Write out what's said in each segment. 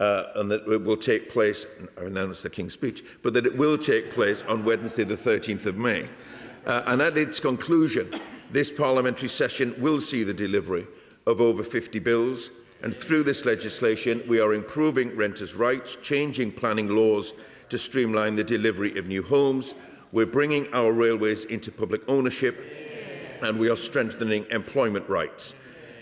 and that it will take place, I announced the King's Speech, but that it will take place on Wednesday the 13th of May. And at its conclusion, this parliamentary session will see the delivery of over 50 bills, and through this legislation we are improving renters' rights, changing planning laws to streamline the delivery of new homes, we're bringing our railways into public ownership, and we are strengthening employment rights.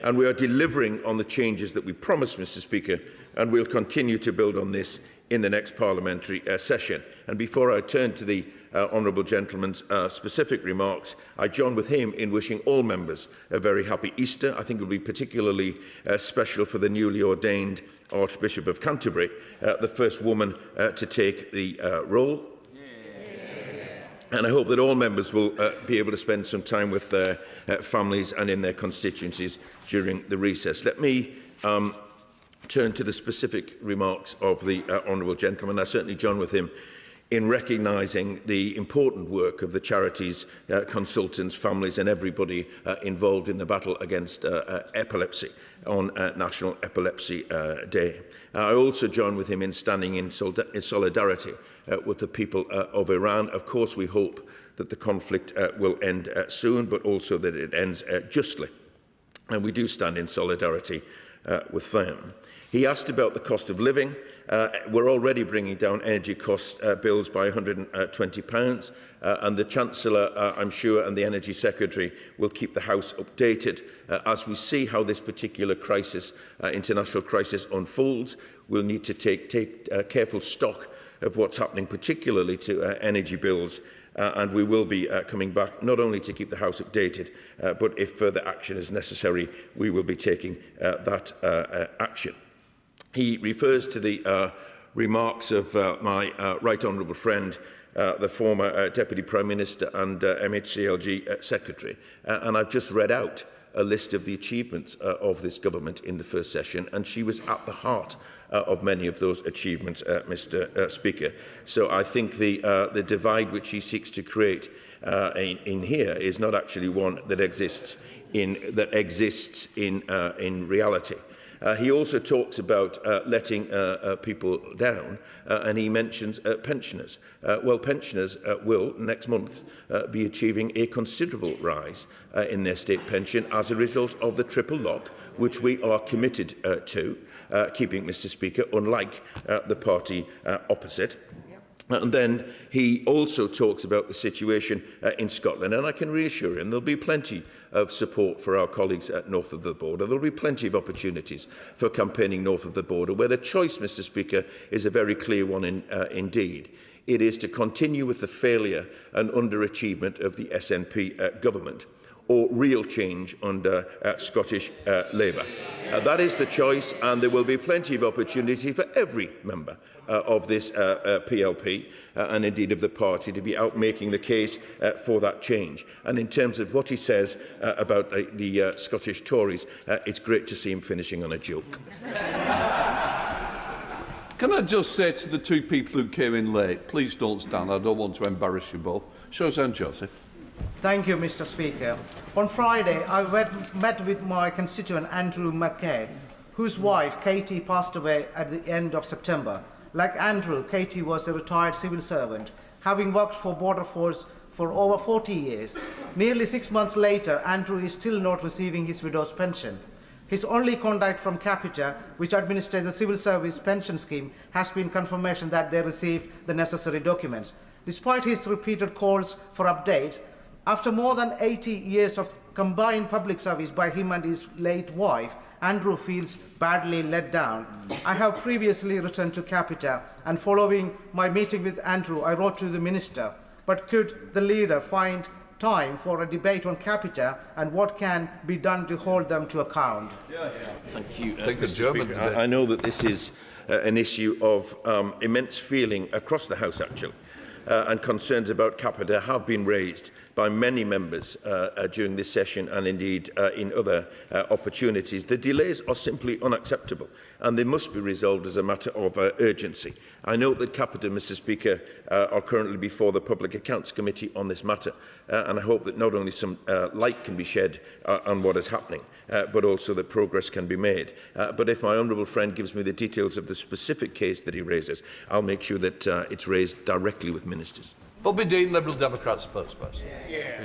And we are delivering on the changes that we promised, Mr. Speaker, and we'll continue to build on this in the next parliamentary session. And before I turn to the honourable gentleman's specific remarks, I join with him in wishing all members a very happy Easter. I think it will be particularly special for the newly ordained Archbishop of Canterbury, the first woman to take the role. And I hope that all members will be able to spend some time with their families and in their constituencies during the recess. Let me turn to the specific remarks of the honourable gentleman. I certainly join with him in recognising the important work of the charities, consultants, families and everybody involved in the battle against epilepsy on National Epilepsy Day. I also join with him in standing in solidarity with the people of Iran. Of course, we hope that the conflict will end soon, but also that it ends justly. And we do stand in solidarity with them. He asked about the cost of living. We're already bringing down energy cost bills by £120, and the Chancellor, I'm sure, and the Energy Secretary will keep the House updated as we see how this particular crisis, international crisis, unfolds. We'll need to take careful stock of what's happening, particularly to energy bills, and we will be coming back not only to keep the House updated, but if further action is necessary, we will be taking that action. He refers to the remarks of my right honourable friend, the former Deputy Prime Minister and MHCLG Secretary, and I've just read out a list of the achievements of this government in the first session, and she was at the heart of many of those achievements, Mr. Speaker. So I think the divide which he seeks to create in here is not actually one that exists in reality. He also talks about letting people down, and he mentions pensioners. Well, pensioners will, next month, be achieving a considerable rise in their state pension as a result of the triple lock, which we are committed to keeping, Mr. Speaker, unlike the party opposite. And then he also talks about the situation in Scotland, and I can reassure him there will be plenty of support for our colleagues north of the border. There will be plenty of opportunities for campaigning north of the border, where the choice, Mr. Speaker, is a very clear one indeed. It is to continue with the failure and underachievement of the SNP government, or real change under Scottish Labour. That is the choice, and there will be plenty of opportunity for every member of this PLP and indeed of the party to be out making the case for that change. And in terms of what he says about the Scottish Tories, it's great to see him finishing on a joke. Can I just say to the two people who came in late, please don't stand, I don't want to embarrass you both. Shows and Joseph. Thank you, Mr. Speaker. On Friday, I met with my constituent Andrew Mackay, whose wife, Katie, passed away at the end of September. Like Andrew, Katie was a retired civil servant, having worked for Border Force for over 40 years. Nearly 6 months later, Andrew is still not receiving his widow's pension. His only contact from Capita, which administers the civil service pension scheme, has been confirmation that they received the necessary documents. Despite his repeated calls for updates, after more than 80 years of combined public service by him and his late wife, Andrew feels badly let down. I have previously written to Capita, and following my meeting with Andrew, I wrote to the Minister. But could the leader find time for a debate on Capita and what can be done to hold them to account? Thank you, Mr. Speaker. I know that this is an issue of immense feeling across the House, actually, and concerns about Capita have been raised by many members during this session and indeed in other opportunities. The delays are simply unacceptable and they must be resolved as a matter of urgency. I note that Capita, Mr Speaker, are currently before the Public Accounts Committee on this matter and I hope that not only some light can be shed on what is happening but also that progress can be made. But if my honourable friend gives me the details of the specific case that he raises, I'll make sure that it's raised directly with ministers. Bobby Dean, Liberal Democrat spokesperson.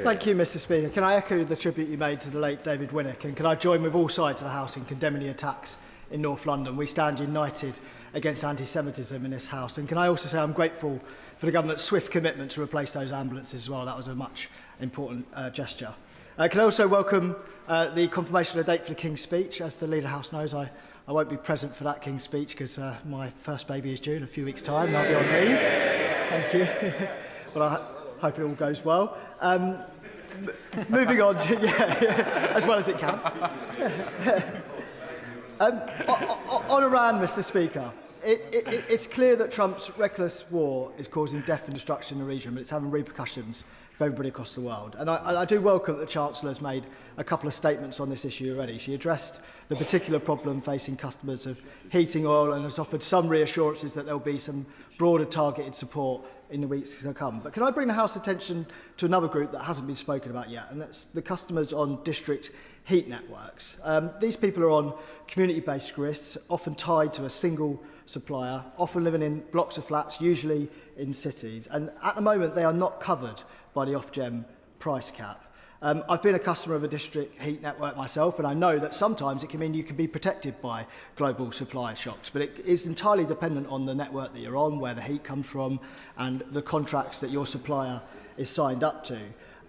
Thank you, Mr Speaker. Can I echo the tribute you made to the late David Winnick, and can I join with all sides of the House in condemning the attacks in North London? We stand united against anti-Semitism in this House, and can I also say I'm grateful for the government's swift commitment to replace those ambulances as well. That was a much important gesture. Can I also welcome the confirmation of the date for the King's speech? As the Leader of the House knows, I won't be present for that King's speech because my first baby is due in a few weeks' time and I'll be on leave. Thank you. Well, I hope it all goes well. Moving on to, as well as it can. On Iran, Mr Speaker, it's clear that Trump's reckless war is causing death and destruction in the region, but it's having repercussions for everybody across the world. And I do welcome that the Chancellor has made a couple of statements on this issue already. She addressed the particular problem facing customers of heating oil and has offered some reassurances that there will be some broader targeted support in the weeks to come. But can I bring the House's attention to another group that hasn't been spoken about yet, and that's the customers on district heat networks. These people are on community-based grids, often tied to a single supplier, often living in blocks of flats, usually in cities. And at the moment, they are not covered by the Ofgem price cap. I've been a customer of a district heat network myself, and I know that sometimes it can mean you can be protected by global supply shocks, but it is entirely dependent on the network that you're on, where the heat comes from, and the contracts that your supplier is signed up to.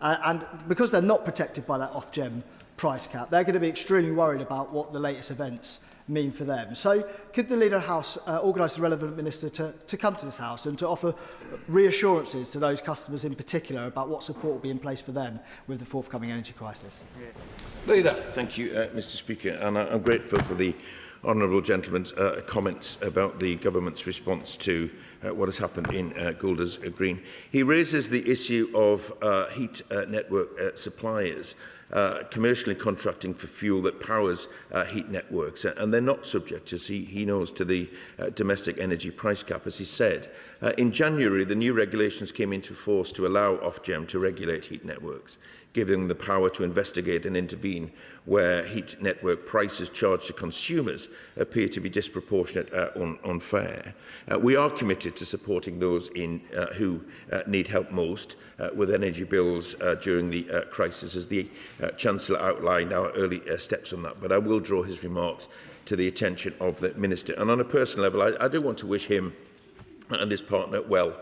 And because they're not protected by that Ofgem price cap, they're going to be extremely worried about what the latest events mean for them. So could the Leader of the House organise the relevant minister to come to this House and to offer reassurances to those customers in particular about what support will be in place for them with the forthcoming energy crisis? Leader. Thank you, Mr Speaker, and I'm grateful for the honourable gentleman's comments about the government's response to what has happened in Golders Green. He raises the issue of heat network suppliers commercially contracting for fuel that powers heat networks, and they're not subject, as he knows, to the domestic energy price cap, as he said. In January, the new regulations came into force to allow Ofgem to regulate heat networks, giving them the power to investigate and intervene where heat network prices charged to consumers appear to be disproportionate or unfair. We are committed to supporting those who need help most with energy bills during the crisis, as the Chancellor outlined our early steps on that. But I will draw his remarks to the attention of the Minister. And on a personal level, I do want to wish him and his partner well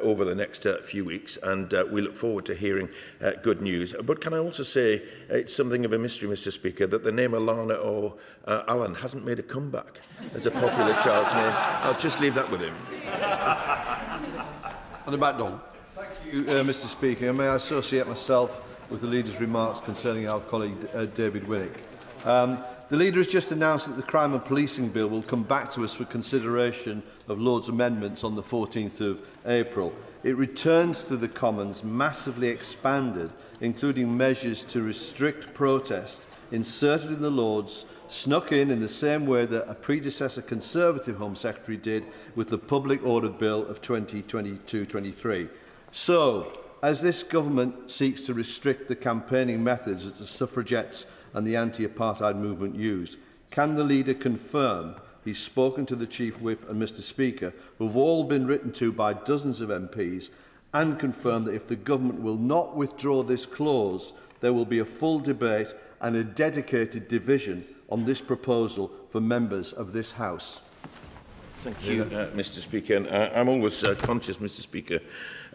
over the next few weeks, and we look forward to hearing good news. But can I also say it's something of a mystery, Mr Speaker, that the name Alana or Alan hasn't made a comeback as a popular child's name. I'll just leave that with him. On the back, Don. Thank you, Mr Speaker. May I associate myself with the Leader's remarks concerning our colleague David Winnick. The Leader has just announced that the Crime and Policing Bill will come back to us for consideration of Lord's amendments on the 14th of April. It returns to the Commons massively expanded, including measures to restrict protest, inserted in the Lords, snuck in the same way that a predecessor Conservative Home Secretary did with the Public Order Bill of 2022-23. So, as this government seeks to restrict the campaigning methods that the suffragettes and the anti-apartheid movement used, can the Leader confirm he's spoken to the Chief Whip and Mr Speaker, who have all been written to by dozens of MPs, and confirm that if the government will not withdraw this clause, there will be a full debate and a dedicated division on this proposal for members of this House? Thank you, Mr Speaker. And I'm always conscious, Mr Speaker,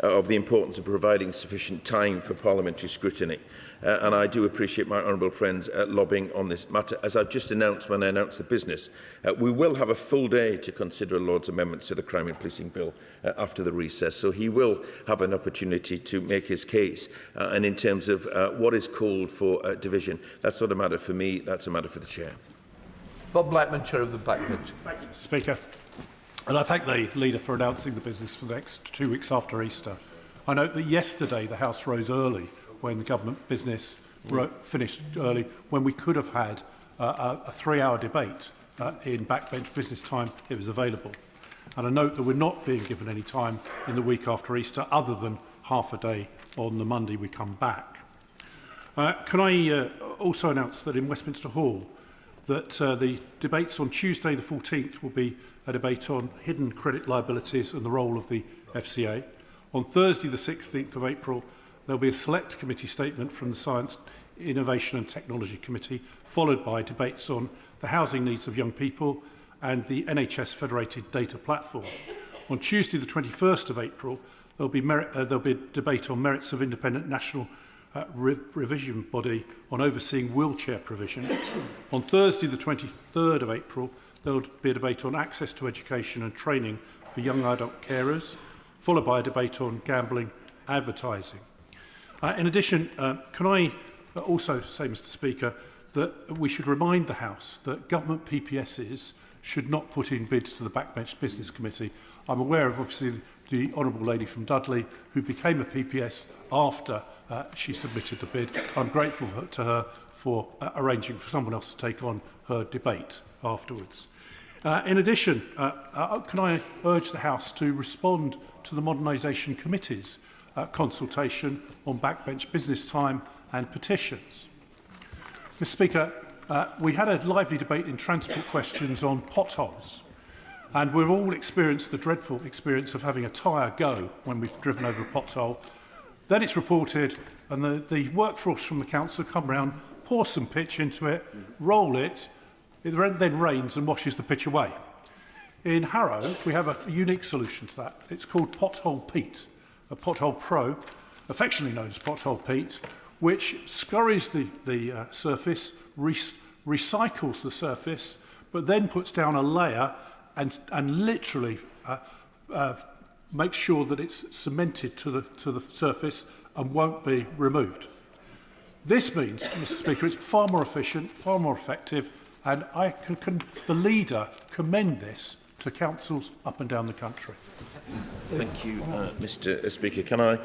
of the importance of providing sufficient time for parliamentary scrutiny. And I do appreciate my honourable friends lobbying on this matter. As I've just announced when I announced the business, we will have a full day to consider Lord's amendments to the Crime and Policing Bill after the recess. So he will have an opportunity to make his case. And in terms of what is called for division, that's not a matter for me, that's a matter for the Chair. Bob Blackman, Chair of the Backbench. Thank you, Mr Speaker. And I thank the Leader for announcing the business for the next 2 weeks after Easter. I note that yesterday the House rose early when the government business finished early, when we could have had a 3-hour debate in backbench business time. It was available. And I note that we're not being given any time in the week after Easter other than half a day on the Monday we come back. Can I also announce that in Westminster Hall that the debates on Tuesday the 14th will be a debate on hidden credit liabilities and the role of the FCA. On Thursday the 16th of April there will be a select committee statement from the Science, Innovation and Technology Committee, followed by debates on the housing needs of young people and the NHS Federated Data Platform. On Tuesday the 21st of April there'll be a debate on merits of independent national revision body on overseeing wheelchair provision. On Thursday the 23rd of April there will be a debate on access to education and training for young adult carers, followed by a debate on gambling advertising. In addition, can I also say, Mr Speaker, that we should remind the House that government PPSs should not put in bids to the Backbench Business Committee. I'm aware of, obviously, the Honourable Lady from Dudley, who became a PPS after she submitted the bid. I'm grateful to her for arranging for someone else to take on her debate afterwards. In addition, can I urge the House to respond to the Modernisation Committee's consultation on backbench business time and petitions? Mr Speaker, we had a lively debate in transport questions on potholes, and we've all experienced the dreadful experience of having a tyre go when we've driven over a pothole. Then it's reported, and the workforce from the council come round, pour some pitch into it, roll it, then rains and washes the pitch away. In Harrow, we have a unique solution to that. It's called Pothole Pete, a Pothole Pro, affectionately known as Pothole Pete, which scurries the surface, recycles the surface, but then puts down a layer and literally makes sure that it's cemented to the surface and won't be removed. This means, Mr Speaker, it's far more efficient, far more effective, and I can the leader commend this to councils up and down the country. Thank you, Mr Speaker. Can I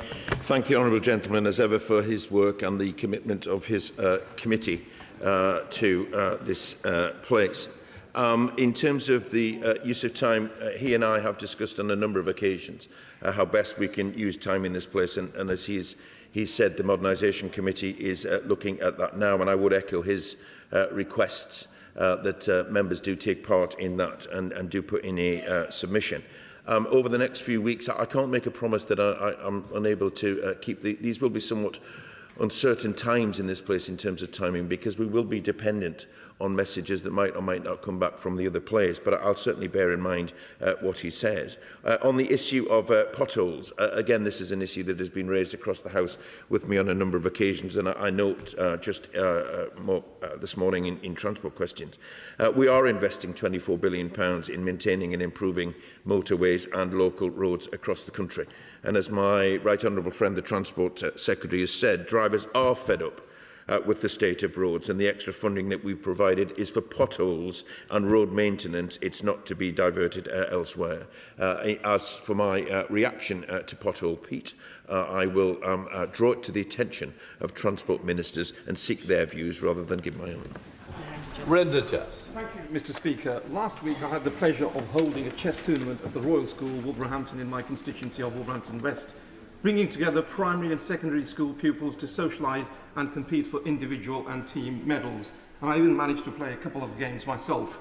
thank the honourable gentleman as ever for his work and the commitment of his committee to this place. In terms of the use of time, he and I have discussed on a number of occasions how best we can use time in this place, and as he said, the Modernisation Committee is looking at that now, and I would echo his requests that members do take part in that and do put in a submission. Over the next few weeks, I can't make a promise that I'm unable to keep these will be somewhat uncertain times in this place in terms of timing, because we will be dependent on messages that might or might not come back from the other players, but I'll certainly bear in mind what he says. On the issue of potholes, again, this is an issue that has been raised across the House with me on a number of occasions, and I note just more this morning in transport questions. We are investing £24 billion in maintaining and improving motorways and local roads across the country. And as my right honourable friend, the Transport Secretary, has said, drivers are fed up with the state of roads, and the extra funding that we've provided is for potholes and road maintenance. It's not to be diverted elsewhere. As for my reaction to Pothole Pete, I will draw it to the attention of transport ministers and seek their views rather than give my own. Thank you, Mr Speaker. Last week I had the pleasure of holding a chess tournament at the Royal School, Wolverhampton, in my constituency of Wolverhampton West, bringing together primary and secondary school pupils to socialise and compete for individual and team medals. And I even managed to play a couple of games myself.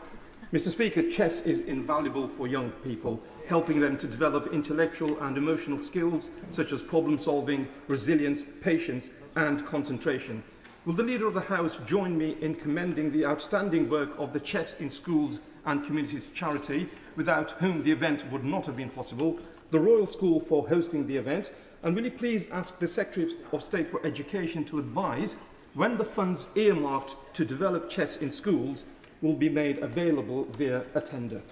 Mr Speaker, chess is invaluable for young people, helping them to develop intellectual and emotional skills such as problem solving, resilience, patience and concentration. Will the Leader of the House join me in commending the outstanding work of the Chess in Schools and Communities charity, without whom the event would not have been possible, the Royal School for hosting the event, and will you please ask the Secretary of State for Education to advise when the funds earmarked to develop chess in schools will be made available via a tender?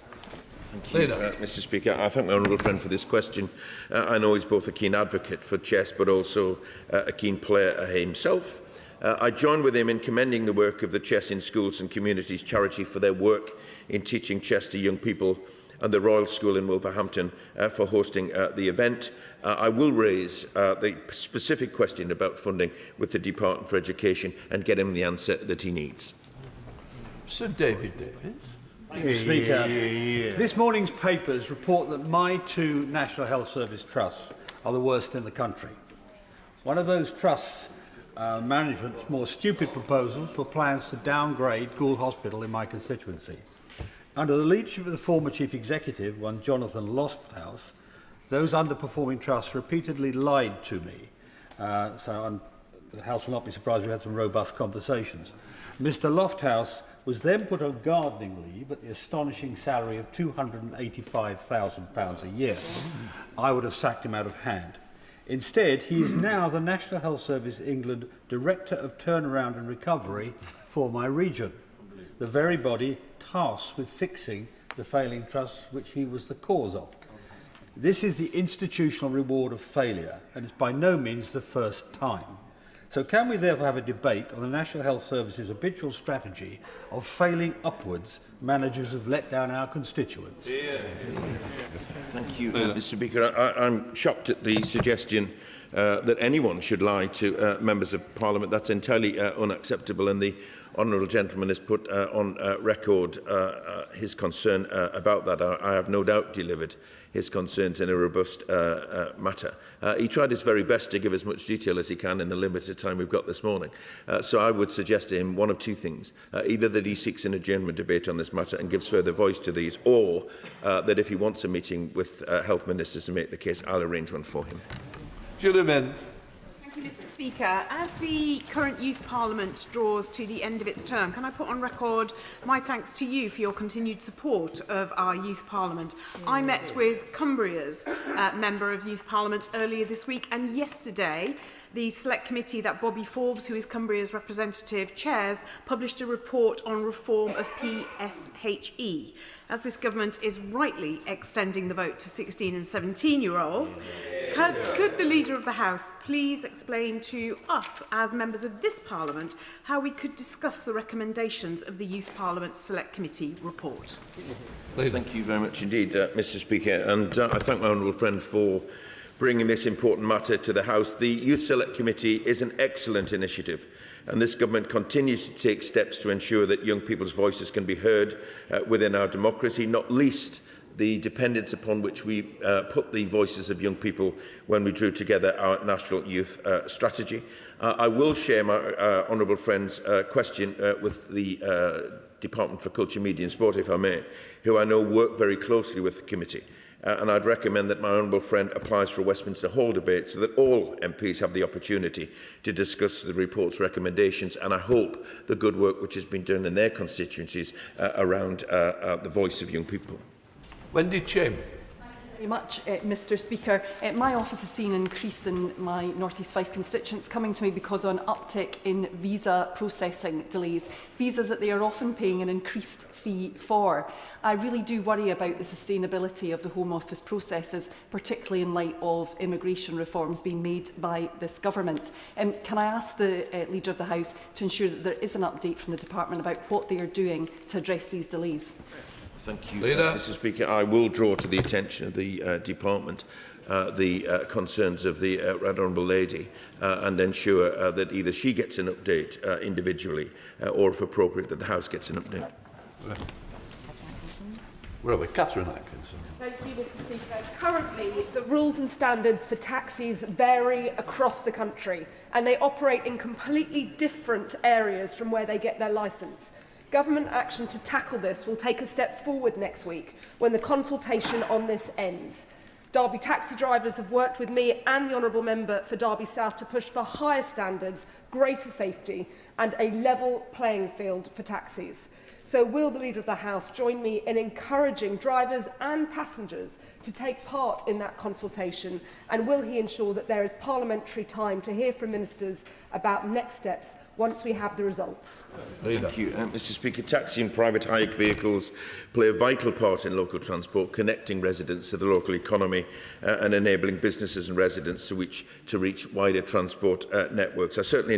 Thank you, Mr Speaker. I thank my honourable friend for this question. I know he's both a keen advocate for chess but also a keen player himself. I join with him in commending the work of the Chess in Schools and Communities charity for their work in teaching chess to young people and the Royal School in Wolverhampton for hosting the event. I will raise the specific question about funding with the Department for Education and get him the answer that he needs. Sir David Davis. Speaker, this morning's papers report that my two National Health Service trusts are the worst in the country. One of those trusts' management's more stupid proposals were plans to downgrade Gould Hospital in my constituency. Under the leadership of the former Chief Executive, one Jonathan Lofthouse, those underperforming trusts repeatedly lied to me. The House will not be surprised we had some robust conversations. Mr. Lofthouse was then put on gardening leave at the astonishing salary of £285,000 a year. I would have sacked him out of hand. Instead, he is now the National Health Service England Director of Turnaround and Recovery for my region, the very body tasked with fixing the failing trusts which he was the cause of. This is the institutional reward of failure, and it's by no means the first time. So can we therefore have a debate on the National Health Service's habitual strategy of failing upwards managers have let down our constituents? Thank you, Mr. Speaker. I'm shocked at the suggestion that anyone should lie to members of Parliament. That's entirely unacceptable, and the honourable gentleman has put on record his concern about that. I have no doubt delivered his concerns in a robust matter. He tried his very best to give as much detail as he can in the limited time we've got this morning. So I would suggest to him one of two things. Either that he seeks an adjournment debate on this matter and gives further voice to these, or that if he wants a meeting with health ministers to make the case, I'll arrange one for him. Gentlemen. Thank you, Mr. Speaker. As the current Youth Parliament draws to the end of its term, can I put on record my thanks to you for your continued support of our Youth Parliament? I met with Cumbria's member of Youth Parliament earlier this week, and yesterday the select committee that Bobby Forbes, who is Cumbria's representative, chairs, published a report on reform of PSHE. As this government is rightly extending the vote to 16 and 17-year-olds, could the Leader of the House please explain to us, as members of this Parliament, how we could discuss the recommendations of the Youth Parliament Select Committee report? Thank you very much indeed, Mr. Speaker, and I thank my honourable friend for bringing this important matter to the House. The Youth Select Committee is an excellent initiative, and this government continues to take steps to ensure that young people's voices can be heard within our democracy, not least the dependence upon which we put the voices of young people when we drew together our national youth strategy. I will share my honourable friend's question with the Department for Culture, Media and Sport, if I may, who I know work very closely with the committee. And I'd recommend that my honourable friend applies for a Westminster Hall debate so that all MPs have the opportunity to discuss the report's recommendations, and I hope the good work which has been done in their constituencies around the voice of young people. Wendy Chim. Very much, Mr. Speaker. My office has seen an increase in my North East Fife constituents coming to me because of an uptick in visa processing delays, visas that they are often paying an increased fee for. I really do worry about the sustainability of the Home Office processes, particularly in light of immigration reforms being made by this government. Can I ask the Leader of the House to ensure that there is an update from the Department about what they are doing to address these delays? Thank you, Mr. Speaker. I will draw to the attention of the Department the concerns of the Right Honourable Lady and ensure that either she gets an update individually or, if appropriate, that the House gets an update. Where are we? Catherine Atkinson. Thank you, Mr. Speaker. Currently, the rules and standards for taxis vary across the country, and they operate in completely different areas from where they get their licence. Government action to tackle this will take a step forward next week when the consultation on this ends. Derby taxi drivers have worked with me and the Honourable Member for Derby South to push for higher standards, greater safety and a level playing field for taxis. So will the Leader of the House join me in encouraging drivers and passengers to take part in that consultation, and will he ensure that there is parliamentary time to hear from ministers about next steps once we have the results? Thank you, Mr. Speaker. Taxi and private hire vehicles play a vital part in local transport, connecting residents to the local economy and enabling businesses and residents to reach wider transport networks. I certainly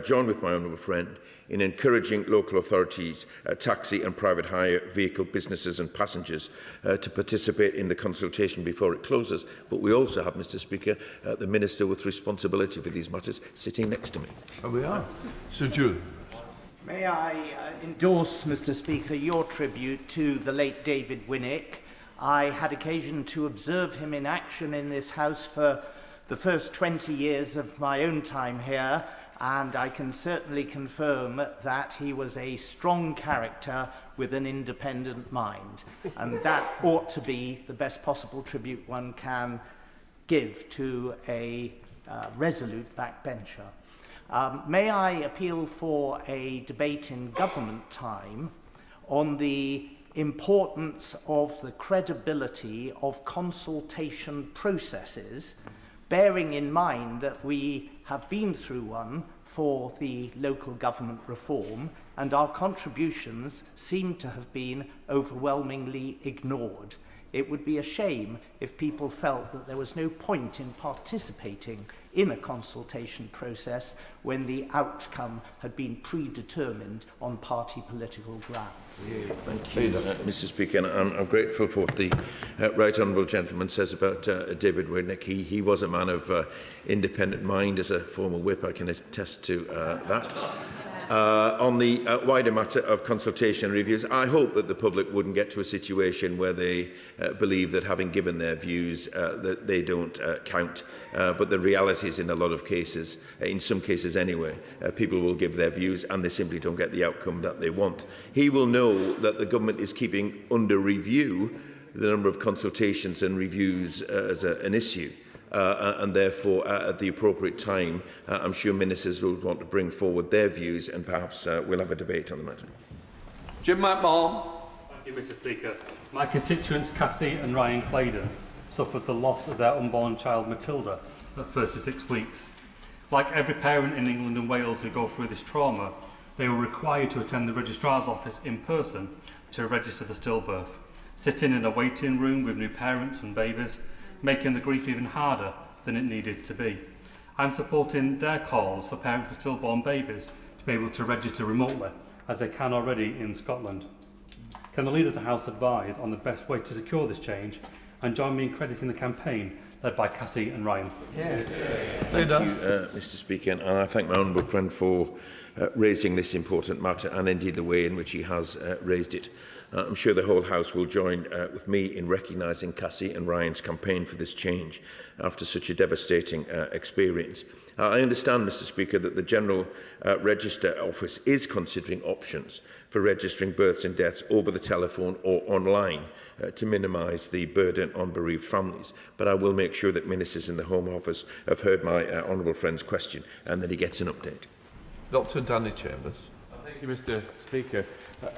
join with my honourable friend in encouraging local authorities, taxi and private hire vehicle businesses and passengers to participate in the consultation before it closes. But we also have, Mr Speaker, the Minister with responsibility for these matters sitting next to me. Here we are. Sir Julian. May I endorse, Mr Speaker, your tribute to the late David Winnick. I had occasion to observe him in action in this House for the first 20 years of my own time here, and I can certainly confirm that he was a strong character with an independent mind, and that ought to be the best possible tribute one can give to a resolute backbencher. May I appeal for a debate in government time on the importance of the credibility of consultation processes, bearing in mind that we have been through one for the local government reform and our contributions seem to have been overwhelmingly ignored. It would be a shame if people felt that there was no point in participating in a consultation process when the outcome had been predetermined on party political grounds. Thank you, Mr Speaker. And I'm grateful for what the right honourable gentleman says about David Winnick. He was a man of independent mind. As a former whip, I can attest to that. On the wider matter of consultation reviews, I hope that the public wouldn't get to a situation where they believe that having given their views that they don't count. But the reality is, in a lot of cases, in some cases anyway, people will give their views and they simply don't get the outcome that they want. He will know that the government is keeping under review the number of consultations and reviews as an issue. And therefore, at the appropriate time, I'm sure ministers will want to bring forward their views, and perhaps we'll have a debate on the matter. Jim McMahon. Thank you, Mr Speaker. My constituents Cassie and Ryan Claydon suffered the loss of their unborn child Matilda at 36 weeks. Like every parent in England and Wales who go through this trauma, they were required to attend the registrar's office in person to register the stillbirth, sitting in a waiting room with new parents and babies, making the grief even harder than it needed to be. I'm supporting their calls for parents of stillborn babies to be able to register remotely, as they can already in Scotland. Can the Leader of the House advise on the best way to secure this change, and join me in crediting the campaign led by Cassie and Ryan? Thank you, Mr Speaker, and I thank my honourable friend for raising this important matter, and indeed the way in which he has raised it. I'm sure the whole House will join with me in recognising Cassie and Ryan's campaign for this change after such a devastating experience. I understand, Mr Speaker, that the General Register Office is considering options for registering births and deaths over the telephone or online to minimise the burden on bereaved families. But I will make sure that ministers in the Home Office have heard my honourable friend's question and that he gets an update. Dr Danny Chambers. Thank you, Mr Speaker.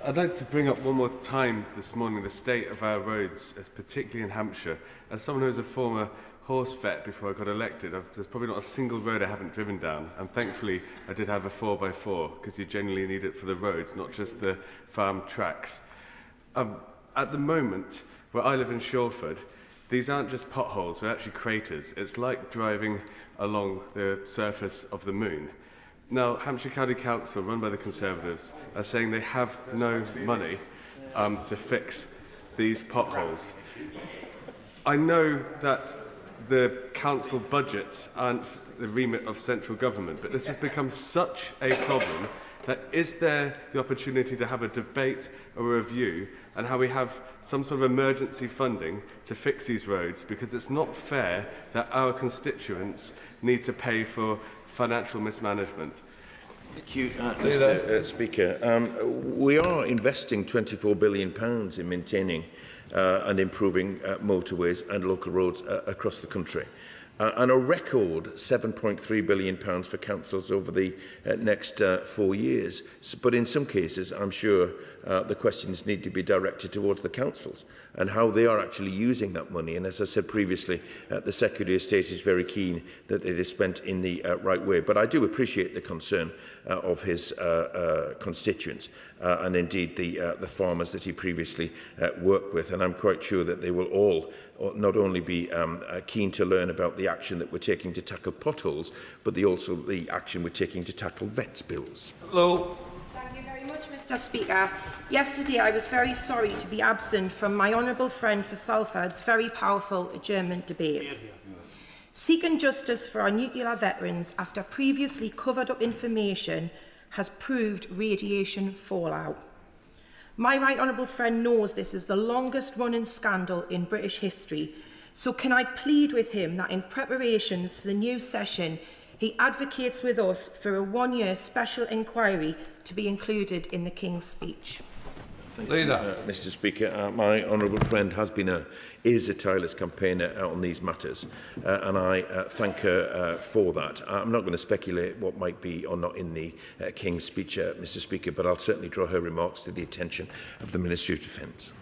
I'd like to bring up one more time this morning the state of our roads, particularly in Hampshire. As someone who was a former horse vet before I got elected, there's probably not a single road I haven't driven down, and thankfully I did have a 4x4 because you genuinely need it for the roads, not just the farm tracks. At the moment, where I live in Shawford, these aren't just potholes, they're actually craters. It's like driving along the surface of the moon. Now, Hampshire County Council, run by the Conservatives, are saying they have no money to fix these potholes. I know that the council budgets aren't the remit of central government, but this has become such a problem that is there the opportunity to have a debate or a review and how we have some sort of emergency funding to fix these roads, because it's not fair that our constituents need to pay for financial mismanagement. Thank you, Mr Speaker. We are investing £24 billion in maintaining and improving motorways and local roads across the country. And a record £7.3 billion for councils over the next 4 years. But in some cases, I'm sure the questions need to be directed towards the councils and how they are actually using that money. And as I said previously, the Secretary of State is very keen that it is spent in the right way. But I do appreciate the concern of his constituents and indeed the farmers that he previously worked with. And I'm quite sure that they will all not only be keen to learn about the the action that we're taking to tackle potholes, but also the action we're taking to tackle vets bills. Hello. Thank you very much, Mr. Speaker. Yesterday, I was very sorry to be absent from my honourable friend for Salford's very powerful adjournment debate. Seeking justice for our nuclear veterans after previously covered-up information has proved radiation fallout. My right honourable friend knows this is the longest-running scandal in British history, so can I plead with him that in preparations for the new session, he advocates with us for a one-year special inquiry to be included in the King's speech. Leader. Mr. Speaker, my honourable friend is a tireless campaigner on these matters, and I thank her for that. I'm not going to speculate what might be or not in the King's speech, Mr. Speaker, but I'll certainly draw her remarks to the attention of the Ministry of Defence.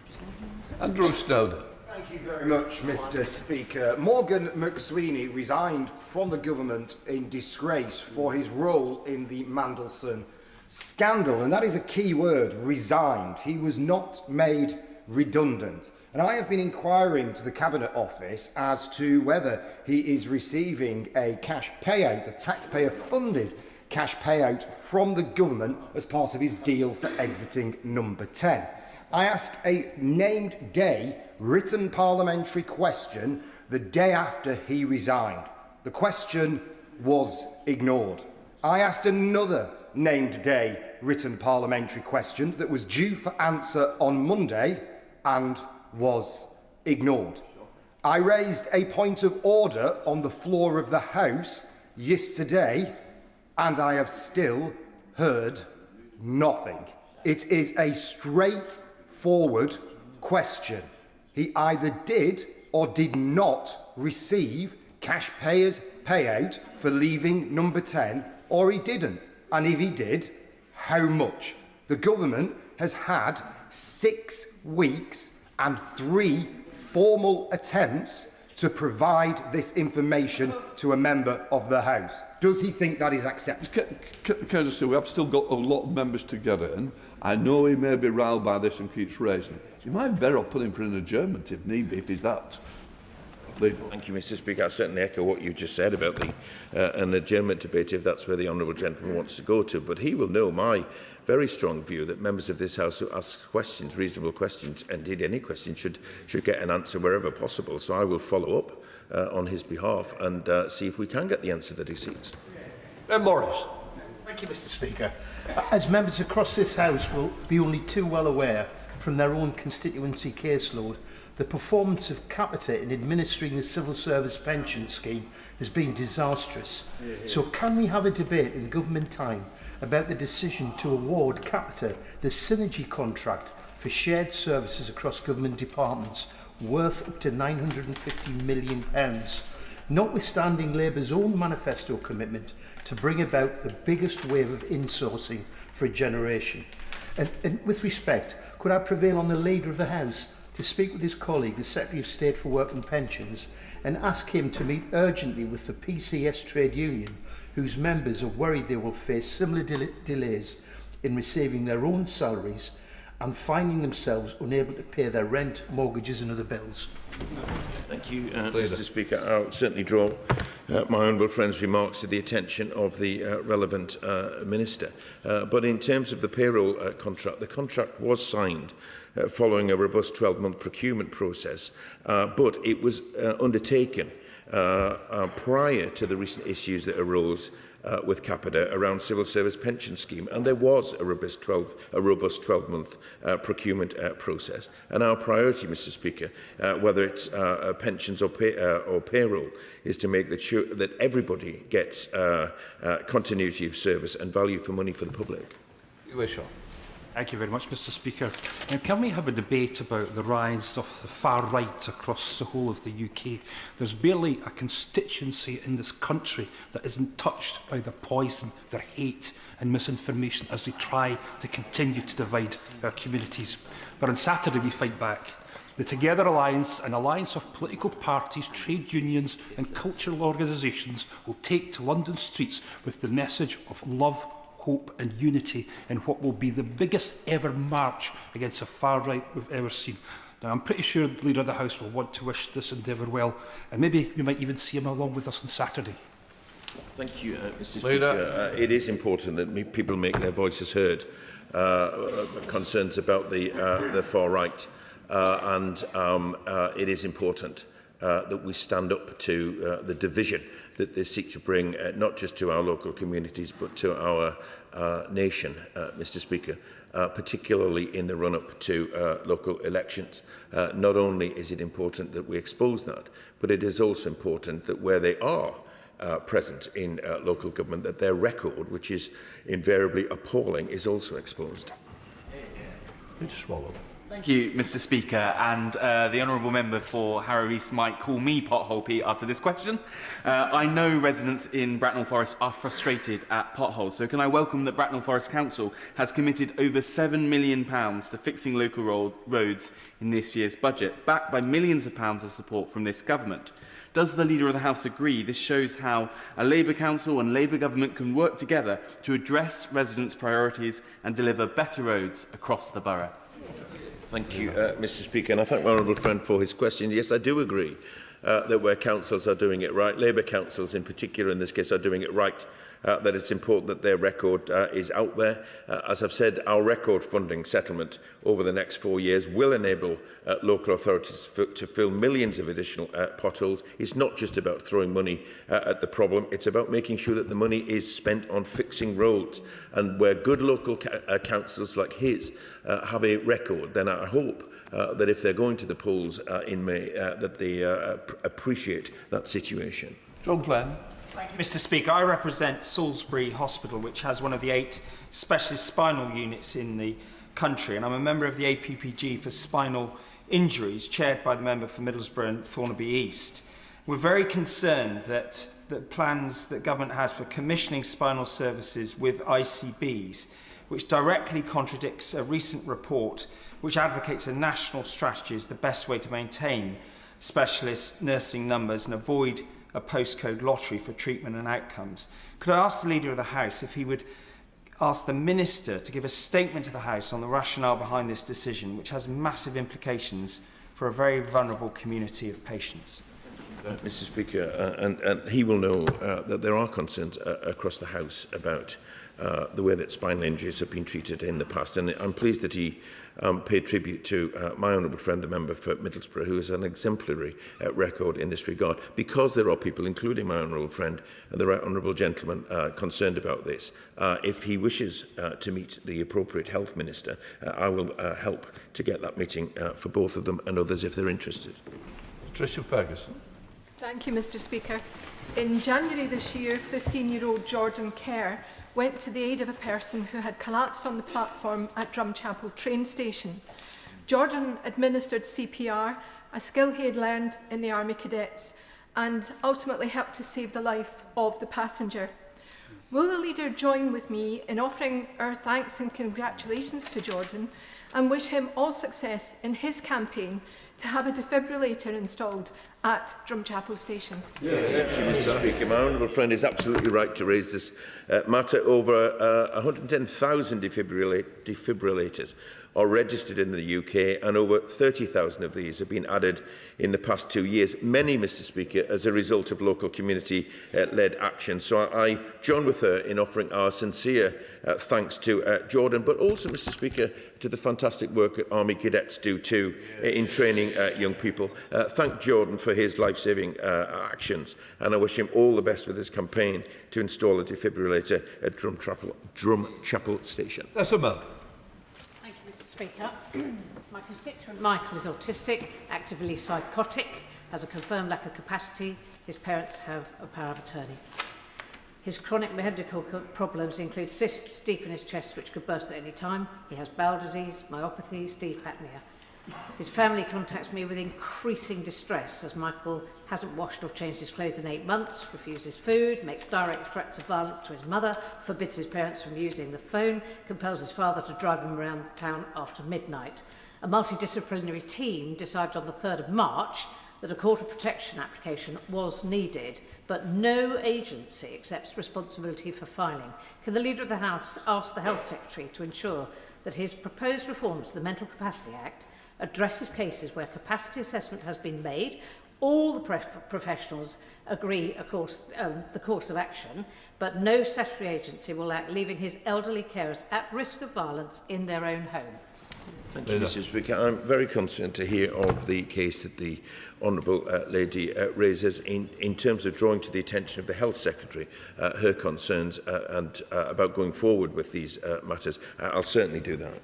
Andrew Snowden. Thank you very much, Mr. Speaker. Morgan McSweeney resigned from the government in disgrace for his role in the Mandelson scandal, and that is a key word, resigned. He was not made redundant. And I have been inquiring to the Cabinet Office as to whether he is receiving a cash payout, the taxpayer-funded cash payout from the government as part of his deal for exiting Number 10. I asked a named day written parliamentary question the day after he resigned. The question was ignored. I asked another named day written parliamentary question that was due for answer on Monday and was ignored. I raised a point of order on the floor of the House yesterday and I have still heard nothing. It is a straightforward question. He either did or did not receive cash payers' payout for leaving Number 10, or he didn't. And if he did, how much? The government has had 6 weeks and 3 formal attempts to provide this information to a member of the House. Does he think that is acceptable? Can I say, we have still got a lot of members to get in. I know he may be riled by this and keeps raising it. You might better off put him for an adjournment if need be, if he's that. Leader. Thank you, Mr. Speaker. I certainly echo what you just said about an adjournment debate, if that's where the honourable gentleman wants to go to. But he will know my very strong view that members of this House who ask questions, reasonable questions, indeed any question, should get an answer wherever possible. So I will follow up on his behalf and see if we can get the answer that he seeks. Ben Morris. Thank you, Mr. Speaker. As members across this House will be only too well aware from their own constituency caseload, the performance of Capita in administering the civil service pension scheme has been disastrous. So can we have a debate in government time about the decision to award Capita the synergy contract for shared services across government departments worth up to £950 million, notwithstanding Labour's own manifesto commitment to bring about the biggest wave of insourcing for a generation? And with respect, could I prevail on the Leader of the House to speak with his colleague, the Secretary of State for Work and Pensions, and ask him to meet urgently with the PCS trade union, whose members are worried they will face similar delays in receiving their own salaries and finding themselves unable to pay their rent, mortgages and other bills. Thank you, Mr. Speaker. I'll certainly draw my honourable friend's remarks to the attention of the relevant Minister. But in terms of the payroll contract, the contract was signed following a robust 12-month procurement process, but it was undertaken prior to the recent issues that arose with Capita around civil service pension scheme, and there was a robust 12-month procurement process. And our priority, Mr. Speaker, whether it's pensions or payroll, is to make sure that everybody gets continuity of service and value for money for the public. You wish on. Thank you very much, Mr. Speaker. Can we have a debate about the rise of the far right across the whole of the UK? There's barely a constituency in this country that isn't touched by their poison, their hate and misinformation as they try to continue to divide our communities. But on Saturday we fight back. The Together Alliance, an alliance of political parties, trade unions and cultural organisations, will take to London streets with the message of love, hope and unity in what will be the biggest ever march against the far right we've ever seen. Now, I'm pretty sure the Leader of the House will want to wish this endeavour well, and maybe we might even see him along with us on Saturday. Thank you, Mr. Speaker. It is important that people make their voices heard. Concerns about the far right, and it is important that we stand up to the division that they seek to bring not just to our local communities but to our nation, Mr. Speaker, particularly in the run-up to local elections. Not only is it important that we expose that, but it is also important that where they are present in local government, that their record, which is invariably appalling, is also exposed. Thank you, Mr. Speaker, and the honourable member for Harrow East might call me Pothole Pete after this question. I know residents in Bracknell Forest are frustrated at potholes, so can I welcome that Bracknell Forest Council has committed over £7 million to fixing local roads in this year's budget, backed by millions of pounds of support from this government. Does the Leader of the House agree this shows how a Labour Council and Labour Government can work together to address residents' priorities and deliver better roads across the borough? Thank you, Mr. Speaker, and I thank my honourable friend for his question. Yes, I do agree that where councils are doing it right, Labour councils in particular in this case are doing it right, that it's important that their record is out there. As I've said, our record funding settlement over the next 4 years will enable local authorities to fill millions of additional potholes. It's not just about throwing money at the problem, it's about making sure that the money is spent on fixing roads. And where good local councils like his have a record, then I hope that if they're going to the polls in May, that they appreciate that situation. John Glenn. Thank you, Mr. Speaker. I represent Salisbury Hospital, which has one of the 8 specialist spinal units in the country, and I'm a member of the APPG for spinal injuries, chaired by the member for Middlesbrough and Thornaby East. We're very concerned that the plans that government has for commissioning spinal services with ICBs, which directly contradicts a recent report which advocates a national strategy is the best way to maintain specialist nursing numbers and avoid a postcode lottery for treatment and outcomes. Could I ask the Leader of the House if he would ask the Minister to give a statement to the House on the rationale behind this decision, which has massive implications for a very vulnerable community of patients? Mr. Speaker, and he will know that there are concerns across the House about the way that spinal injuries have been treated in the past, and I'm pleased that he paid tribute to my honourable friend, the member for Middlesbrough, who has an exemplary record in this regard, because there are people, including my honourable friend and the right honourable gentleman, concerned about this. If he wishes to meet the appropriate health minister, I will help to get that meeting for both of them and others if they're interested. Tricia Ferguson. Thank you, Mr. Speaker. In January this year, 15-year-old Jordan Kerr went to the aid of a person who had collapsed on the platform at Drumchapel train station. Jordan administered CPR, a skill he had learned in the Army Cadets, and ultimately helped to save the life of the passenger. Will the Leader join with me in offering our thanks and congratulations to Jordan and wish him all success in his campaign to have a defibrillator installed at Drumchapel Station? Thank you, Mr. Speaker. My honourable friend is absolutely right to raise this matter. Over 110,000 defibrillators are registered in the UK, and over 30,000 of these have been added in the past 2 years, many, Mr. Speaker, as a result of local community-led action. So I join with her in offering our sincere thanks to Jordan, but also, Mr. Speaker, to the fantastic work that Army Cadets do too in training young people. Thank Jordan for his life-saving actions, and I wish him all the best with his campaign to install a defibrillator at Drumchapel Station. That's a man. Speaker. My constituent Michael is autistic, actively psychotic, has a confirmed lack of capacity. His parents have a power of attorney. His chronic medical problems include cysts deep in his chest which could burst at any time. He has bowel disease, myopathy, sleep apnea. His family contacts me with increasing distress as Michael hasn't washed or changed his clothes in 8 months, refuses food, makes direct threats of violence to his mother, forbids his parents from using the phone, compels his father to drive him around town after midnight. A multidisciplinary team decided on the 3rd of March that a court of protection application was needed, but no agency accepts responsibility for filing. Can the Leader of the House ask the Health Secretary to ensure that his proposed reforms to the Mental Capacity Act addresses cases where capacity assessment has been made, all the professionals agree, of course, the course of action, but no statutory agency will act, leaving his elderly carers at risk of violence in their own home. Thank you, Mr. Speaker. I'm very concerned to hear of the case that the Honourable Lady raises in terms of drawing to the attention of the Health Secretary her concerns and about going forward with these matters. I'll certainly do that.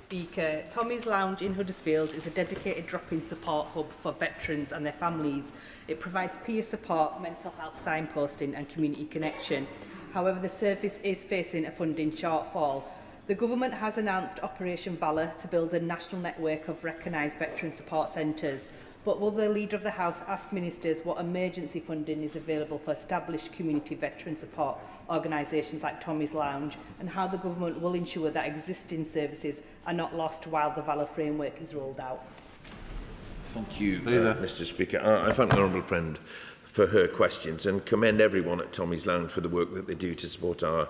Speaker, Tommy's Lounge in Huddersfield is a dedicated drop-in support hub for veterans and their families. It provides peer support, mental health signposting and community connection. However, the service is facing a funding shortfall. The government has announced Operation Valour to build a national network of recognised veteran support centres. But will the Leader of the House ask ministers what emergency funding is available for established community veteran support organisations like Tommy's Lounge, and how the government will ensure that existing services are not lost while the Valour framework is rolled out? Thank you, Mr. Speaker. I thank the Honourable Friend for her questions and commend everyone at Tommy's Lounge for the work that they do to support our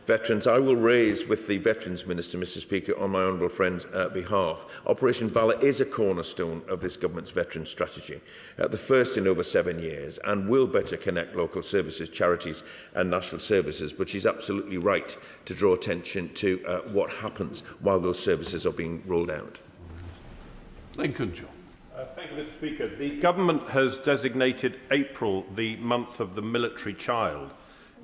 veterans. I will raise with the Veterans Minister, Mr. Speaker, on my honourable friend's behalf. Operation Valour is a cornerstone of this government's veteran strategy, the first in over 7 years, and will better connect local services, charities and national services. But she's absolutely right to draw attention to what happens while those services are being rolled out. Lincoln John. Thank you, Mr. Speaker. The government has designated April the month of the military child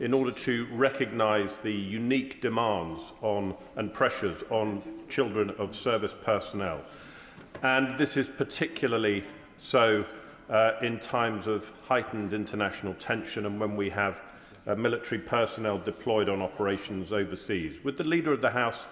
in order to recognise the unique demands on and pressures on children of service personnel. And this is particularly so in times of heightened international tension and when we have military personnel deployed on operations overseas. Would the Leader of the House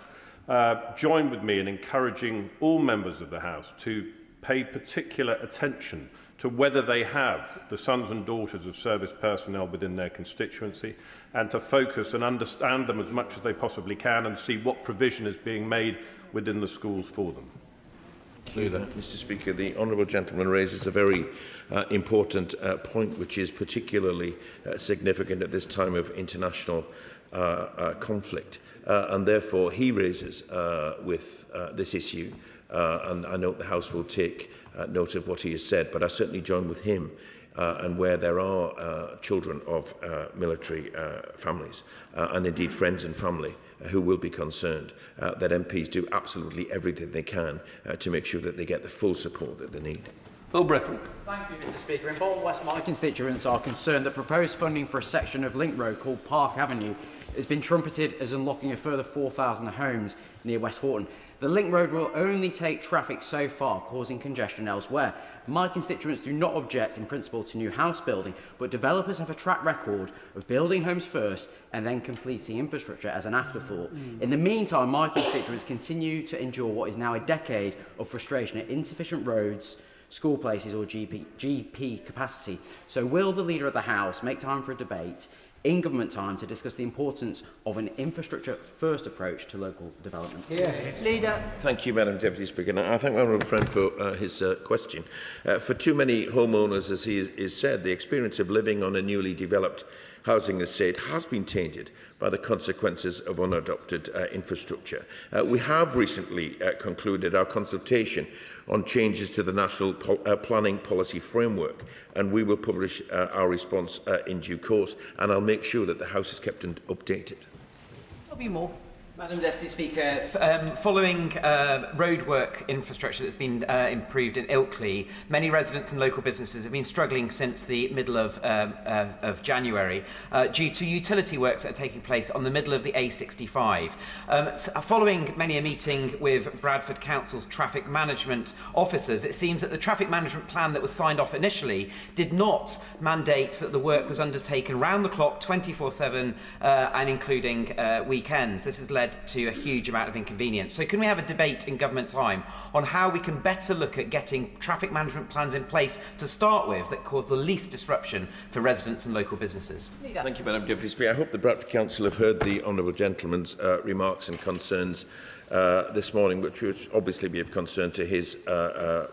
join with me in encouraging all members of the House to pay particular attention to whether they have the sons and daughters of service personnel within their constituency, and to focus and understand them as much as they possibly can and see what provision is being made within the schools for them? Mr. Speaker, the honourable gentleman raises a very important point, which is particularly significant at this time of international conflict, and therefore he raises with this issue, and I note the House will take note of what he has said, but I certainly join with him and where there are children of military families and indeed friends and family who will be concerned, that MPs do absolutely everything they can to make sure that they get the full support that they need. Bill Brettle. Thank you, Mr. Speaker. In Bolton West, my constituents are concerned that proposed funding for a section of Link Road called Park Avenue has been trumpeted as unlocking a further 4,000 homes near West Horton. The Link Road will only take traffic so far, causing congestion elsewhere. My constituents do not object in principle to new house building, but developers have a track record of building homes first and then completing infrastructure as an afterthought. In the meantime, my constituents continue to endure what is now a decade of frustration at insufficient roads, school places or GP capacity. So will the Leader of the House make time for a debate in government time to discuss the importance of an infrastructure-first approach to local development? Leader. Thank you, Madam Deputy Speaker. And I thank my honourable friend for his question. For too many homeowners, as he is said, the experience of living on a newly developed housing estate has been tainted by the consequences of unadopted infrastructure. We have recently concluded our consultation on changes to the National Planning Policy Framework, and we will publish our response in due course, and I'll make sure that the House is kept updated. There'll be more. Madam Deputy Speaker, following roadwork infrastructure that's been improved in Ilkley, many residents and local businesses have been struggling since the middle of January due to utility works that are taking place on the middle of the A65. Following many a meeting with Bradford Council's traffic management officers, it seems that the traffic management plan that was signed off initially did not mandate that the work was undertaken round the clock, 24/7, and including weekends. This has led to a huge amount of inconvenience. So can we have a debate in government time on how we can better look at getting traffic management plans in place to start with that cause the least disruption for residents and local businesses? Thank you, Madam Deputy Speaker. I hope the Bradford Council have heard the honourable gentleman's remarks and concerns this morning, which would obviously be of concern to his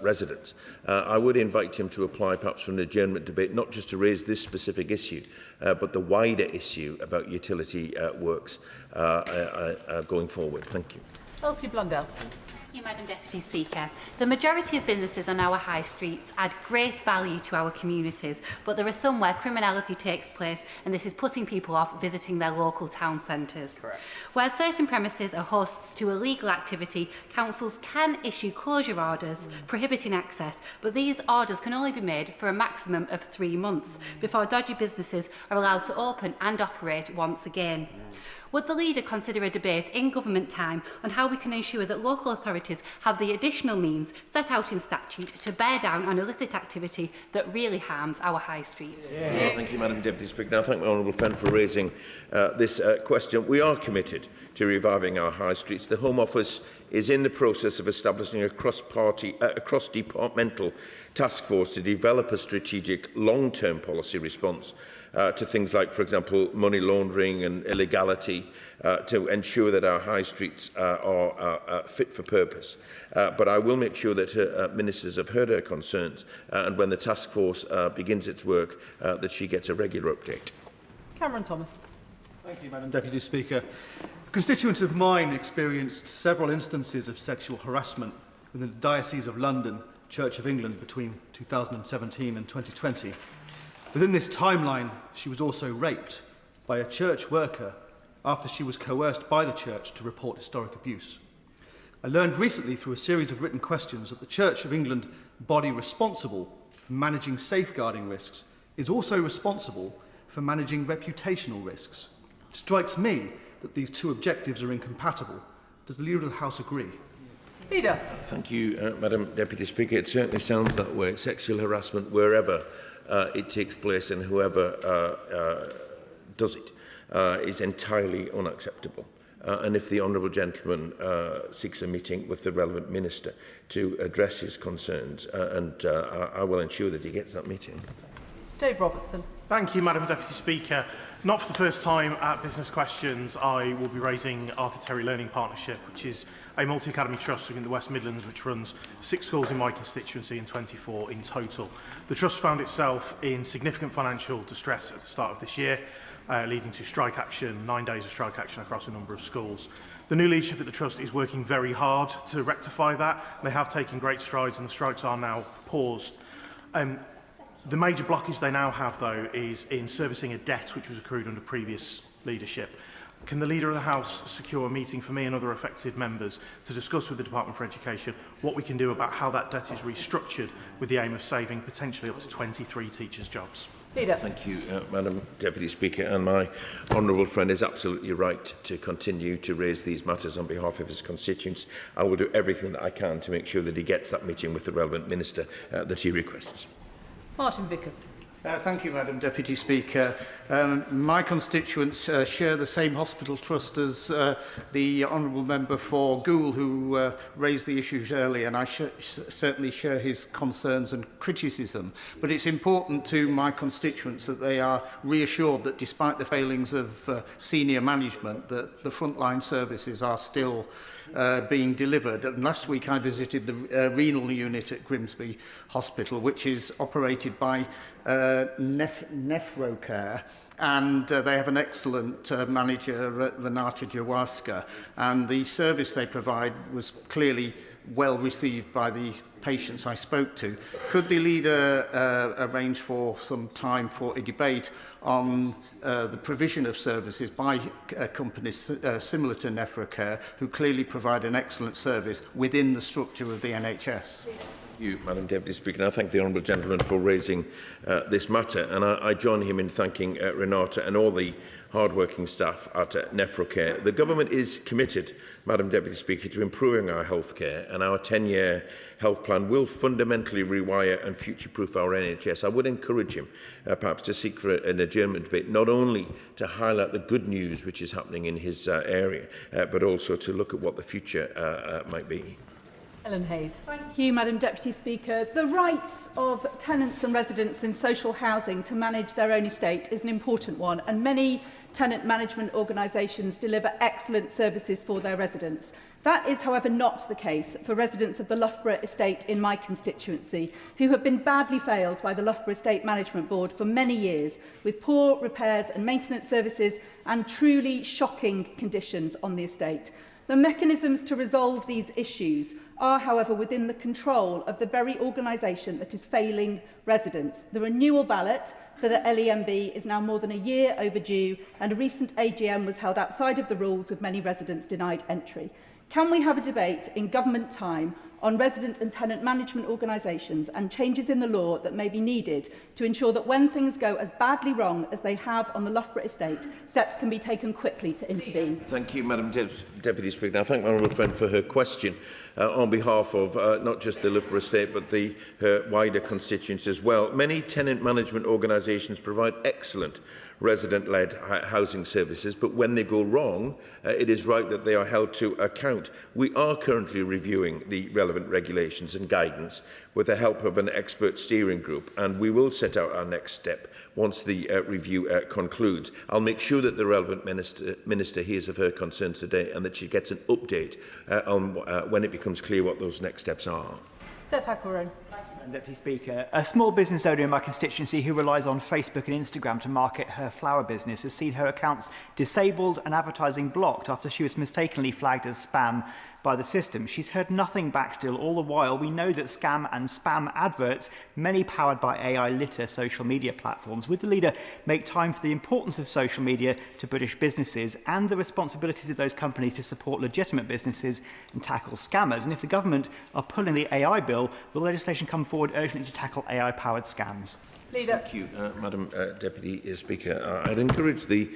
residents. I would invite him to apply perhaps for an adjournment debate, not just to raise this specific issue, but the wider issue about utility works going forward. Thank you. Elsie Blundell. Thank you, Madam Deputy Speaker. The majority of businesses on our high streets add great value to our communities, but there are some where criminality takes place, and this is putting people off visiting their local town centres. Where certain premises are hosts to illegal activity, councils can issue closure orders prohibiting access, but these orders can only be made for a maximum of 3 months before dodgy businesses are allowed to open and operate once again. Would the leader consider a debate in government time on how we can ensure that local authorities have the additional means set out in statute to bear down on illicit activity that really harms our high streets? Thank you, Madam Deputy Speaker. Now, I thank my honourable friend for raising this question. We are committed to reviving our high streets. The Home Office is in the process of establishing a cross-departmental task force to develop a strategic long-term policy response to things like, for example, money laundering and illegality, to ensure that our high streets are fit for purpose. But I will make sure that ministers have heard her concerns, and when the task force begins its work, that she gets a regular update. Cameron Thomas. Thank you, Madam Deputy Speaker. A constituent of mine experienced several instances of sexual harassment within the Diocese of London, Church of England, between 2017 and 2020. Within this timeline, she was also raped by a church worker after she was coerced by the church to report historic abuse. I learned recently through a series of written questions that the Church of England body responsible for managing safeguarding risks is also responsible for managing reputational risks. It strikes me that these two objectives are incompatible. Does the Leader of the House agree? Leader. Thank you, Madam Deputy Speaker. It certainly sounds that way. Sexual harassment, wherever it takes place and whoever does it, is entirely unacceptable. And if the honourable gentleman seeks a meeting with the relevant minister to address his concerns, I will ensure that he gets that meeting. Dave Robertson. Thank you, Madam Deputy Speaker. Not for the first time at Business Questions, I will be raising Arthur Terry Learning Partnership, which is a multi-academy trust within the West Midlands, which runs 6 schools in my constituency and 24 in total. The trust found itself in significant financial distress at the start of this year, leading to strike action, 9 days of strike action across a number of schools. The new leadership at the trust is working very hard to rectify that. They have taken great strides and the strikes are now paused. The major blockage they now have, though, is in servicing a debt which was accrued under previous leadership. Can the Leader of the House secure a meeting for me and other affected members to discuss with the Department for Education what we can do about how that debt is restructured with the aim of saving potentially up to 23 teachers' jobs? Leader. Thank you, Madam Deputy Speaker. And my honourable friend is absolutely right to continue to raise these matters on behalf of his constituents. I will do everything that I can to make sure that he gets that meeting with the relevant minister that he requests. Martin Vickers. Thank you, Madam Deputy Speaker. My constituents share the same hospital trust as the Honourable Member for Goole, who raised the issues earlier, and I certainly share his concerns and criticism. But it's important to my constituents that they are reassured that despite the failings of senior management, that the frontline services are still being delivered. And last week I visited the renal unit at Grimsby Hospital, which is operated by Nephrocare, and they have an excellent manager, Renata Jaworska, and the service they provide was clearly well received by the patients I spoke to. Could the leader arrange for some time for a debate on the provision of services by companies similar to Nephrocare, who clearly provide an excellent service within the structure of the NHS? Thank you, Madam Deputy Speaker. And I thank the honourable gentleman for raising this matter, and I join him in thanking Renata and all the hard-working staff at Nephrocare. The government is committed, Madam Deputy Speaker, to improving our healthcare, and our 10-year health plan will fundamentally rewire and future-proof our NHS. I would encourage him perhaps to seek for an adjournment debate, not only to highlight the good news which is happening in his area, but also to look at what the future might be. Ellen Hayes. Thank you, Madam Deputy Speaker. The rights of tenants and residents in social housing to manage their own estate is an important one, and many tenant management organisations deliver excellent services for their residents. That is, however, not the case for residents of the Loughborough estate in my constituency, who have been badly failed by the Loughborough Estate Management Board for many years, with poor repairs and maintenance services and truly shocking conditions on the estate. The mechanisms to resolve these issues are, however, within the control of the very organisation that is failing residents. The renewal ballot for the LEMB is now more than a year overdue, and a recent AGM was held outside of the rules with many residents denied entry. Can we have a debate in government time on resident and tenant management organisations and changes in the law that may be needed to ensure that when things go as badly wrong as they have on the Loughborough estate, steps can be taken quickly to intervene? Thank you, Madam Deputy Speaker. I thank my honourable friend for her question on behalf of not just the Loughborough estate but her wider constituents as well. Many tenant management organisations provide excellent resident-led housing services, but when they go wrong, it is right that they are held to account. We are currently reviewing the relevant regulations and guidance with the help of an expert steering group, and we will set out our next step once the review concludes. I'll make sure that the relevant minister hears of her concerns today and that she gets an update on when it becomes clear what those next steps are. Steph Ackleroad. Deputy Speaker, a small business owner in my constituency who relies on Facebook and Instagram to market her flower business has seen her accounts disabled and advertising blocked after she was mistakenly flagged as spam by the system. She's heard nothing back still. All the while, we know that scam and spam adverts, many powered by AI, litter social media platforms. Would the leader make time for the importance of social media to British businesses and the responsibilities of those companies to support legitimate businesses and tackle scammers? And if the government are pulling the AI bill, will legislation come forward urgently to tackle AI-powered scams? Leader. Thank you, Madam Deputy Speaker. I'd encourage the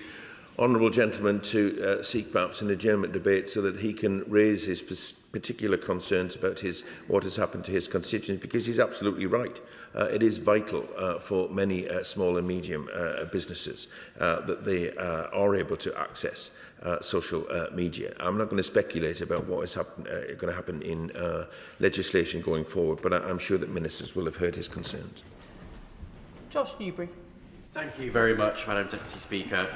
honourable gentleman to seek perhaps an adjournment debate so that he can raise his particular concerns about what has happened to his constituents, because he's absolutely right. It is vital for many small and medium businesses that they are able to access social media. I'm not going to speculate about what is going to happen in legislation going forward, but I'm sure that ministers will have heard his concerns. Josh Newbury. Thank you very much, Madam Deputy Speaker.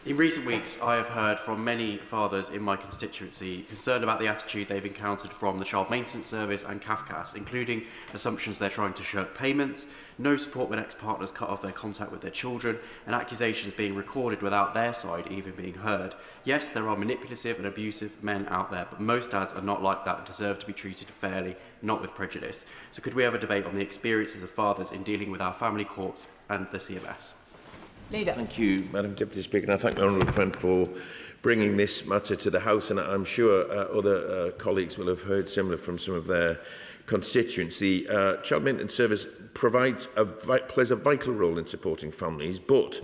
In recent weeks, I have heard from many fathers in my constituency concerned about the attitude they've encountered from the Child Maintenance Service and CAFCAS, including assumptions they're trying to shirk payments, no support when ex-partners cut off their contact with their children, and accusations being recorded without their side even being heard. Yes, there are manipulative and abusive men out there, but most dads are not like that and deserve to be treated fairly, not with prejudice. So could we have a debate on the experiences of fathers in dealing with our family courts and the CMS? Leader. Thank you, Madam Deputy Speaker, and I thank my honourable friend for bringing this matter to the House, and I'm sure other colleagues will have heard similar from some of their constituents. The Child Maintenance Service plays a vital role in supporting families, but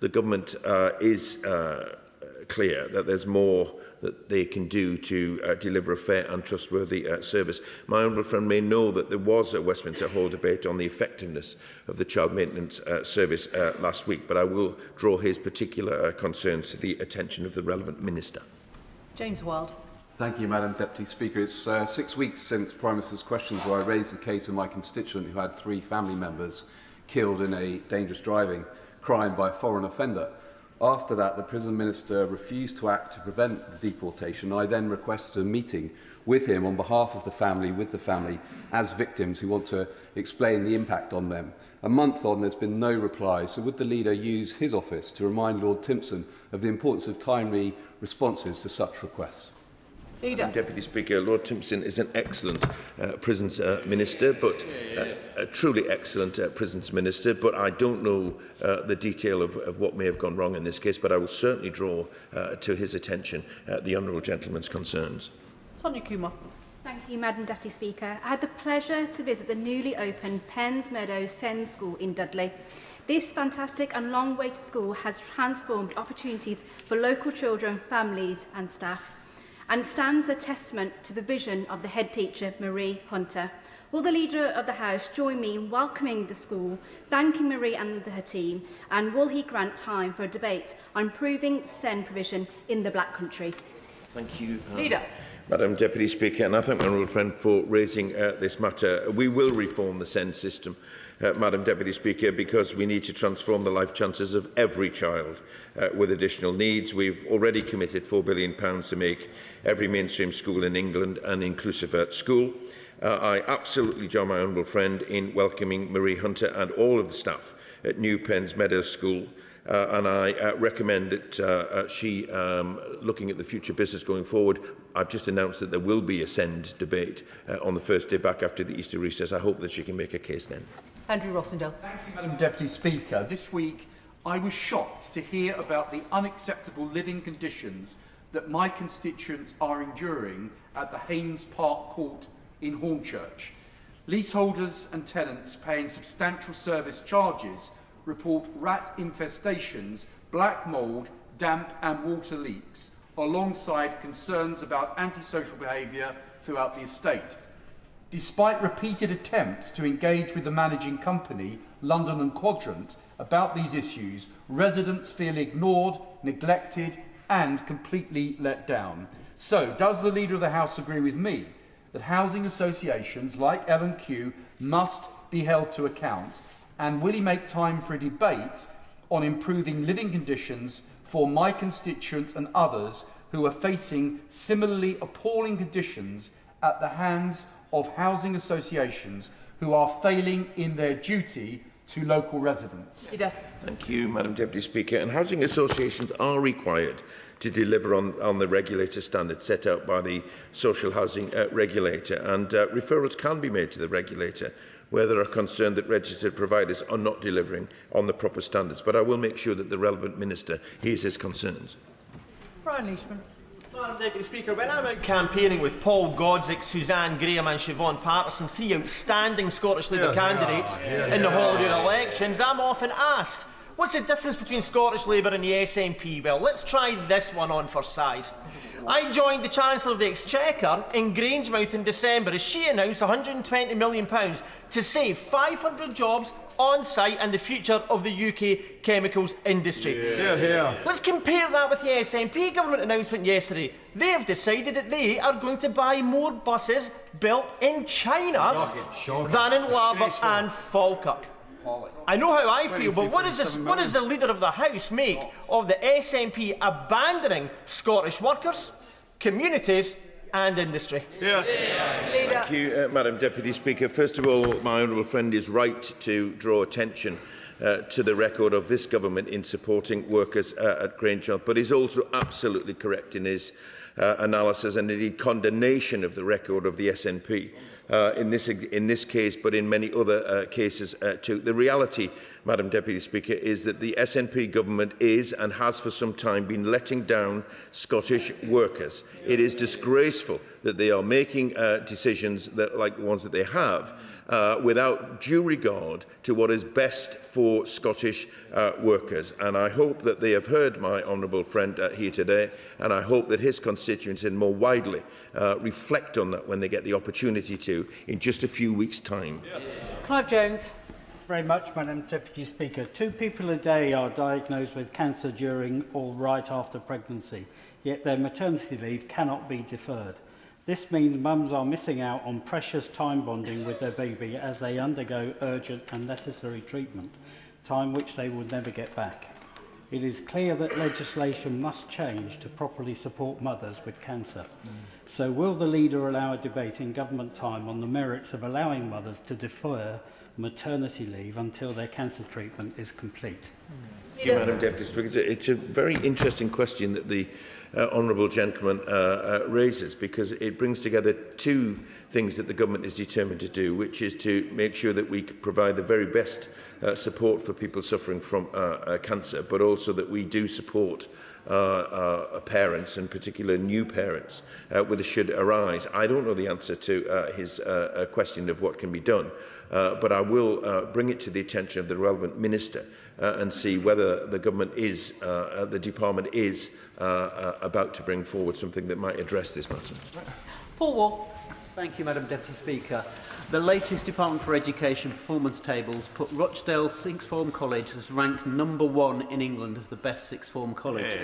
the government is clear that there's more that they can do to deliver a fair and trustworthy service. My honourable friend may know that there was a Westminster Hall debate on the effectiveness of the Child Maintenance Service last week, but I will draw his particular concerns to the attention of the relevant minister. James Wild. Thank you, Madam Deputy Speaker. It's 6 weeks since Prime Minister's questions where I raised the case of my constituent who had 3 family members killed in a dangerous driving crime by a foreign offender. After that, the prison minister refused to act to prevent the deportation. I then requested a meeting with him on behalf of the family, with the family, as victims who want to explain the impact on them. A month on, there's been no reply, so would the leader use his office to remind Lord Timpson of the importance of timely responses to such requests? Leader. Deputy Speaker, Lord Timpson is an excellent prisons minister, but a truly excellent prisons minister, but I don't know the detail of what may have gone wrong in this case, but I will certainly draw to his attention the honourable gentleman's concerns. Sonia Kumar. Thank you, Madam Deputy Speaker. I had the pleasure to visit the newly opened Penns Meadows SEND School in Dudley. This fantastic and long-awaited school has transformed opportunities for local children, families and staff, and stands a testament to the vision of the head teacher, Marie Hunter. Will the Leader of the House join me in welcoming the school, thanking Marie and her team, and will he grant time for a debate on improving SEND provision in the Black Country? Thank you. Leader. Madam Deputy Speaker, and I thank my honourable friend for raising this matter. We will reform the SEND system, Madam Deputy Speaker, because we need to transform the life chances of every child with additional needs. We've already committed £4 billion to make every mainstream school in England an inclusive school. I absolutely join my honourable friend in welcoming Marie Hunter and all of the staff at New Penns Meadows School. And I recommend that she, looking at the future business going forward, I've just announced that there will be a SEND debate on the first day back after the Easter recess. I hope that she can make a case then. Andrew Rossendale. Thank you, Madam Deputy Speaker. This week, I was shocked to hear about the unacceptable living conditions that my constituents are enduring at the Haynes Park Court in Hornchurch. Leaseholders and tenants paying substantial service charges report rat infestations, black mould, damp and water leaks, alongside concerns about antisocial behaviour throughout the estate. Despite repeated attempts to engage with the managing company, London and Quadrant, about these issues, residents feel ignored, neglected and completely let down. So, does the Leader of the House agree with me that housing associations like L&Q must be held to account, and will he make time for a debate on improving living conditions for my constituents and others who are facing similarly appalling conditions at the hands of housing associations who are failing in their duty to local residents? Thank you, Madam Deputy Speaker. And housing associations are required to deliver on the regulator standards set out by the social housing regulator, and referrals can be made to the regulator where there are concerned that registered providers are not delivering on the proper standards. But I will make sure that the relevant minister hears his concerns. Brian Leishman. Madam Deputy Speaker, when I'm out campaigning with Paul Godzik, Suzanne Graham and Siobhan Patterson, three outstanding Scottish Labour candidates in the Holyrood elections, I'm often asked, what's the difference between Scottish Labour and the SNP? Well, let's try this one on for size. I joined the Chancellor of the Exchequer in Grangemouth in December as she announced £120 million to save 500 jobs on site and the future of the UK chemicals industry. Let's compare that with the SNP government announcement yesterday. They have decided that they are going to buy more buses built in China than in Larbert and Falkirk. I know how I feel, but what does the Leader of the House make of the SNP abandoning Scottish workers, communities and industry? Thank you, Madam Deputy Speaker. First of all, my honourable friend is right to draw attention to the record of this government in supporting workers at Grangemouth, but he's also absolutely correct in his analysis and indeed condemnation of the record of the SNP. In this case, but in many other cases too. The reality, Madam Deputy Speaker, is that the SNP government is and has for some time been letting down Scottish workers. It is disgraceful that they are making decisions like the ones that they have without due regard to what is best for Scottish workers. And I hope that they have heard my honourable friend here today, and I hope that his constituents and more widely reflect on that when they get the opportunity to in just a few weeks' time. Clive Jones. Very much, Madam Deputy Speaker. 2 people a day are diagnosed with cancer during or right after pregnancy, yet their maternity leave cannot be deferred. This means mums are missing out on precious time bonding with their baby as they undergo urgent and necessary treatment, time which they will never get back. It is clear that legislation must change to properly support mothers with cancer. So will the Leader allow a debate in government time on the merits of allowing mothers to defer maternity leave until their cancer treatment is complete? Thank you, Madam Deputy Speaker. It's a very interesting question that the honourable gentleman raises, because it brings together 2 things that the government is determined to do, which is to make sure that we provide the very best support for people suffering from cancer, but also that we do support parents, and particularly new parents, where this should arise. I don't know the answer to his question of what can be done, but I will bring it to the attention of the relevant minister and see whether the government is, the department is about to bring forward something that might address this matter. Paul Wall. Thank you, Madam Deputy Speaker. The latest Department for Education performance tables put Rochdale Sixth Form College as ranked #1 in England as the best sixth form college.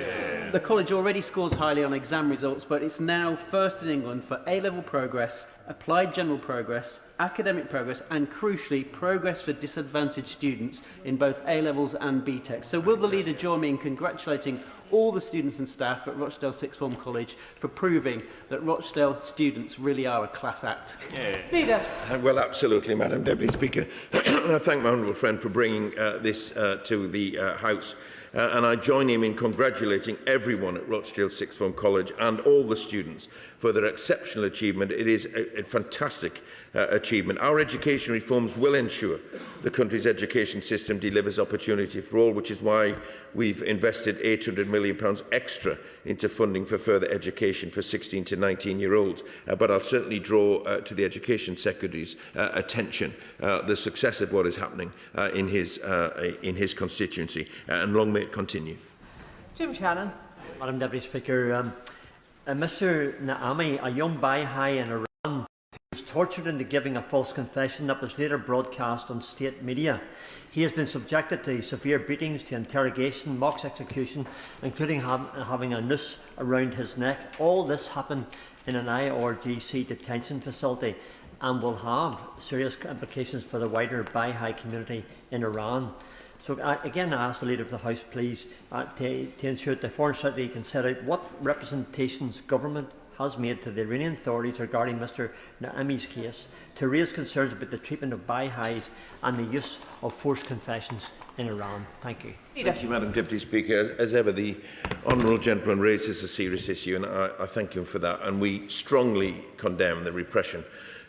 The college already scores highly on exam results, but it's now first in England for A-level progress, applied general progress, academic progress and, crucially, progress for disadvantaged students in both A-levels and BTEC. So will the Leader join me in congratulating all the students and staff at Rochdale Sixth Form College for proving that Rochdale students really are a class act? Leader. Well, absolutely, Madam Deputy Speaker. I thank my honourable friend for bringing this to the House. and I join him in congratulating everyone at Rochdale Sixth Form College and all the students for their exceptional achievement. It is a fantastic achievement. Our education reforms will ensure the country's education system delivers opportunity for all, which is why we've invested £800 million extra into funding for further education for 16 to 19-year-olds. But I'll certainly draw to the Education Secretary's attention the success of what is happening in his constituency, and long may it continue. Jim Shannon. Madam Deputy Speaker, Mr Naami, a young Baha'i in Iran who was tortured into giving a false confession that was later broadcast on state media. He has been subjected to severe beatings, to interrogation, mock execution, including having a noose around his neck. All this happened in an IRGC detention facility and will have serious implications for the wider Baha'i community in Iran. So again, I ask the Leader of the House, please, to ensure that the Foreign Secretary can set out what representations government has made to the Iranian authorities regarding Mr Naami's case, to raise concerns about the treatment of Baha'is and the use of forced confessions in Iran. Thank you. Thank you, Madam Deputy Speaker. As ever, the honourable gentleman raises a serious issue, and I thank him for that. And we strongly condemn the repression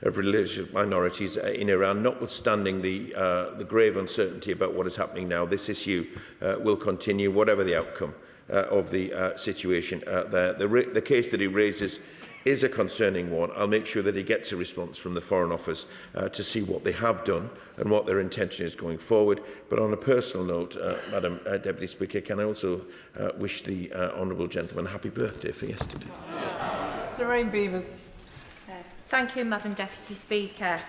of religious minorities in Iran. Notwithstanding the grave uncertainty about what is happening now, this issue will continue, whatever the outcome of the situation there. The case that he raises is a concerning one. I'll make sure that he gets a response from the Foreign Office to see what they have done and what their intention is going forward. But on a personal note, Madam Deputy Speaker, can I also wish the honourable gentleman a happy birthday for yesterday? Lorraine Beavers. Thank you, Madam Deputy Speaker.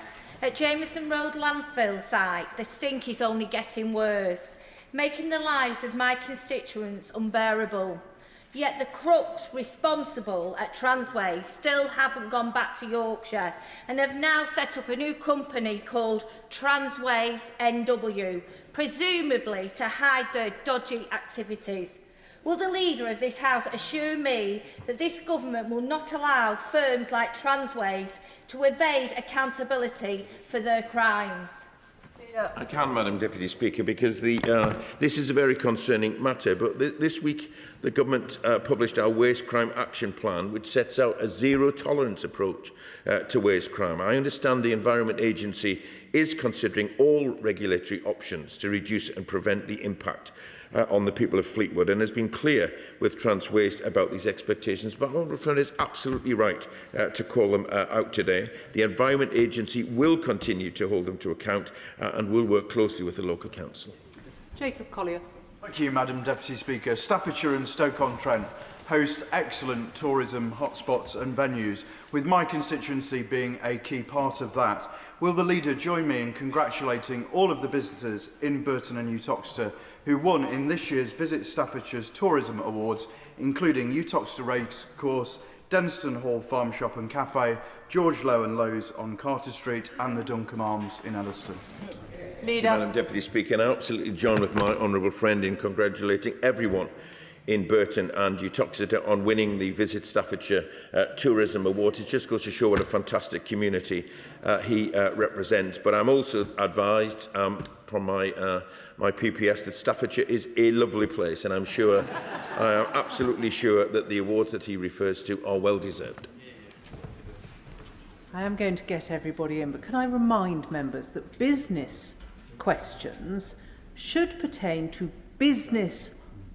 At Jameson Road Landfill site, the stink is only getting worse, making the lives of my constituents unbearable. Yet the crooks responsible at Transways still haven't gone back to Yorkshire and have now set up a new company called Transways NW, presumably to hide their dodgy activities. Will the Leader of this House assure me that this government will not allow firms like Transways to evade accountability for their crimes? I can, Madam Deputy Speaker, because this is a very concerning matter. But this week, the government published our Waste Crime Action Plan, which sets out a zero-tolerance approach to waste crime. I understand the Environment Agency is considering all regulatory options to reduce and prevent the impact on the people of Fleetwood, and has been clear with Transwaste about these expectations. But Honourable Friend is absolutely right to call them out today. The Environment Agency will continue to hold them to account and will work closely with the local council. Jacob Collier. Thank you, Madam Deputy Speaker. Staffordshire and Stoke-on-Trent hosts excellent tourism hotspots and venues, with my constituency being a key part of that. Will the Leader join me in congratulating all of the businesses in Burton and Uttoxeter who won in this year's Visit Staffordshire's Tourism Awards, including Uttoxeter Race Course, Denstone Hall Farm Shop and Cafe, George Low and Lowe's on Carter Street and the Duncombe Arms in Elliston? Leader. Madam Deputy Speaker, and I absolutely join with my honourable friend in congratulating everyone in Burton and Uttoxeter on winning the Visit Staffordshire Tourism Award. It just goes to show what a fantastic community he represents. But I'm also advised from my PPS that Staffordshire is a lovely place, and I am absolutely sure that the awards that he refers to are well deserved. I am going to get everybody in, but can I remind members that business questions should pertain to business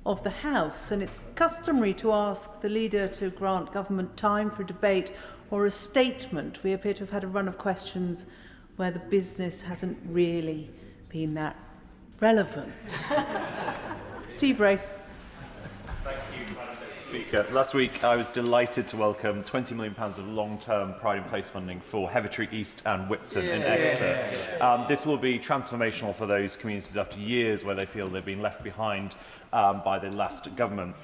of the House, and it's customary to ask the Leader to grant government time for debate or a statement. We appear to have had a run of questions where the business hasn't really been that relevant. Steve Race. Thank you, Madam Deputy Speaker. Last week I was delighted to welcome £20 million of long-term Pride in Place funding for Heathertree East and Whipton in Exeter. This will be transformational for those communities after years where they feel they've been left behind by the last government.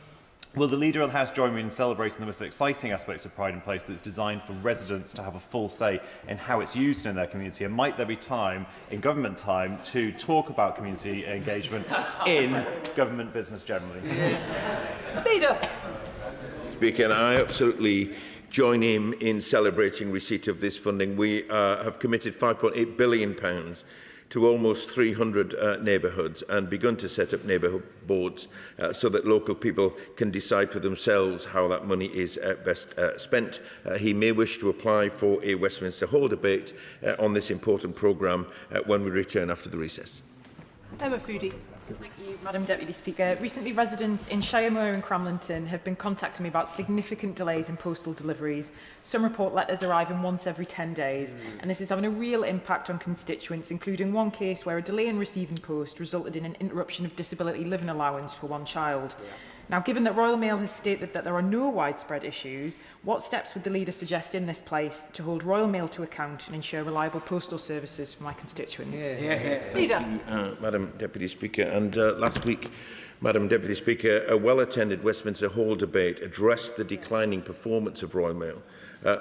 Will the Leader of the House join me in celebrating the most exciting aspects of Pride in Place that's designed for residents to have a full say in how it's used in their community? And might there be time, in government time, to talk about community engagement in government business generally? Leader. Speaker, and I absolutely join him in celebrating receipt of this funding. We have committed £5.8 billion to almost 300 neighbourhoods and begun to set up neighbourhood boards so that local people can decide for themselves how that money is best spent. He may wish to apply for a Westminster Hall debate on this important programme when we return after the recess. Emma Foodie. Thank you, Madam Deputy Speaker. Recently, residents in Shiremoor and Cramlington have been contacting me about significant delays in postal deliveries. Some report letters arriving once every 10 days, and this is having a real impact on constituents, including one case where a delay in receiving post resulted in an interruption of disability living allowance for one child. Now, given that Royal Mail has stated that there are no widespread issues, what steps would the leader suggest in this place to hold Royal Mail to account and ensure reliable postal services for my constituents? Thank you, Madam Deputy Speaker. And last week, Madam Deputy Speaker, a well-attended Westminster Hall debate addressed the declining performance of Royal Mail,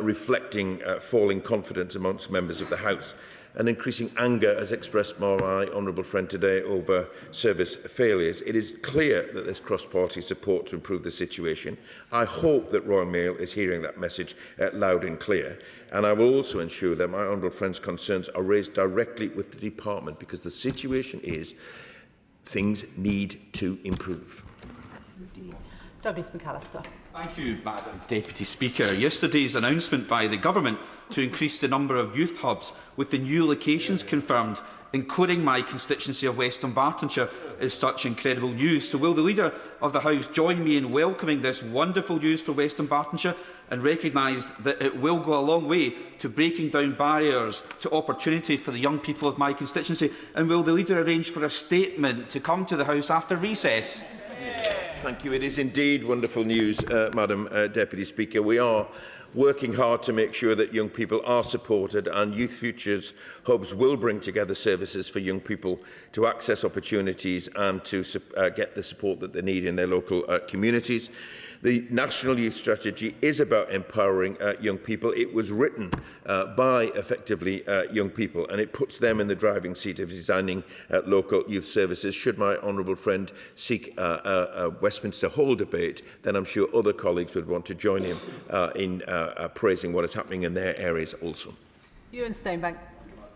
reflecting falling confidence amongst members of the House and increasing anger, as expressed by my honourable friend today, over service failures. It is clear that there's cross-party support to improve the situation. I hope that Royal Mail is hearing that message loud and clear, and I will also ensure that my honourable friend's concerns are raised directly with the department, because the situation is things need to improve. Douglas McAllister. Thank you, Madam Deputy Speaker. Yesterday's announcement by the Government to increase the number of youth hubs with the new locations confirmed, including my constituency of Western Bartonshire, is such incredible news. So will the Leader of the House join me in welcoming this wonderful news for Western Bartonshire and recognise that it will go a long way to breaking down barriers to opportunity for the young people of my constituency? And will the Leader arrange for a statement to come to the House after recess? Thank you. It is indeed wonderful news, Madam Deputy Speaker. We are working hard to make sure that young people are supported, and Youth Futures hubs will bring together services for young people to access opportunities and to get the support that they need in their local communities. The National Youth Strategy is about empowering young people. It was written by, effectively, young people, and it puts them in the driving seat of designing local youth services. Should my honourable friend seek a Westminster Hall debate, then I'm sure other colleagues would want to join him in praising what is happening in their areas also. Ewan Steinbank.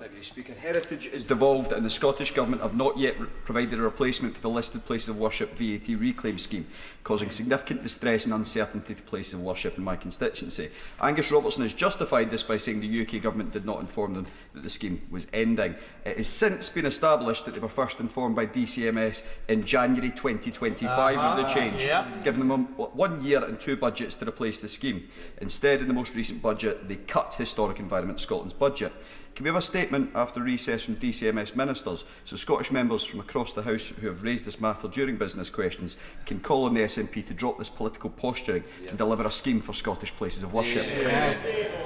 Deputy Speaker, heritage is devolved and the Scottish Government have not yet provided a replacement for the listed places of worship VAT reclaim scheme, causing significant distress and uncertainty to places of worship in my constituency. Angus Robertson has justified this by saying the UK Government did not inform them that the scheme was ending. It has since been established that they were first informed by DCMS in January 2025 of the change, giving them 1 year and 2 budgets to replace the scheme. Instead, in the most recent budget, they cut Historic Environment Scotland's budget. Can we have a statement after recess from DCMS ministers so Scottish members from across the House who have raised this matter during business questions can call on the SNP to drop this political posturing and deliver a scheme for Scottish places of worship?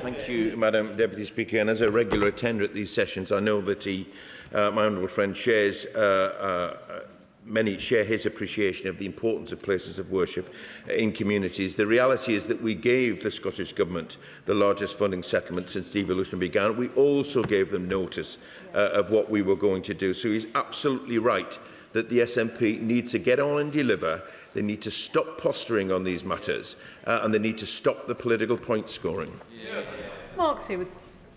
Thank you, Madam Deputy Speaker. And as a regular attender at these sessions, I know that my honourable friend shares many share his appreciation of the importance of places of worship in communities. The reality is that we gave the Scottish Government the largest funding settlement since devolution began. We also gave them notice of what we were going to do. So he's absolutely right that the SNP needs to get on and deliver. They need to stop posturing on these matters and they need to stop the political point scoring. Mark Seward.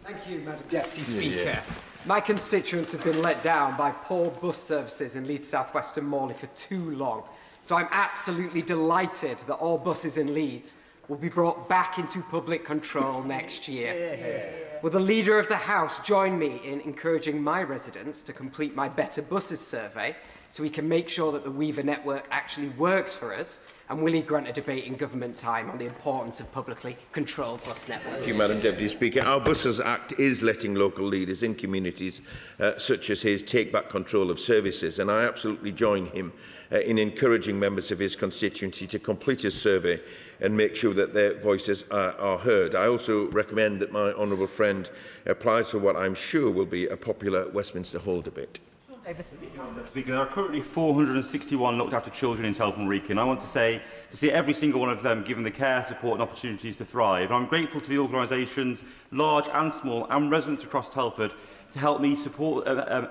Thank you, Madam Deputy Speaker. My constituents have been let down by poor bus services in Leeds South West and Morley for too long. So I'm absolutely delighted that all buses in Leeds will be brought back into public control next year. Will the Leader of the House join me in encouraging my residents to complete my Better Buses survey so we can make sure that the Weaver network actually works for us? And will he grant a debate in government time on the importance of publicly controlled bus networks? Thank you, Madam Deputy Speaker. Our Buses Act is letting local leaders in communities such as his take back control of services, and I absolutely join him in encouraging members of his constituency to complete his survey and make sure that their voices are heard. I also recommend that my honourable friend applies for what I'm sure will be a popular Westminster Hall debate. Speaker, there are currently 461 looked after children in Telford and Wrekin. I want to see every single one of them given the care, support and opportunities to thrive. And I'm grateful to the organisations, large and small, and residents across Telford to help me support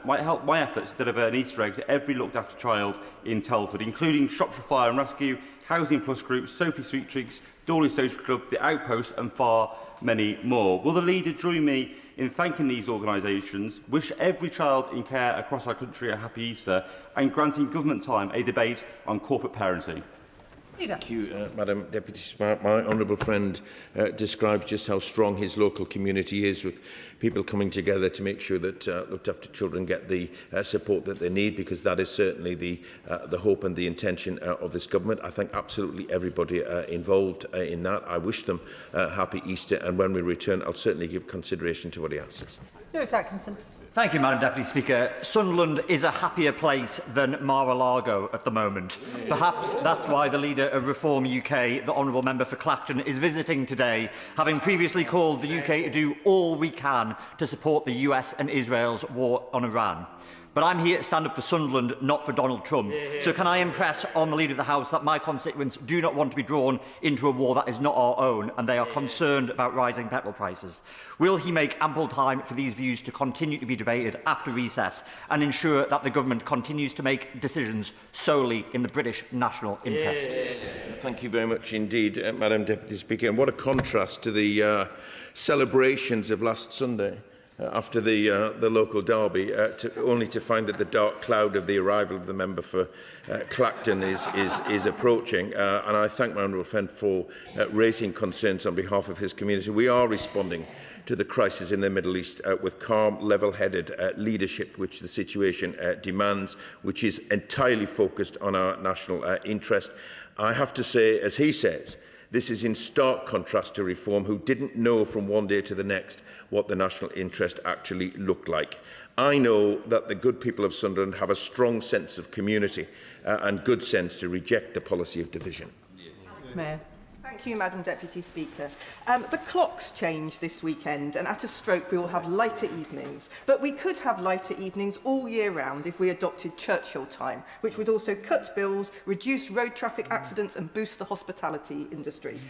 my efforts to deliver an Easter egg to every looked after child in Telford, including Shropshire Fire and Rescue, Housing Plus Group, Sophie Sweet Treats, Dawley Social Club, The Outpost and far many more. Will the Leader join me in thanking these organisations, wish every child in care across our country a happy Easter, and granting government time a debate on corporate parenting. Thank you, Madam Deputy Speaker. My honourable friend describes just how strong his local community is, with people coming together to make sure that looked after children get the support that they need, because that is certainly the hope and the intention of this government. I thank absolutely everybody involved in that. I wish them happy Easter, and when we return, I'll certainly give consideration to what he asks. Lewis Atkinson. Thank you, Madam Deputy Speaker. Sunderland is a happier place than Mar-a-Lago at the moment. Perhaps that's why the leader of Reform UK, the Honourable Member for Clacton, is visiting today, having previously called the UK to do all we can to support the US and Israel's war on Iran. But I'm here to stand up for Sunderland, not for Donald Trump. So can I impress on the Leader of the House that my constituents do not want to be drawn into a war that is not our own, and they are concerned about rising petrol prices? Will he make ample time for these views to continue to be debated after recess and ensure that the government continues to make decisions solely in the British national interest? Thank you very much indeed, Madam Deputy Speaker. And what a contrast to the celebrations of last Sunday. After the local derby, only to find that the dark cloud of the arrival of the member for Clacton is approaching. And I thank my honourable friend for raising concerns on behalf of his community. We are responding to the crisis in the Middle East with calm, level-headed leadership, which the situation demands, which is entirely focused on our national interest. I have to say, as he says, this is in stark contrast to Reform, who didn't know from one day to the next what the national interest actually looked like. I know that the good people of Sunderland have a strong sense of community and good sense to reject the policy of division. Thanks, Mayor. Thank you, Madam Deputy Speaker. The clocks change this weekend, and at a stroke we will have lighter evenings. But we could have lighter evenings all year round if we adopted Churchill time, which would also cut bills, reduce road traffic accidents and boost the hospitality industry.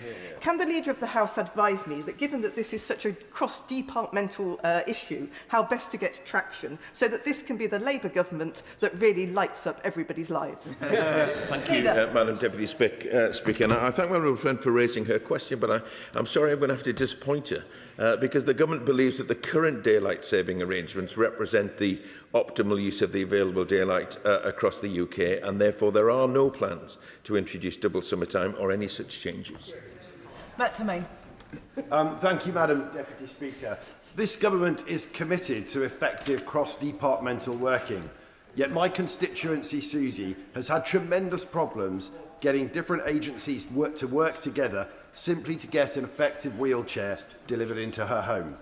Can the Leader of the House advise me that, given that this is such a cross-departmental issue, how best to get traction so that this can be the Labour government that really lights up everybody's lives? Thank you, Madam Deputy Speaker. And I thank my honourable friend for raising her question, but I'm sorry I'm going to have to disappoint her, because the government believes that the current daylight saving arrangements represent the optimal use of the available daylight across the UK, and therefore there are no plans to introduce double summertime or any such changes. Matt Tomain. Thank you, Madam Deputy Speaker. This government is committed to effective cross-departmental working, yet my constituency, Susie, has had tremendous problems getting different agencies to work together simply to get an effective wheelchair delivered into her home.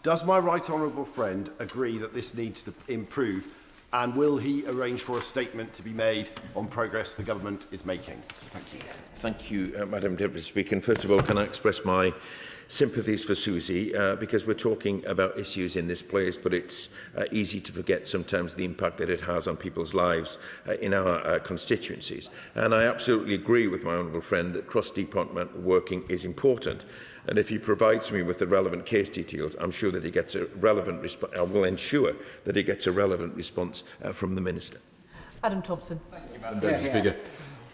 Does my right honourable friend agree that this needs to improve, and will he arrange for a statement to be made on progress the government is making? Thank you. Thank you, Madam Deputy Speaker. And first of all, can I express my sympathies for Susie, because we're talking about issues in this place, but it's easy to forget sometimes the impact that it has on people's lives in our constituencies. And I absolutely agree with my honourable friend that cross-departmental working is important. And if he provides me with the relevant case details, I'm sure that he gets a relevant response. I will ensure that he gets a relevant response from the Minister. Adam Thompson. Thank you, Madam Deputy Speaker.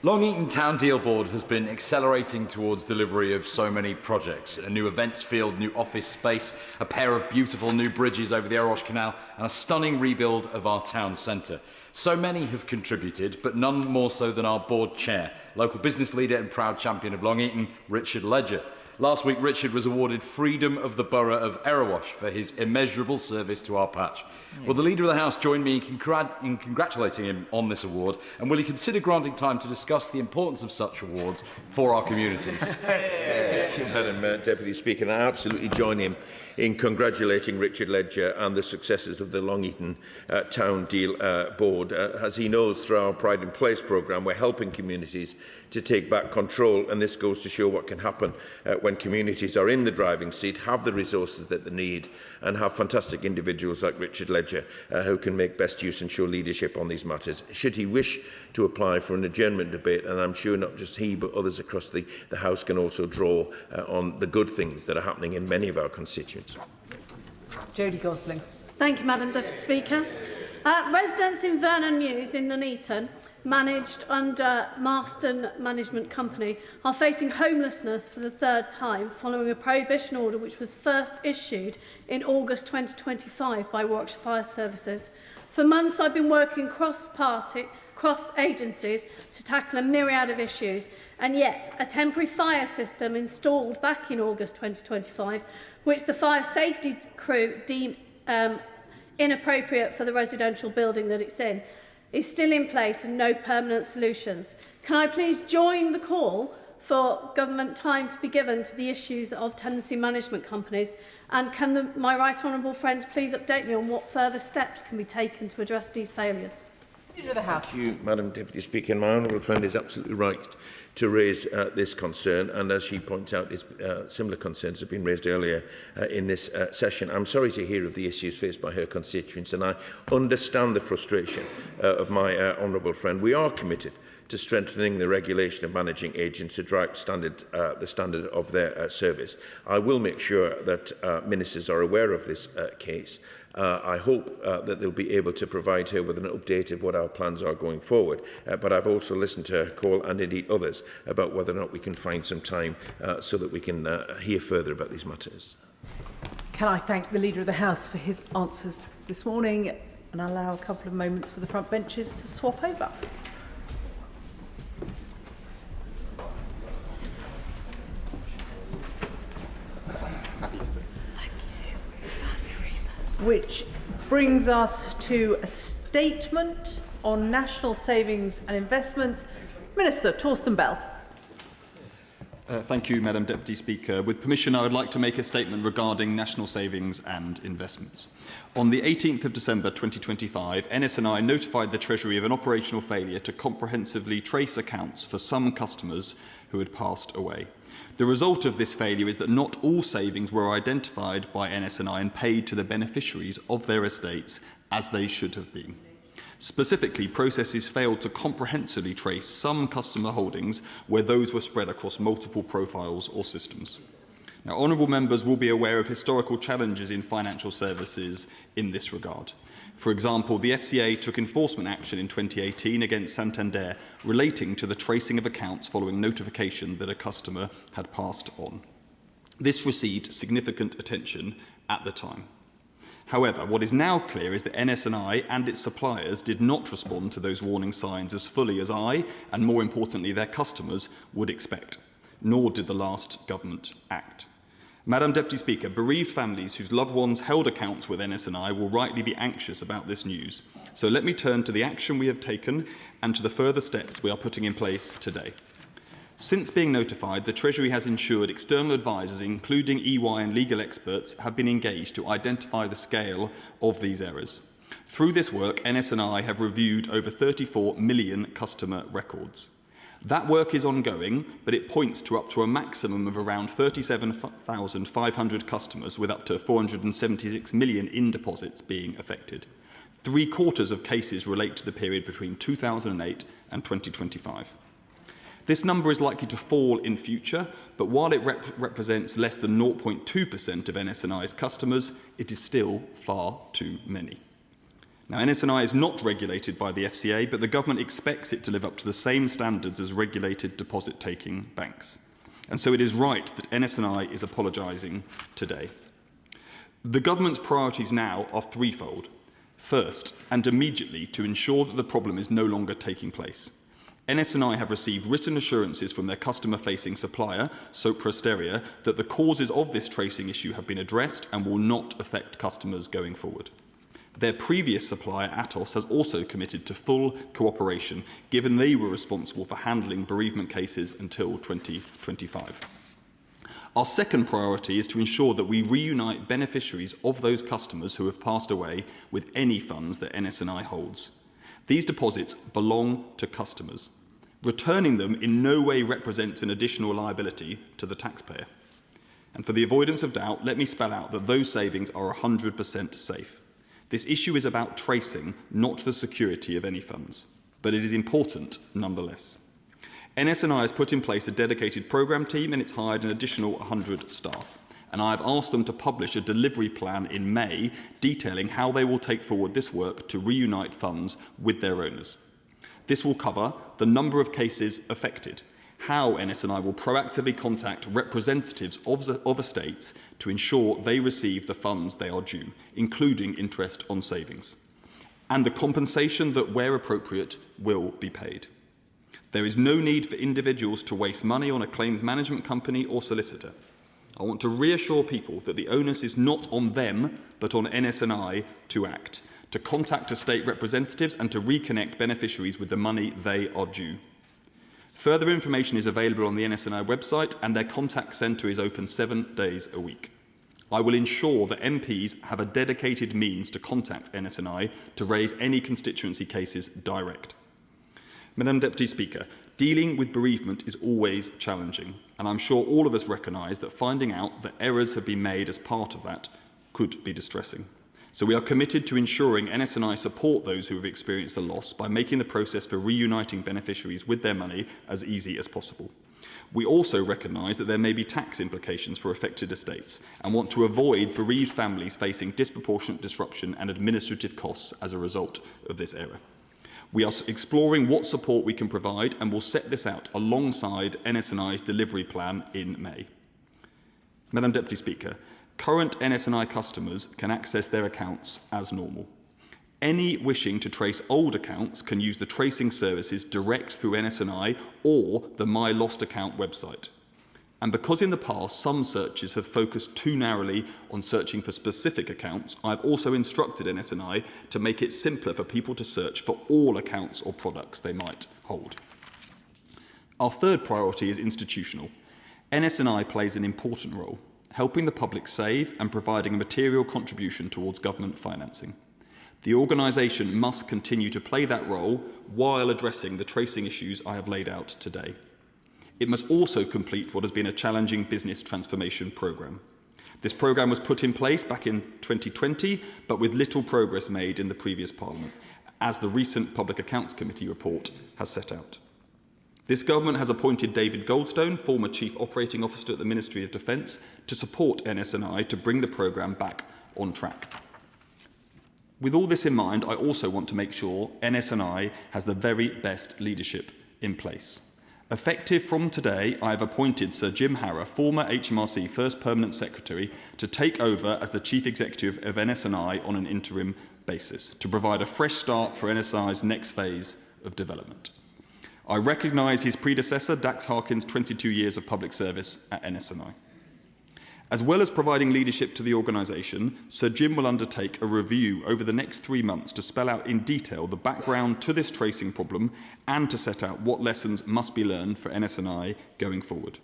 Long Eaton Town Deal Board has been accelerating towards delivery of so many projects. A new events field, new office space, a pair of beautiful new bridges over the Erosion Canal, and a stunning rebuild of our town centre. So many have contributed, but none more so than our board chair, local business leader and proud champion of Long Eaton, Richard Ledger. Last week, Richard was awarded Freedom of the Borough of Erewash for his immeasurable service to our patch. Will the Leader of the House join me in congratulating him on this award, and will he consider granting time to discuss the importance of such awards for our communities? Thank you, Madam Deputy Speaker. And I absolutely join him in congratulating Richard Ledger and the successes of the Long Eaton Town Deal Board. As he knows, through our Pride in Place programme, we're helping communities to take back control, and this goes to show what can happen when communities are in the driving seat, have the resources that they need, and have fantastic individuals like Richard Ledger who can make best use and show leadership on these matters. Should he wish to apply for an adjournment debate, and I'm sure not just he but others across the House can also draw on the good things that are happening in many of our constituents. Jodie Gosling. Thank you, Madam Deputy Speaker. Residents in Vernon Mews in Nuneaton, managed under Marston Management Company, are facing homelessness for the third time following a prohibition order which was first issued in August 2025 by Warwickshire Fire Services. For months I've been working cross-agencies to tackle a myriad of issues, and yet a temporary fire system installed back in August 2025, which the fire safety crew deem inappropriate for the residential building that it's in, is still in place and no permanent solutions. Can I please join the call for government time to be given to the issues of tenancy management companies, and can my right honourable friend please update me on what further steps can be taken to address these failures? Leader of the House. Thank you, Madam Deputy Speaker. My honourable friend is absolutely right to raise this concern, and as she points out, similar concerns have been raised earlier in this session. I'm sorry to hear of the issues faced by her constituents, and I understand the frustration of my honourable friend. We are committed to strengthening the regulation of managing agents to drive the standard of their service. I will make sure that ministers are aware of this case. I hope that they'll be able to provide her with an update of what our plans are going forward. But I've also listened to her call, and indeed others, about whether or not we can find some time so that we can hear further about these matters. Can I thank the Leader of the House for his answers this morning, and allow a couple of moments for the front benches to swap over. Which brings us to a statement on national savings and investments. Minister Torsten Bell. Thank you, Madam Deputy Speaker. With permission, I would like to make a statement regarding national savings and investments. On the 18th of December 2025, NS&I notified the Treasury of an operational failure to comprehensively trace accounts for some customers who had passed away. The result of this failure is that not all savings were identified by NS&I and paid to the beneficiaries of their estates as they should have been. Specifically, processes failed to comprehensively trace some customer holdings where those were spread across multiple profiles or systems. Now, honourable members will be aware of historical challenges in financial services in this regard. For example, the FCA took enforcement action in 2018 against Santander relating to the tracing of accounts following notification that a customer had passed on. This received significant attention at the time. However, what is now clear is that NS&I and its suppliers did not respond to those warning signs as fully as I, and more importantly their customers, would expect, nor did the last government act. Madam Deputy Speaker, bereaved families whose loved ones held accounts with NS&I will rightly be anxious about this news. So let me turn to the action we have taken and to the further steps we are putting in place today. Since being notified, the Treasury has ensured external advisers, including EY and legal experts, have been engaged to identify the scale of these errors. Through this work, NS&I have reviewed over 34 million customer records. That work is ongoing, but it points to up to a maximum of around 37,500 customers with up to 476 million in deposits being affected. 3/4 of cases relate to the period between 2008 and 2025. This number is likely to fall in future, but while it represents less than 0.2% of NS&I's customers, it is still far too many. Now, NS&I is not regulated by the FCA, but the government expects it to live up to the same standards as regulated deposit-taking banks. And so it is right that NS&I is apologising today. The government's priorities now are threefold. First, and immediately, to ensure that the problem is no longer taking place. NS&I have received written assurances from their customer-facing supplier, Sopra Steria, that the causes of this tracing issue have been addressed and will not affect customers going forward. Their previous supplier, Atos, has also committed to full cooperation, given they were responsible for handling bereavement cases until 2025. Our second priority is to ensure that we reunite beneficiaries of those customers who have passed away with any funds that NS&I holds. These deposits belong to customers. Returning them in no way represents an additional liability to the taxpayer. And for the avoidance of doubt, let me spell out that those savings are 100% safe. This issue is about tracing, not the security of any funds, but it is important nonetheless. NS&I has put in place a dedicated programme team and it's hired an additional 100 staff. and I have asked them to publish a delivery plan in May detailing how they will take forward this work to reunite funds with their owners. This will cover the number of cases affected, how NS&I will proactively contact representatives of estates to ensure they receive the funds they are due, including interest on savings, and the compensation that, where appropriate, will be paid. There is no need for individuals to waste money on a claims management company or solicitor. I want to reassure people that the onus is not on them, but on NS&I to act, to contact estate representatives and to reconnect beneficiaries with the money they are due. Further information is available on the NS&I website, and their contact centre is open 7 days a week. I will ensure that MPs have a dedicated means to contact NS&I to raise any constituency cases direct. Madam Deputy Speaker, dealing with bereavement is always challenging, and I'm sure all of us recognise that finding out that errors have been made as part of that could be distressing. So we are committed to ensuring NS&I support those who have experienced a loss by making the process for reuniting beneficiaries with their money as easy as possible. We also recognise that there may be tax implications for affected estates and want to avoid bereaved families facing disproportionate disruption and administrative costs as a result of this error. We are exploring what support we can provide and will set this out alongside NS&I's delivery plan in May. Madam Deputy Speaker, current NS&I customers can access their accounts as normal. Any wishing to trace old accounts can use the tracing services direct through NS&I or the My Lost Account website. And because in the past some searches have focused too narrowly on searching for specific accounts, I have also instructed NS&I to make it simpler for people to search for all accounts or products they might hold. Our third priority is institutional. NS&I plays an important role, helping the public save and providing a material contribution towards government financing. The organisation must continue to play that role while addressing the tracing issues I have laid out today. It must also complete what has been a challenging business transformation programme. This programme was put in place back in 2020, but with little progress made in the previous Parliament, as the recent Public Accounts Committee report has set out. This government has appointed David Goldstone, former Chief Operating Officer at the Ministry of Defence, to support NS&I to bring the programme back on track. With all this in mind, I also want to make sure NS&I has the very best leadership in place. Effective from today, I have appointed Sir Jim Harrer, former HMRC First Permanent Secretary, to take over as the Chief Executive of NS&I on an interim basis, to provide a fresh start for NS&I's next phase of development. I recognise his predecessor, Dax Harkin's 22 years of public service at NS&I. As well as providing leadership to the organisation, Sir Jim will undertake a review over the next 3 months to spell out in detail the background to this tracing problem and to set out what lessons must be learned for NS&I going forward.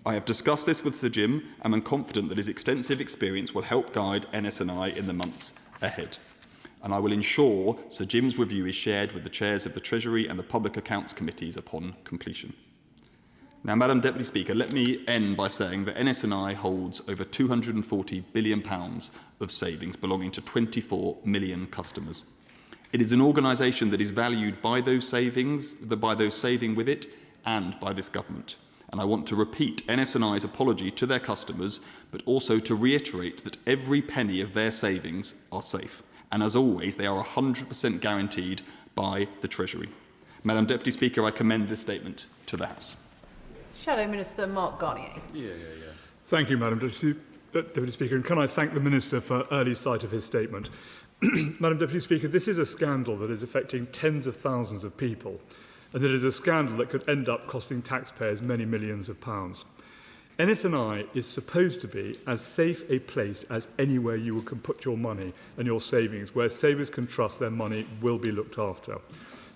I have discussed this with Sir Jim and am confident that his extensive experience will help guide NS&I in the months ahead. And I will ensure Sir Jim's review is shared with the chairs of the Treasury and the Public Accounts Committees upon completion. Now, Madam Deputy Speaker, let me end by saying that NS&I holds over £240 billion of savings belonging to 24 million customers. It is an organisation that is valued by those saving with it and by this government. And I want to repeat NS&I's apology to their customers, but also to reiterate that every penny of their savings are safe. And as always, they are 100% guaranteed by the Treasury. Madam Deputy Speaker, I commend this statement to the House. Shadow Minister Mark Garnier. Thank you, Madam Deputy Speaker, and can I thank the Minister for early sight of his statement. Madam Deputy Speaker, this is a scandal that is affecting tens of thousands of people, and it is a scandal that could end up costing taxpayers many millions of pounds. NS&I is supposed to be as safe a place as anywhere you can put your money and your savings, where savers can trust their money will be looked after.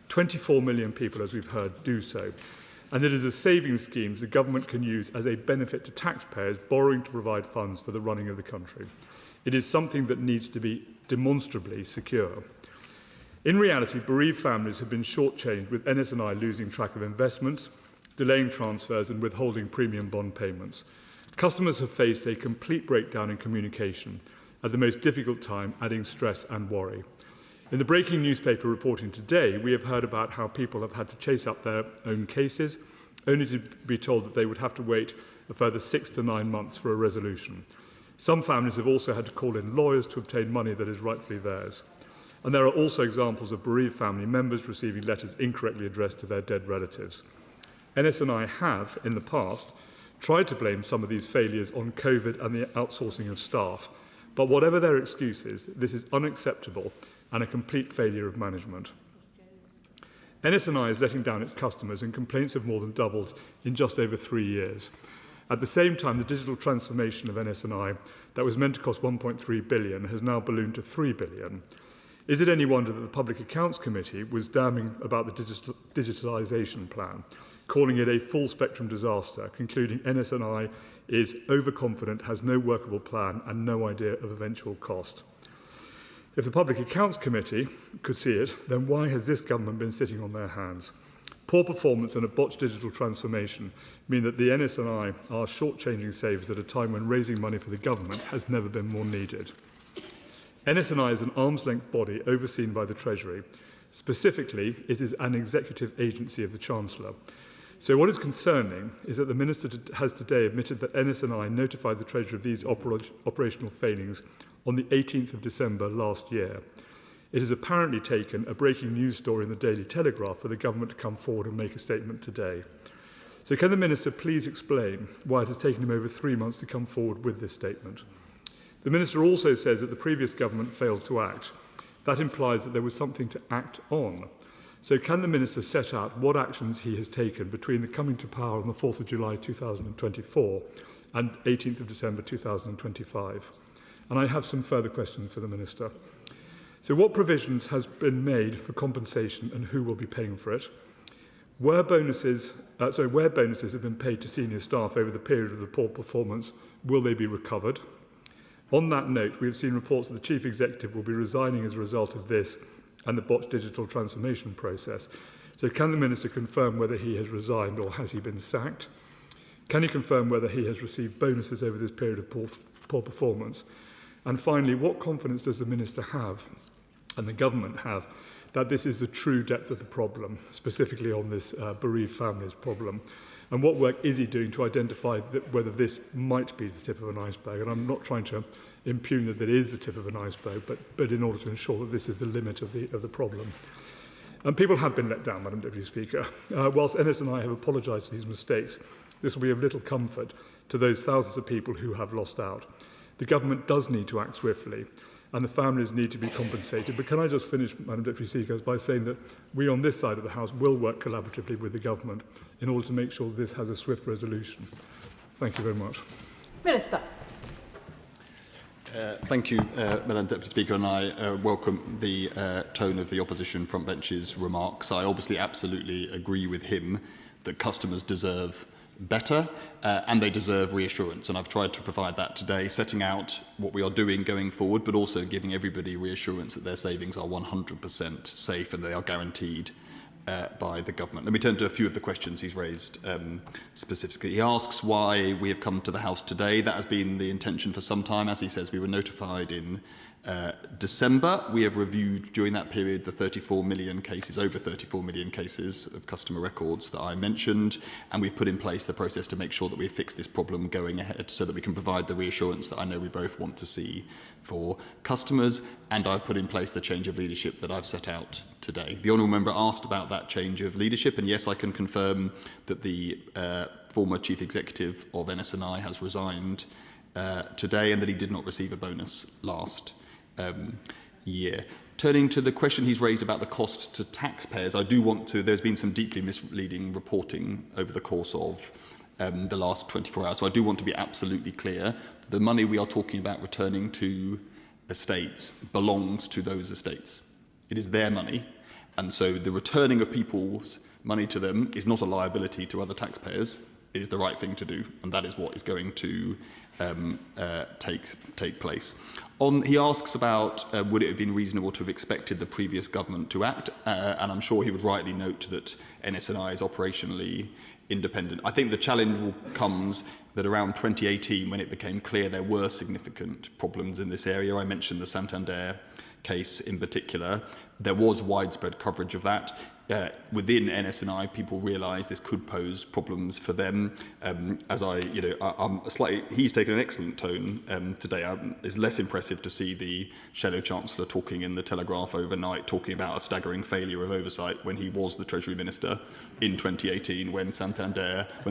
24 million people, as we've heard, do so. And it is a savings scheme the government can use as a benefit to taxpayers borrowing to provide funds for the running of the country. It is something that needs to be demonstrably secure. In reality, bereaved families have been shortchanged, with NS&I losing track of investments, delaying transfers and withholding premium bond payments. Customers have faced a complete breakdown in communication at the most difficult time, adding stress and worry. In the breaking newspaper reporting today, we have heard about how people have had to chase up their own cases, only to be told that they would have to wait a further 6 to 9 months for a resolution. Some families have also had to call in lawyers to obtain money that is rightfully theirs. And there are also examples of bereaved family members receiving letters incorrectly addressed to their dead relatives. NS&I have, in the past, tried to blame some of these failures on COVID and the outsourcing of staff. But whatever their excuses, this is unacceptable and a complete failure of management. NS&I is letting down its customers, and complaints have more than doubled in just over 3 years. At the same time, the digital transformation of NS&I that was meant to cost 1.3 billion has now ballooned to 3 billion. Is it any wonder that the Public Accounts Committee was damning about the digitalisation plan, calling it a full-spectrum disaster, concluding NS&I is overconfident, has no workable plan and no idea of eventual cost? If the Public Accounts Committee could see it, then why has this government been sitting on their hands? Poor performance and a botched digital transformation mean that the NS&I are shortchanging savers at a time when raising money for the government has never been more needed. NS&I is an arm's-length body overseen by the Treasury. Specifically, it is an executive agency of the Chancellor. So what is concerning is that the Minister has today admitted that NS&I notified the Treasury of these operational failings on the 18th of December last year. It has apparently taken a breaking news story in the Daily Telegraph for the government to come forward and make a statement today. So can the Minister please explain why it has taken him over 3 months to come forward with this statement? The Minister also says that the previous government failed to act. That implies that there was something to act on. So can the Minister set out what actions he has taken between the coming to power on the 4th of July 2024 and 18th of December 2025? And I have some further questions for the Minister. So what provisions has been made for compensation and who will be paying for it? Where bonuses have been paid to senior staff over the period of the poor performance, will they be recovered? On that note, we have seen reports that the Chief Executive will be resigning as a result of this and the botched digital transformation process. So can the Minister confirm whether he has resigned or has he been sacked? Can he confirm whether he has received bonuses over this period of poor performance? And finally, what confidence does the Minister have and the government have that this is the true depth of the problem, specifically on this bereaved families problem? And what work is he doing to identify whether this might be the tip of an iceberg? And I'm not trying to impugn that it is the tip of an iceberg, but in order to ensure that this is the limit of the problem. And people have been let down, Madam Deputy Speaker. Whilst NS&I have apologised for these mistakes, this will be of little comfort to those thousands of people who have lost out. The government does need to act swiftly, and the families need to be compensated. But can I just finish, Madam Deputy Speaker, by saying that we on this side of the House will work collaboratively with the government in order to make sure this has a swift resolution. Thank you very much. Minister. Thank you, Madam Deputy Speaker, and I welcome the tone of the opposition frontbench's remarks. I obviously absolutely agree with him that customers deserve better and they deserve reassurance, and I've tried to provide that today, setting out what we are doing going forward, but also giving everybody reassurance that their savings are 100% safe and they are guaranteed by the government. Let me turn to a few of the questions he's raised specifically. He asks why we have come to the House today. That has been the intention for some time. As he says, we were notified in December. We have reviewed during that period the 34 million cases, over 34 million cases of customer records that I mentioned, and we've put in place the process to make sure that we fix this problem going ahead so that we can provide the reassurance that I know we both want to see for customers, and I've put in place the change of leadership that I've set out today. The honourable member asked about that change of leadership, and yes, I can confirm that the former Chief Executive of NS&I has resigned today and that he did not receive a bonus last year. Turning to the question he's raised about the cost to taxpayers, I do want to, there's been some deeply misleading reporting over the course of the last 24 hours, so I do want to be absolutely clear that the money we are talking about returning to estates belongs to those estates. It is their money, and so the returning of people's money to them is not a liability to other taxpayers. It is the right thing to do, and that is what is going to take place. He asks about would it have been reasonable to have expected the previous government to act, and I'm sure he would rightly note that NS&I is operationally independent. I think the challenge comes that around 2018, when it became clear there were significant problems in this area, I mentioned the Santander case in particular, There was widespread coverage of that. Within NS&I, people realised this could pose problems for them. He's taken an excellent tone today. It's less impressive to see the Shadow Chancellor talking in the Telegraph overnight, talking about a staggering failure of oversight when he was the Treasury Minister in 2018, when the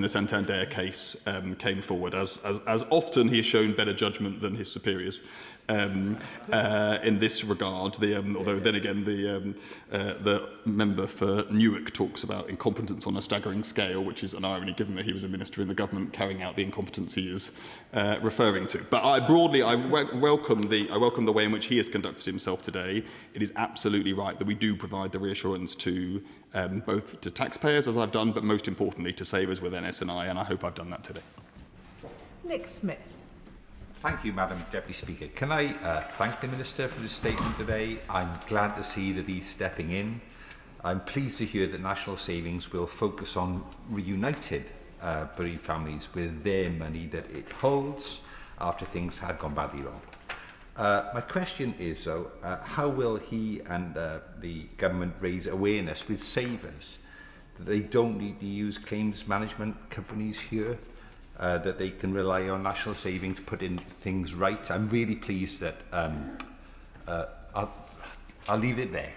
Santander case came forward. As often, he has shown better judgment than his superiors. In this regard, although then again the member for Newark talks about incompetence on a staggering scale, which is an irony given that he was a minister in the government carrying out the incompetence he is referring to. But I welcome the way in which he has conducted himself today. It is absolutely right that we do provide the reassurance to both to taxpayers, as I've done, but most importantly to savers with NS&I, and I hope I've done that today. Nick Smith. Thank you, Madam Deputy Speaker. Can I thank the Minister for his statement today? I'm glad to see that he's stepping in. I'm pleased to hear that National Savings will focus on reunited bereaved families with their money that it holds after things had gone badly wrong. My question is, though, how will he and the government raise awareness with savers that they don't need to use claims management companies here? That they can rely on National Savings to put in things right. I'm really pleased that I'll leave it there.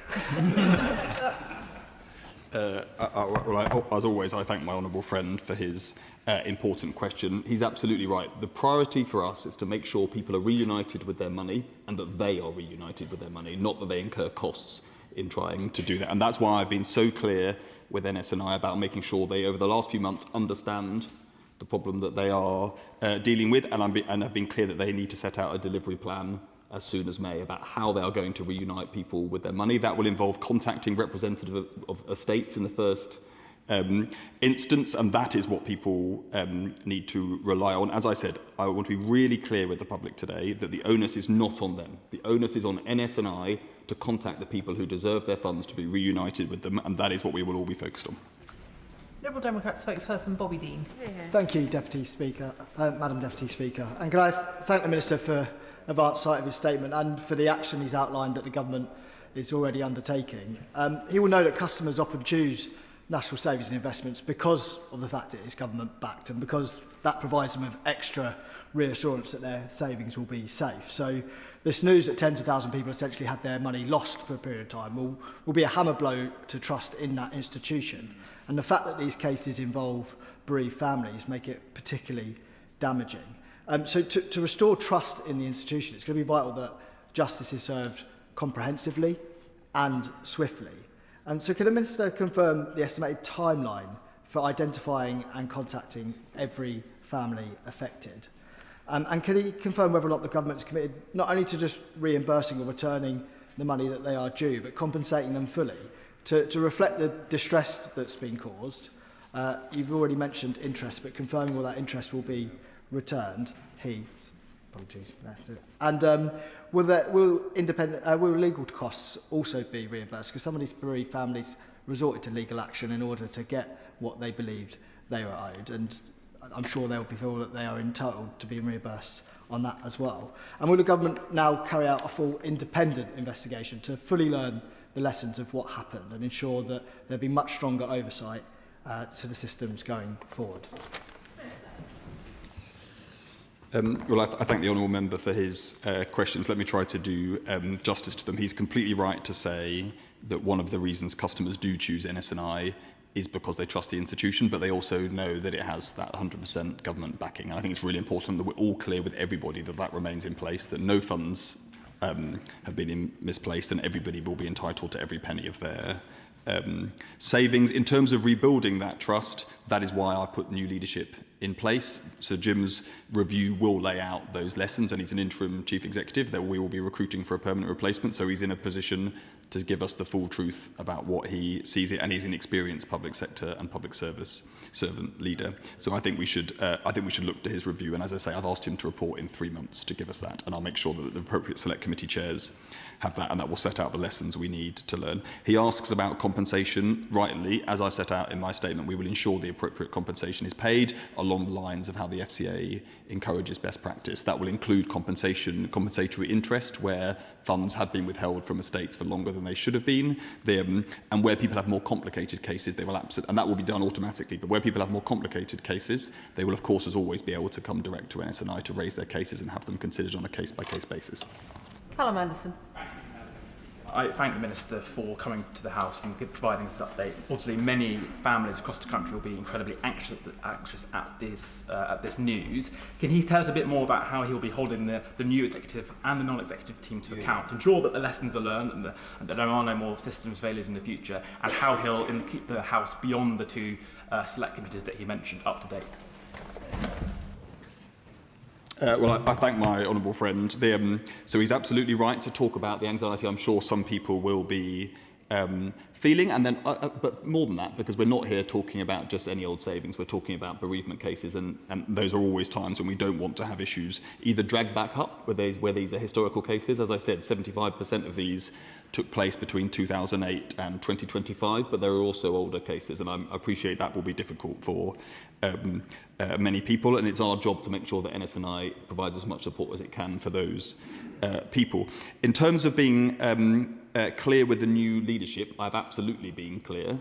As always, I thank my honourable friend for his important question. He's absolutely right. The priority for us is to make sure people are reunited with their money and that they are reunited with their money, not that they incur costs in trying to do that. And that's why I've been so clear with NS&I about making sure they, over the last few months, understand the problem that they are dealing with, and have been clear that they need to set out a delivery plan as soon as May about how they are going to reunite people with their money. That will involve contacting representatives of estates in the first instance, and that is what people need to rely on. As I said, I want to be really clear with the public today that the onus is not on them. The onus is on NS&I to contact the people who deserve their funds to be reunited with them, and that is what we will all be focused on. Liberal Democrat spokesperson Bobby Dean. Thank you, Deputy Speaker, Madam Deputy Speaker. And can I thank the Minister for advance sight of his statement and for the action he's outlined that the government is already undertaking. He will know that customers often choose National Savings and Investments because of the fact it is government-backed and because that provides them with extra reassurance that their savings will be safe. So this news that tens of thousands of people essentially had their money lost for a period of time will be a hammer blow to trust in that institution. And the fact that these cases involve bereaved families make it particularly damaging. So to restore trust in the institution, it's going to be vital that justice is served comprehensively and swiftly. So can the Minister confirm the estimated timeline for identifying and contacting every family affected? And can he confirm whether or not the government is committed not only to just reimbursing or returning the money that they are due, but compensating them fully to reflect the distress that's been caused? You've already mentioned interest, but confirming all that interest will be returned. Apologies. And will legal costs also be reimbursed? Because some of these bereaved families resorted to legal action in order to get what they believed they were owed, and I'm sure they'll feel that they are entitled to be reimbursed on that as well. And will the government now carry out a full independent investigation to fully learn the lessons of what happened and ensure that there'll be much stronger oversight to the systems going forward? Well, I thank the honourable member for his questions. Let me try to do justice to them. He's completely right to say that one of the reasons customers do choose NS&I is because they trust the institution, but they also know that it has that 100% government backing. And I think it's really important that we're all clear with everybody that that remains in place, that no funds have been misplaced, and everybody will be entitled to every penny of their savings. In terms of rebuilding that trust, that is why I put new leadership in place. So Jim's review will lay out those lessons, and he's an interim chief executive that we will be recruiting for a permanent replacement. So he's in a position to give us the full truth about what he sees it, and he's an experienced public sector and public service servant leader. So I think we should look to his review. And as I say, I've asked him to report in 3 months to give us that, and I'll make sure that the appropriate select committee chairs have that, and that will set out the lessons we need to learn. He asks about compensation. Rightly, as I set out in my statement, we will ensure the appropriate compensation is paid along the lines of how the FCA encourages best practice. That will include compensatory interest where funds have been withheld from estates for longer than than they should have been. And where people have more complicated cases, they will absolutely, and that will be done automatically, but where people have more complicated cases, they will, of course, as always, be able to come direct to NS&I to raise their cases and have them considered on a case-by-case basis. Callum Anderson. I thank the Minister for coming to the House and providing this update. Obviously, many families across the country will be incredibly anxious at this news. Can he tell us a bit more about how he will be holding the new executive and the non-executive team to account to ensure that the lessons are learned and that there are no more systems failures in the future, and how he'll keep the House beyond the two select committees that he mentioned up to date? Well, I thank my honourable friend. So he's absolutely right to talk about the anxiety I'm sure some people will be feeling, and then, but more than that, because we're not here talking about just any old savings, we're talking about bereavement cases, and those are always times when we don't want to have issues either dragged back up, where these are historical cases. As I said, 75% of these took place between 2008 and 2025, but there are also older cases, and I appreciate that will be difficult for many people, and it's our job to make sure that NS&I provides as much support as it can for those people. In terms of being clear with the new leadership, I've absolutely been clear,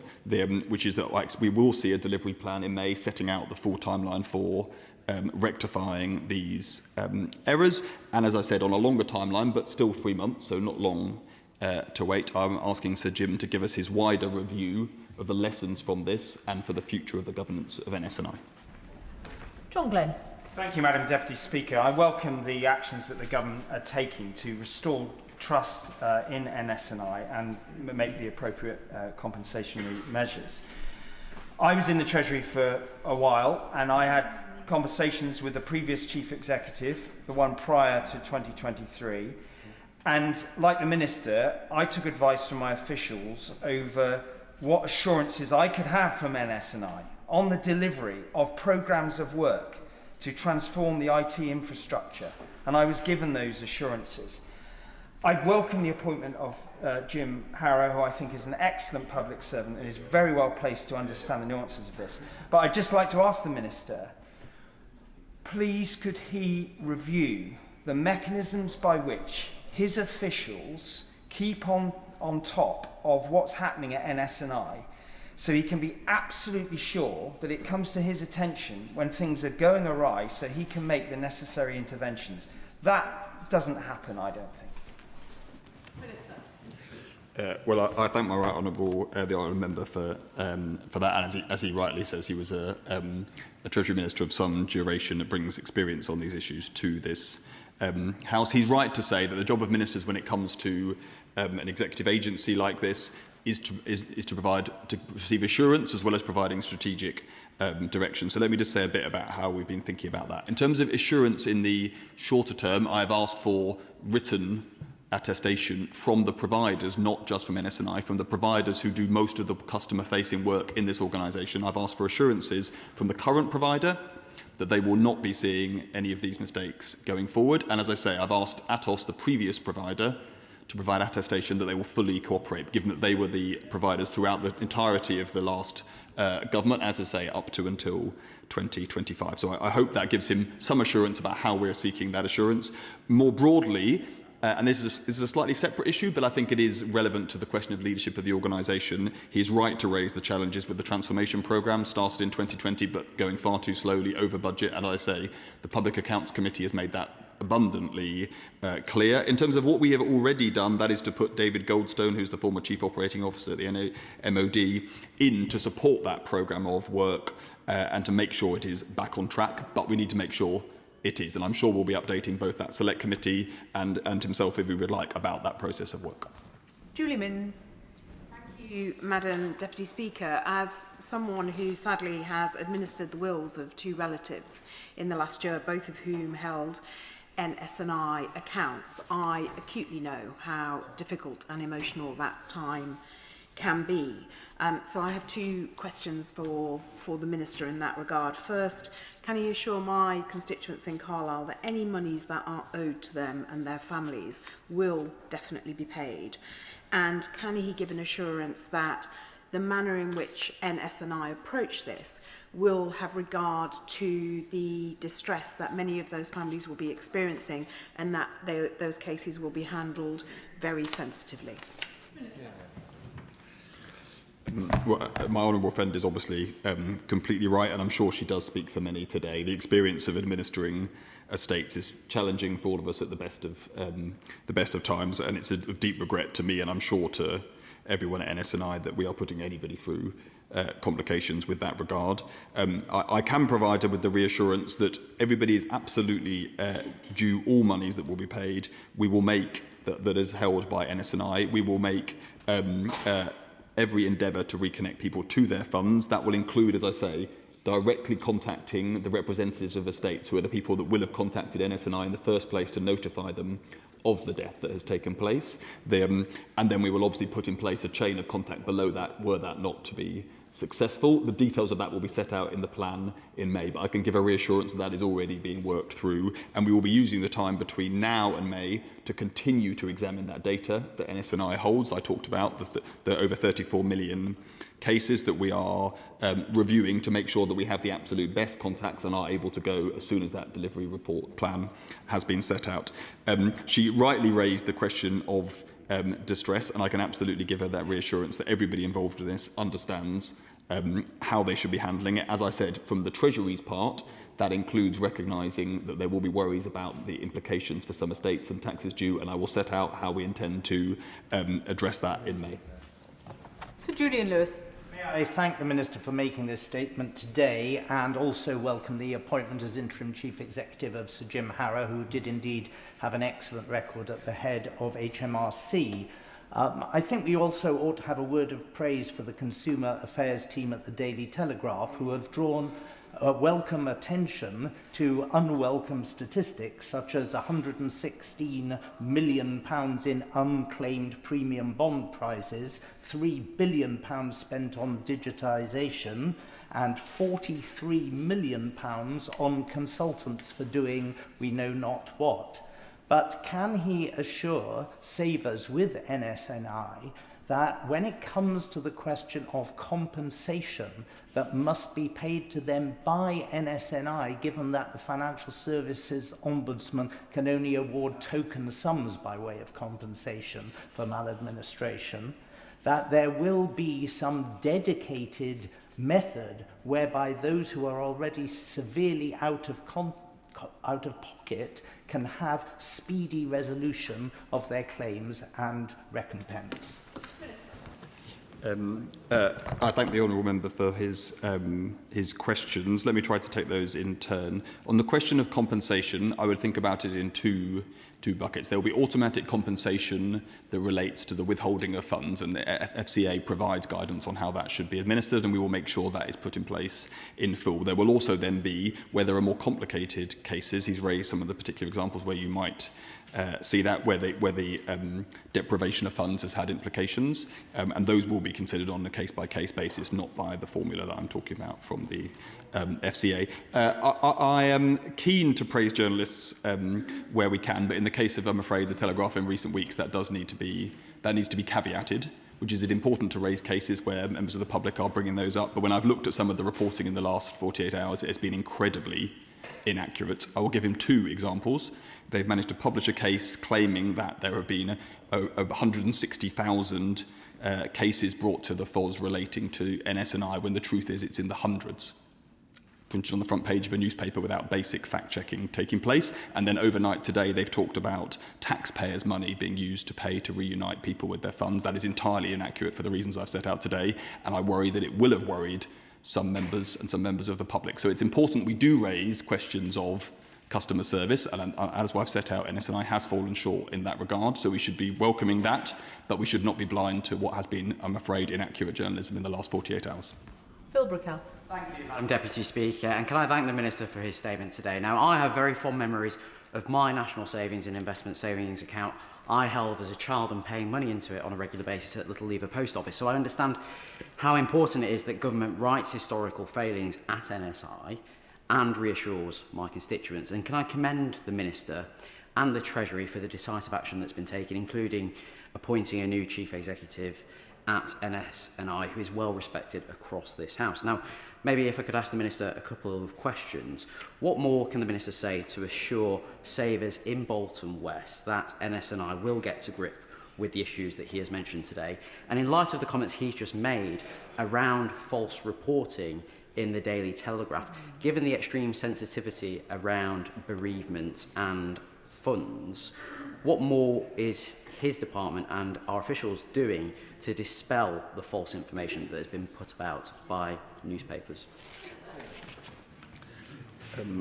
which is that we will see a delivery plan in May setting out the full timeline for rectifying these errors, and as I said, on a longer timeline, but still 3 months, so not long to wait. I'm asking Sir Jim to give us his wider review of the lessons from this and for the future of the governance of NS&I. John Glenn. Thank you, Madam Deputy Speaker. I welcome the actions that the government are taking to restore trust in NS&I and make the appropriate compensatory measures. I was in the Treasury for a while, and I had conversations with the previous Chief Executive, the one prior to 2023, and like the Minister, I took advice from my officials over what assurances I could have from NS&I on the delivery of programmes of work to transform the IT infrastructure, and I was given those assurances. I welcome the appointment of Jim Harrow, who I think is an excellent public servant and is very well placed to understand the nuances of this. But I'd just like to ask the Minister, please could he review the mechanisms by which his officials keep on top of what's happening at NS&I, so he can be absolutely sure that it comes to his attention when things are going awry, so he can make the necessary interventions. That doesn't happen, I don't think. Well, I thank my right honourable the honourable member for that. And as he rightly says, he was a Treasury Minister of some duration that brings experience on these issues to this House. He's right to say that the job of ministers when it comes to an executive agency like this is to receive assurance as well as providing strategic direction. So let me just say a bit about how we've been thinking about that. In terms of assurance in the shorter term, I've asked for written attestation from the providers, not just from NS&I, from the providers who do most of the customer-facing work in this organisation. I've asked for assurances from the current provider that they will not be seeing any of these mistakes going forward. And as I say, I've asked Atos, the previous provider, to provide attestation that they will fully cooperate, given that they were the providers throughout the entirety of the last government, as I say, up to until 2025. So I hope that gives him some assurance about how we're seeking that assurance. More broadly, and this is a slightly separate issue, but I think it is relevant to the question of leadership of the organisation. He's right to raise the challenges with the transformation programme, started in 2020, but going far too slowly, over budget. And as I say, the Public Accounts Committee has made that abundantly clear. In terms of what we have already done, that is to put David Goldstone, who's the former Chief Operating Officer at the MOD, in to support that programme of work and to make sure it is back on track. But we need to make sure it is, and I'm sure we'll be updating both that select committee and himself, if we would like, about that process of work. Julie Minns. Thank you, Madam Deputy Speaker. As someone who sadly has administered the wills of 2 relatives in the last year, both of whom held NS&I accounts, I acutely know how difficult and emotional that time can be. So I have 2 questions for the Minister in that regard. First, can he assure my constituents in Carlisle that any monies that are owed to them and their families will definitely be paid? And can he give an assurance that the manner in which NS&I approach this will have regard to the distress that many of those families will be experiencing, and that those cases will be handled very sensitively? Well, my honourable friend is obviously completely right, and I'm sure she does speak for many today. The experience of administering estates is challenging for all of us at the best of times, and it's of deep regret to me, and I'm sure to everyone at NS&I, that we are putting anybody through complications with that regard. I can provide her with the reassurance that everybody is absolutely due all monies that will be paid. We will make that is held by NS&I. We will make every endeavour to reconnect people to their funds. That will include, as I say, directly contacting the representatives of estates, who are the people that will have contacted NS&I in the first place to notify them of the death that has taken place. And then we will obviously put in place a chain of contact below that, were that not to be successful. The details of that will be set out in the plan in May, but I can give a reassurance that is already being worked through, and we will be using the time between now and May to continue to examine that data that NS&I holds. I talked about the over 34 million cases that we are reviewing to make sure that we have the absolute best contacts and are able to go as soon as that delivery report plan has been set out. She rightly raised the question of distress, and I can absolutely give her that reassurance that everybody involved in this understands how they should be handling it. As I said, from the Treasury's part, that includes recognising that there will be worries about the implications for some estates and taxes due, and I will set out how we intend to address that in May. Sir Julian Lewis. May I thank the Minister for making this statement today, and also welcome the appointment as Interim Chief Executive of Sir Jim Harrow, who did indeed have an excellent record at the head of HMRC. I think we also ought to have a word of praise for the Consumer Affairs team at the Daily Telegraph, who have drawn welcome attention to unwelcome statistics such as £116 million in unclaimed premium bond prices, £3 billion spent on digitisation, and £43 million on consultants for doing we know not what. But can he assure savers with NS&I that when it comes to the question of compensation that must be paid to them by NS&I, given that the Financial Services Ombudsman can only award token sums by way of compensation for maladministration, that there will be some dedicated method whereby those who are already severely out of pocket can have speedy resolution of their claims and recompense? I thank the honourable member for his questions. Let me try to take those in turn. On the question of compensation, I would think about it in two buckets. There will be automatic compensation that relates to the withholding of funds, and the FCA provides guidance on how that should be administered, and we will make sure that is put in place in full. There will also then be, where there are more complicated cases, he's raised some of the particular examples where you might see that, where the deprivation of funds has had implications, and those will be considered on a case-by-case basis, not by the formula that I'm talking about from the FCA. I am keen to praise journalists where we can, but in the case of, I'm afraid, the Telegraph in recent weeks, that needs to be caveated, which is it important to raise cases where members of the public are bringing those up. But when I've looked at some of the reporting in the last 48 hours, it has been incredibly inaccurate. I will give him two examples. They've managed to publish a case claiming that there have been 160,000 cases brought to the FOS relating to NS&I, when the truth is it's in the hundreds. Printed on the front page of a newspaper without basic fact-checking taking place. And then overnight today, they've talked about taxpayers' money being used to pay to reunite people with their funds. That is entirely inaccurate for the reasons I've set out today, and I worry that it will have worried some members and some members of the public. So it's important we do raise questions of customer service, and as I've set out, NS&I has fallen short in that regard, so we should be welcoming that, but we should not be blind to what has been, I'm afraid, inaccurate journalism in the last 48 hours. Phil Brookhall. Thank you, Madam Deputy Speaker, and can I thank the Minister for his statement today. Now, I have very fond memories of my National Savings and Investment Savings account I held as a child and paying money into it on a regular basis at Little Lever Post Office, so I understand how important it is that government rights historical failings at NSI and reassures my constituents. And can I commend the Minister and the Treasury for the decisive action that's been taken, including appointing a new Chief Executive at NS&I who is well respected across this House. Now, maybe if I could ask the Minister a couple of questions. What more can the Minister say to assure savers in Bolton West that NS&I will get to grip with the issues that he has mentioned today. And in light of the comments he's just made around false reporting in the Daily Telegraph, given the extreme sensitivity around bereavement and funds, what more is his department and our officials doing to dispel the false information that has been put about by newspapers?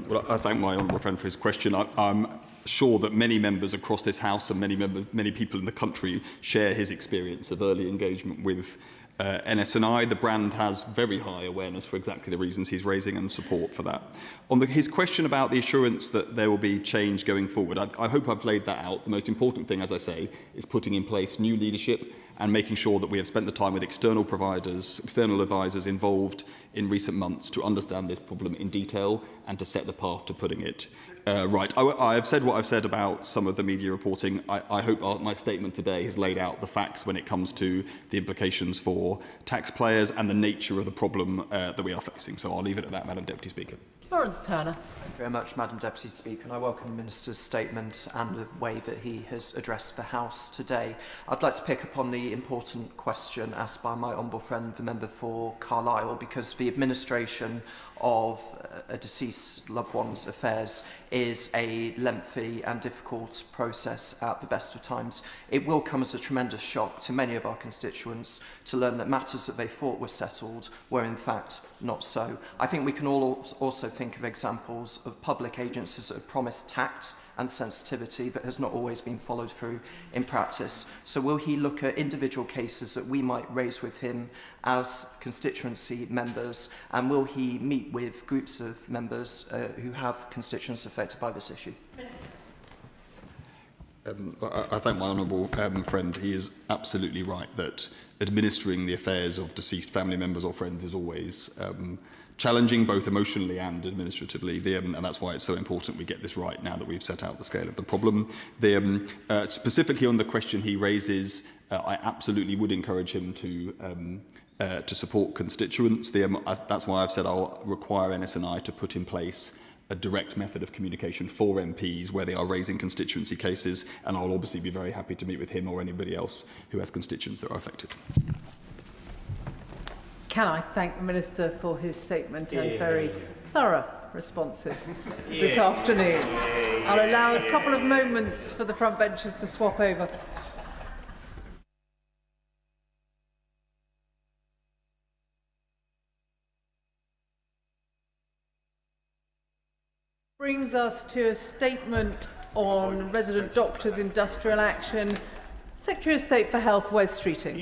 Well, I thank my honourable friend for his question. I'm sure that many members across this House and many people in the country share his experience of early engagement with NS&I. The brand has very high awareness for exactly the reasons he's raising and support for that. On his question about the assurance that there will be change going forward, I hope I've laid that out. The most important thing, as I say, is putting in place new leadership and making sure that we have spent the time with external providers, external advisors involved in recent months to understand this problem in detail and to set the path to putting it right. I have said what I've said about some of the media reporting. I hope my statement today has laid out the facts when it comes to the implications for taxpayers and the nature of the problem that we are facing. So I'll leave it at that, Madam Deputy Speaker. Lawrence Turner. Thank you very much, Madam Deputy Speaker, and I welcome the Minister's statement and the way that he has addressed the House today. I'd like to pick up on the important question asked by my honourable friend, the member for Carlisle, because the administration of a deceased loved one's affairs is a lengthy and difficult process at the best of times. It will come as a tremendous shock to many of our constituents to learn that matters that they thought were settled were in fact not so. I think we can all also think of examples of public agencies that have promised tact and sensitivity that has not always been followed through in practice. So will he look at individual cases that we might raise with him as constituency members, and will he meet with groups of members who have constituents affected by this issue? I thank my honourable friend. He is absolutely right that administering the affairs of deceased family members or friends is always challenging, both emotionally and administratively, and that's why it's so important we get this right now that we've set out the scale of the problem. Specifically on the question he raises, I absolutely would encourage him to support constituents. That's why I've said I'll require NS&I to put in place a direct method of communication for MPs where they are raising constituency cases, and I'll obviously be very happy to meet with him or anybody else who has constituents that are affected. Can I thank the Minister for his statement and very thorough responses this afternoon? I'll allow a couple of moments for the front benches to swap over. Brings us to a statement on resident doctors' industrial action. Secretary of State for Health, Wes Streeting.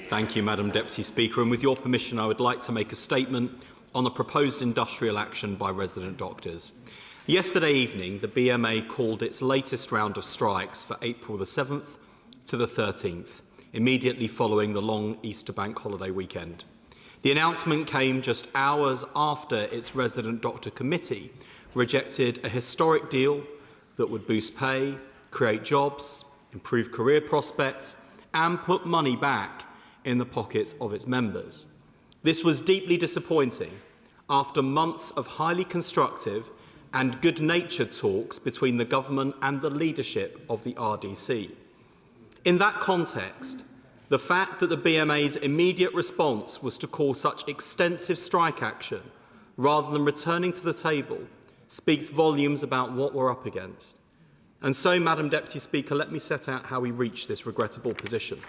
Thank you, Madam Deputy Speaker, and with your permission I would like to make a statement on the proposed industrial action by resident doctors. Yesterday evening, the BMA called its latest round of strikes for April the 7th to the 13th, immediately following the long Easter bank holiday weekend. The announcement came just hours after its resident doctor committee rejected a historic deal that would boost pay, create jobs, improve career prospects, and put money back in the pockets of its members. This was deeply disappointing after months of highly constructive and good-natured talks between the government and the leadership of the RDC. In that context, the fact that the BMA's immediate response was to call such extensive strike action rather than returning to the table speaks volumes about what we're up against. And so, Madam Deputy Speaker, let me set out how we reached this regrettable position.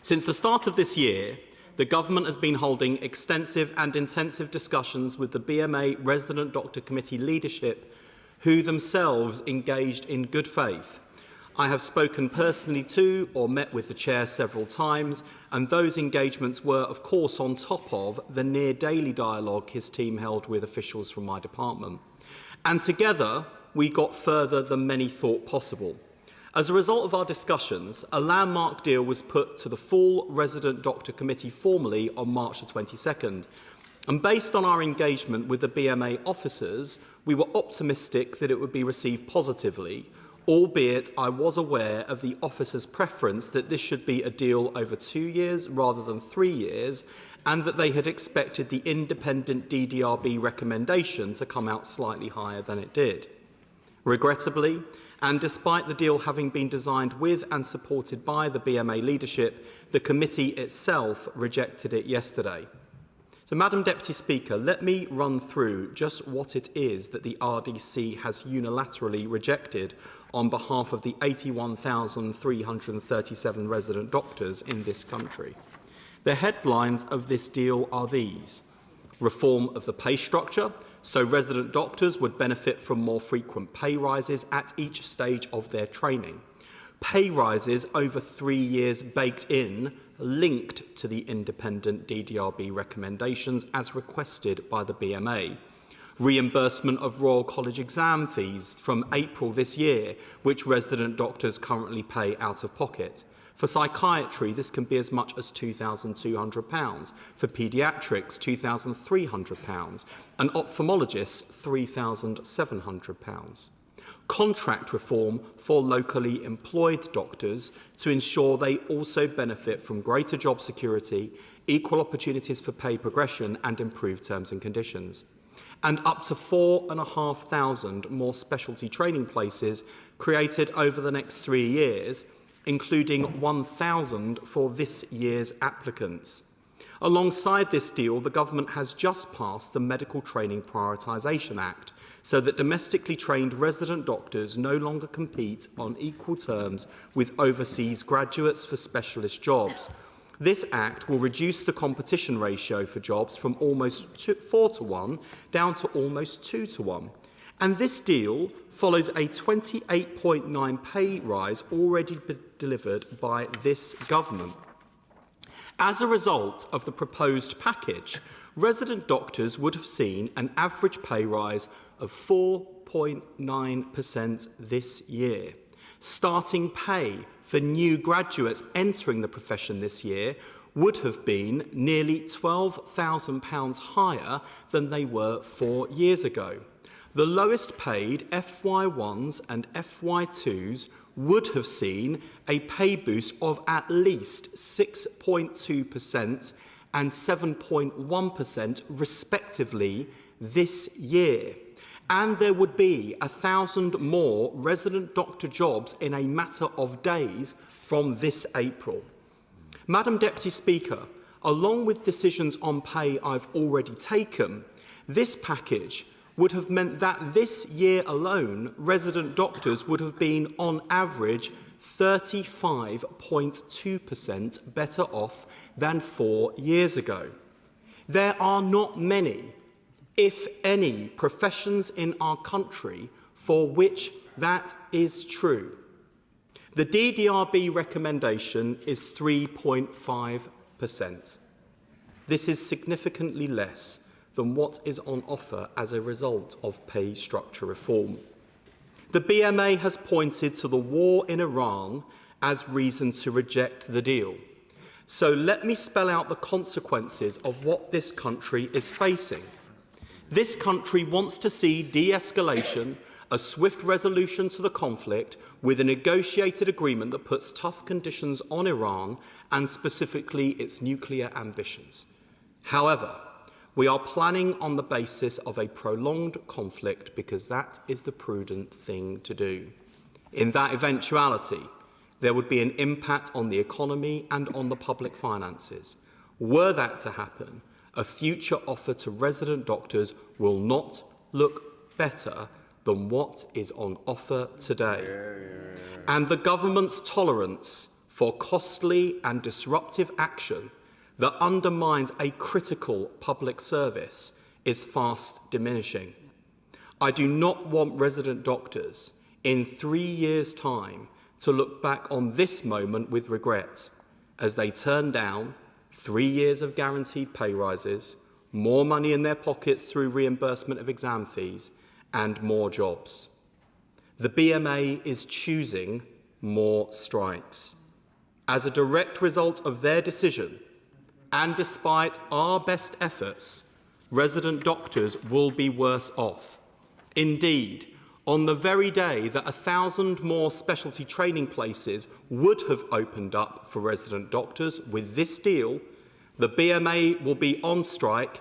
Since the start of this year, the government has been holding extensive and intensive discussions with the BMA Resident Doctor Committee leadership, who themselves engaged in good faith. I have spoken personally to or met with the Chair several times, and those engagements were, of course, on top of the near-daily dialogue his team held with officials from my department. And together, we got further than many thought possible. As a result of our discussions, a landmark deal was put to the full Resident Doctor Committee formally on March the 22nd. And based on our engagement with the BMA officers, we were optimistic that it would be received positively, albeit I was aware of the officers' preference that this should be a deal over 2 years rather than 3 years, and that they had expected the independent DDRB recommendation to come out slightly higher than it did. Regrettably, and despite the deal having been designed with and supported by the BMA leadership, the committee itself rejected it yesterday. So, Madam Deputy Speaker, let me run through just what it is that the RDC has unilaterally rejected on behalf of the 81,337 resident doctors in this country. The headlines of this deal are these: reform of the pay structure, so resident doctors would benefit from more frequent pay rises at each stage of their training. Pay rises over 3 years baked in, linked to the independent DDRB recommendations as requested by the BMA. Reimbursement of Royal College exam fees from April this year, which resident doctors currently pay out of pocket. For psychiatry, this can be as much as £2,200. For paediatrics, £2,300. And ophthalmologists, £3,700. Contract reform for locally employed doctors to ensure they also benefit from greater job security, equal opportunities for pay progression and improved terms and conditions. And up to 4,500 more specialty training places created over the next 3 years, including 1,000 for this year's applicants. Alongside this deal, the government has just passed the Medical Training Prioritisation Act, so that domestically trained resident doctors no longer compete on equal terms with overseas graduates for specialist jobs. This Act will reduce the competition ratio for jobs from almost 4 to 1 down to almost 2 to 1. And this deal follows a 28.9 pay rise already delivered by this government. As a result of the proposed package, resident doctors would have seen an average pay rise of 4.9% this year. Starting pay for new graduates entering the profession this year would have been nearly £12,000 higher than they were 4 years ago. The lowest paid FY1s and FY2s would have seen a pay boost of at least 6.2% and 7.1% respectively this year. And there would be 1,000 more resident doctor jobs in a matter of days from this April. Madam Deputy Speaker, along with decisions on pay I've already taken, this package would have meant that this year alone, resident doctors would have been on average 35.2% better off than 4 years ago. There are not many, if any, professions in our country for which that is true. The DDRB recommendation is 3.5%. This is significantly less than what is on offer as a result of pay structure reform. The BMA has pointed to the war in Iran as reason to reject the deal. So let me spell out the consequences of what this country is facing. This country wants to see de-escalation, a swift resolution to the conflict with a negotiated agreement that puts tough conditions on Iran and specifically its nuclear ambitions. However, we are planning on the basis of a prolonged conflict because that is the prudent thing to do. In that eventuality, there would be an impact on the economy and on the public finances. Were that to happen, a future offer to resident doctors will not look better than what is on offer today. And the government's tolerance for costly and disruptive action that undermines a critical public service is fast diminishing. I do not want resident doctors in 3 years' time to look back on this moment with regret as they turn down 3 years of guaranteed pay rises, more money in their pockets through reimbursement of exam fees, and more jobs. The BMA is choosing more strikes. As a direct result of their decision, and despite our best efforts, resident doctors will be worse off. Indeed, on the very day that 1,000 more specialty training places would have opened up for resident doctors with this deal, the BMA will be on strike,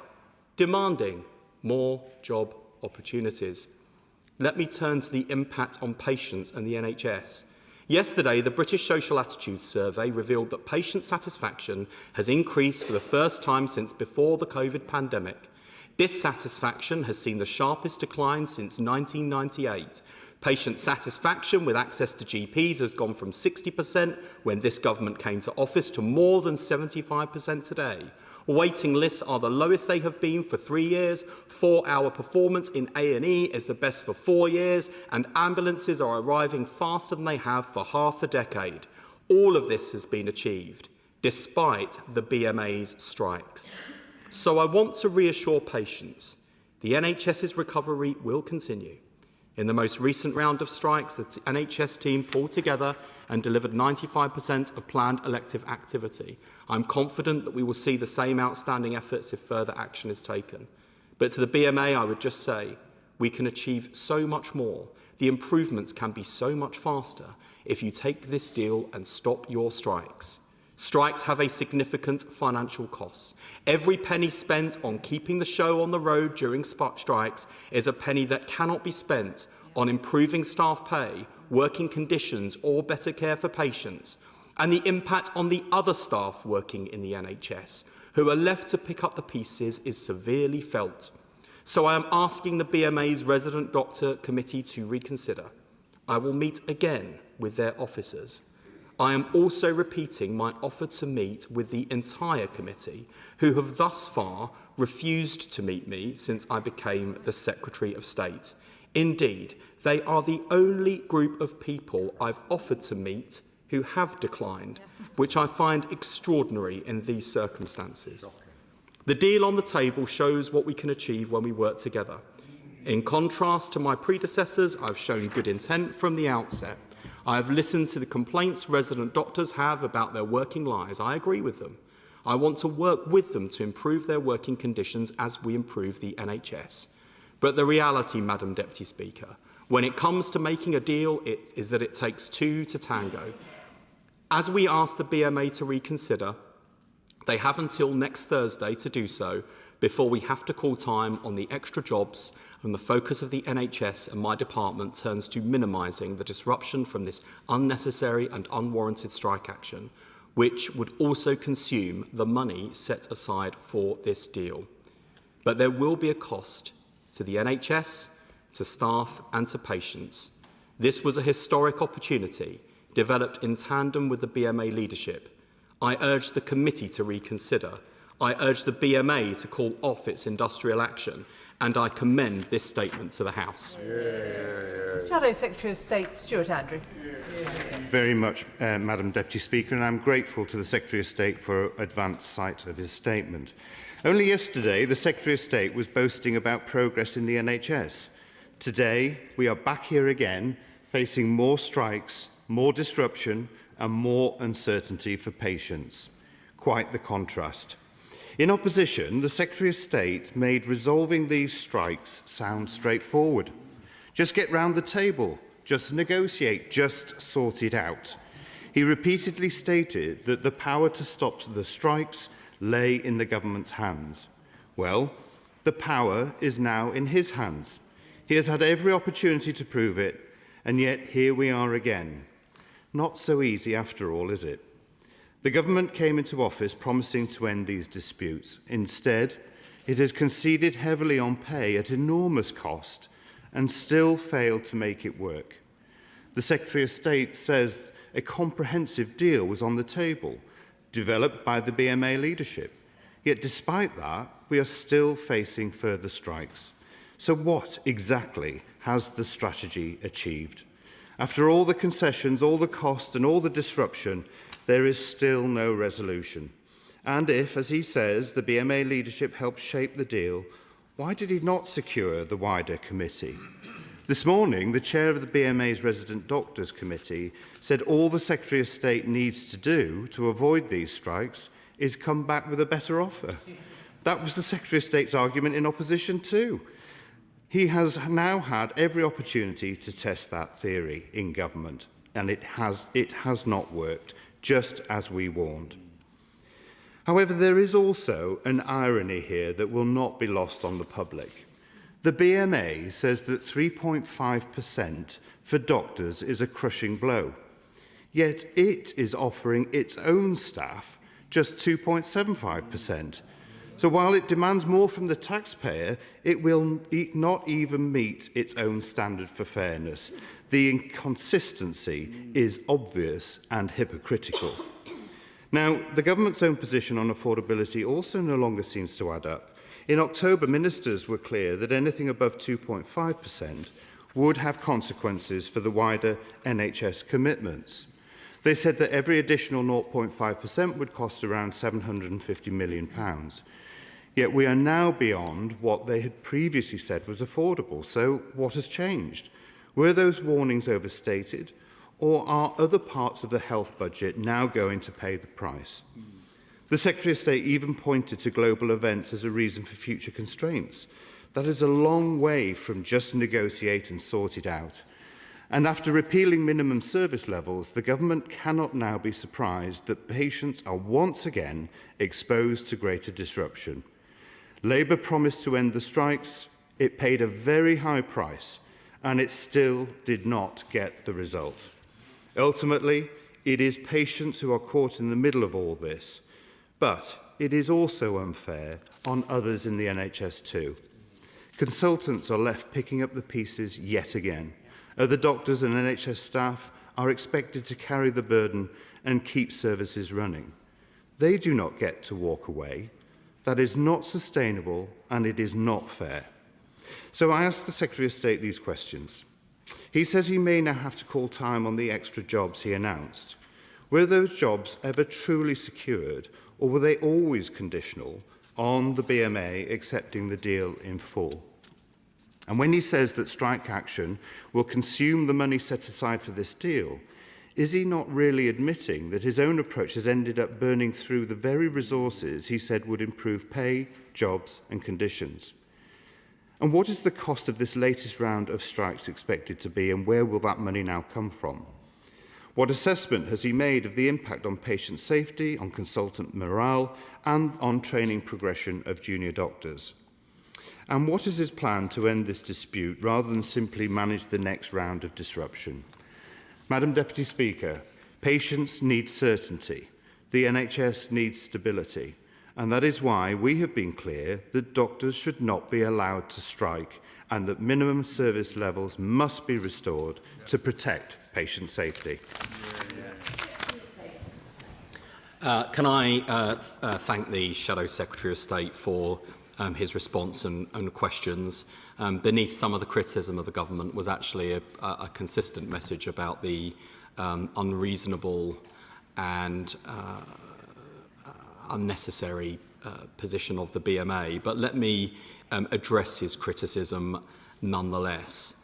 demanding more job opportunities. Let me turn to the impact on patients and the NHS. Yesterday, the British Social Attitudes Survey revealed that patient satisfaction has increased for the first time since before the COVID pandemic. Dissatisfaction has seen the sharpest decline since 1998. Patient satisfaction with access to GPs has gone from 60% when this government came to office to more than 75% today. Waiting lists are the lowest they have been for 3 years, 4-hour performance in A&E is the best for 4 years, and ambulances are arriving faster than they have for half a decade. All of this has been achieved, despite the BMA's strikes. So I want to reassure patients, the NHS's recovery will continue. In the most recent round of strikes, the NHS team pulled together and delivered 95% of planned elective activity. I'm confident that we will see the same outstanding efforts if further action is taken. But to the BMA, I would just say, we can achieve so much more. The improvements can be so much faster if you take this deal and stop your strikes. Strikes have a significant financial cost. Every penny spent on keeping the show on the road during strikes is a penny that cannot be spent on improving staff pay, working conditions, or better care for patients. And the impact on the other staff working in the NHS, who are left to pick up the pieces, is severely felt. So I am asking the BMA's Resident Doctor Committee to reconsider. I will meet again with their officers. I am also repeating my offer to meet with the entire committee, who have thus far refused to meet me since I became the Secretary of State. Indeed, they are the only group of people I've offered to meet who have declined, which I find extraordinary in these circumstances. The deal on the table shows what we can achieve when we work together. In contrast to my predecessors, I've shown good intent from the outset. I have listened to the complaints resident doctors have about their working lives. I agree with them. I want to work with them to improve their working conditions as we improve the NHS. But the reality, Madam Deputy Speaker, when it comes to making a deal, is that it takes two to tango. As we ask the BMA to reconsider, they have until next Thursday to do so before we have to call time on the extra jobs and the focus of the NHS and my department turns to minimising the disruption from this unnecessary and unwarranted strike action, which would also consume the money set aside for this deal. But there will be a cost to the NHS, to staff and to patients. This was a historic opportunity developed in tandem with the BMA leadership. I urge the committee to reconsider. I urge the BMA to call off its industrial action, and I commend this statement to the House. Shadow Secretary of State Stuart Andrew. Very much, Madam Deputy Speaker, and I'm grateful to the Secretary of State for advance sight of his statement. Only yesterday, the Secretary of State was boasting about progress in the NHS. Today, we are back here again, facing more strikes, more disruption, and more uncertainty for patients. Quite the contrast. In opposition, the Secretary of State made resolving these strikes sound straightforward. Just get round the table, just negotiate, just sort it out. He repeatedly stated that the power to stop the strikes lay in the government's hands. Well, the power is now in his hands. He has had every opportunity to prove it, and yet here we are again. Not so easy after all, is it? The government came into office promising to end these disputes. Instead, it has conceded heavily on pay at enormous cost and still failed to make it work. The Secretary of State says a comprehensive deal was on the table, developed by the BMA leadership. Yet despite that, we are still facing further strikes. So what exactly has the strategy achieved? After all the concessions, all the cost and all the disruption, there is still no resolution. And if, as he says, the BMA leadership helped shape the deal, why did he not secure the wider committee? This morning, the chair of the BMA's Resident Doctors Committee said all the Secretary of State needs to do to avoid these strikes is come back with a better offer. That was the Secretary of State's argument in opposition too. He has now had every opportunity to test that theory in government, and it has not worked, just as we warned. However, there is also an irony here that will not be lost on the public. The BMA says that 3.5% for doctors is a crushing blow, yet it is offering its own staff just 2.75%. So while it demands more from the taxpayer, it will not even meet its own standard for fairness. The inconsistency is obvious and hypocritical. Now, the government's own position on affordability also no longer seems to add up. In October, ministers were clear that anything above 2.5% would have consequences for the wider NHS commitments. They said that every additional 0.5% would cost around £750 million. Yet we are now beyond what they had previously said was affordable. So what has changed? Were those warnings overstated, or are other parts of the health budget now going to pay the price? The Secretary of State even pointed to global events as a reason for future constraints. That is a long way from just negotiate and sort it out. And after repealing minimum service levels, the government cannot now be surprised that patients are once again exposed to greater disruption. Labour promised to end the strikes, it paid a very high price, and it still did not get the result. Ultimately, it is patients who are caught in the middle of all this, but it is also unfair on others in the NHS too. Consultants are left picking up the pieces yet again. Other doctors and NHS staff are expected to carry the burden and keep services running. They do not get to walk away. That is not sustainable and it is not fair. So I asked the Secretary of State these questions. He says he may now have to call time on the extra jobs he announced. Were those jobs ever truly secured, or were they always conditional on the BMA accepting the deal in full? And when he says that strike action will consume the money set aside for this deal, is he not really admitting that his own approach has ended up burning through the very resources he said would improve pay, jobs and conditions? And what is the cost of this latest round of strikes expected to be, and where will that money now come from? What assessment has he made of the impact on patient safety, on consultant morale and on training progression of junior doctors? And what is his plan to end this dispute rather than simply manage the next round of disruption? Madam Deputy Speaker, patients need certainty. The NHS needs stability. And that is why we have been clear that doctors should not be allowed to strike and that minimum service levels must be restored to protect patient safety. Can I thank the Shadow Secretary of State for his response and questions. Beneath some of the criticism of the government was actually a consistent message about the unreasonable and unnecessary position of the BMA. But let me address his criticism nonetheless.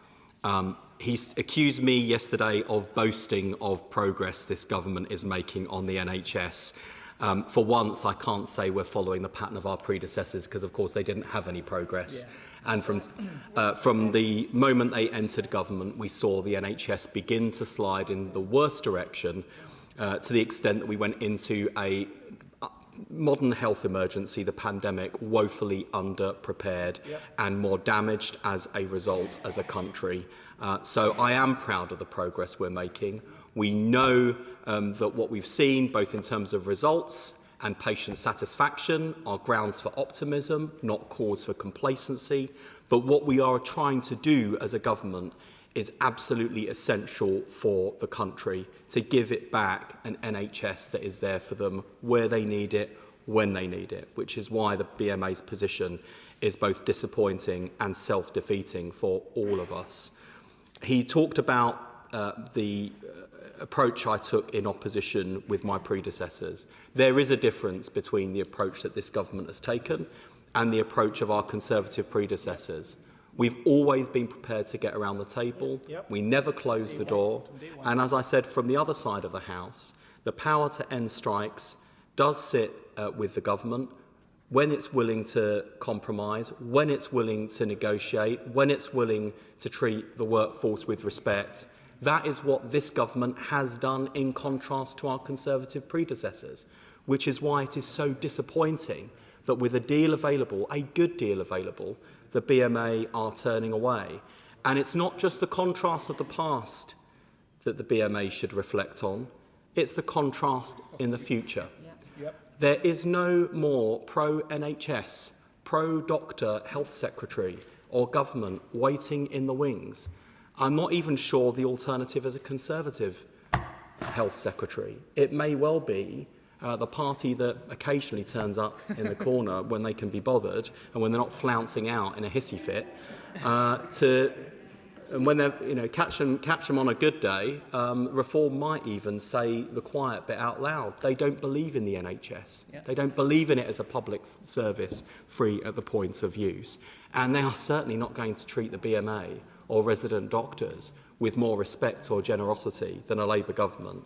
He's accused me yesterday of boasting of progress this government is making on the NHS. For once, I can't say we're following the pattern of our predecessors because, of course, they didn't have any progress. Yeah. And from the moment they entered government, we saw the NHS begin to slide in the worst direction to the extent that we went into a modern health emergency, the pandemic, woefully underprepared and more damaged as a result as a country. So I am proud of the progress we're making. We know that what we've seen, both in terms of results and patient satisfaction, are grounds for optimism, not cause for complacency. But what we are trying to do as a government is absolutely essential for the country, to give it back an NHS that is there for them where they need it, when they need it, which is why the BMA's position is both disappointing and self-defeating for all of us. He talked about the approach I took in opposition with my predecessors. There is a difference between the approach that this government has taken and the approach of our Conservative predecessors. We've always been prepared to get around the table. We never closed the door. And as I said, from the other side of the House, the power to end strikes does sit with the government when it's willing to compromise, when it's willing to negotiate, when it's willing to treat the workforce with respect. That is what this government has done in contrast to our Conservative predecessors, which is why it is so disappointing that with a deal available, a good deal available, the BMA are turning away. And it's not just the contrast of the past that the BMA should reflect on, it's the contrast in the future. There is no more pro-NHS, pro-doctor health secretary or government waiting in the wings. I'm not even sure the alternative is a Conservative health secretary. It may well be the party that occasionally turns up in the corner when they can be bothered and when they're not flouncing out in a hissy fit, and when they're, catch them on a good day, Reform might even say the quiet bit out loud. They don't believe in the NHS. Yeah. They don't believe in it as a public service free at the point of use. And they are certainly not going to treat the BMA or resident doctors with more respect or generosity than a Labour government.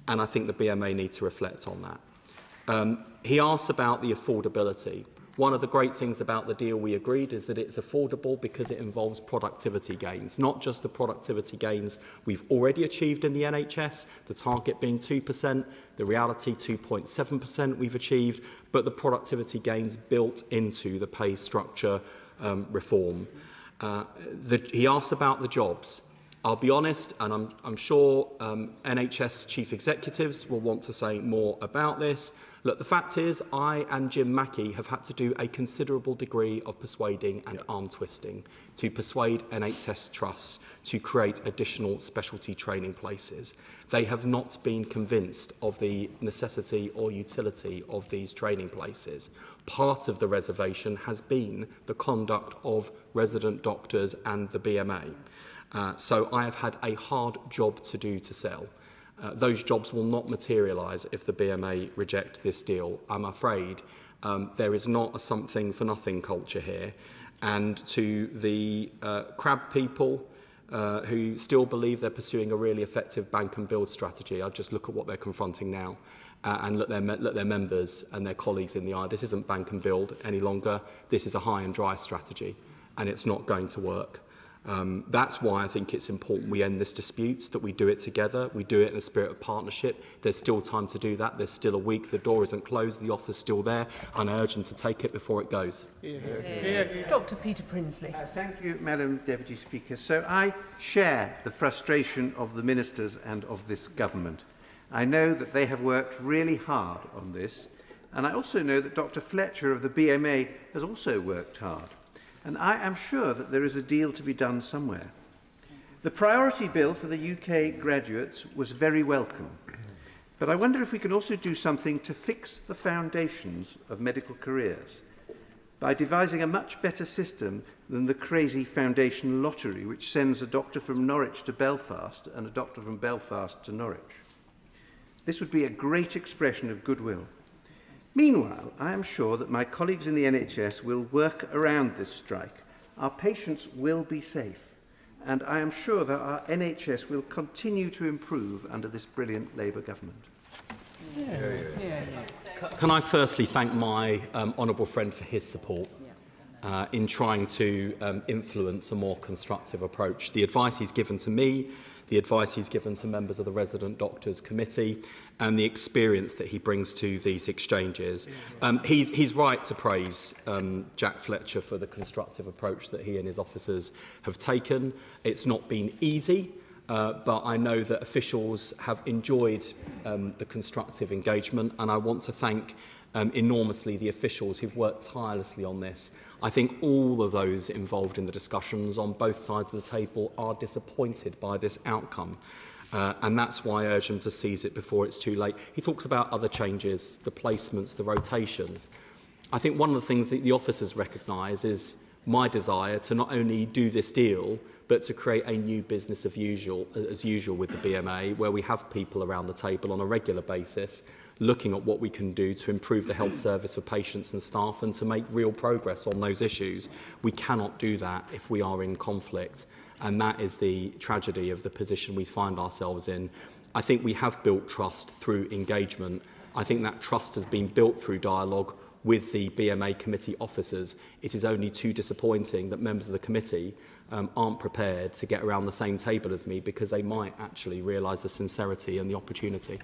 And I think the BMA need to reflect on that. He asked about the affordability. One of the great things about the deal we agreed is that it's affordable because it involves productivity gains, not just the productivity gains we've already achieved in the NHS, the target being 2%, the reality 2.7% we've achieved, but the productivity gains built into the pay structure reform. He asked about the jobs. I'll be honest, and I'm sure NHS chief executives will want to say more about this. Look, the fact is, I and Jim Mackey have had to do a considerable degree of persuading and arm twisting to persuade NHS trusts to create additional specialty training places. They have not been convinced of the necessity or utility of these training places. Part of the reservation has been the conduct of resident doctors and the BMA. So I have had a hard job to do to sell. Those jobs will not materialise if the BMA reject this deal. I'm afraid there is not a something for nothing culture here. And to the crab people who still believe they're pursuing a really effective bank and build strategy, I'll just look at what they're confronting now and look their members and their colleagues in the eye. This isn't bank and build any longer. This is a high and dry strategy, and it's not going to work. That's why I think it's important we end this dispute, that we do it together, we do it in a spirit of partnership. There's still time to do that. There's still a week. The door isn't closed. The offer's still there, and I urge them to take it before it goes. Dr. Peter Prinsley. Thank you, Madam Deputy Speaker. So I share the frustration of the ministers and of this government. I know that they have worked really hard on this, and I also know that Dr. Fletcher of the BMA has also worked hard. And I am sure that there is a deal to be done somewhere. The priority bill for the UK graduates was very welcome, but I wonder if we can also do something to fix the foundations of medical careers by devising a much better system than the crazy foundation lottery which sends a doctor from Norwich to Belfast and a doctor from Belfast to Norwich. This would be a great expression of goodwill. Meanwhile, I am sure that my colleagues in the NHS will work around this strike. Our patients will be safe, and I am sure that our NHS will continue to improve under this brilliant Labour government. Can I firstly thank my honourable friend for his support in trying to influence a more constructive approach. The advice he's given to me, the advice he's given to members of the Resident Doctors Committee, and the experience that he brings to these exchanges. He's right to praise Jack Fletcher for the constructive approach that he and his officers have taken. It's not been easy, but I know that officials have enjoyed the constructive engagement, and I want to thank enormously the officials who've worked tirelessly on this. I think all of those involved in the discussions on both sides of the table are disappointed by this outcome. And that's why I urge them to seize it before it's too late. He talks about other changes, the placements, the rotations. I think one of the things that the officers recognise is my desire to not only do this deal, but to create a new business as usual with the BMA, where we have people around the table on a regular basis looking at what we can do to improve the health service for patients and staff and to make real progress on those issues. We cannot do that if we are in conflict, and that is the tragedy of the position we find ourselves in. I think we have built trust through engagement. I think that trust has been built through dialogue with the BMA committee officers. It is only too disappointing that members of the committee aren't prepared to get around the same table as me, because they might actually realise the sincerity and the opportunity.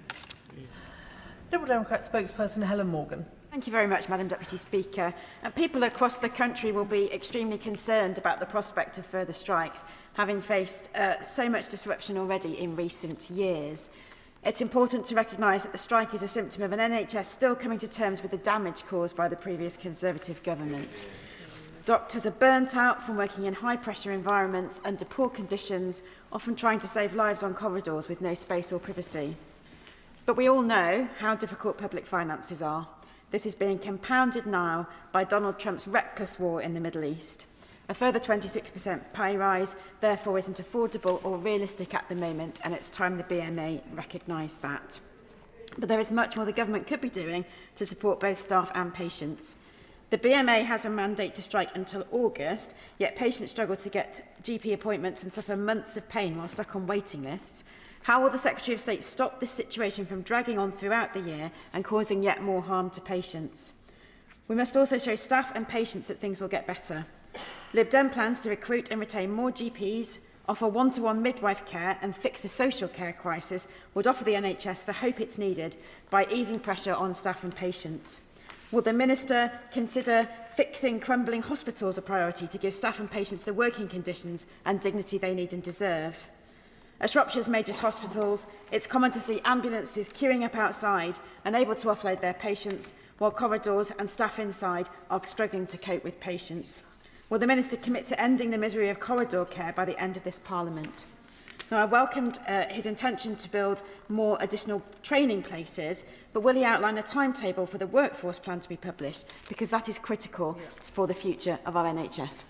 Liberal Democrat spokesperson Helen Morgan. Thank you very much, Madam Deputy Speaker. People across the country will be extremely concerned about the prospect of further strikes, having faced so much disruption already in recent years. It's important to recognise that the strike is a symptom of an NHS still coming to terms with the damage caused by the previous Conservative government. Doctors are burnt out from working in high-pressure environments under poor conditions, often trying to save lives on corridors with no space or privacy. But we all know how difficult public finances are. This is being compounded now by Donald Trump's reckless war in the Middle East. A further 26% pay rise, therefore, isn't affordable or realistic at the moment, and it's time the BMA recognised that. But there is much more the government could be doing to support both staff and patients. The BMA has a mandate to strike until August, yet patients struggle to get GP appointments and suffer months of pain while stuck on waiting lists. How will the Secretary of State stop this situation from dragging on throughout the year and causing yet more harm to patients? We must also show staff and patients that things will get better. Lib Dem plans to recruit and retain more GPs, offer one-to-one midwife care and fix the social care crisis would offer the NHS the hope it's needed by easing pressure on staff and patients. Will the Minister consider fixing crumbling hospitals a priority to give staff and patients the working conditions and dignity they need and deserve? At Shropshire's major hospitals, it's common to see ambulances queuing up outside, unable to offload their patients, while corridors and staff inside are struggling to cope with patients. Will the Minister commit to ending the misery of corridor care by the end of this Parliament? Now, I welcomed his intention to build more additional training places, but will he outline a timetable for the workforce plan to be published? Because that is critical for the future of our NHS.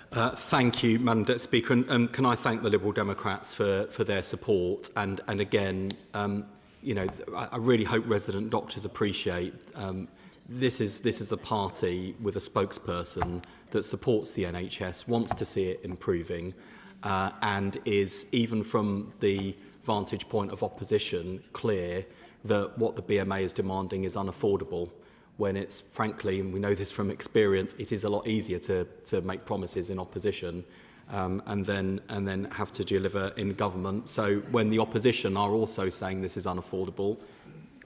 Thank you, Madam Deputy Speaker, and can I thank the Liberal Democrats for their support? And again, you know, I really hope resident doctors appreciate this is a party with a spokesperson that supports the NHS, wants to see it improving, and is, even from the vantage point of opposition, clear that what the BMA is demanding is unaffordable, when it's, frankly, and we know this from experience, it is a lot easier to make promises in opposition and then have to deliver in government. So when the opposition are also saying this is unaffordable,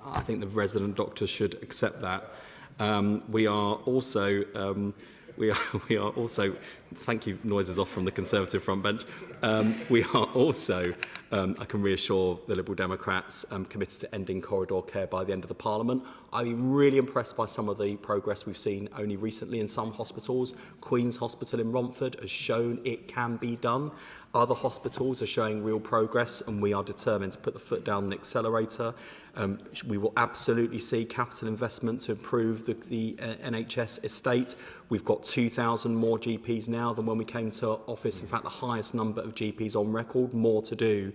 I think the resident doctors should accept that. We are also, thank you, noises off from the Conservative front bench. We are also, I can reassure the Liberal Democrats, committed to ending corridor care by the end of the Parliament. I've been really impressed by some of the progress we've seen only recently in some hospitals. Queen's Hospital in Romford has shown it can be done. Other hospitals are showing real progress, and we are determined to put the foot down the accelerator. We will absolutely see capital investment to improve the NHS estate. We've got 2,000 more GPs now than when we came to office. In fact, the highest number of GPs on record, more to do.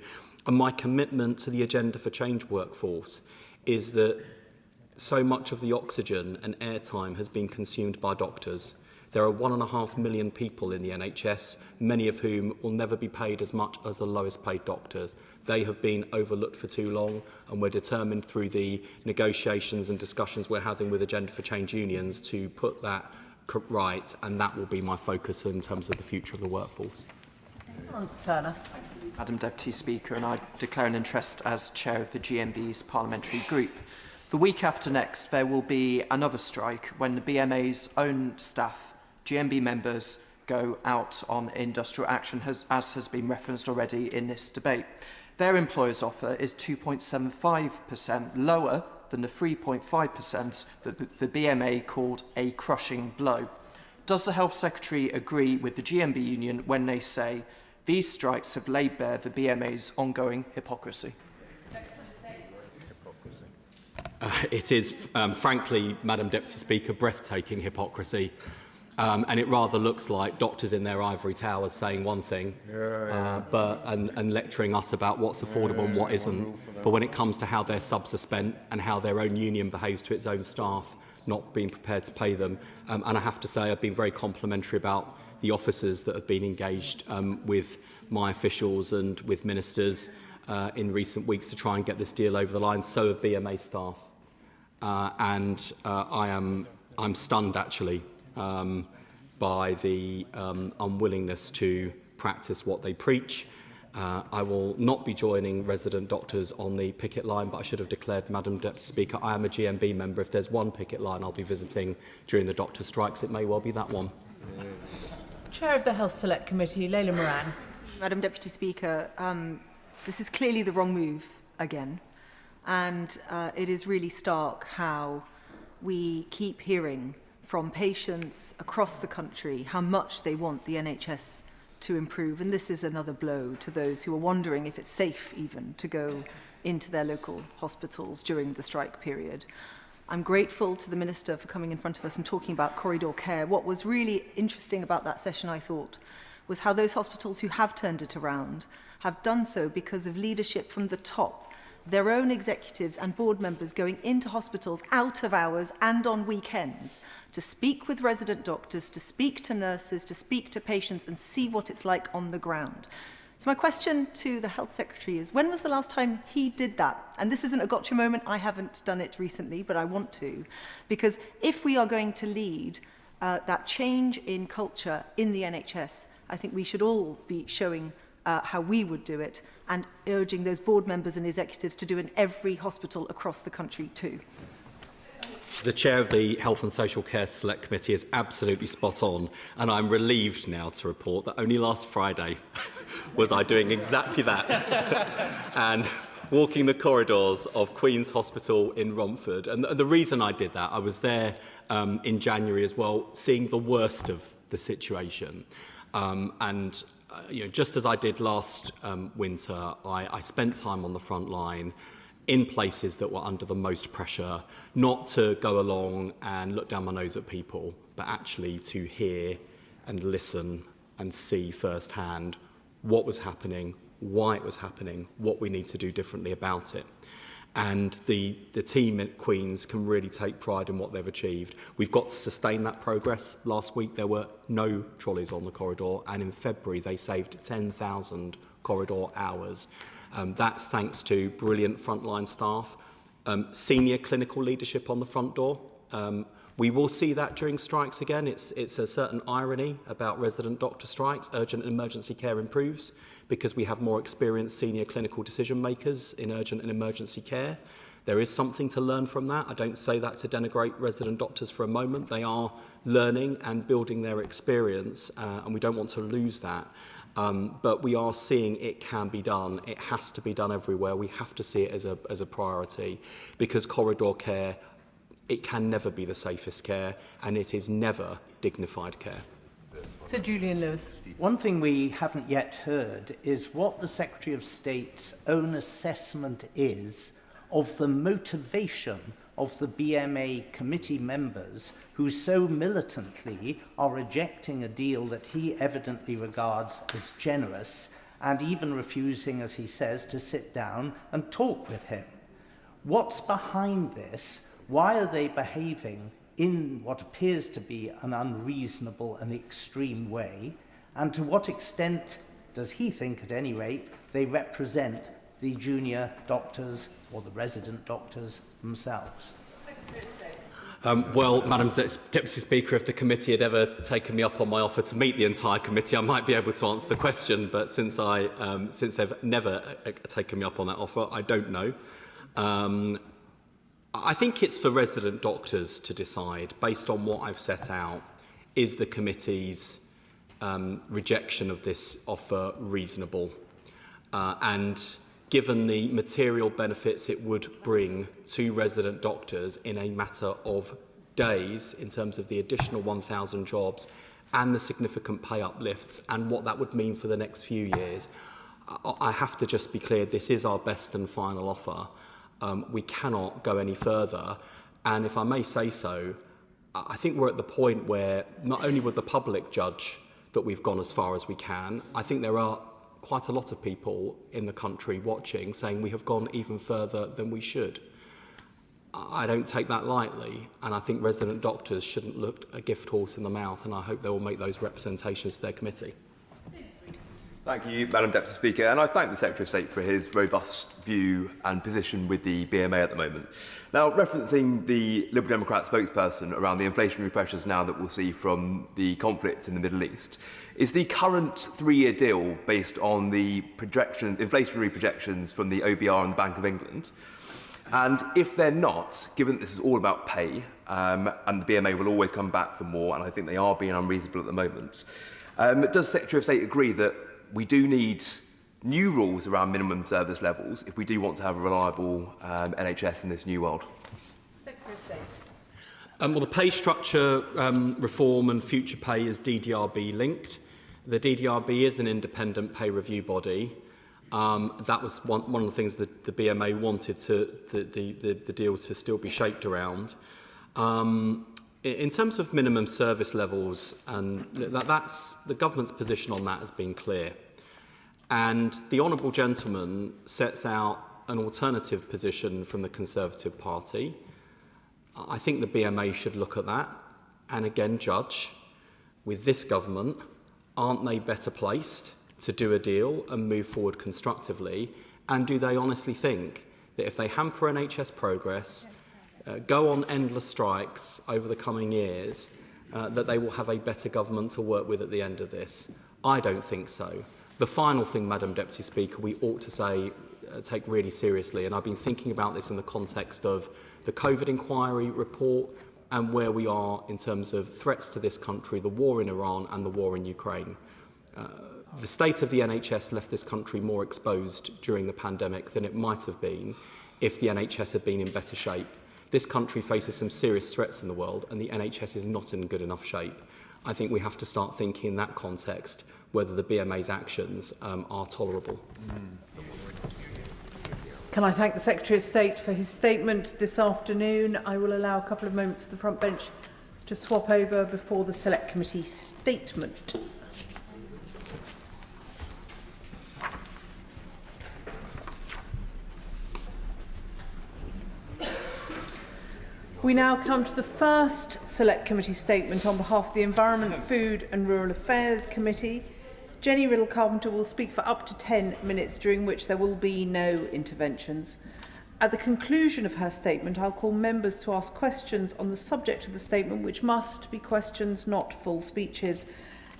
And my commitment to the Agenda for Change workforce is that so much of the oxygen and airtime has been consumed by doctors. There are 1.5 million people in the NHS, many of whom will never be paid as much as the lowest paid doctors. They have been overlooked for too long, and we're determined through the negotiations and discussions we're having with Agenda for Change unions to put that right, and that will be my focus in terms of the future of the workforce. Hans Turner. Madam Deputy Speaker, and I declare an interest as Chair of the GMB's Parliamentary Group. The week after next, there will be another strike when the BMA's own staff, GMB members, go out on industrial action, as has been referenced already in this debate. Their employer's offer is 2.75% lower than the 3.5% that the BMA called a crushing blow. Does the Health Secretary agree with the GMB union when they say these strikes have laid bare the BMA's ongoing hypocrisy? It is, frankly, Madam Deputy Speaker, breathtaking hypocrisy. And it rather looks like doctors in their ivory towers saying one thing and lecturing us about what's affordable and what isn't. But when it comes to how their subs are spent and how their own union behaves to its own staff, not being prepared to pay them. And I have to say I've been very complimentary about the officers that have been engaged with my officials and with ministers in recent weeks to try and get this deal over the line. So have BMA staff. I'm stunned, actually, by the unwillingness to practice what they preach. I will not be joining resident doctors on the picket line, but I should have declared, Madam Deputy Speaker, I am a GMB member. If there's one picket line I'll be visiting during the doctor strikes, it may well be that one. Chair of the Health Select Committee, Leila Moran. Madam Deputy Speaker, this is clearly the wrong move again, and it is really stark how we keep hearing from patients across the country how much they want the NHS to improve, and this is another blow to those who are wondering if it's safe even to go into their local hospitals during the strike period. I'm grateful to the Minister for coming in front of us and talking about corridor care. What was really interesting about that session, I thought, was how those hospitals who have turned it around have done so because of leadership from the top. Their own executives and board members going into hospitals out of hours and on weekends to speak with resident doctors, to speak to nurses, to speak to patients and see what it's like on the ground. So my question to the Health Secretary is, when was the last time he did that? And this isn't a gotcha moment. I haven't done it recently, but I want to. Because if we are going to lead that change in culture in the NHS, I think we should all be showing how we would do it and urging those board members and executives to do in every hospital across the country too. The Chair of the Health and Social Care Select Committee is absolutely spot on, and I'm relieved now to report that only last Friday was I doing exactly that and walking the corridors of Queen's Hospital in Romford. And the reason I did that, I was there in January as well, seeing the worst of the situation. Just as I did last winter, I spent time on the front line in places that were under the most pressure, not to go along and look down my nose at people, but actually to hear and listen and see firsthand what was happening, why it was happening, what we need to do differently about it. And the team at Queen's can really take pride in what they've achieved. We've got to sustain that progress. Last week there were no trolleys on the corridor, and in February they saved 10,000 corridor hours. That's thanks to brilliant frontline staff, senior clinical leadership on the front door. We will see that during strikes again. It's a certain irony about resident doctor strikes. Urgent and emergency care improves because we have more experienced senior clinical decision makers in urgent and emergency care. There is something to learn from that. I don't say that to denigrate resident doctors for a moment. They are learning and building their experience, and we don't want to lose that. But we are seeing it can be done. It has to be done everywhere. We have to see it as a priority, because corridor care, it can never be the safest care, and it is never dignified care. Sir Julian Lewis. One thing we haven't yet heard is what the Secretary of State's own assessment is of the motivation of the BMA committee members who so militantly are rejecting a deal that he evidently regards as generous and even refusing, as he says, to sit down and talk with him. What's behind this? Why are they behaving in what appears to be an unreasonable and extreme way? And to what extent does he think, at any rate, they represent the junior doctors or the resident doctors themselves? Well, Madam Deputy Speaker, if the committee had ever taken me up on my offer to meet the entire committee, I might be able to answer the question. But since they've never taken me up on that offer, I don't know. I think it's for resident doctors to decide, based on what I've set out, is the committee's rejection of this offer reasonable? And given the material benefits it would bring to resident doctors in a matter of days, in terms of the additional 1,000 jobs and the significant pay uplifts and what that would mean for the next few years, I have to just be clear, this is our best and final offer. We cannot go any further. And if I may say so, I think we're at the point where not only would the public judge that we've gone as far as we can, I think there are quite a lot of people in the country watching saying we have gone even further than we should. I don't take that lightly, and I think resident doctors shouldn't look a gift horse in the mouth, and I hope they will make those representations to their committee. Thank you, Madam Deputy Speaker, and I thank the Secretary of State for his robust view and position with the BMA at the moment. Now, referencing the Liberal Democrat spokesperson around the inflationary pressures now that we'll see from the conflicts in the Middle East, is the current three-year deal based on the inflationary projections from the OBR and the Bank of England? And if they're not, given that this is all about pay, and the BMA will always come back for more, and I think they are being unreasonable at the moment, does the Secretary of State agree that we do need new rules around minimum service levels if we do want to have a reliable NHS in this new world? Secretary of State. Well, the pay structure reform and future pay is DDRB linked. The DDRB is an independent pay review body. That was one of the things that the BMA wanted the deal to still be shaped around. In terms of minimum service levels, and that's the government's position on that has been clear. And the honourable gentleman sets out an alternative position from the Conservative Party. I think the BMA should look at that and again judge, with this government, aren't they better placed to do a deal and move forward constructively? And do they honestly think that if they hamper NHS progress, go on endless strikes over the coming years, that they will have a better government to work with at the end of this? I don't think so. The final thing, Madam Deputy Speaker, we ought to take really seriously, and I've been thinking about this in the context of the COVID inquiry report and where we are in terms of threats to this country, the war in Iran and the war in Ukraine. The state of the NHS left this country more exposed during the pandemic than it might have been if the NHS had been in better shape. This country faces some serious threats in the world, and the NHS is not in good enough shape. I think we have to start thinking in that context whether the BMA's actions are tolerable. Can I thank the Secretary of State for his statement this afternoon? I will allow a couple of moments for the front bench to swap over before the Select Committee statement. We now come to the first Select Committee statement on behalf of the Environment, Food and Rural Affairs Committee. Jenny Riddle-Carpenter will speak for up to 10 minutes, during which there will be no interventions. At the conclusion of her statement, I'll call members to ask questions on the subject of the statement, which must be questions, not full speeches.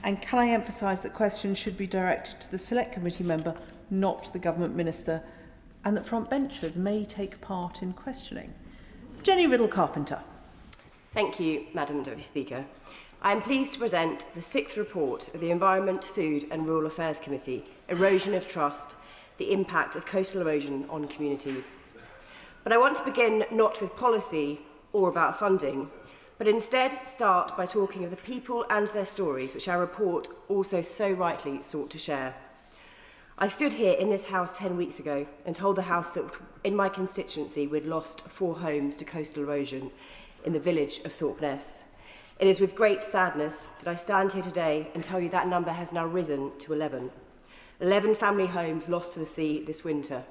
And can I emphasise that questions should be directed to the Select Committee member, not the Government Minister, and that front benchers may take part in questioning. Jenny Riddle-Carpenter. Thank you, Madam Deputy Speaker. I am pleased to present the 6th report of the Environment, Food and Rural Affairs Committee, Erosion of Trust, the Impact of Coastal Erosion on Communities. But I want to begin not with policy or about funding, but instead start by talking of the people and their stories, which our report also so rightly sought to share. I stood here in this House 10 weeks ago and told the House that in my constituency we'd lost 4 homes to coastal erosion in the village of Thorpeness. It is with great sadness that I stand here today and tell you that number has now risen to 11. 11 family homes lost to the sea this winter.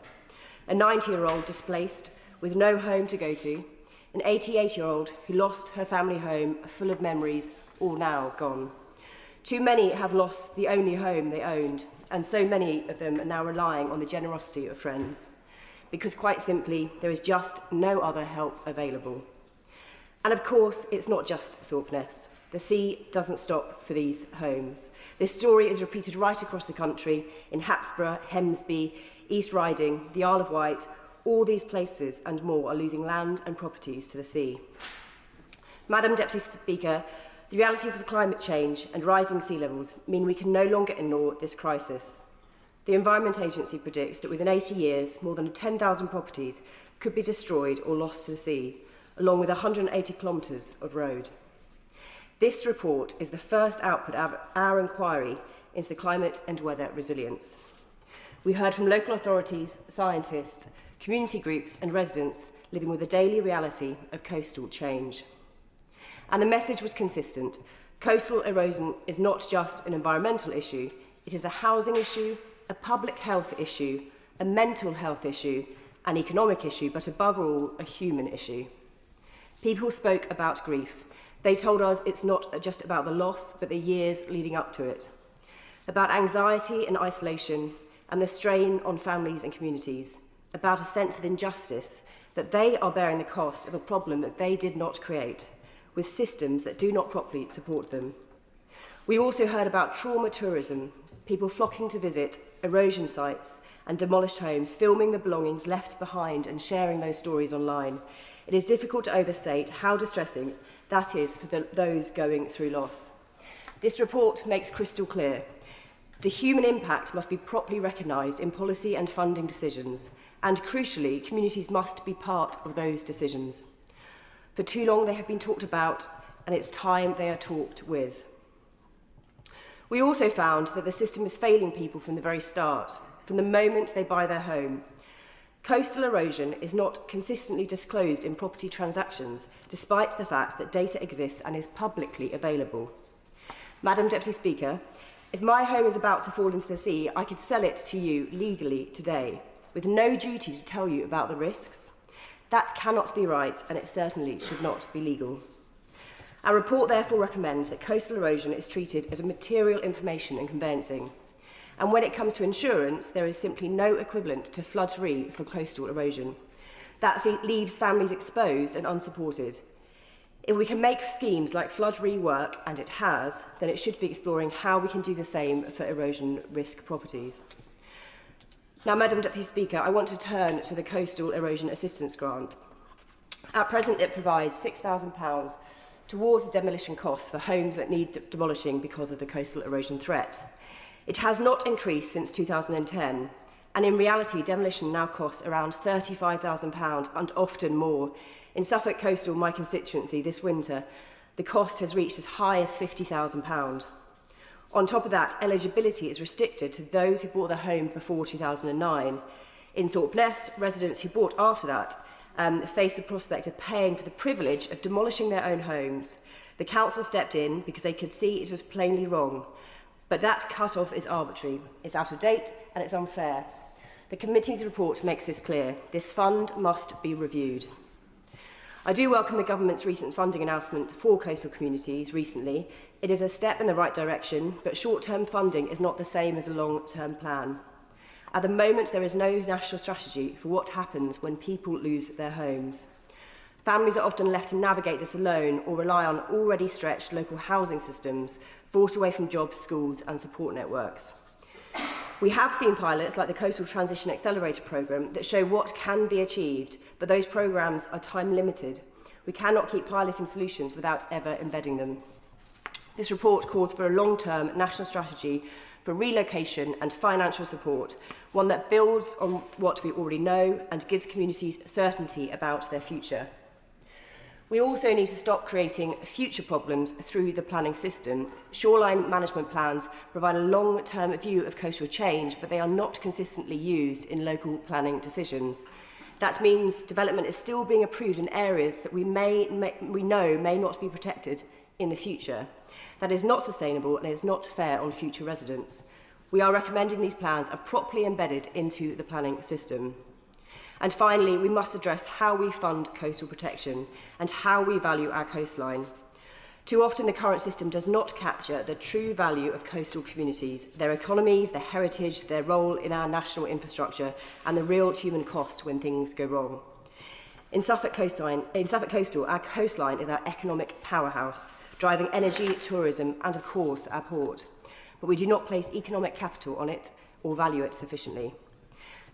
A 90-year-old displaced with no home to go to. An 88-year-old who lost her family home full of memories, all now gone. Too many have lost the only home they owned, and so many of them are now relying on the generosity of friends. Because quite simply, there is just no other help available. And of course, it's not just Thorpeness. The sea doesn't stop for these homes. This story is repeated right across the country, in Hapsburgh, Hemsby, East Riding, the Isle of Wight. All these places and more are losing land and properties to the sea. Madam Deputy Speaker, the realities of climate change and rising sea levels mean we can no longer ignore this crisis. The Environment Agency predicts that within 80 years, more than 10,000 properties could be destroyed or lost to the sea, along with 180 kilometres of road. This report is the first output of our inquiry into the climate and weather resilience. We heard from local authorities, scientists, community groups and residents living with the daily reality of coastal change. And the message was consistent. Coastal erosion is not just an environmental issue, it is a housing issue, a public health issue, a mental health issue, an economic issue, but above all, a human issue. People spoke about grief. They told us it's not just about the loss, but the years leading up to it. about anxiety and isolation and the strain on families and communities, about a sense of injustice that they are bearing the cost of a problem that they did not create, with systems that do not properly support them. We also heard about trauma tourism, people flocking to visit erosion sites and demolished homes, filming the belongings left behind and sharing those stories online. It is difficult to overstate how distressing that is for those going through loss. This report makes crystal clear the human impact must be properly recognised in policy and funding decisions, and crucially, communities must be part of those decisions. For too long they have been talked about, and it's time they are talked with. We also found that the system is failing people from the very start, from the moment they buy their home. Coastal erosion is not consistently disclosed in property transactions, despite the fact that data exists and is publicly available. Madam Deputy Speaker, if my home is about to fall into the sea, I could sell it to you legally today, with no duty to tell you about the risks. That cannot be right, and it certainly should not be legal. Our report therefore recommends that coastal erosion is treated as a material information and conveyancing. And when it comes to insurance, there is simply no equivalent to flood re for coastal erosion. That leaves families exposed and unsupported. If we can make schemes like flood re work, and it has, then it should be exploring how we can do the same for erosion risk properties. Now, Madam Deputy Speaker, I want to turn to the Coastal Erosion Assistance Grant. At present, it provides £6,000 towards demolition costs for homes that need demolishing because of the coastal erosion threat. It has not increased since 2010, and in reality, demolition now costs around £35,000 and often more. In Suffolk Coastal, my constituency, this winter, the cost has reached as high as £50,000. On top of that, eligibility is restricted to those who bought their home before 2009. In Thorpe Nest, residents who bought after that faced the prospect of paying for the privilege of demolishing their own homes. The council stepped in because they could see it was plainly wrong. But that cut-off is arbitrary, it's out of date, and it's unfair. The committee's report makes this clear. This fund must be reviewed. I do welcome the government's recent funding announcement for coastal communities recently. It is a step in the right direction, but short-term funding is not the same as a long-term plan. At the moment, there is no national strategy for what happens when people lose their homes. Families are often left to navigate this alone or rely on already stretched local housing systems, forced away from jobs, schools and support networks. We have seen pilots like the Coastal Transition Accelerator programme that show what can be achieved, but those programmes are time limited. We cannot keep piloting solutions without ever embedding them. This report calls for a long-term national strategy for relocation and financial support, one that builds on what we already know and gives communities certainty about their future. We also need to stop creating future problems through the planning system. Shoreline management plans provide a long-term view of coastal change, but they are not consistently used in local planning decisions. That means development is still being approved in areas that we know may not be protected in the future. That is not sustainable and is not fair on future residents. We are recommending these plans are properly embedded into the planning system. And finally, we must address how we fund coastal protection and how we value our coastline. Too often, the current system does not capture the true value of coastal communities, their economies, their heritage, their role in our national infrastructure, and the real human cost when things go wrong. In Suffolk Coastal, our coastline is our economic powerhouse, driving energy, tourism, and of course, our port. But we do not place economic capital on it or value it sufficiently.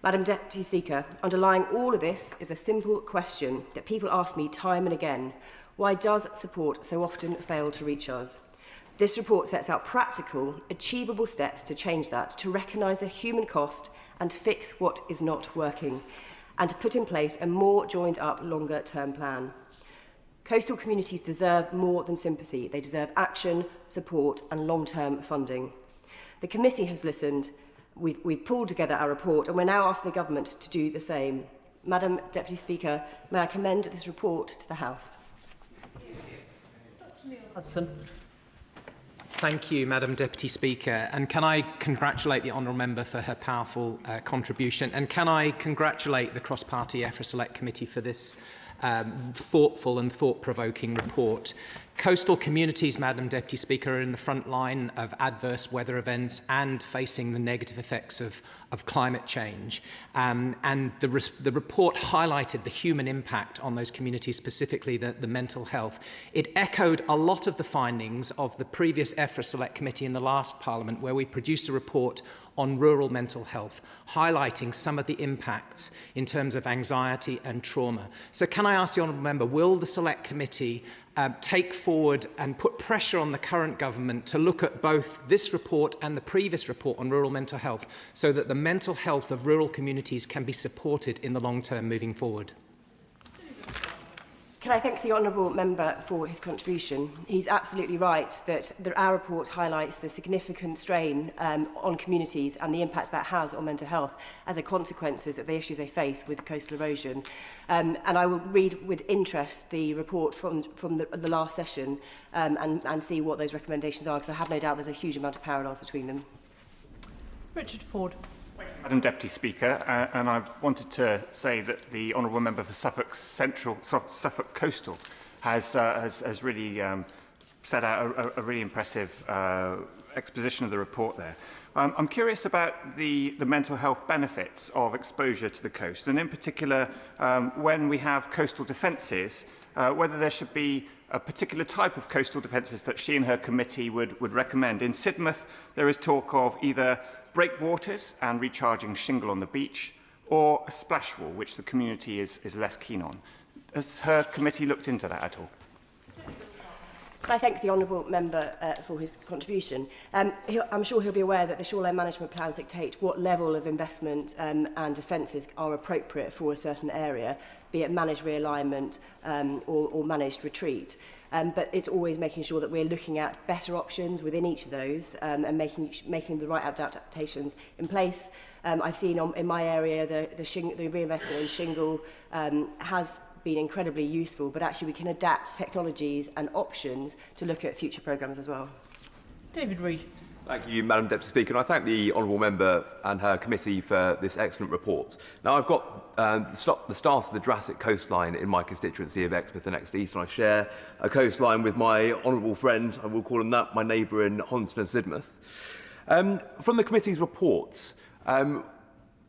Madam Deputy Speaker, underlying all of this is a simple question that people ask me time and again. Why does support so often fail to reach us? This report sets out practical, achievable steps to change that, to recognise the human cost and fix what is not working, and to put in place a more joined-up, longer-term plan. Coastal communities deserve more than sympathy. They deserve action, support and long-term funding. The committee has listened. We've pulled together our report, and we're now asking the government to do the same. Madam Deputy Speaker, may I commend this report to the House? Hudson. Thank you, Madam Deputy Speaker. And can I congratulate the honourable member for her powerful contribution? And can I congratulate the Cross-Party EFRA Select Committee for this thoughtful and thought-provoking report. Coastal communities, Madam Deputy Speaker, are in the front line of adverse weather events and facing the negative effects of climate change. And the report highlighted the human impact on those communities, specifically the mental health. It echoed a lot of the findings of the previous EFRA Select Committee in the last Parliament, where we produced a report on rural mental health, highlighting some of the impacts in terms of anxiety and trauma. So can I ask the Honourable Member, will the Select Committee take forward and put pressure on the current government to look at both this report and the previous report on rural mental health so that the mental health of rural communities can be supported in the long term moving forward? Can I thank the Honourable Member for his contribution? He's absolutely right that our report highlights the significant strain on communities and the impact that has on mental health as a consequence of the issues they face with coastal erosion. And I will read with interest the report from the last session and see what those recommendations are, because I have no doubt there's a huge amount of parallels between them. Richard Ford. Madam Deputy Speaker, and I wanted to say that the Honourable Member for Suffolk Coastal has really set out a really impressive exposition of the report there. I'm curious about the mental health benefits of exposure to the coast, and in particular, when we have coastal defences, whether there should be a particular type of coastal defences that she and her committee would recommend. In Sidmouth, there is talk of either breakwaters and recharging shingle on the beach, or a splash wall, which the community is less keen on. Has her committee looked into that at all? I thank the Honourable Member for his contribution. I'm sure he'll be aware that the shoreline management plans dictate what level of investment and defences are appropriate for a certain area, be it managed realignment or managed retreat. But it's always making sure that we're looking at better options within each of those and making the right adaptations in place. I've seen in my area the reinvestment in shingle has been incredibly useful, but actually we can adapt technologies and options to look at future programmes as well. David Reid. Thank you, Madam Deputy Speaker, and I thank the Honourable Member and her committee for this excellent report. Now, I've got the start of the Jurassic coastline in my constituency of Exmouth and Exeter, and I share a coastline with my honourable friend, I will call him that, my neighbour in Honston and Sidmouth. From the committee's reports,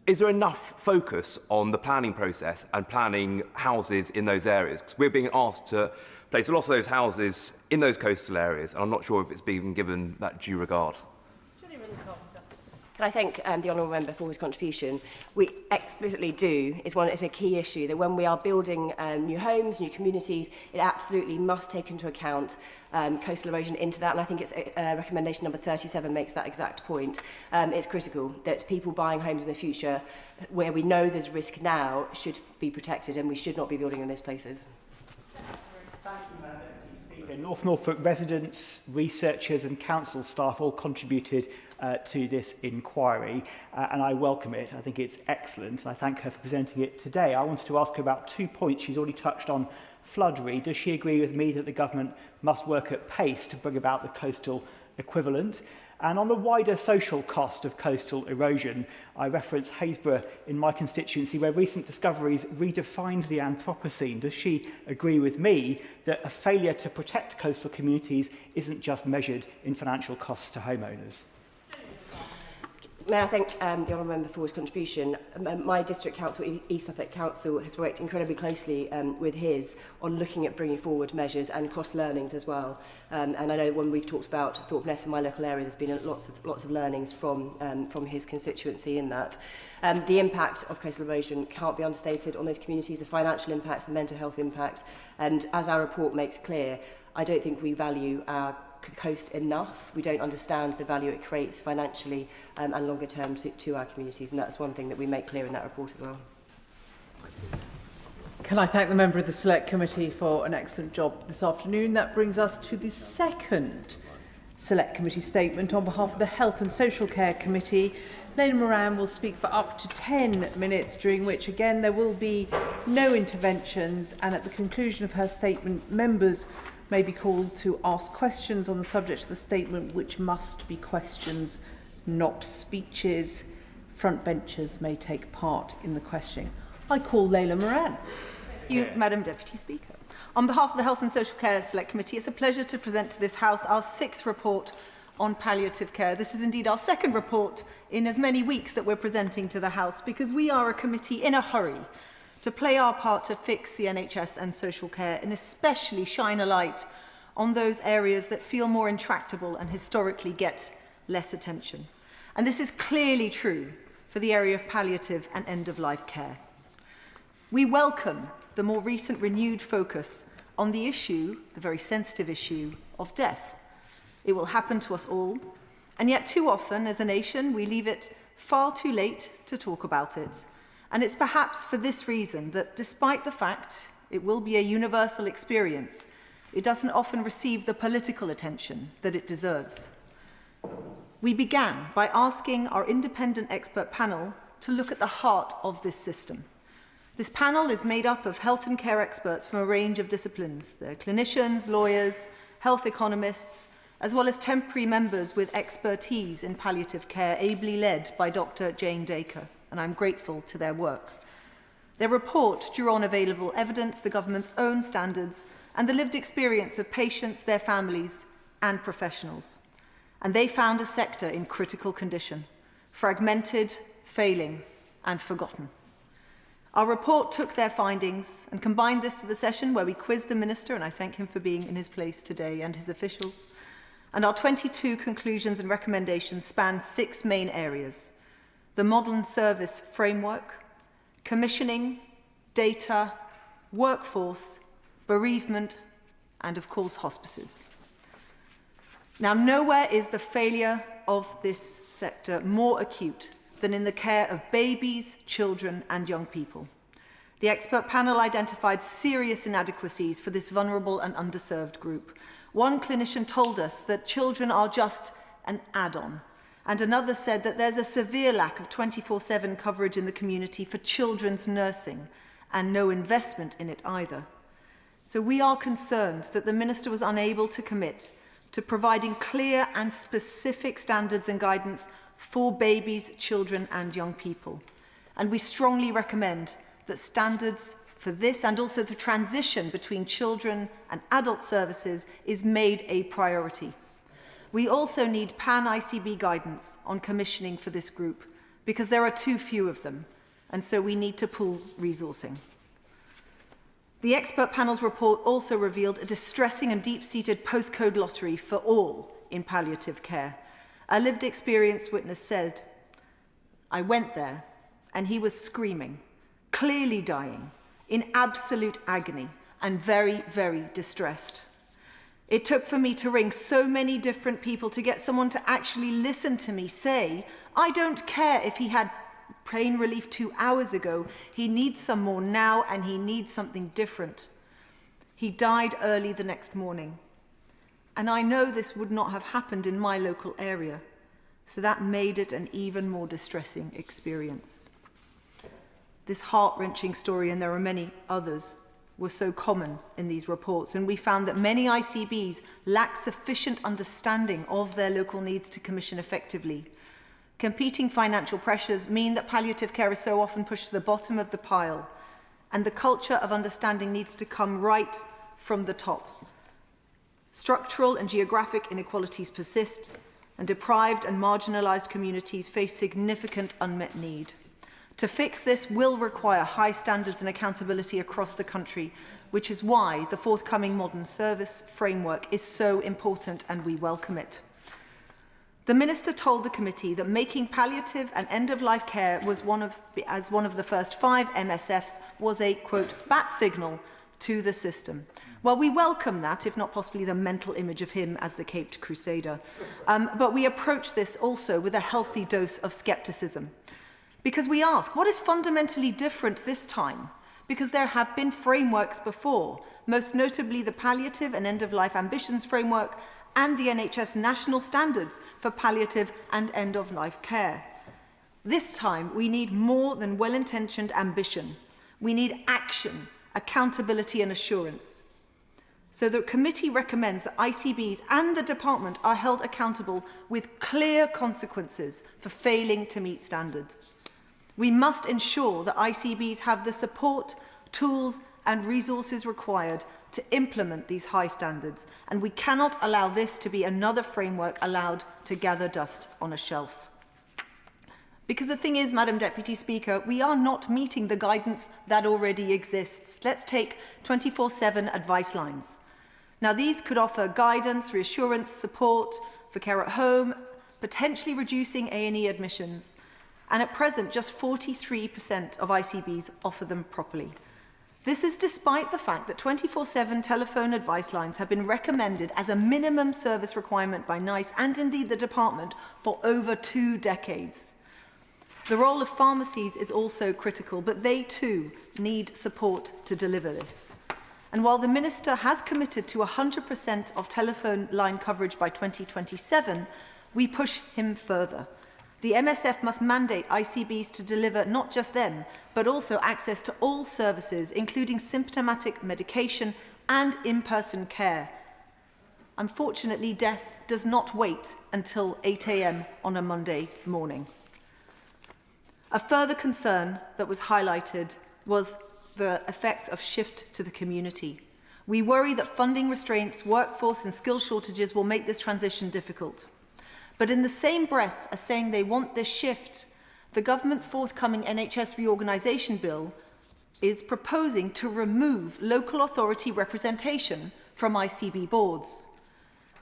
is there enough focus on the planning process and planning houses in those areas? Because we're being asked to place a lot of those houses in those coastal areas, and I'm not sure if it's being given that due regard. Can I thank the Honourable Member for his contribution? We explicitly do. It's a key issue that when we are building new homes, new communities, it absolutely must take into account coastal erosion into that, and I think it's recommendation number 37 makes that exact point. It's critical that people buying homes in the future, where we know there's risk now, should be protected, and we should not be building in those places. Thank you, Madam Deputy Speaker. North Norfolk residents, researchers and council staff all contributed to this inquiry, and I welcome it. I think it's excellent, and I thank her for presenting it today. I wanted to ask her about 2 points. She's already touched on floodry. Does she agree with me that the government must work at pace to bring about the coastal equivalent? And on the wider social cost of coastal erosion, I reference Haysborough in my constituency, where recent discoveries redefined the Anthropocene. Does she agree with me that a failure to protect coastal communities isn't just measured in financial costs to homeowners? May I thank the Honourable Member for his contribution. My district council, East Suffolk Council, has worked incredibly closely with his on looking at bringing forward measures and cross-learnings as well. And I know when we've talked about Thorpe Ness in my local area, there's been lots of learnings from his constituency in that. The impact of coastal erosion can't be understated on those communities, the financial impact, the mental health impact. And as our report makes clear, I don't think we value our coast enough. We don't understand the value it creates financially and longer term to our communities, and that's one thing that we make clear in that report as well. Can I thank the member of the Select Committee for an excellent job this afternoon? That brings us to the second Select Committee statement on behalf of the Health and Social Care Committee. Lena Moran will speak for up to 10 minutes, during which again there will be no interventions, and at the conclusion of her statement, members may be called to ask questions on the subject of the statement, which must be questions, not speeches. Frontbenchers may take part in the questioning. I call Layla Moran. you, Madam Deputy Speaker. On behalf of the Health and Social Care Select Committee, it's a pleasure to present to this House our 6th report on palliative care. This is indeed our 2nd report in as many weeks that we're presenting to the House, because we are a committee in a hurry to play our part to fix the NHS and social care, and especially shine a light on those areas that feel more intractable and historically get less attention. And this is clearly true for the area of palliative and end-of-life care. We welcome the more recent renewed focus on the issue, the very sensitive issue, of death. It will happen to us all, and yet too often as a nation we leave it far too late to talk about it. And it's perhaps for this reason that despite the fact it will be a universal experience, it doesn't often receive the political attention that it deserves. We began by asking our independent expert panel to look at the heart of this system. This panel is made up of health and care experts from a range of disciplines. They're clinicians, lawyers, health economists, as well as temporary members with expertise in palliative care, ably led by Dr. Jane Dacre, and I'm grateful to their work. Their report drew on available evidence, the government's own standards, and the lived experience of patients, their families, and professionals. And they found a sector in critical condition, fragmented, failing, and forgotten. Our report took their findings and combined this with a session where we quizzed the Minister, and I thank him for being in his place today, and his officials. And our 22 conclusions and recommendations span 6 main areas: the modern service framework, commissioning, data, workforce, bereavement, and of course hospices. Now, nowhere is the failure of this sector more acute than in the care of babies, children, and young people. The expert panel identified serious inadequacies for this vulnerable and underserved group. One clinician told us that children are just an add-on, and another said that there's a severe lack of 24/7 coverage in the community for children's nursing, and no investment in it either. So we are concerned that the Minister was unable to commit to providing clear and specific standards and guidance for babies, children, and young people. And we strongly recommend that standards for this and also the transition between children and adult services is made a priority. We also need pan-ICB guidance on commissioning for this group, because there are too few of them, and so we need to pool resourcing. The expert panel's report also revealed a distressing and deep-seated postcode lottery for all in palliative care. A lived experience witness said, "I went there and he was screaming, clearly dying, in absolute agony and very, very distressed. It took for me to ring so many different people to get someone to actually listen to me say, I don't care if he had pain relief 2 hours ago, he needs some more now and he needs something different. He died early the next morning. And I know this would not have happened in my local area, so that made it an even more distressing experience." This heart-wrenching story, and there are many others, were so common in these reports, and we found that many ICBs lack sufficient understanding of their local needs to commission effectively. Competing financial pressures mean that palliative care is so often pushed to the bottom of the pile, and the culture of understanding needs to come right from the top. Structural and geographic inequalities persist, and deprived and marginalised communities face significant unmet need. To fix this will require high standards and accountability across the country, which is why the forthcoming modern service framework is so important, and we welcome it. The Minister told the committee that making palliative and end-of-life care was one of the first 5 MSFs was a, quote, bat signal to the system. Well, we welcome that, if not possibly the mental image of him as the Caped Crusader. But we approach this also with a healthy dose of scepticism. Because we ask, what is fundamentally different this time? Because there have been frameworks before, most notably the Palliative and End-of-Life Ambitions Framework and the NHS National Standards for Palliative and End-of-Life Care. This time, we need more than well-intentioned ambition. We need action, accountability and assurance. So the committee recommends that ICBs and the department are held accountable with clear consequences for failing to meet standards. We must ensure that ICBs have the support, tools and resources required to implement these high standards, and we cannot allow this to be another framework allowed to gather dust on a shelf. Because the thing is, Madam Deputy Speaker, we are not meeting the guidance that already exists. Let's take 24/7 advice lines. Now, these could offer guidance, reassurance, support for care at home, potentially reducing A&E admissions. And at present, just 43% of ICBs offer them properly. This is despite the fact that 24/7 telephone advice lines have been recommended as a minimum service requirement by NICE and indeed the department for over 2 decades. The role of pharmacies is also critical, but they too need support to deliver this. And while the Minister has committed to 100% of telephone line coverage by 2027, we push him further. The MSF must mandate ICBs to deliver not just them, but also access to all services, including symptomatic medication and in-person care. Unfortunately, death does not wait until 8 a.m. on a Monday morning. A further concern that was highlighted was the effects of shift to the community. We worry that funding restraints, workforce and skill shortages will make this transition difficult. But in the same breath as saying they want this shift, the government's forthcoming NHS reorganisation bill is proposing to remove local authority representation from ICB boards.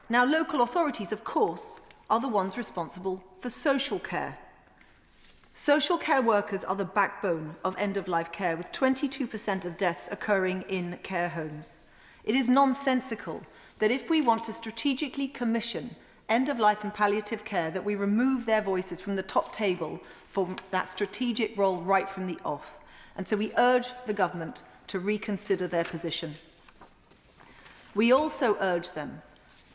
Now, local authorities, of course, are the ones responsible for social care. Social care workers are the backbone of end-of-life care, with 22% of deaths occurring in care homes. It is nonsensical that if we want to strategically commission end-of-life and palliative care, that we remove their voices from the top table for that strategic role right from the off. And so we urge the government to reconsider their position. We also urge them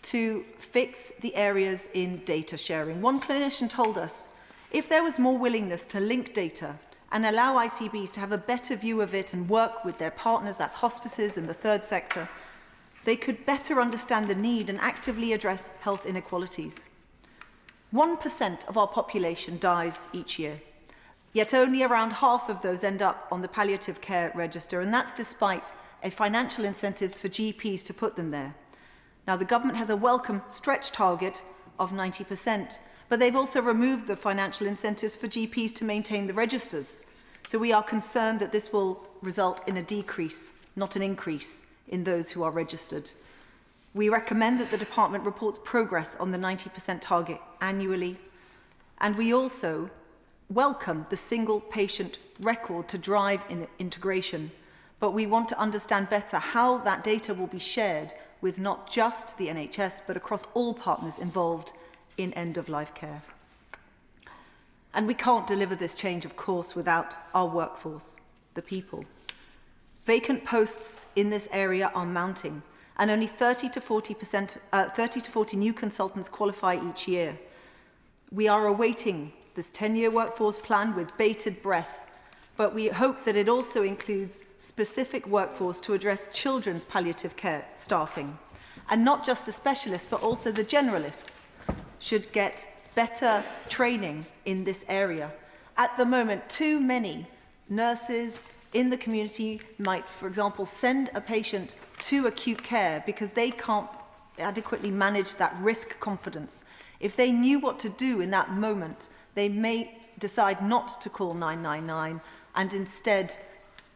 to fix the areas in data sharing. One clinician told us, if there was more willingness to link data and allow ICBs to have a better view of it and work with their partners, that's hospices and the third sector, they could better understand the need and actively address health inequalities. 1% of our population dies each year, yet only around half of those end up on the palliative care register, and that's despite a financial incentives for GPs to put them there. Now, the government has a welcome stretch target of 90%, but they've also removed the financial incentives for GPs to maintain the registers. So we are concerned that this will result in a decrease, not an increase, in those who are registered. We recommend that the department reports progress on the 90% target annually, and we also welcome the single patient record to drive integration, but we want to understand better how that data will be shared with not just the NHS, but across all partners involved in end-of-life care. And we can't deliver this change, of course, without our workforce, the people. Vacant posts in this area are mounting, and only 30 to 40 new consultants qualify each year. We are awaiting this 10-year workforce plan with bated breath, but we hope that it also includes specific workforce to address children's palliative care staffing. And not just the specialists, but also the generalists should get better training in this area. At the moment, too many nurses in the community might, for example, send a patient to acute care because they can't adequately manage that risk confidence. If they knew what to do in that moment, they may decide not to call 999 and instead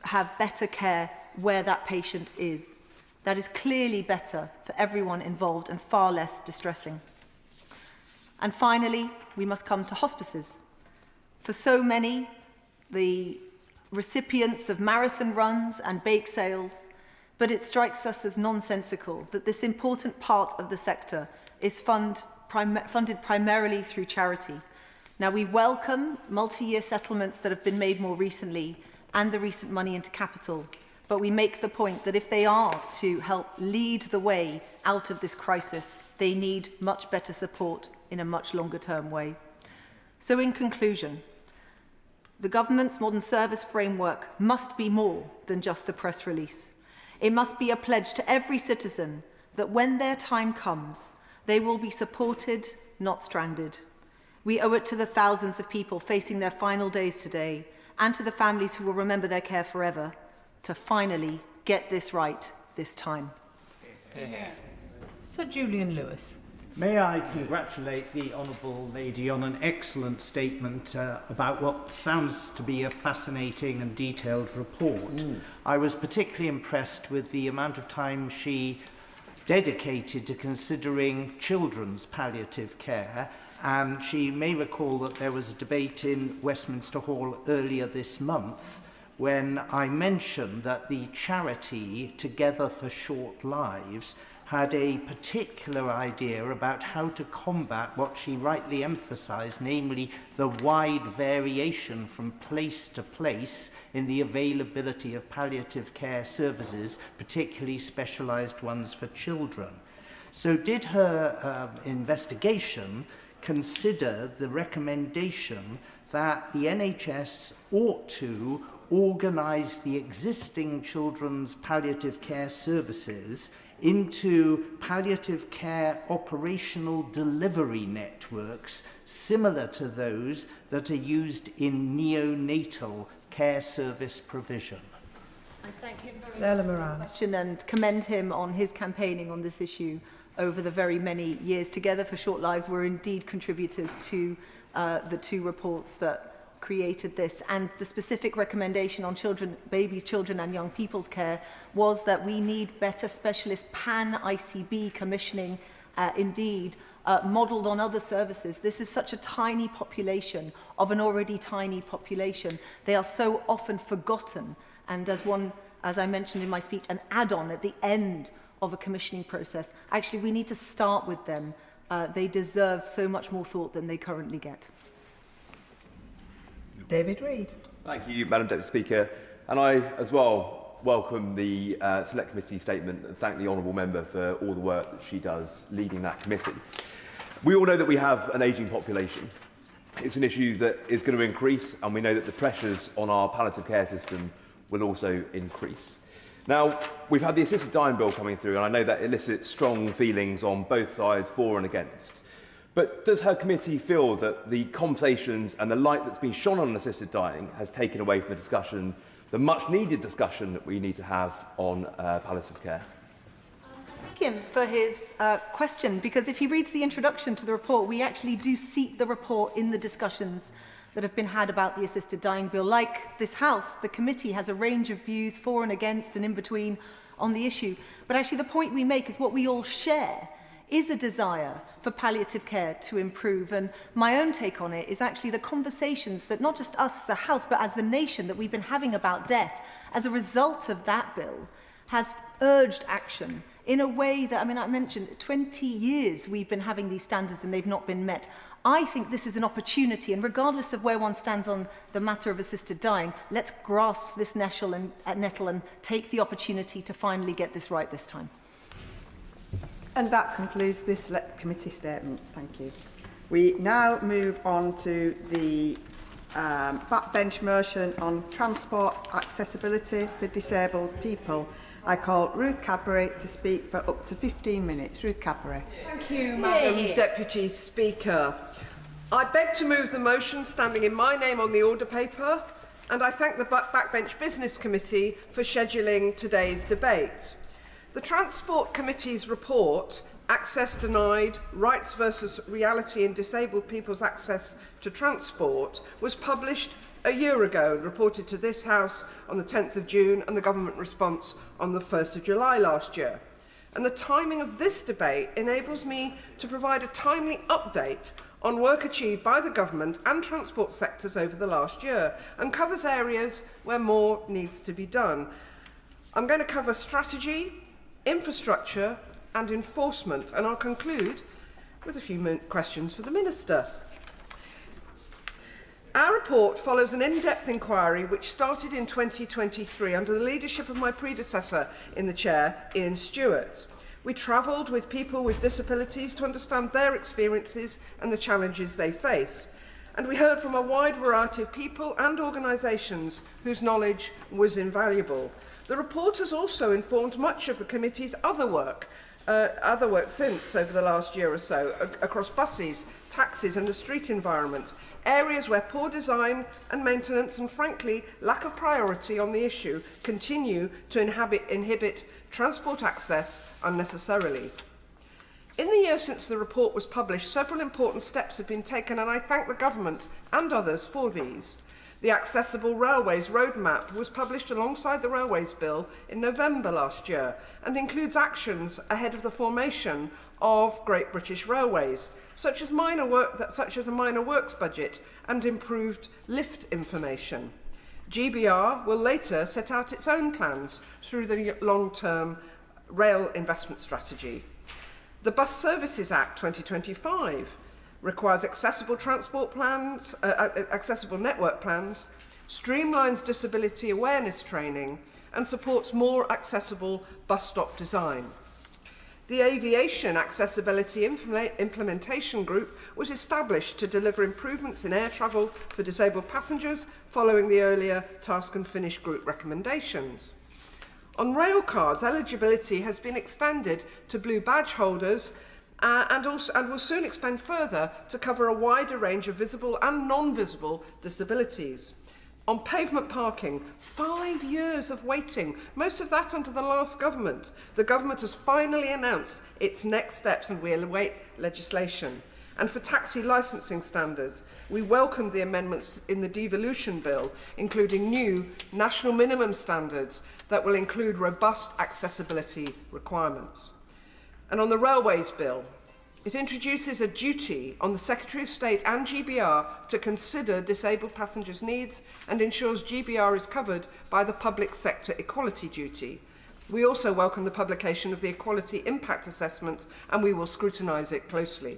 have better care where that patient is. That is clearly better for everyone involved and far less distressing. And finally, we must come to hospices. For so many, the recipients of marathon runs and bake sales, but it strikes us as nonsensical that this important part of the sector is funded primarily through charity. Now, we welcome multi-year settlements that have been made more recently and the recent money into capital, but we make the point that if they are to help lead the way out of this crisis, they need much better support in a much longer-term way. So in conclusion, the government's modern service framework must be more than just the press release. It must be a pledge to every citizen that when their time comes, they will be supported, not stranded. We owe it to the thousands of people facing their final days today and to the families who will remember their care forever to finally get this right this time. Sir Julian Lewis. May I congratulate the Honourable Lady on an excellent statement about what sounds to be a fascinating and detailed report. I was particularly impressed with the amount of time she dedicated to considering children's palliative care, and she may recall that there was a debate in Westminster Hall earlier this month when I mentioned that the charity Together for Short Lives had a particular idea about how to combat what she rightly emphasised, namely the wide variation from place to place in the availability of palliative care services, particularly specialised ones for children. So did her investigation consider the recommendation that the NHS ought to organise the existing children's palliative care services into palliative care operational delivery networks similar to those that are used in neonatal care service provision? I thank him very much for the question and commend him on his campaigning on this issue over the very many years. Together for Short Lives were indeed contributors to the two reports that created this, and the specific recommendation on children, babies, children and young people's care was that we need better specialist pan-ICB commissioning, indeed, modelled on other services. This is such a tiny population of an already tiny population. They are so often forgotten, and as I mentioned in my speech, an add-on at the end of a commissioning process. Actually, we need to start with them. They deserve so much more thought than they currently get. David Reid. Thank you, Madam Deputy Speaker. And I, as well, welcome the Select Committee statement and thank the Honourable Member for all the work that she does leading that committee. We all know that we have an ageing population. It's an issue that is going to increase, and we know that the pressures on our palliative care system will also increase. Now, we've had the assisted dying bill coming through, and I know that elicits strong feelings on both sides, for and against. But does her committee feel that the conversations and the light that's been shone on assisted dying has taken away from the discussion, the much-needed discussion that we need to have on palliative care? Thank him for his question, because if he reads the introduction to the report, we actually do seat the report in the discussions that have been had about the assisted dying bill. Like this House, the committee has a range of views for and against and in between on the issue. But actually the point we make is what we all share is a desire for palliative care to improve. And my own take on it is actually the conversations that not just us as a House, but as the nation that we've been having about death as a result of that bill has urged action in a way that, I mean, I mentioned 20 years we've been having these standards and they've not been met. I think this is an opportunity, and regardless of where one stands on the matter of assisted dying, let's grasp this nettle and take the opportunity to finally get this right this time. And that concludes this Select Committee statement. Thank you. We now move on to the backbench motion on transport accessibility for disabled people. I call Ruth Cadbury to speak for up to 15 minutes. Ruth Cadbury. Thank you, Madam Deputy Speaker. I beg to move the motion standing in my name on the order paper, and I thank the Backbench Business Committee for scheduling today's debate. The Transport Committee's report, Access Denied, Rights versus Reality in Disabled People's Access to Transport, was published a year ago and reported to this House on the 10th of June and the government response on the 1st of July last year. And the timing of this debate enables me to provide a timely update on work achieved by the government and transport sectors over the last year and covers areas where more needs to be done. I'm going to cover strategy, infrastructure and enforcement, and I'll conclude with a few questions for the Minister. Our report follows an in-depth inquiry which started in 2023 under the leadership of my predecessor in the chair, Ian Stewart. We travelled with people with disabilities to understand their experiences and the challenges they face. And we heard from a wide variety of people and organisations whose knowledge was invaluable. The report has also informed much of the committee's other work, other work since over the last year or so, across buses, taxis and the street environment, areas where poor design and maintenance and, frankly, lack of priority on the issue continue to inhibit transport access unnecessarily. In the year since the report was published, several important steps have been taken, and I thank the government and others for these. The Accessible Railways Roadmap was published alongside the Railways Bill in November last year and includes actions ahead of the formation of Great British Railways, such as a minor works budget and improved lift information. GBR will later set out its own plans through the long-term rail investment strategy. The Bus Services Act 2025 requires accessible transport plans, accessible network plans, streamlines disability awareness training, and supports more accessible bus stop design. The Aviation Accessibility Implementation Group was established to deliver improvements in air travel for disabled passengers following the earlier Task and Finish Group recommendations. On rail cards, eligibility has been extended to blue badge holders and will soon expand further to cover a wider range of visible and non-visible disabilities. On pavement parking, 5 years of waiting, most of that under the last government. The government has finally announced its next steps and we'll await legislation. And for taxi licensing standards, we welcomed the amendments in the devolution bill, including new national minimum standards that will include robust accessibility requirements. And on the Railways Bill, it introduces a duty on the Secretary of State and GBR to consider disabled passengers' needs and ensures GBR is covered by the public sector equality duty. We also welcome the publication of the Equality Impact Assessment, and we will scrutinise it closely.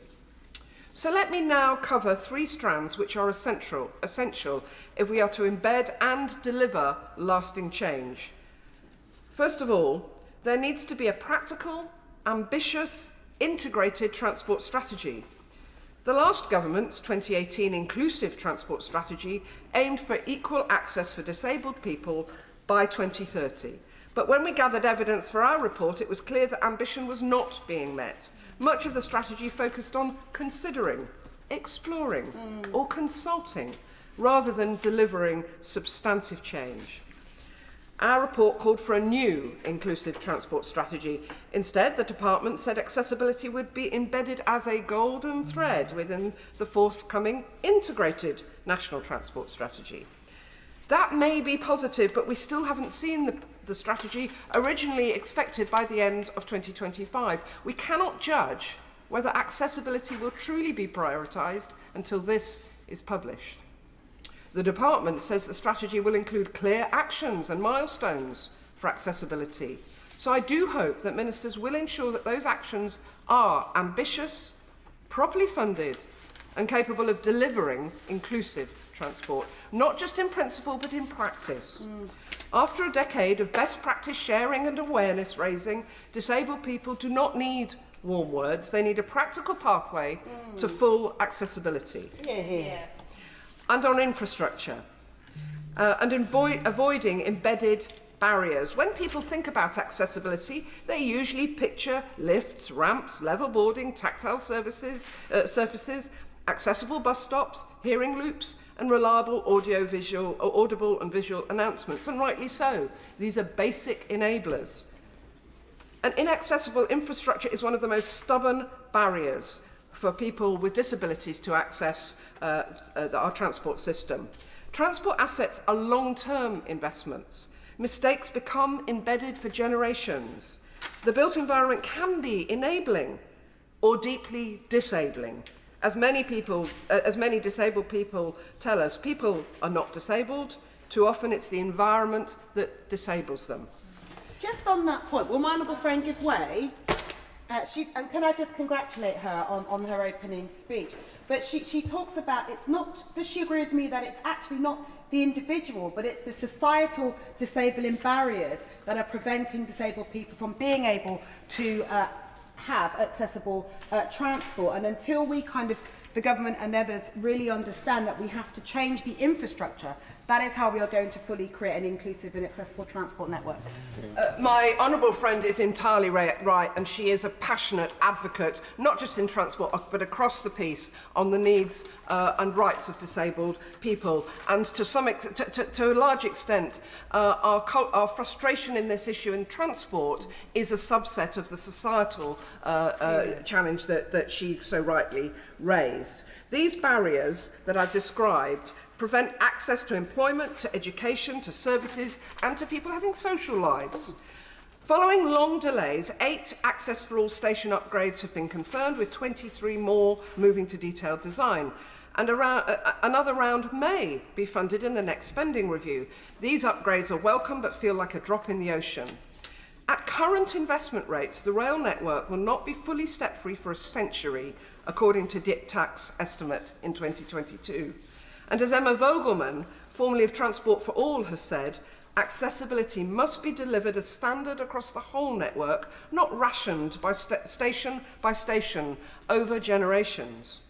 So let me now cover 3 strands which are essential if we are to embed and deliver lasting change. First of all, there needs to be a practical, ambitious, integrated transport strategy. The last government's 2018 inclusive transport strategy aimed for equal access for disabled people by 2030. But when we gathered evidence for our report, it was clear that ambition was not being met. Much of the strategy focused on considering, exploring, or consulting, rather than delivering substantive change. Our report called for a new inclusive transport strategy. Instead, the department said accessibility would be embedded as a golden thread within the forthcoming integrated national transport strategy. That may be positive, but we still haven't seen the strategy originally expected by the end of 2025. We cannot judge whether accessibility will truly be prioritised until this is published. The department says the strategy will include clear actions and milestones for accessibility. So I do hope that ministers will ensure that those actions are ambitious, properly funded, and capable of delivering inclusive transport, not just in principle but in practice. After a decade of best practice sharing and awareness raising, disabled people do not need warm words, they need a practical pathway to full accessibility. And on infrastructure, and avoiding embedded barriers. When people think about accessibility, they usually picture lifts, ramps, level boarding, tactile surfaces, accessible bus stops, hearing loops, and reliable audible and visual announcements, and rightly so. These are basic enablers. And inaccessible infrastructure is one of the most stubborn barriers for people with disabilities to access our transport system. Transport assets are long-term investments. Mistakes become embedded for generations. The built environment can be enabling or deeply disabling. As many disabled people tell us, people are not disabled. Too often it's the environment that disables them. Just on that point, will my honourable friend give way? And can I just congratulate her on her opening speech? But she talks about, it's not, does she agree with me that it's actually not the individual, but it's the societal disabling barriers that are preventing disabled people from being able to have accessible transport? And until we kind of the government and others really understand that we have to change the infrastructure. That is how we are going to fully create an inclusive and accessible transport network. My honourable friend is entirely right, and she is a passionate advocate, not just in transport, but across the piece, on the needs and rights of disabled people. And to a large extent, our frustration in this issue in transport is a subset of the societal challenge that she so rightly raised. These barriers that I've described prevent access to employment, to education, to services, and to people having social lives. Following long delays, 8 Access for All station upgrades have been confirmed, with 23 more moving to detailed design. And another round may be funded in the next spending review. These upgrades are welcome but feel like a drop in the ocean. At current investment rates, the rail network will not be fully step-free for a century, according to DIPTAC's estimate in 2022. And as Emma Vogelman, formerly of Transport for All, has said, accessibility must be delivered as standard across the whole network, not rationed by station over generations.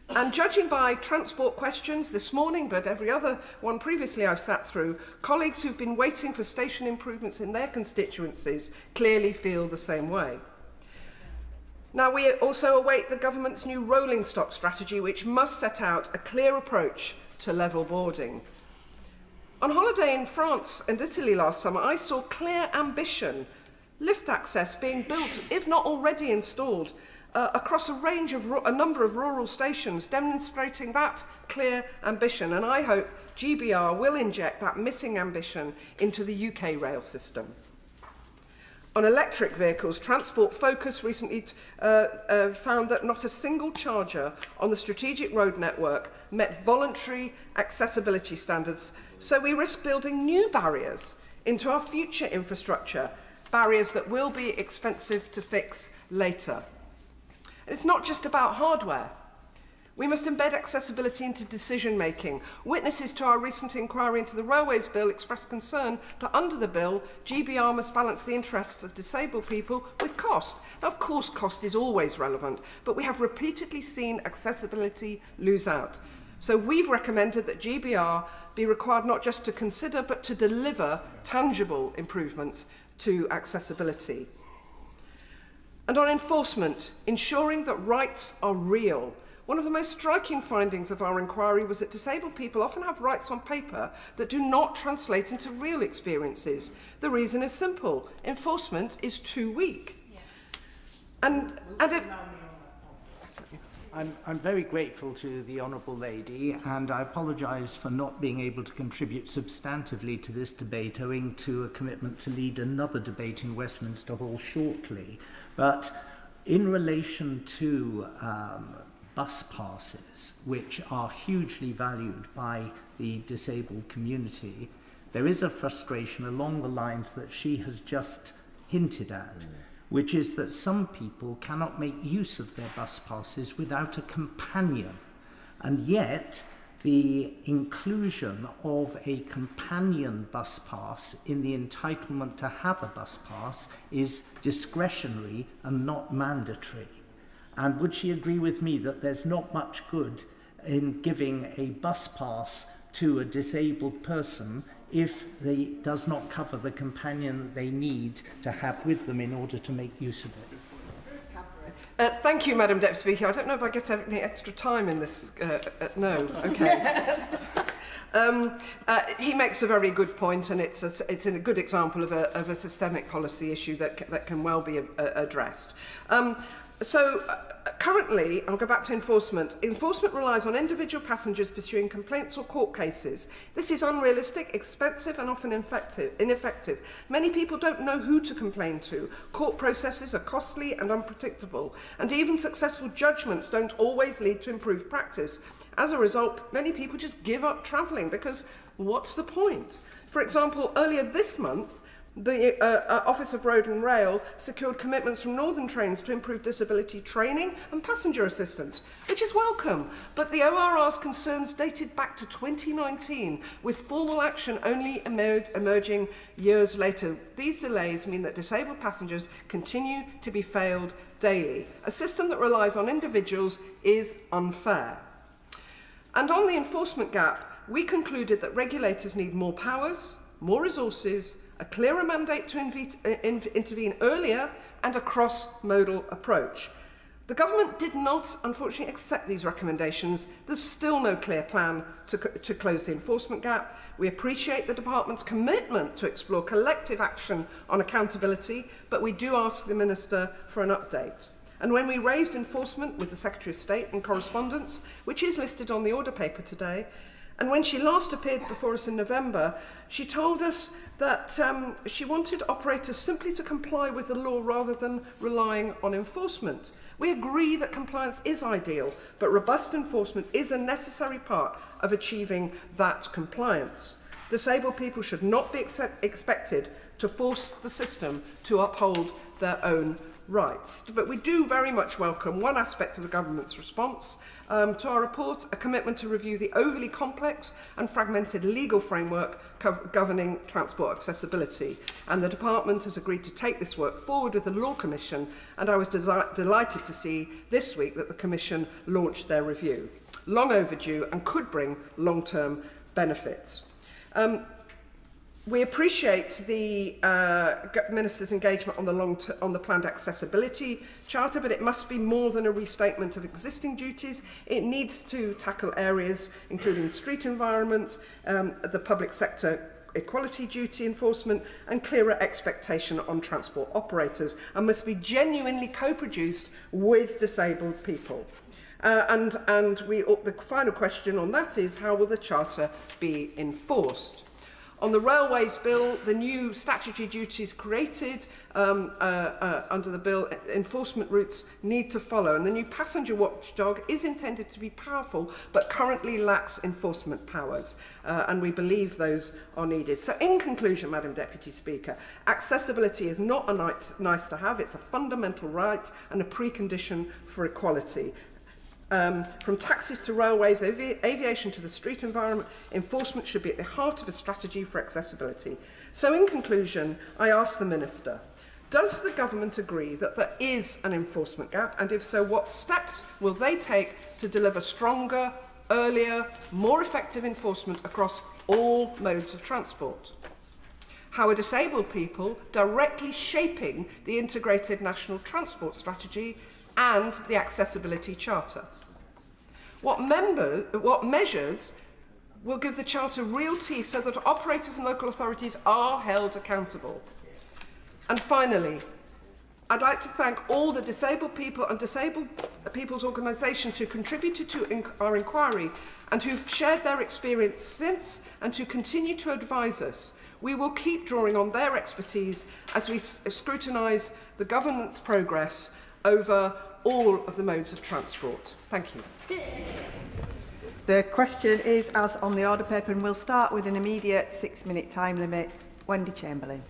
And judging by transport questions this morning, but every other one previously I've sat through, colleagues who've been waiting for station improvements in their constituencies clearly feel the same way. Now, we also await the government's new rolling stock strategy, which must set out a clear approach to level boarding. On holiday in France and Italy last summer, I saw clear ambition, lift access being built, if not already installed, across a number of rural stations, demonstrating that clear ambition. And I hope GBR will inject that missing ambition into the UK rail system. On electric vehicles, Transport Focus recently found that not a single charger on the strategic road network met voluntary accessibility standards, so we risk building new barriers into our future infrastructure, barriers that will be expensive to fix later. And it's not just about hardware. We must embed accessibility into decision-making. Witnesses to our recent inquiry into the Railways Bill expressed concern that under the bill, GBR must balance the interests of disabled people with cost. Now, of course, cost is always relevant, but we have repeatedly seen accessibility lose out. So we've recommended that GBR be required not just to consider, but to deliver tangible improvements to accessibility. And on enforcement, ensuring that rights are real. One of the most striking findings of our inquiry was that disabled people often have rights on paper that do not translate into real experiences. The reason is simple: enforcement is too weak. I'm very grateful to the Honourable Lady, and I apologise for not being able to contribute substantively to this debate owing to a commitment to lead another debate in Westminster Hall shortly. But in relation to bus passes, which are hugely valued by the disabled community, there is a frustration along the lines that she has just hinted at, which is that some people cannot make use of their bus passes without a companion. And yet, the inclusion of a companion bus pass in the entitlement to have a bus pass is discretionary and not mandatory. And would she agree with me that there's not much good in giving a bus pass to a disabled person if they does not cover the companion that they need to have with them in order to make use of it? Thank you, Madam Deputy Speaker. I don't know if I get any extra time in this. No, okay. He makes a very good point, and it's a good example of a systemic policy issue that can well be addressed. Currently, I'll go back to enforcement. Enforcement relies on individual passengers pursuing complaints or court cases. This is unrealistic, expensive, and often ineffective. Many people don't know who to complain to. Court processes are costly and unpredictable, and even successful judgments don't always lead to improved practice. As a result, many people just give up travelling because what's the point? For example, earlier this month, The Office of Road and Rail secured commitments from Northern Trains to improve disability training and passenger assistance, which is welcome. But the ORR's concerns dated back to 2019, with formal action only emerging years later. These delays mean that disabled passengers continue to be failed daily. A system that relies on individuals is unfair. And on the enforcement gap, we concluded that regulators need more powers, more resources, a clearer mandate to intervene earlier, and a cross-modal approach. The government did not, unfortunately, accept these recommendations. There's still no clear plan to close the enforcement gap. We appreciate the department's commitment to explore collective action on accountability, but we do ask the Minister for an update. And when we raised enforcement with the Secretary of State in correspondence, which is listed on the order paper today, and when she last appeared before us in November, she told us that she wanted operators simply to comply with the law rather than relying on enforcement. We agree that compliance is ideal, but robust enforcement is a necessary part of achieving that compliance. Disabled people should not be expected to force the system to uphold their own rights. But we do very much welcome one aspect of the government's response to our report, a commitment to review the overly complex and fragmented legal framework governing transport accessibility. And the department has agreed to take this work forward with the Law Commission, and I was delighted to see this week that the Commission launched their review. Long overdue and could bring long-term benefits. We appreciate the Minister's engagement on the planned accessibility charter, but it must be more than a restatement of existing duties. It needs to tackle areas including street environment, the public sector equality duty enforcement, and clearer expectation on transport operators, and must be genuinely co-produced with disabled people. The final question on that is, how will the charter be enforced? On the Railways Bill, the new statutory duties created under the bill, enforcement routes need to follow, and the new passenger watchdog is intended to be powerful, but currently lacks enforcement powers, and we believe those are needed. So in conclusion, Madam Deputy Speaker, accessibility is not a nice to have, it's a fundamental right and a precondition for equality. From taxis to railways, aviation to the street environment, enforcement should be at the heart of a strategy for accessibility. So in conclusion, I ask the Minister, does the government agree that there is an enforcement gap, and if so, what steps will they take to deliver stronger, earlier, more effective enforcement across all modes of transport? How are disabled people directly shaping the integrated national transport strategy and the accessibility charter? What measures will give the charter real teeth so that operators and local authorities are held accountable? And finally, I'd like to thank all the disabled people and disabled people's organisations who contributed to our inquiry and who've shared their experience since and who continue to advise us. We will keep drawing on their expertise as we scrutinise the government's progress over all of the modes of transport. Thank you. The question is as on the order paper, and we'll start with an immediate 6-minute time limit. Wendy Chamberlain.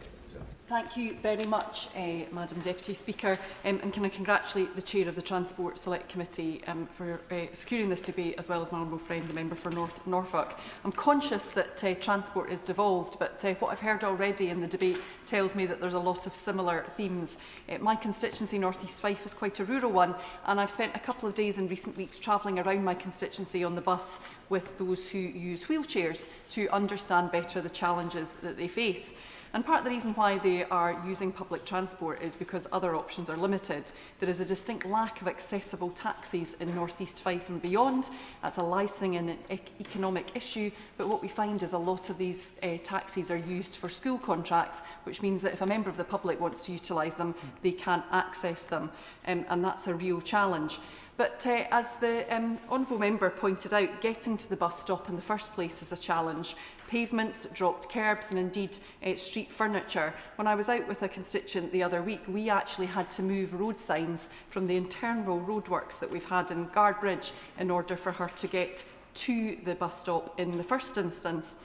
Thank you very much, Madam Deputy Speaker, and can I congratulate the Chair of the Transport Select Committee for securing this debate, as well as my honourable friend, the member for Norfolk. I'm conscious that transport is devolved, but what I've heard already in the debate tells me that there's a lot of similar themes. My constituency, North East Fife, is quite a rural one, and I've spent a couple of days in recent weeks travelling around my constituency on the bus with those who use wheelchairs to understand better the challenges that they face. And part of the reason why they are using public transport is because other options are limited. There is a distinct lack of accessible taxis in North East Fife and beyond. That's a licensing and an economic issue, but what we find is a lot of these taxis are used for school contracts, which means that if a member of the public wants to utilise them, they can't access them, and that's a real challenge. But as the honourable member pointed out, getting to the bus stop in the first place is a challenge. Pavements, dropped curbs and indeed street furniture. When I was out with a constituent the other week, we actually had to move road signs from the internal roadworks that we've had in Guardbridge in order for her to get to the bus stop in the first instance.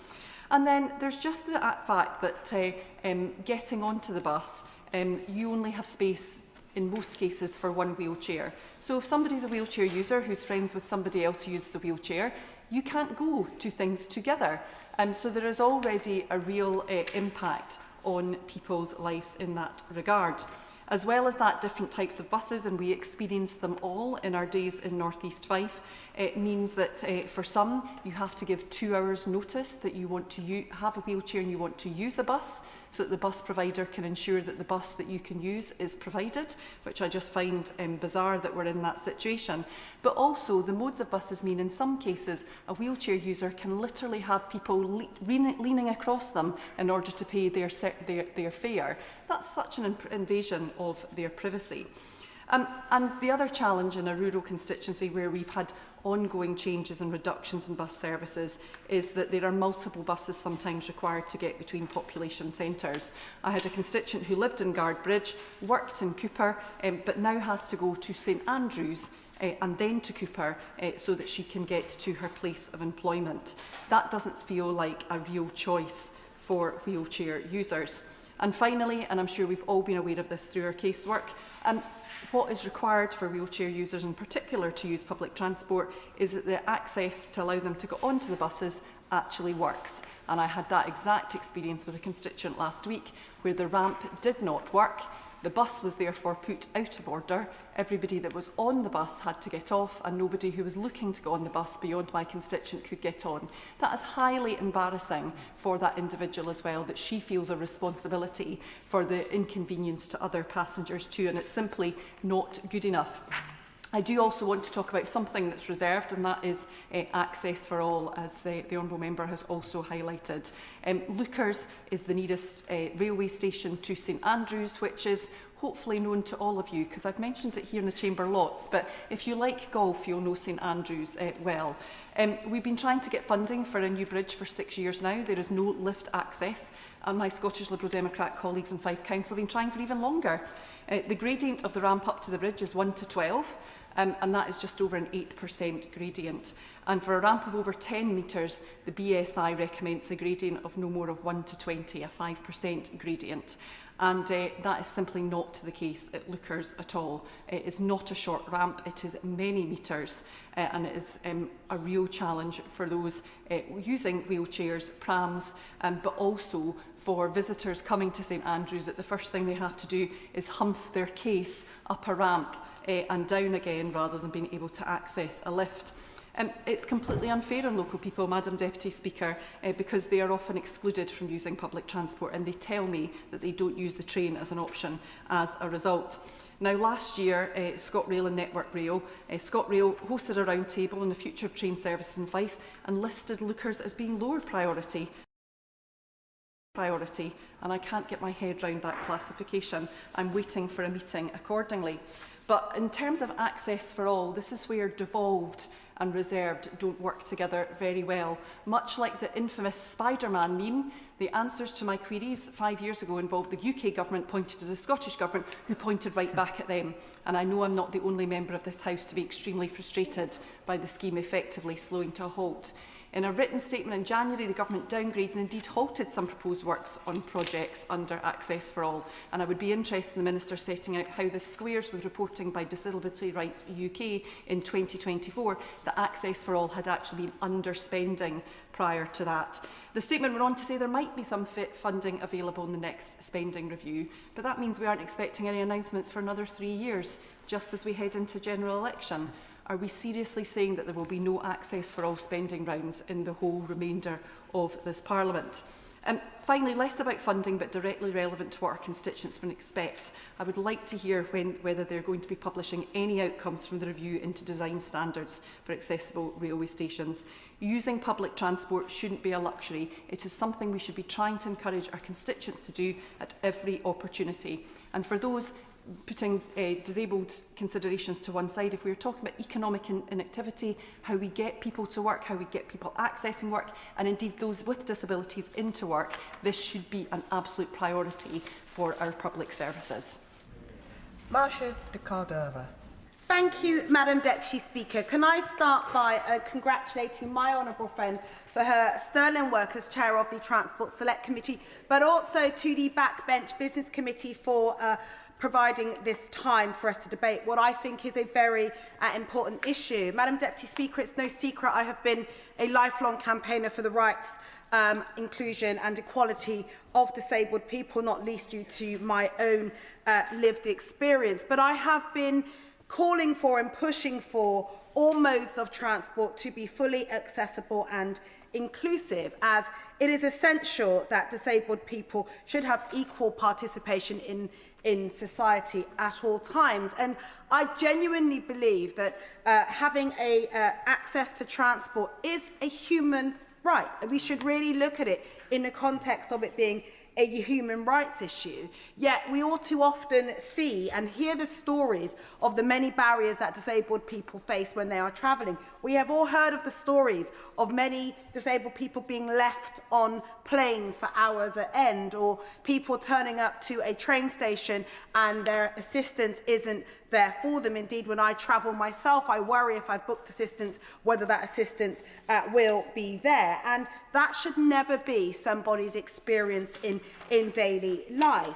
And then there's just the fact that getting onto the bus, you only have space in most cases for one wheelchair. So if somebody's a wheelchair user who's friends with somebody else who uses a wheelchair, you can't go to things together. So there is already a real impact on people's lives in that regard. As well as that, different types of buses, and we experience them all in our days in North East Fife. It means that for some, you have to give 2 hours notice that you want to have a wheelchair and you want to use a bus, so that the bus provider can ensure that the bus that you can use is provided, which I just find bizarre that we're in that situation. But also, the modes of buses mean in some cases, a wheelchair user can literally have people leaning across them in order to pay their fare. That's such an invasion of their privacy. And the other challenge in a rural constituency where we've had ongoing changes and reductions in bus services is that there are multiple buses sometimes required to get between population centres. I had a constituent who lived in Guardbridge, worked in Cooper, but now has to go to St Andrews and then to Cooper so that she can get to her place of employment. That doesn't feel like a real choice for wheelchair users. And finally, and I'm sure we've all been aware of this through our casework, what is required for wheelchair users in particular to use public transport is that the access to allow them to go onto the buses actually works. And I had that exact experience with a constituent last week where the ramp did not work. The bus was therefore put out of order. Everybody that was on the bus had to get off, and nobody who was looking to go on the bus beyond my constituent could get on. That is highly embarrassing for that individual as well, that she feels a responsibility for the inconvenience to other passengers too, and it's simply not good enough. I do also want to talk about something that's reserved, and that is access for all, as the Honourable Member has also highlighted. Lookers is the nearest railway station to St Andrews, which is hopefully known to all of you, because I've mentioned it here in the Chamber lots, but if you like golf, you'll know St Andrews well. We've been trying to get funding for a new bridge for 6 years now. There is no lift access, and my Scottish Liberal Democrat colleagues in Fife Council have been trying for even longer. The gradient of the ramp up to the bridge is 1 to 12, and that is just over an 8% gradient. And for a ramp of over 10 metres, the BSI recommends a gradient of no more of 1 to 20, a 5% gradient. And that is simply not the case at Lookers at all. It is not a short ramp, it is many metres, and it is a real challenge for those using wheelchairs, prams, but also for visitors coming to St Andrews, that the first thing they have to do is humph their case up a ramp and down again, rather than being able to access a lift. It's completely unfair on local people, Madam Deputy Speaker, because they are often excluded from using public transport, and they tell me that they don't use the train as an option as a result. Now, last year, ScotRail and Network Rail, ScotRail hosted a roundtable on the future of train services in Fife and listed Lookers as being lower priority, and I can't get my head round that classification. I'm waiting for a meeting accordingly. But in terms of access for all, this is where devolved and reserved don't work together very well. Much like the infamous Spider-Man meme, the answers to my queries 5 years ago involved the UK government pointed to the Scottish government, who pointed right back at them. And I know I'm not the only member of this House to be extremely frustrated by the scheme effectively slowing to a halt. In a written statement in January, the government downgraded and indeed halted some proposed works on projects under Access for All. And I would be interested in the Minister setting out how this squares with reporting by Disability Rights UK in 2024 that Access for All had actually been underspending prior to that. The statement went on to say there might be some funding available in the next spending review, but that means we aren't expecting any announcements for another 3 years, just as we head into general election. Are we seriously saying that there will be no access for all spending rounds in the whole remainder of this Parliament? Finally, less about funding but directly relevant to what our constituents would expect. I would like to hear whether they're going to be publishing any outcomes from the review into design standards for accessible railway stations. Using public transport shouldn't be a luxury. It is something we should be trying to encourage our constituents to do at every opportunity. And for those putting disabled considerations to one side, if we were talking about economic inactivity, how we get people to work, how we get people accessing work, and indeed those with disabilities into work, this should be an absolute priority for our public services. Marcia de Cordova. Thank you, Madam Deputy Speaker. Can I start by congratulating my honourable friend for her sterling work as Chair of the Transport Select Committee, but also to the Backbench Business Committee for providing this time for us to debate what I think is a very important issue. Madam Deputy Speaker, it's no secret I have been a lifelong campaigner for the rights, inclusion and equality of disabled people, not least due to my own lived experience. But I have been calling for and pushing for all modes of transport to be fully accessible and inclusive, as it is essential that disabled people should have equal participation in society at all times. And I genuinely believe that having access to transport is a human right. We should really look at it in the context of it being a human rights issue. Yet we all too often see and hear the stories of the many barriers that disabled people face when they are travelling. We have all heard of the stories of many disabled people being left on planes for hours at end, or people turning up to a train station and their assistance isn't there for them. Indeed, when I travel myself, I worry if I've booked assistance, whether that assistance will be there. And that should never be somebody's experience in daily life.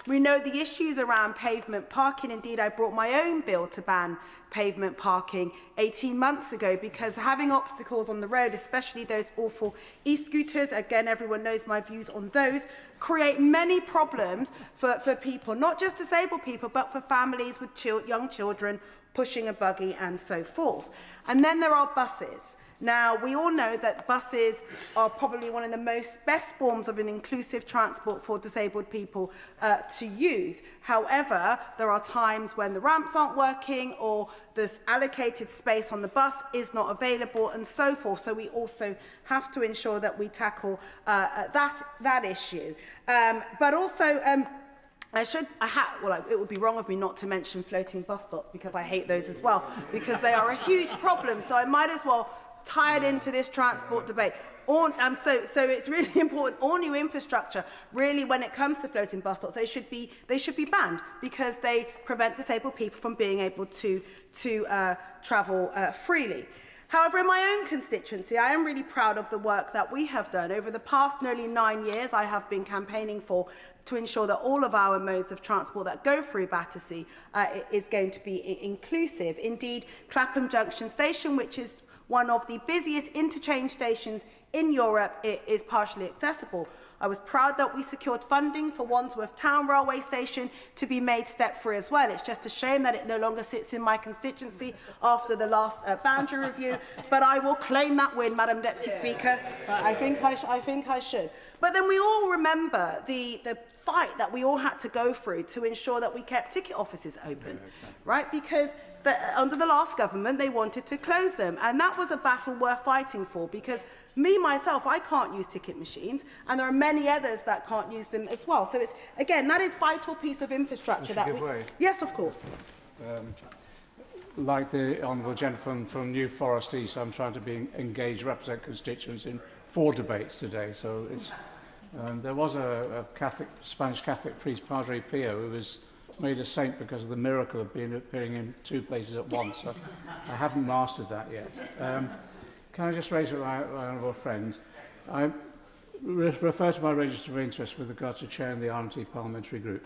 We know the issues around pavement parking. Indeed, I brought my own bill to ban pavement parking 18 months ago, because having obstacles on the road, especially those awful e-scooters, again, everyone knows my views on those, create many problems for people, not just disabled people, but for families with young children pushing a buggy and so forth. And then there are buses. Now, we all know that buses are probably one of the best forms of an inclusive transport for disabled people to use. However, there are times when the ramps aren't working, or this allocated space on the bus is not available, and so forth. So we also have to ensure that we tackle that issue. But also, it would be wrong of me not to mention floating bus stops, because I hate those as well, because they are a huge problem. So I might as well tie it into this transport debate. So it's really important. All new infrastructure, really, when it comes to floating bus stops, they should be banned, because they prevent disabled people from being able to travel freely. However, in my own constituency, I am really proud of the work that we have done. Over the past nearly 9 years, I have been campaigning to ensure that all of our modes of transport that go through Battersea is going to be inclusive. Indeed, Clapham Junction Station, which is one of the busiest interchange stations in Europe, is partially accessible. I was proud that we secured funding for Wandsworth Town Railway Station to be made step-free as well. It's just a shame that it no longer sits in my constituency after the last boundary review, but I will claim that win, Madam Deputy Speaker. I think I should. But then we all remember the fight that we all had to go through to ensure that we kept ticket offices open, right? Because under the last government, they wanted to close them. And that was a battle worth fighting for, because myself, I can't use ticket machines, and there are many others that can't use them as well. So it's, again, that is a vital piece of infrastructure. Yes, of course. Like the honourable gentleman from New Forest East, I'm trying to be engaged, represent constituents in 4 debates today. So it's, there was a Spanish Catholic priest, Padre Pio, who was made a saint because of the miracle of appearing in 2 places at once. So I haven't mastered that yet. Can I just raise with my honourable friend? I refer to my register of interest with regard to chairing the R&T Parliamentary Group.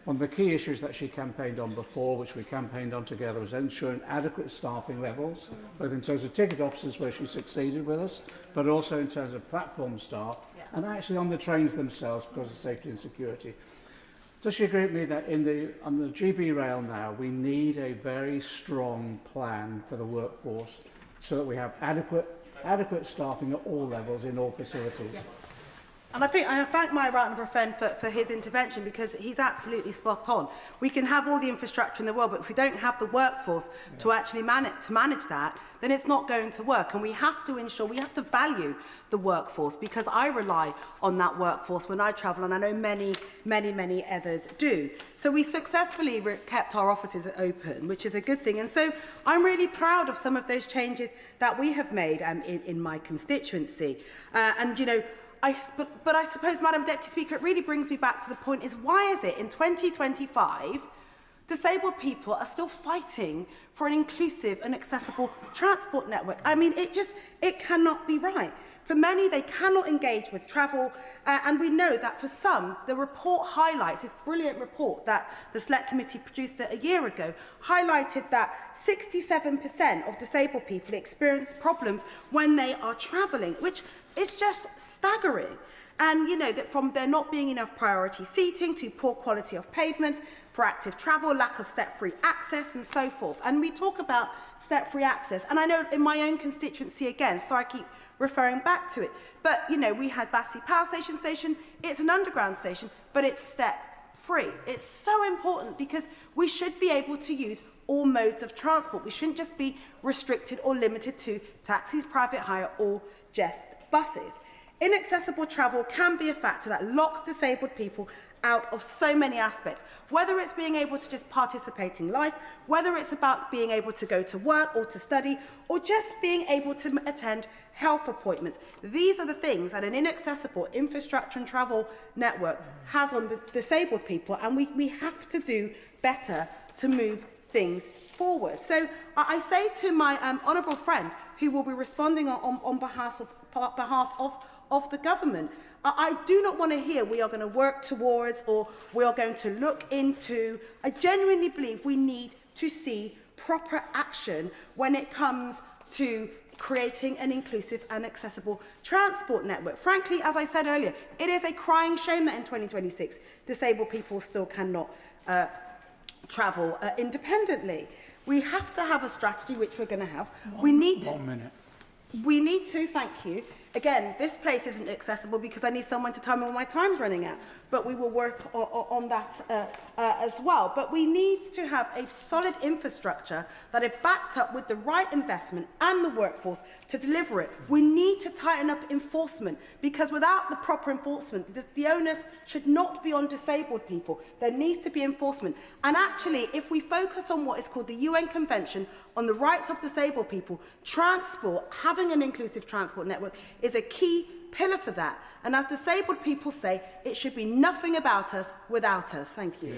One of the key issues that she campaigned on before, which we campaigned on together, was ensuring adequate staffing levels, both in terms of ticket officers, where she succeeded with us, but also in terms of platform staff, and actually on the trains themselves because of safety and security. Does she agree with me that on the GB rail now, we need a very strong plan for the workforce so that we have adequate staffing at all levels in all facilities? Yeah. And I thank my right honourable friend for his intervention, because he's absolutely spot on. We can have all the infrastructure in the world, but if we don't have the workforce to actually manage that, then it's not going to work. And we have to ensure, we have to value the workforce, because I rely on that workforce when I travel, and I know many others do. So we successfully kept our offices open, which is a good thing. And so I'm really proud of some of those changes that we have made in my constituency. And, you know, but I suppose, Madam Deputy Speaker, it really brings me back to the point is, why is it in 2025 disabled people are still fighting for an inclusive and accessible transport network. I mean, it cannot be right. For many, they cannot engage with travel, and we know that for some, the report highlights, this brilliant report that the Select Committee produced a year ago, highlighted that 67% of disabled people experience problems when they are travelling, which is just staggering. And, you know, that from there not being enough priority seating to poor quality of pavement, for active travel, lack of step-free access and so forth. And we talk about step-free access. And I know in my own constituency again, so I keep referring back to it. But, you know, we had Battersea Power Station. It's an underground station, but it's step-free. It's so important because we should be able to use all modes of transport. We shouldn't just be restricted or limited to taxis, private hire, or just buses. Inaccessible travel can be a factor that locks disabled people out of so many aspects, whether it's being able to just participate in life, whether it's about being able to go to work or to study, or just being able to attend health appointments. These are the things that an inaccessible infrastructure and travel network has on the disabled people, and we have to do better to move things forward. So I say to my honourable friend, who will be responding on behalf of the government, I do not want to hear we are going to work towards or we are going to look into. I genuinely believe we need to see proper action when it comes to creating an inclusive and accessible transport network. Frankly, as I said earlier, it is a crying shame that in 2026 disabled people still cannot travel independently. We have to have a strategy, which we're going to have. We need to, thank you. Again, this place isn't accessible because I need someone to tell me when my time's running out, but we will work on that as well. But we need to have a solid infrastructure that is backed up with the right investment and the workforce to deliver it. We need to tighten up enforcement because without the proper enforcement, the onus should not be on disabled people. There needs to be enforcement. And actually, if we focus on what is called the UN Convention on the Rights of Disabled People, transport, having an inclusive transport network is a key pillar for that. And as disabled people say, it should be nothing about us without us. Thank you.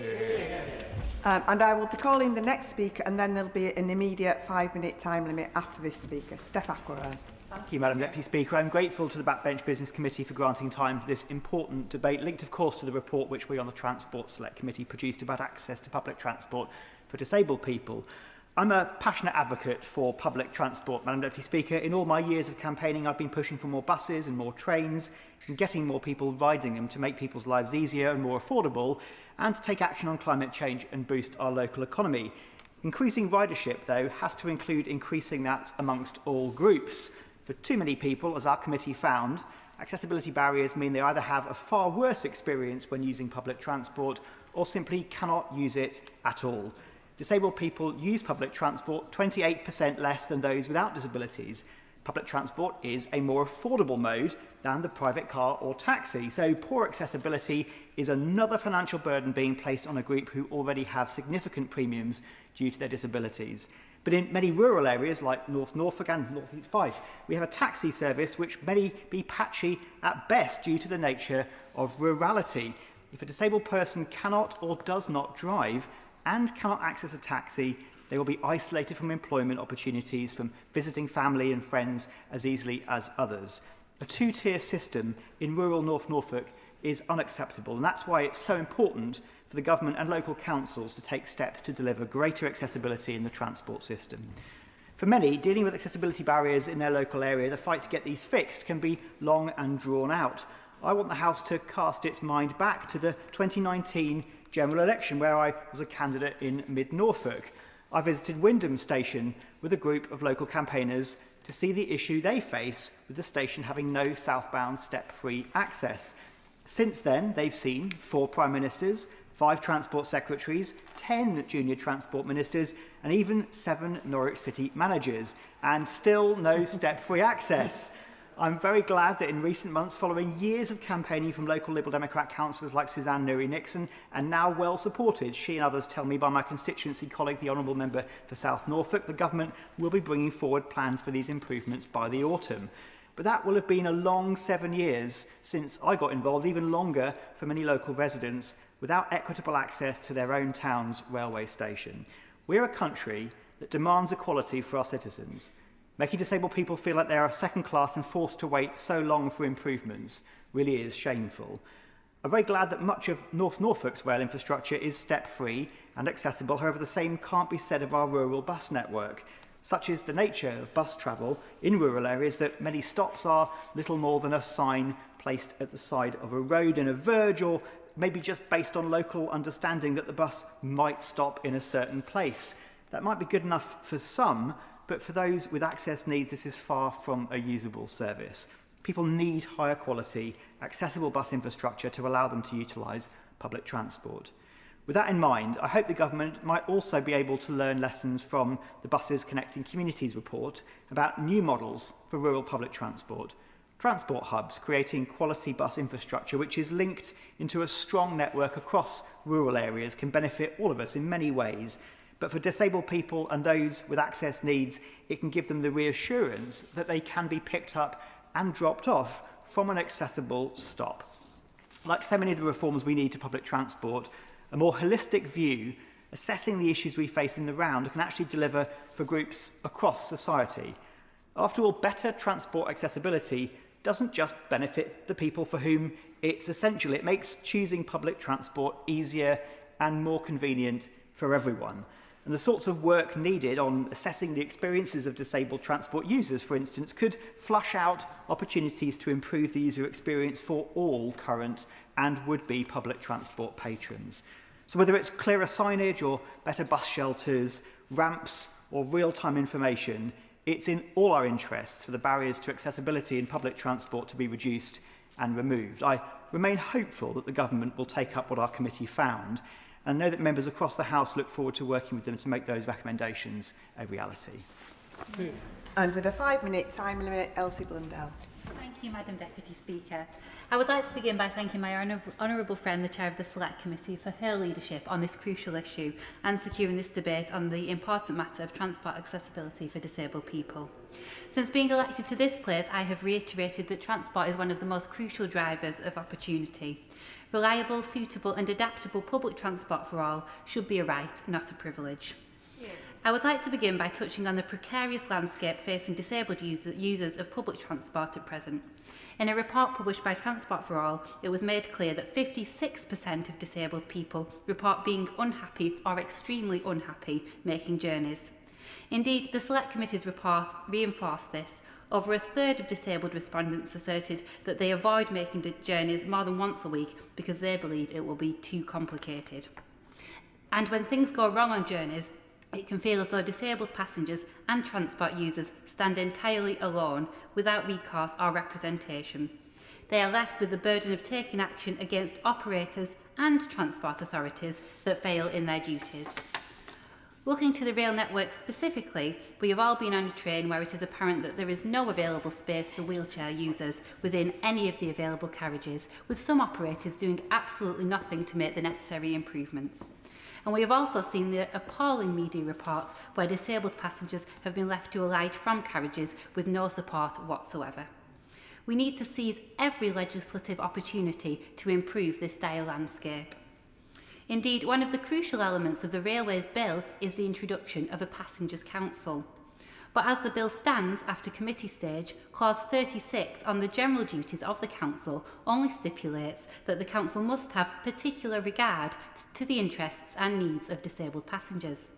And I will be calling the next speaker, and then there'll be an immediate 5-minute time limit after this speaker. Steph Ackroyd. Thank you, Madam Deputy Speaker. I'm grateful to the Backbench Business Committee for granting time for this important debate, linked of course to the report which we on the Transport Select Committee produced about access to public transport for disabled people. I'm a passionate advocate for public transport, Madam Deputy Speaker. In all my years of campaigning, I've been pushing for more buses and more trains and getting more people riding them to make people's lives easier and more affordable and to take action on climate change and boost our local economy. Increasing ridership, though, has to include increasing that amongst all groups. For too many people, as our committee found, accessibility barriers mean they either have a far worse experience when using public transport or simply cannot use it at all. Disabled people use public transport 28% less than those without disabilities. Public transport is a more affordable mode than the private car or taxi, so poor accessibility is another financial burden being placed on a group who already have significant premiums due to their disabilities. But in many rural areas like North Norfolk and North East Fife, we have a taxi service which may be patchy at best due to the nature of rurality. If a disabled person cannot or does not drive and cannot access a taxi, they will be isolated from employment opportunities, from visiting family and friends as easily as others. A two-tier system in rural North Norfolk is unacceptable, and that's why it's so important for the government and local councils to take steps to deliver greater accessibility in the transport system. For many, dealing with accessibility barriers in their local area, the fight to get these fixed can be long and drawn out. I want the House to cast its mind back to the 2019 general election, where I was a candidate in mid-Norfolk. I visited Wymondham Station with a group of local campaigners to see the issue they face with the station having no southbound step-free access. Since then, they've seen 4 Prime Ministers, 5 Transport Secretaries, 10 Junior Transport Ministers, and even 7 Norwich City managers, and still no step-free access. I'm very glad that in recent months, following years of campaigning from local Liberal Democrat councillors like Suzanne Nuri-Nixon, and now well supported, she and others tell me by my constituency colleague, the Honourable Member for South Norfolk, the government will be bringing forward plans for these improvements by the autumn. But that will have been a long 7 years since I got involved, even longer for many local residents, without equitable access to their own town's railway station. We're a country that demands equality for our citizens. Making disabled people feel like they are second class and forced to wait so long for improvements really is shameful. I'm very glad that much of North Norfolk's rail infrastructure is step-free and accessible. However, the same can't be said of our rural bus network. Such is the nature of bus travel in rural areas that many stops are little more than a sign placed at the side of a road and a verge, or maybe just based on local understanding that the bus might stop in a certain place. That might be good enough for some, but for those with access needs, this is far from a usable service. People need higher quality, accessible bus infrastructure to allow them to utilise public transport. With that in mind, I hope the government might also be able to learn lessons from the Buses Connecting Communities report about new models for rural public transport. Transport hubs creating quality bus infrastructure which is linked into a strong network across rural areas can benefit all of us in many ways. But for disabled people and those with access needs, it can give them the reassurance that they can be picked up and dropped off from an accessible stop. Like so many of the reforms we need to public transport, a more holistic view, assessing the issues we face in the round, can actually deliver for groups across society. After all, better transport accessibility doesn't just benefit the people for whom it's essential. It makes choosing public transport easier and more convenient for everyone. And the sorts of work needed on assessing the experiences of disabled transport users, for instance, could flush out opportunities to improve the user experience for all current and would-be public transport patrons. So whether it's clearer signage or better bus shelters, ramps or real-time information, it's in all our interests for the barriers to accessibility in public transport to be reduced and removed. I remain hopeful that the government will take up what our committee found, and know that members across the House look forward to working with them to make those recommendations a reality. And with a 5-minute time limit, Elsie Blundell. Thank you, Madam Deputy Speaker. I would like to begin by thanking my honourable friend, the Chair of the Select Committee, for her leadership on this crucial issue and securing this debate on the important matter of transport accessibility for disabled people. Since being elected to this place, I have reiterated that transport is one of the most crucial drivers of opportunity. Reliable, suitable and adaptable public transport for all should be a right, not a privilege. I would like to begin by touching on the precarious landscape facing disabled users of public transport at present. In a report published by Transport for All, it was made clear that 56% of disabled people report being unhappy or extremely unhappy making journeys. Indeed, the Select Committee's report reinforced this. Over a third of disabled respondents asserted that they avoid making journeys more than once a week because they believe it will be too complicated. And when things go wrong on journeys, it can feel as though disabled passengers and transport users stand entirely alone without recourse or representation. They are left with the burden of taking action against operators and transport authorities that fail in their duties. Looking to the rail network specifically, we have all been on a train where it is apparent that there is no available space for wheelchair users within any of the available carriages, with some operators doing absolutely nothing to make the necessary improvements. And we have also seen the appalling media reports where disabled passengers have been left to alight from carriages with no support whatsoever. We need to seize every legislative opportunity to improve this dire landscape. Indeed, one of the crucial elements of the Railways Bill is the introduction of a Passengers' Council. But as the bill stands after committee stage, clause 36 on the general duties of the Council only stipulates that the Council must have particular regard to the interests and needs of disabled passengers.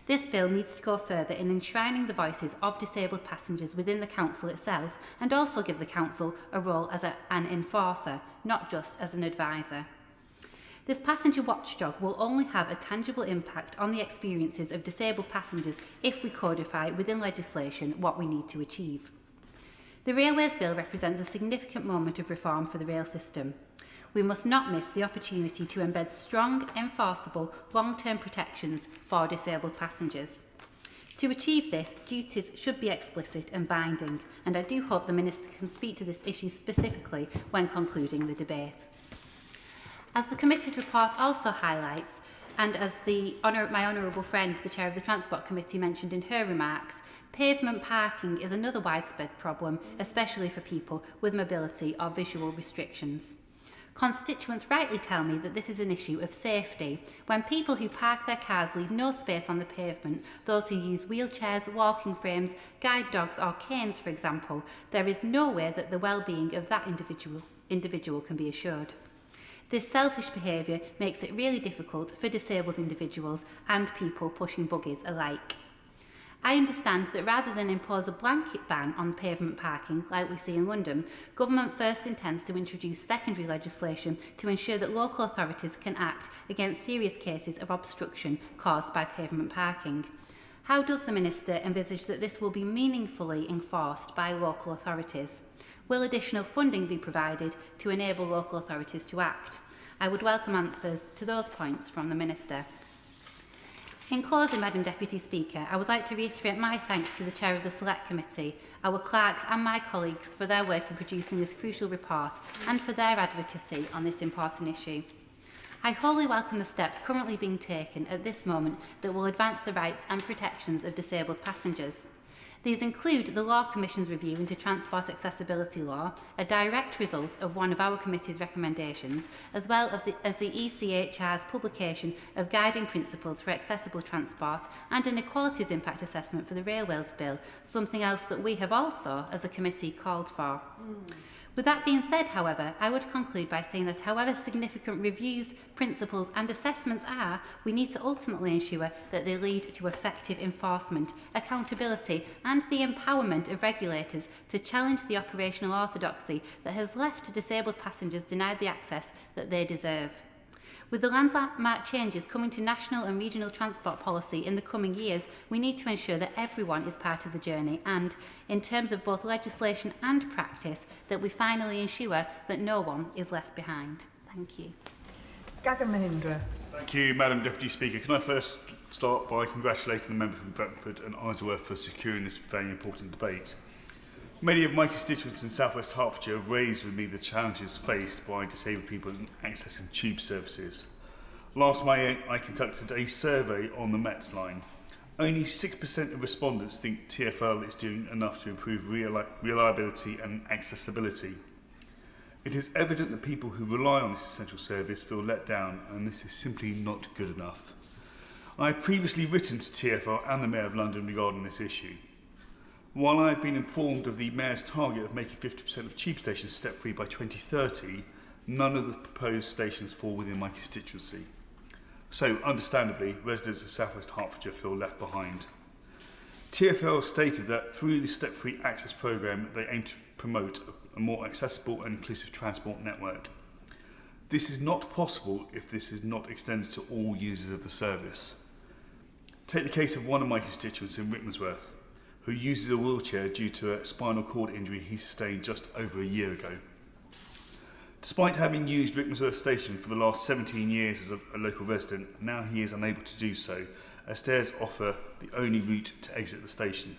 This bill needs to go further in enshrining the voices of disabled passengers within the Council itself and also give the Council a role as an enforcer, not just as an advisor. This passenger watchdog will only have a tangible impact on the experiences of disabled passengers if we codify within legislation what we need to achieve. The Railways Bill represents a significant moment of reform for the rail system. We must not miss the opportunity to embed strong, enforceable, long-term protections for disabled passengers. To achieve this, duties should be explicit and binding, and I do hope the Minister can speak to this issue specifically when concluding the debate. As the committee's report also highlights, and as my honourable friend, the Chair of the Transport Committee, mentioned in her remarks, pavement parking is another widespread problem, especially for people with mobility or visual restrictions. Constituents rightly tell me that this is an issue of safety. When people who park their cars leave no space on the pavement, those who use wheelchairs, walking frames, guide dogs or canes, for example, there is no way that the well-being of that individual can be assured. This selfish behaviour makes it really difficult for disabled individuals and people pushing buggies alike. I understand that rather than impose a blanket ban on pavement parking like we see in London, government first intends to introduce secondary legislation to ensure that local authorities can act against serious cases of obstruction caused by pavement parking. How does the Minister envisage that this will be meaningfully enforced by local authorities? Will additional funding be provided to enable local authorities to act? I would welcome answers to those points from the Minister. In closing, Madam Deputy Speaker, I would like to reiterate my thanks to the Chair of the Select Committee, our clerks and my colleagues for their work in producing this crucial report and for their advocacy on this important issue. I wholly welcome the steps currently being taken at this moment that will advance the rights and protections of disabled passengers. These include the Law Commission's review into Transport Accessibility Law, a direct result of one of our committee's recommendations, as well as the ECHR's publication of Guiding Principles for Accessible Transport and an Equalities Impact Assessment for the Railways Bill, something else that we have also, as a committee, called for. With that being said, however, I would conclude by saying that however significant reviews, principles and assessments are, we need to ultimately ensure that they lead to effective enforcement, accountability and the empowerment of regulators to challenge the operational orthodoxy that has left disabled passengers denied the access that they deserve. With the landmark changes coming to national and regional transport policy in the coming years, we need to ensure that everyone is part of the journey and, in terms of both legislation and practice, that we finally ensure that no one is left behind. Thank you. Gagan Mahindra. Thank you, Madam Deputy Speaker. Can I first start by congratulating the member from Brentford and Isleworth for securing this very important debate. Many of my constituents in South West Hertfordshire have raised with me the challenges faced by disabled people in accessing tube services. Last May, I conducted a survey on the Met line. Only 6% of respondents think TfL is doing enough to improve reliability and accessibility. It is evident that people who rely on this essential service feel let down, and this is simply not good enough. I have previously written to TfL and the Mayor of London regarding this issue. While I have been informed of the Mayor's target of making 50% of tube stations step-free by 2030, none of the proposed stations fall within my constituency. So, understandably, residents of South West Hertfordshire feel left behind. TfL stated that through the step-free access programme, they aim to promote a more accessible and inclusive transport network. This is not possible if this is not extended to all users of the service. Take the case of one of my constituents in Rickmansworth, who uses a wheelchair due to a spinal cord injury he sustained just over a year ago. Despite having used Rickmansworth Station for the last 17 years as a local resident, now he is unable to do so, as stairs offer the only route to exit the station.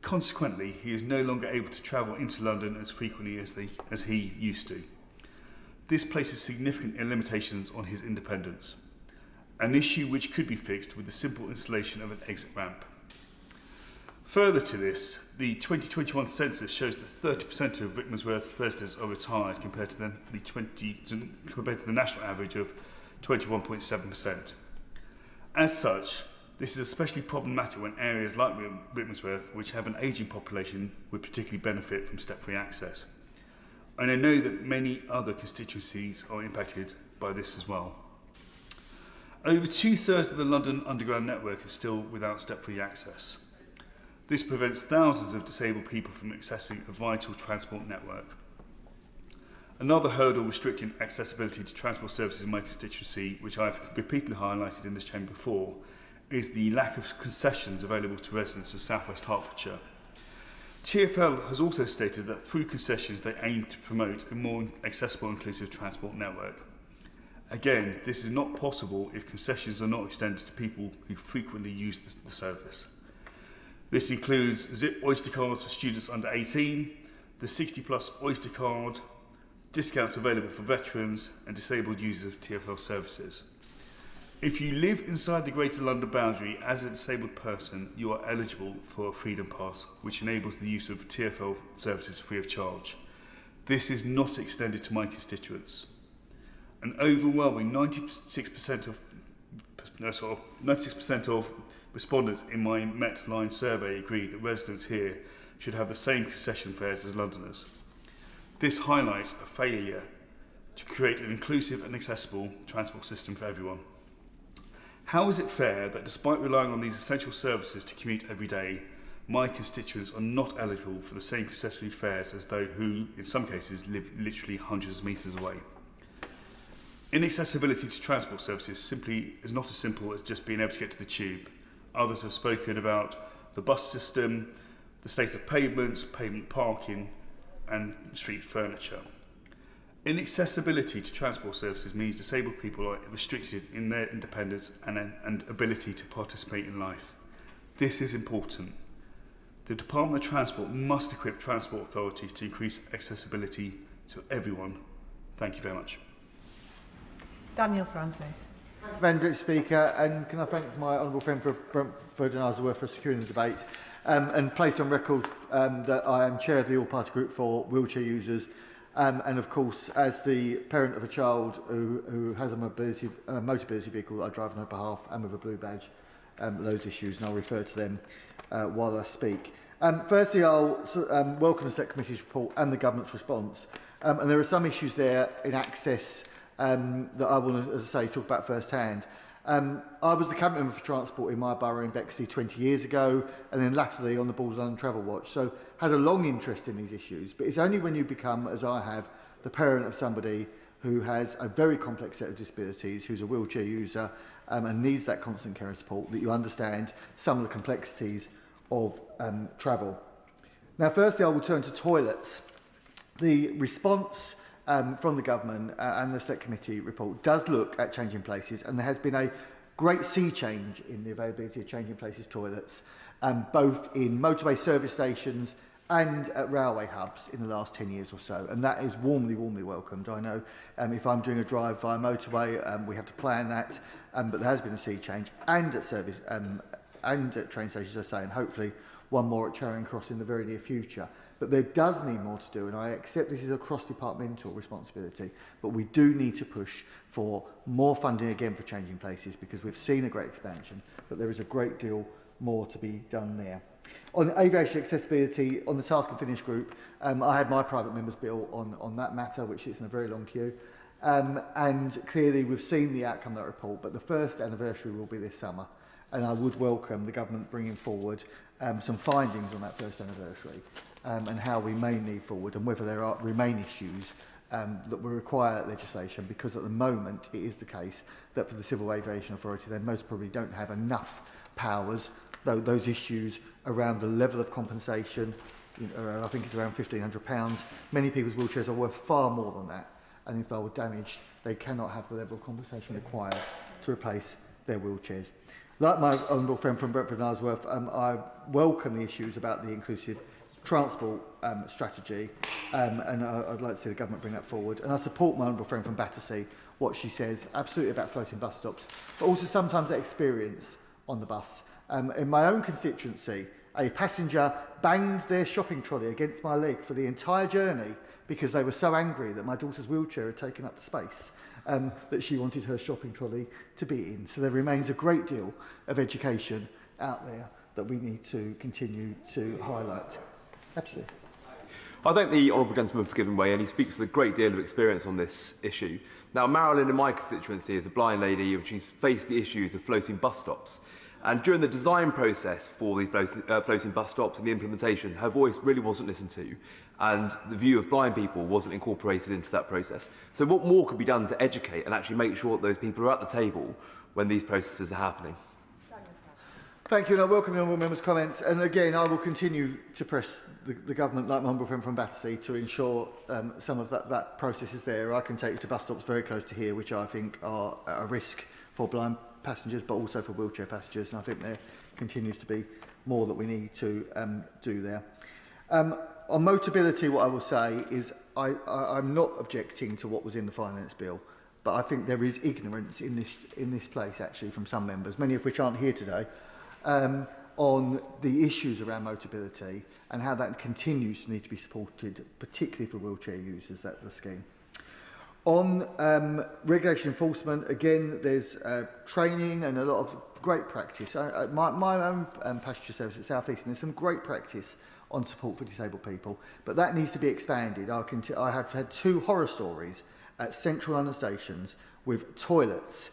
Consequently, he is no longer able to travel into London as frequently as he used to. This places significant limitations on his independence, an issue which could be fixed with the simple installation of an exit ramp. Further to this, the 2021 census shows that 30% of Rickmansworth residents are retired compared to the national average of 21.7%. As such, this is especially problematic when areas like Rickmansworth, which have an ageing population, would particularly benefit from step-free access. And I know that many other constituencies are impacted by this as well. Over 2/3 of the London Underground network is still without step-free access. This prevents thousands of disabled people from accessing a vital transport network. Another hurdle restricting accessibility to transport services in my constituency, which I've repeatedly highlighted in this chamber before, is the lack of concessions available to residents of South West Hertfordshire. TfL has also stated that through concessions they aim to promote a more accessible and inclusive transport network. Again, this is not possible if concessions are not extended to people who frequently use the service. This includes Zip Oyster cards for students under 18, the 60+ Oyster card, discounts available for veterans and disabled users of TfL services. If you live inside the Greater London boundary as a disabled person, you are eligible for a Freedom Pass, which enables the use of TfL services free of charge. This is not extended to my constituents. An overwhelming 96% of respondents in my Met Line survey agree that residents here should have the same concession fares as Londoners. This highlights a failure to create an inclusive and accessible transport system for everyone. How is it fair that despite relying on these essential services to commute every day, my constituents are not eligible for the same concessionary fares as those who, in some cases, live literally hundreds of metres away? Inaccessibility to transport services simply is not as simple as just being able to get to the tube. Others have spoken about the bus system, the state of pavements, pavement parking, and street furniture. Inaccessibility to transport services means disabled people are restricted in their independence and ability to participate in life. This is important. The Department of Transport must equip transport authorities to increase accessibility to everyone. Thank you very much. Daniel Francis. Madam Speaker, and can I thank my honourable friend for Brentford and Isleworth for securing the debate and place on record that I am chair of the all-party group for wheelchair users. And of course, as the parent of a child who has a mobility vehicle that I drive on her behalf and with a blue badge, those issues, and I'll refer to them while I speak. Firstly, I'll welcome the Select Committee's report and the Government's response. And there are some issues there in access that I want to, as I say, talk about firsthand. I was the Cabinet Member for Transport in my borough in Bexley 20 years ago, and then latterly on the board of London Travel Watch, so had a long interest in these issues. But it's only when you become, as I have, the parent of somebody who has a very complex set of disabilities, who's a wheelchair user, and needs that constant care and support, that you understand some of the complexities of travel. Now, firstly, I will turn to toilets. The response from the government and the Select Committee report does look at changing places, and there has been a great sea change in the availability of changing places toilets, both in motorway service stations and at railway hubs in the last 10 years or so, and that is warmly welcomed. I know if I'm doing a drive via motorway, we have to plan that, but there has been a sea change, and at service and at train stations, as I say, and hopefully one more at Charing Cross in the very near future. But there does need more to do, and I accept this is a cross-departmental responsibility, but we do need to push for more funding again for changing places, because we've seen a great expansion, but there is a great deal more to be done there. On aviation accessibility, on the Task and Finish group, I had my private member's bill on that matter, which is in a very long queue, and clearly we've seen the outcome of that report, but the first anniversary will be this summer, and I would welcome the government bringing forward some findings on that first anniversary. And how we may need forward, and whether there remain issues that will require legislation, because at the moment it is the case that for the Civil Aviation Authority they most probably don't have enough powers, though those issues around the level of compensation, I think it's around £1,500. Many people's wheelchairs are worth far more than that, and if they were damaged they cannot have the level of compensation required to replace their wheelchairs. Like my honourable friend from Brentford and Isleworth, I welcome the issues about the inclusive transport strategy, and I'd like to see the government bring that forward. And I support my honourable friend from Battersea, what she says, absolutely about floating bus stops, but also sometimes that experience on the bus. In my own constituency, a passenger banged their shopping trolley against my leg for the entire journey because they were so angry that my daughter's wheelchair had taken up the space that she wanted her shopping trolley to be in. So there remains a great deal of education out there that we need to continue to highlight. Absolutely. I thank the honourable gentleman for giving way, and he speaks with a great deal of experience on this issue. Now, Marilyn in my constituency is a blind lady, and she's faced the issues of floating bus stops. And during the design process for these floating bus stops and the implementation, her voice really wasn't listened to, and the view of blind people wasn't incorporated into that process. So what more could be done to educate and actually make sure that those people are at the table when these processes are happening? Thank you, and I welcome the honourable member's comments. And again, I will continue to press the government, like my honourable friend from Battersea, to ensure some of that process is there. I can take you to bus stops very close to here, which I think are at a risk for blind passengers, but also for wheelchair passengers. And I think there continues to be more that we need to do there. On Motability, what I will say is I'm not objecting to what was in the finance bill. but I think there is ignorance in this place, actually, from some members, many of which aren't here today, on the issues around mobility and how that continues to need to be supported, particularly for wheelchair users, that's the scheme. On regulation enforcement, again, there's training and a lot of great practice. My own passenger service at South East, and there's some great practice on support for disabled people, but that needs to be expanded. I have had 2 horror stories at Central London stations with toilets,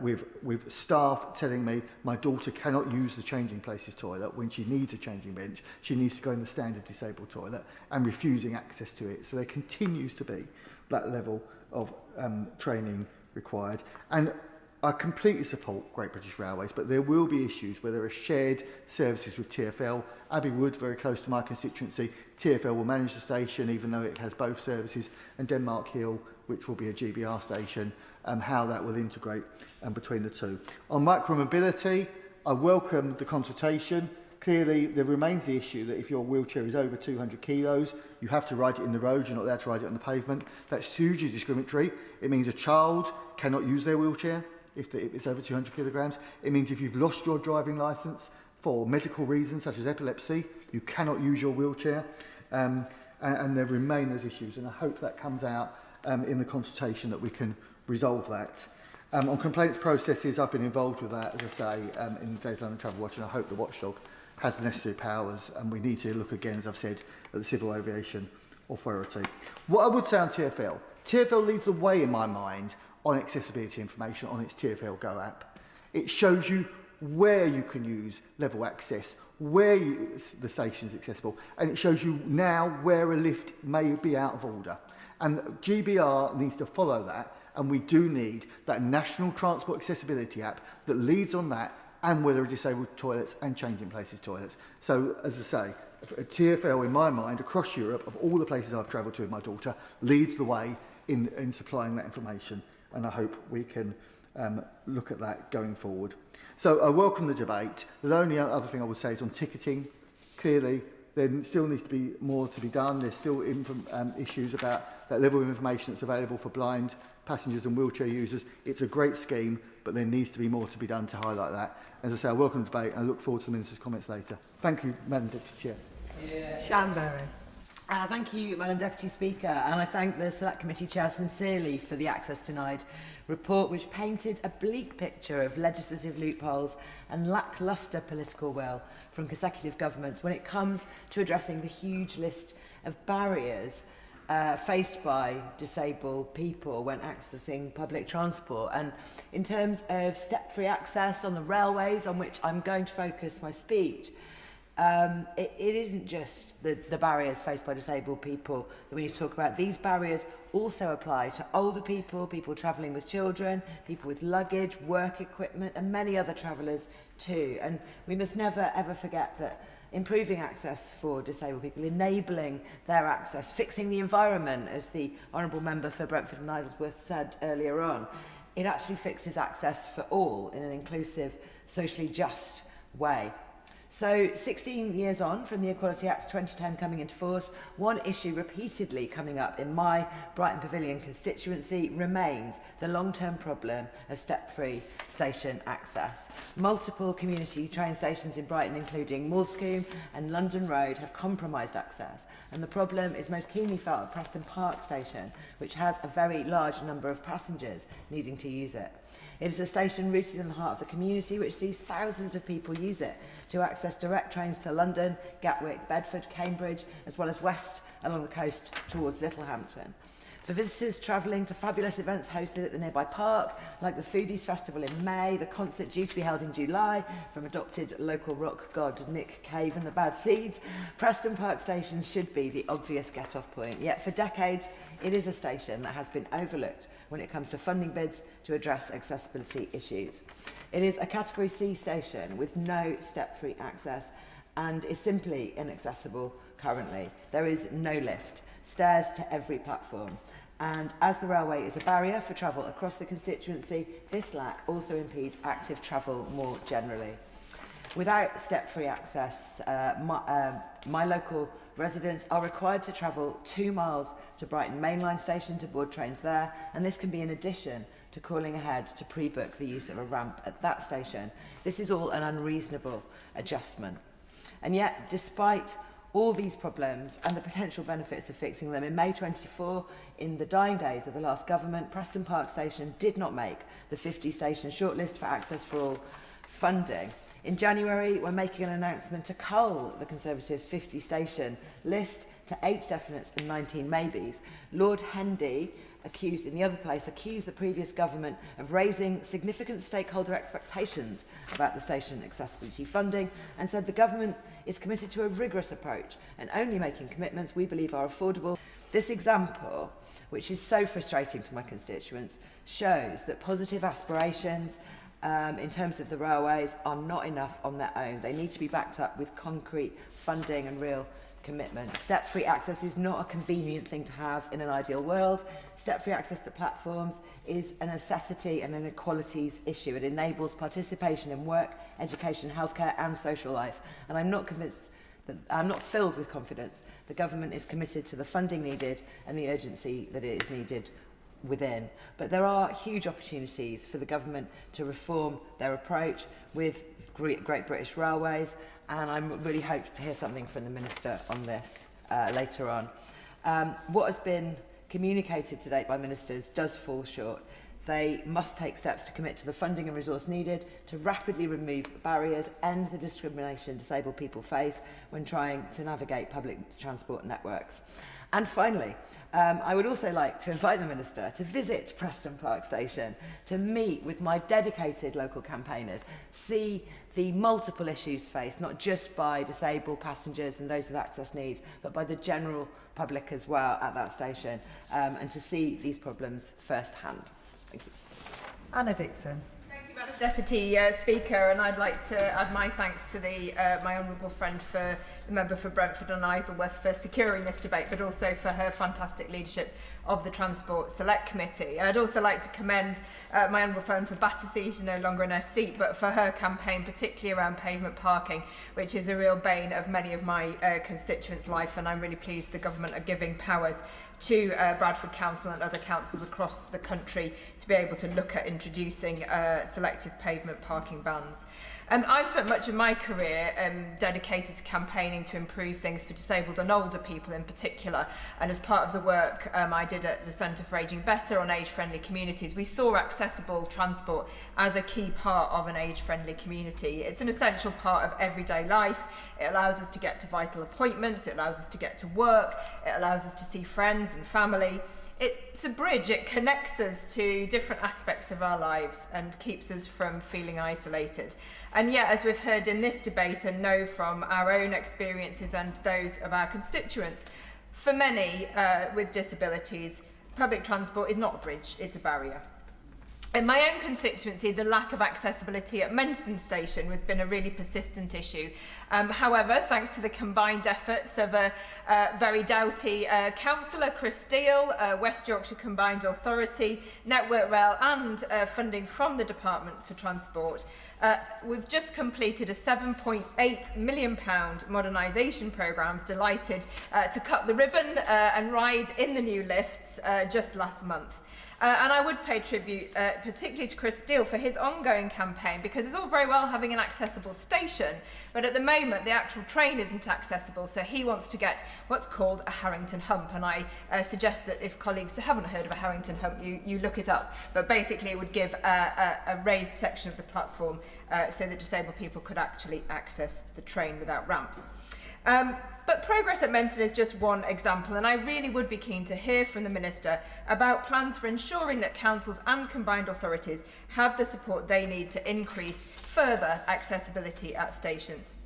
with staff telling me my daughter cannot use the changing places toilet when she needs a changing bench. She needs to go in the standard disabled toilet, and refusing access to it. So there continues to be that level of training required. And I completely support Great British Railways, but there will be issues where there are shared services with TfL. Abbey Wood, very close to my constituency, TfL will manage the station even though it has both services, and Denmark Hill, which will be a GBR station, how that will integrate between the two. On micromobility, I welcome the consultation. Clearly, there remains the issue that if your wheelchair is over 200 kilos, you have to ride it in the road, you're not allowed to ride it on the pavement. That's hugely discriminatory. It means a child cannot use their wheelchair if it's over 200 kilograms. It means if you've lost your driving licence for medical reasons such as epilepsy, you cannot use your wheelchair. And there remain those issues, and I hope that comes out in the consultation, that we can resolve that. On complaints processes, I've been involved with that, as I say, in the Days London Travel Watch, and I hope the watchdog has the necessary powers, and we need to look again, as I've said, at the Civil Aviation Authority. What I would say on TfL, TfL leads the way in my mind on accessibility information on its TfL Go app. It shows you where you can use level access, where the station is accessible, and it shows you now where a lift may be out of order. And GBR needs to follow that, and we do need that National Transport Accessibility app that leads on that, and where there are disabled toilets and changing places toilets. So, as I say, TfL, in my mind, across Europe, of all the places I've travelled to with my daughter, leads the way in supplying that information, and I hope we can look at that going forward. So I welcome the debate. The only other thing I would say is on ticketing. Clearly, there still needs to be more to be done. There's still issues about that level of information that's available for blind passengers and wheelchair users. It's a great scheme, but there needs to be more to be done to highlight that. As I say, I welcome the debate, and I look forward to the Minister's comments later. Thank you, Madam Deputy Chair. Shanberry. Thank you, Madam Deputy Speaker, and I thank the Select Committee Chair sincerely for the Access Denied report, which painted a bleak picture of legislative loopholes and lacklustre political will from consecutive governments when it comes to addressing the huge list of barriers faced by disabled people when accessing public transport. And in terms of step-free access on the railways, on which I'm going to focus my speech, it isn't just the barriers faced by disabled people that we need to talk about. These barriers also apply to older people, people travelling with children, people with luggage, work equipment, and many other travellers too. And we must never ever forget that improving access for disabled people, enabling their access, fixing the environment, as the Honourable Member for Brentford and Isleworth said earlier on, it actually fixes access for all in an inclusive, socially just way. So 16 years on from the Equality Act 2010 coming into force, one issue repeatedly coming up in my Brighton Pavilion constituency remains the long-term problem of step-free station access. Multiple community train stations in Brighton, including Moulscombe and London Road, have compromised access, and the problem is most keenly felt at Preston Park station, which has a very large number of passengers needing to use it. It is a station rooted in the heart of the community, which sees thousands of people use it to access direct trains to London, Gatwick, Bedford, Cambridge, as well as west along the coast towards Littlehampton. For visitors travelling to fabulous events hosted at the nearby park, like the Foodies Festival in May, the concert due to be held in July from adopted local rock god Nick Cave and the Bad Seeds, Preston Park Station should be the obvious get-off point. Yet for decades, it is a station that has been overlooked when it comes to funding bids to address accessibility issues. It is a Category C station with no step-free access and is simply inaccessible currently. There is no lift, stairs to every platform. And as the railway is a barrier for travel across the constituency, this lack also impedes active travel more generally. Without step-free access, my local residents are required to travel 2 miles to Brighton mainline station to board trains there, and this can be in addition to calling ahead to pre-book the use of a ramp at that station. This is all an unreasonable adjustment. And yet, despite all these problems and the potential benefits of fixing them, in May 24, in the dying days of the last government, Preston Park Station did not make the 50-station shortlist for Access for All funding. In January, we're making an announcement to cull the Conservatives' 50-station list to 8 definites and 19 maybes. Lord Hendy, accused the previous government of raising significant stakeholder expectations about the station accessibility funding, and said the government is committed to a rigorous approach and only making commitments we believe are affordable. This example, which is so frustrating to my constituents, shows that positive aspirations in terms of the railways are not enough on their own. They need to be backed up with concrete funding and real commitment. Step-free access is not a convenient thing to have in an ideal world. Step-free access to platforms is a necessity and an equalities issue. It enables participation in work, education, healthcare and social life. And I'm not filled with confidence the government is committed to the funding needed and the urgency that it is needed within. But there are huge opportunities for the government to reform their approach with Great British Railways, and I really hope to hear something from the Minister on this later on. What has been communicated to date by ministers does fall short. They must take steps to commit to the funding and resource needed to rapidly remove barriers, end the discrimination disabled people face when trying to navigate public transport networks. And finally, I would also like to invite the Minister to visit Preston Park Station, to meet with my dedicated local campaigners, see the multiple issues faced, not just by disabled passengers and those with access needs, but by the general public as well at that station, and to see these problems firsthand. Thank you. Anna Dixon. Madam Deputy Speaker, and I'd like to add my thanks to my honourable friend, for the member for Brentford and Isleworth, for securing this debate, but also for her fantastic leadership of the Transport Select Committee. I'd also like to commend my honourable friend for Battersea, she's no longer in her seat, but for her campaign, particularly around pavement parking, which is a real bane of many of my constituents' life, and I'm really pleased the government are giving powers to Bradford Council and other councils across the country to be able to look at introducing selective pavement parking bans. I've spent much of my career dedicated to campaigning to improve things for disabled and older people in particular, and as part of the work I did at the Centre for Ageing Better on age-friendly communities, we saw accessible transport as a key part of an age-friendly community. It's an essential part of everyday life. It allows us to get to vital appointments, it allows us to get to work, it allows us to see friends and family. It's a bridge, it connects us to different aspects of our lives and keeps us from feeling isolated. And yet, as we've heard in this debate and know from our own experiences and those of our constituents, for many with disabilities, public transport is not a bridge, it's a barrier. In my own constituency, the lack of accessibility at Menston Station has been a really persistent issue. However, thanks to the combined efforts of a very doughty councillor, Chris Steele, West Yorkshire Combined Authority, Network Rail and funding from the Department for Transport, we've just completed a £7.8 million modernisation programme, delighted to cut the ribbon and ride in the new lifts just last month. And I would pay tribute particularly to Chris Steele for his ongoing campaign, because it's all very well having an accessible station, but at the moment the actual train isn't accessible, so he wants to get what's called a Harrington hump, and I suggest that if colleagues haven't heard of a Harrington hump, you look it up, but basically it would give a raised section of the platform so that disabled people could actually access the train without ramps. But progress at Menston is just one example, and I really would be keen to hear from the Minister about plans for ensuring that councils and combined authorities have the support they need to increase further accessibility at stations.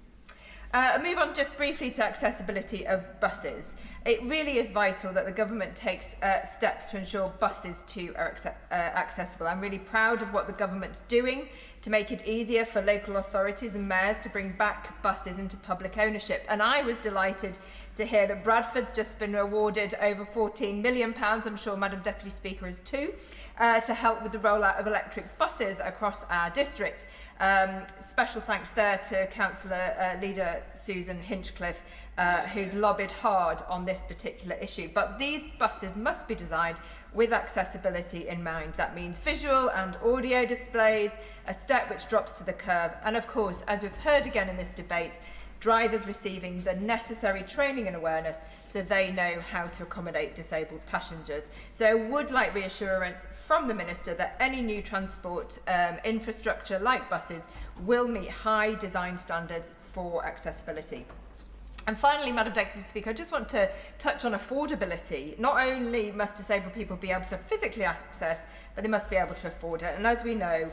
I'll move on just briefly to accessibility of buses. It really is vital that the government takes steps to ensure buses too are accessible. I'm really proud of what the government's doing to make it easier for local authorities and mayors to bring back buses into public ownership. And I was delighted to hear that Bradford's just been awarded over £14 million, I'm sure Madam Deputy Speaker is too, to help with the rollout of electric buses across our district. Special thanks there to Councillor Leader Susan Hinchcliffe, who's lobbied hard on this particular issue. But these buses must be designed with accessibility in mind. That means visual and audio displays, a step which drops to the curb, and of course, as we've heard again in this debate, drivers receiving the necessary training and awareness so they know how to accommodate disabled passengers. So I would like reassurance from the Minister that any new transport infrastructure like buses will meet high design standards for accessibility. And finally, Madam Deputy Speaker, I just want to touch on affordability. Not only must disabled people be able to physically access, but they must be able to afford it. And as we know,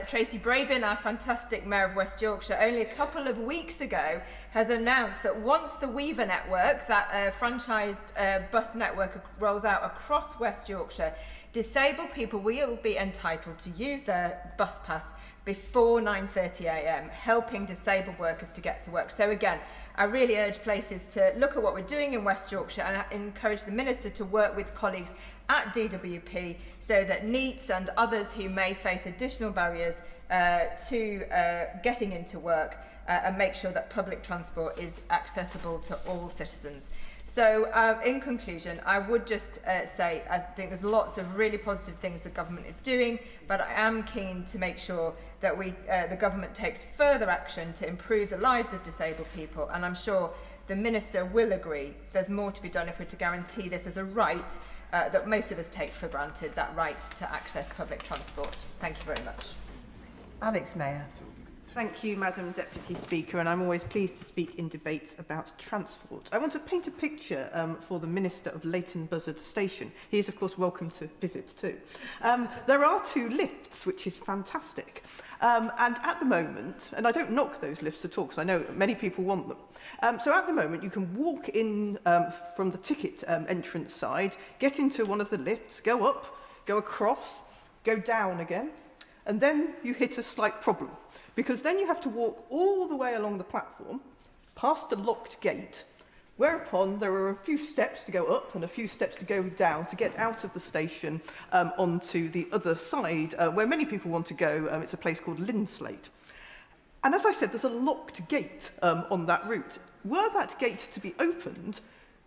Tracy Brabin, our fantastic Mayor of West Yorkshire, only a couple of weeks ago has announced that once the Weaver network, that franchised bus network, rolls out across West Yorkshire, disabled people will be entitled to use their bus pass before 9:30 a.m, helping disabled workers to get to work. So again, I really urge places to look at what we're doing in West Yorkshire and encourage the Minister to work with colleagues at DWP so that NEETs and others who may face additional barriers to getting into work and make sure that public transport is accessible to all citizens. So in conclusion, I would just say I think there's lots of really positive things the government is doing, but I am keen to make sure that the government takes further action to improve the lives of disabled people, and I'm sure the Minister will agree there's more to be done if we're to guarantee this as a right that most of us take for granted, that right to access public transport. Thank you very much. Alex Mayer. Thank you, Madam Deputy Speaker, and I'm always pleased to speak in debates about transport. I want to paint a picture for the Minister of Leighton Buzzard Station. He is, of course, welcome to visit too. There are 2 lifts, which is fantastic. And at the moment, and I don't knock those lifts at all, because I know many people want them. So at the moment, you can walk in from the ticket entrance side, get into one of the lifts, go up, go across, go down again, and then you hit a slight problem, because then you have to walk all the way along the platform, past the locked gate, whereupon there are a few steps to go up and a few steps to go down to get out of the station onto the other side, where many people want to go. It's a place called Linslade. And as I said, there's a locked gate on that route. Were that gate to be opened,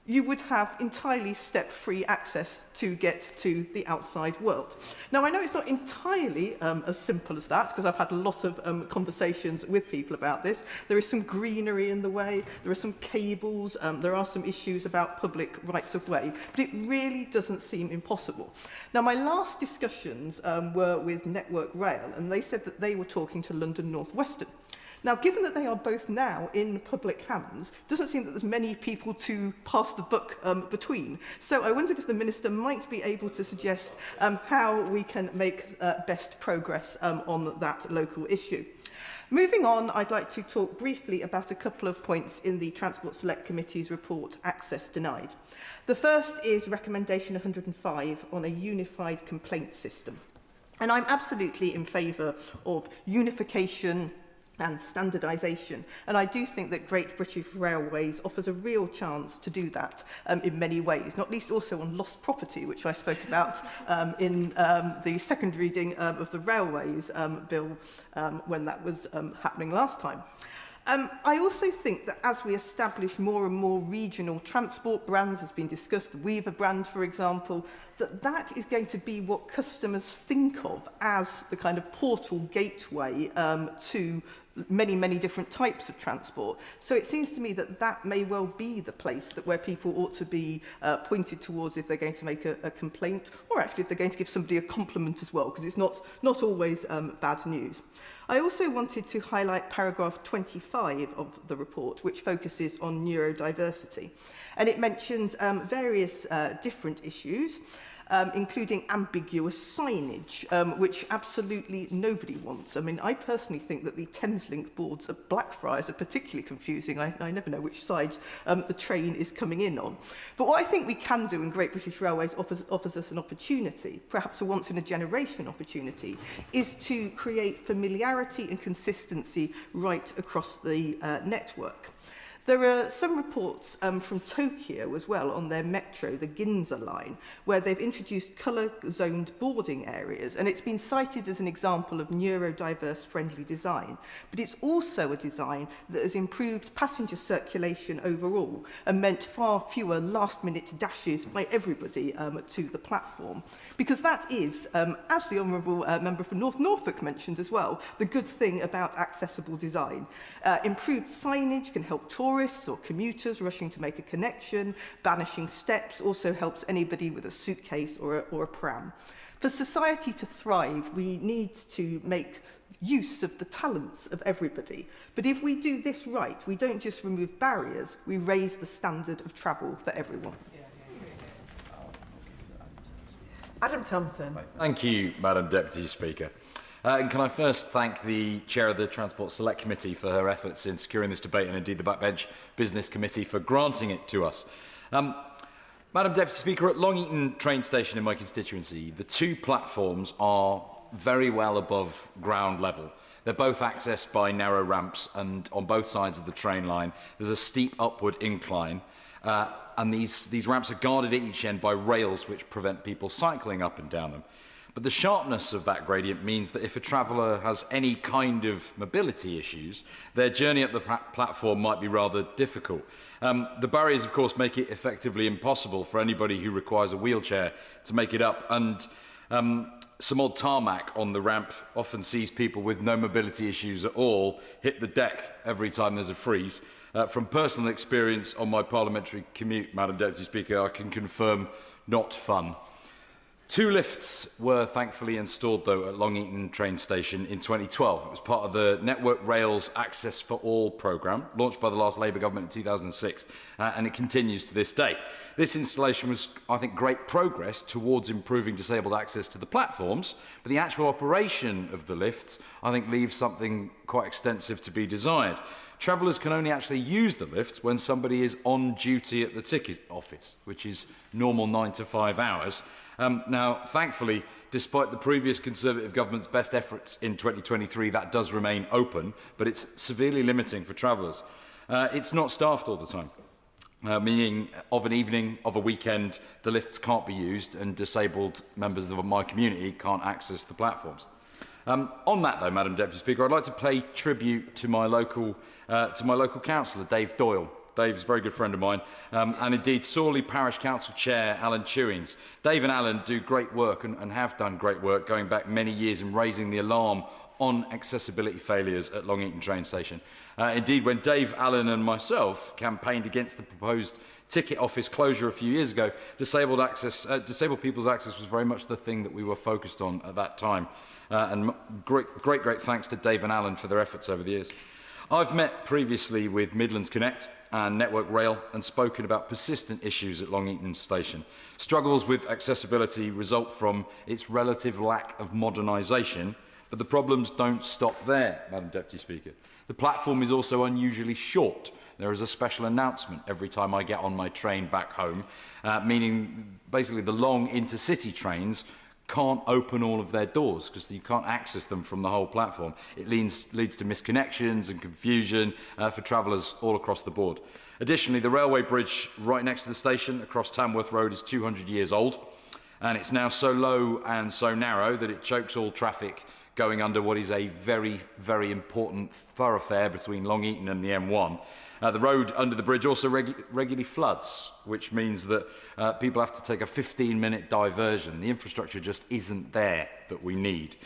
you would have entirely step-free access to get to the outside world. Now, I know it's not entirely as simple as that, because I've had a lot of conversations with people about this. There is some greenery in the way, there are some cables, there are some issues about public rights-of-way, but it really doesn't seem impossible. Now, my last discussions were with Network Rail, and they said that they were talking to London North Western. Now, given that they are both now in public hands, it doesn't seem that there's many people to pass the buck between. So I wondered if the Minister might be able to suggest how we can make best progress on that local issue. Moving on, I'd like to talk briefly about a couple of points in the Transport Select Committee's report, Access Denied. The first is recommendation 105 on a unified complaint system. And I'm absolutely in favour of unification and standardisation. And I do think that Great British Railways offers a real chance to do that in many ways, not least also on lost property, which I spoke about in the second reading of the Railways Bill when that was happening last time. I also think that as we establish more and more regional transport brands, has been discussed, the Weaver brand, for example, that is going to be what customers think of as the kind of portal gateway to many, many different types of transport. So it seems to me that that may well be the place where people ought to be pointed towards if they're going to make a complaint, or actually if they're going to give somebody a compliment as well, because it's not always bad news. I also wanted to highlight paragraph 25 of the report, which focuses on neurodiversity. And it mentions various different issues, including ambiguous signage, which absolutely nobody wants. I mean, I personally think that the Thameslink boards at Blackfriars are particularly confusing. I never know which side the train is coming in on. But what I think we can do, and Great British Railways offers us an opportunity, perhaps a once-in-a-generation opportunity, is to create familiarity and consistency right across the network. There are some reports from Tokyo as well on their metro, the Ginza line, where they've introduced colour-zoned boarding areas, and it's been cited as an example of neurodiverse-friendly design. But it's also a design that has improved passenger circulation overall and meant far fewer last-minute dashes by everybody to the platform. Because that is, as the Honourable Member for North Norfolk mentioned as well, the good thing about accessible design. Improved signage can help tourists or commuters rushing to make a connection. Banishing steps also helps anybody with a suitcase or a pram. For society to thrive, we need to make use of the talents of everybody. But if we do this right, we don't just remove barriers, we raise the standard of travel for everyone. Adam Thompson. Thank you, Madam Deputy Speaker. And can I first thank the Chair of the Transport Select Committee for her efforts in securing this debate, and indeed the Backbench Business Committee for granting it to us. Madam Deputy Speaker, at Long Eaton train station in my constituency, the two platforms are very well above ground level. They're both accessed by narrow ramps, and on both sides of the train line there's a steep upward incline, and these ramps are guarded at each end by rails which prevent people cycling up and down them. But the sharpness of that gradient means that if a traveller has any kind of mobility issues, their journey up the platform might be rather difficult. The barriers, of course, make it effectively impossible for anybody who requires a wheelchair to make it up, and some odd tarmac on the ramp often sees people with no mobility issues at all hit the deck every time there's a freeze. From personal experience on my parliamentary commute, Madam Deputy Speaker, I can confirm not fun. 2 lifts were thankfully installed, though, at Long Eaton train station in 2012. It was part of the Network Rail's Access for All programme, launched by the last Labour government in 2006, and it continues to this day. This installation was, I think, great progress towards improving disabled access to the platforms, but the actual operation of the lifts, I think, leaves something quite extensive to be desired. Travellers can only actually use the lifts when somebody is on duty at the ticket office, which is normal 9 to 5 hours. Now, thankfully, despite the previous Conservative government's best efforts in 2023, that does remain open, but it's severely limiting for travellers. It's not staffed all the time, meaning of an evening, of a weekend, the lifts can't be used and disabled members of my community can't access the platforms. On that, though, Madam Deputy Speaker, I'd like to pay tribute to my local councillor, Dave Doyle. Dave's a very good friend of mine, and indeed Sorley Parish Council Chair Alan Chewings. Dave and Alan do great work and have done great work going back many years in raising the alarm on accessibility failures at Long Eaton train station. Indeed, when Dave, Alan and myself campaigned against the proposed ticket office closure a few years ago, disabled people's access was very much the thing that we were focused on at that time. And great thanks to Dave and Alan for their efforts over the years. I've met previously with Midlands Connect and Network Rail and spoken about persistent issues at Long Eaton station. Struggles with accessibility result from its relative lack of modernisation, but the problems don't stop there, Madam Deputy Speaker. The platform is also unusually short. There is a special announcement every time I get on my train back home, meaning basically the long intercity trains can't open all of their doors because you can't access them from the whole platform. It leads to misconnections and confusion for travellers all across the board. Additionally, the railway bridge right next to the station across Tamworth Road is 200 years old, and it's now so low and so narrow that it chokes all traffic going under what is a very, very important thoroughfare between Long Eaton and the M1. The road under the bridge also regularly floods, which means that people have to take a 15-minute diversion. The infrastructure just isn't there that we need.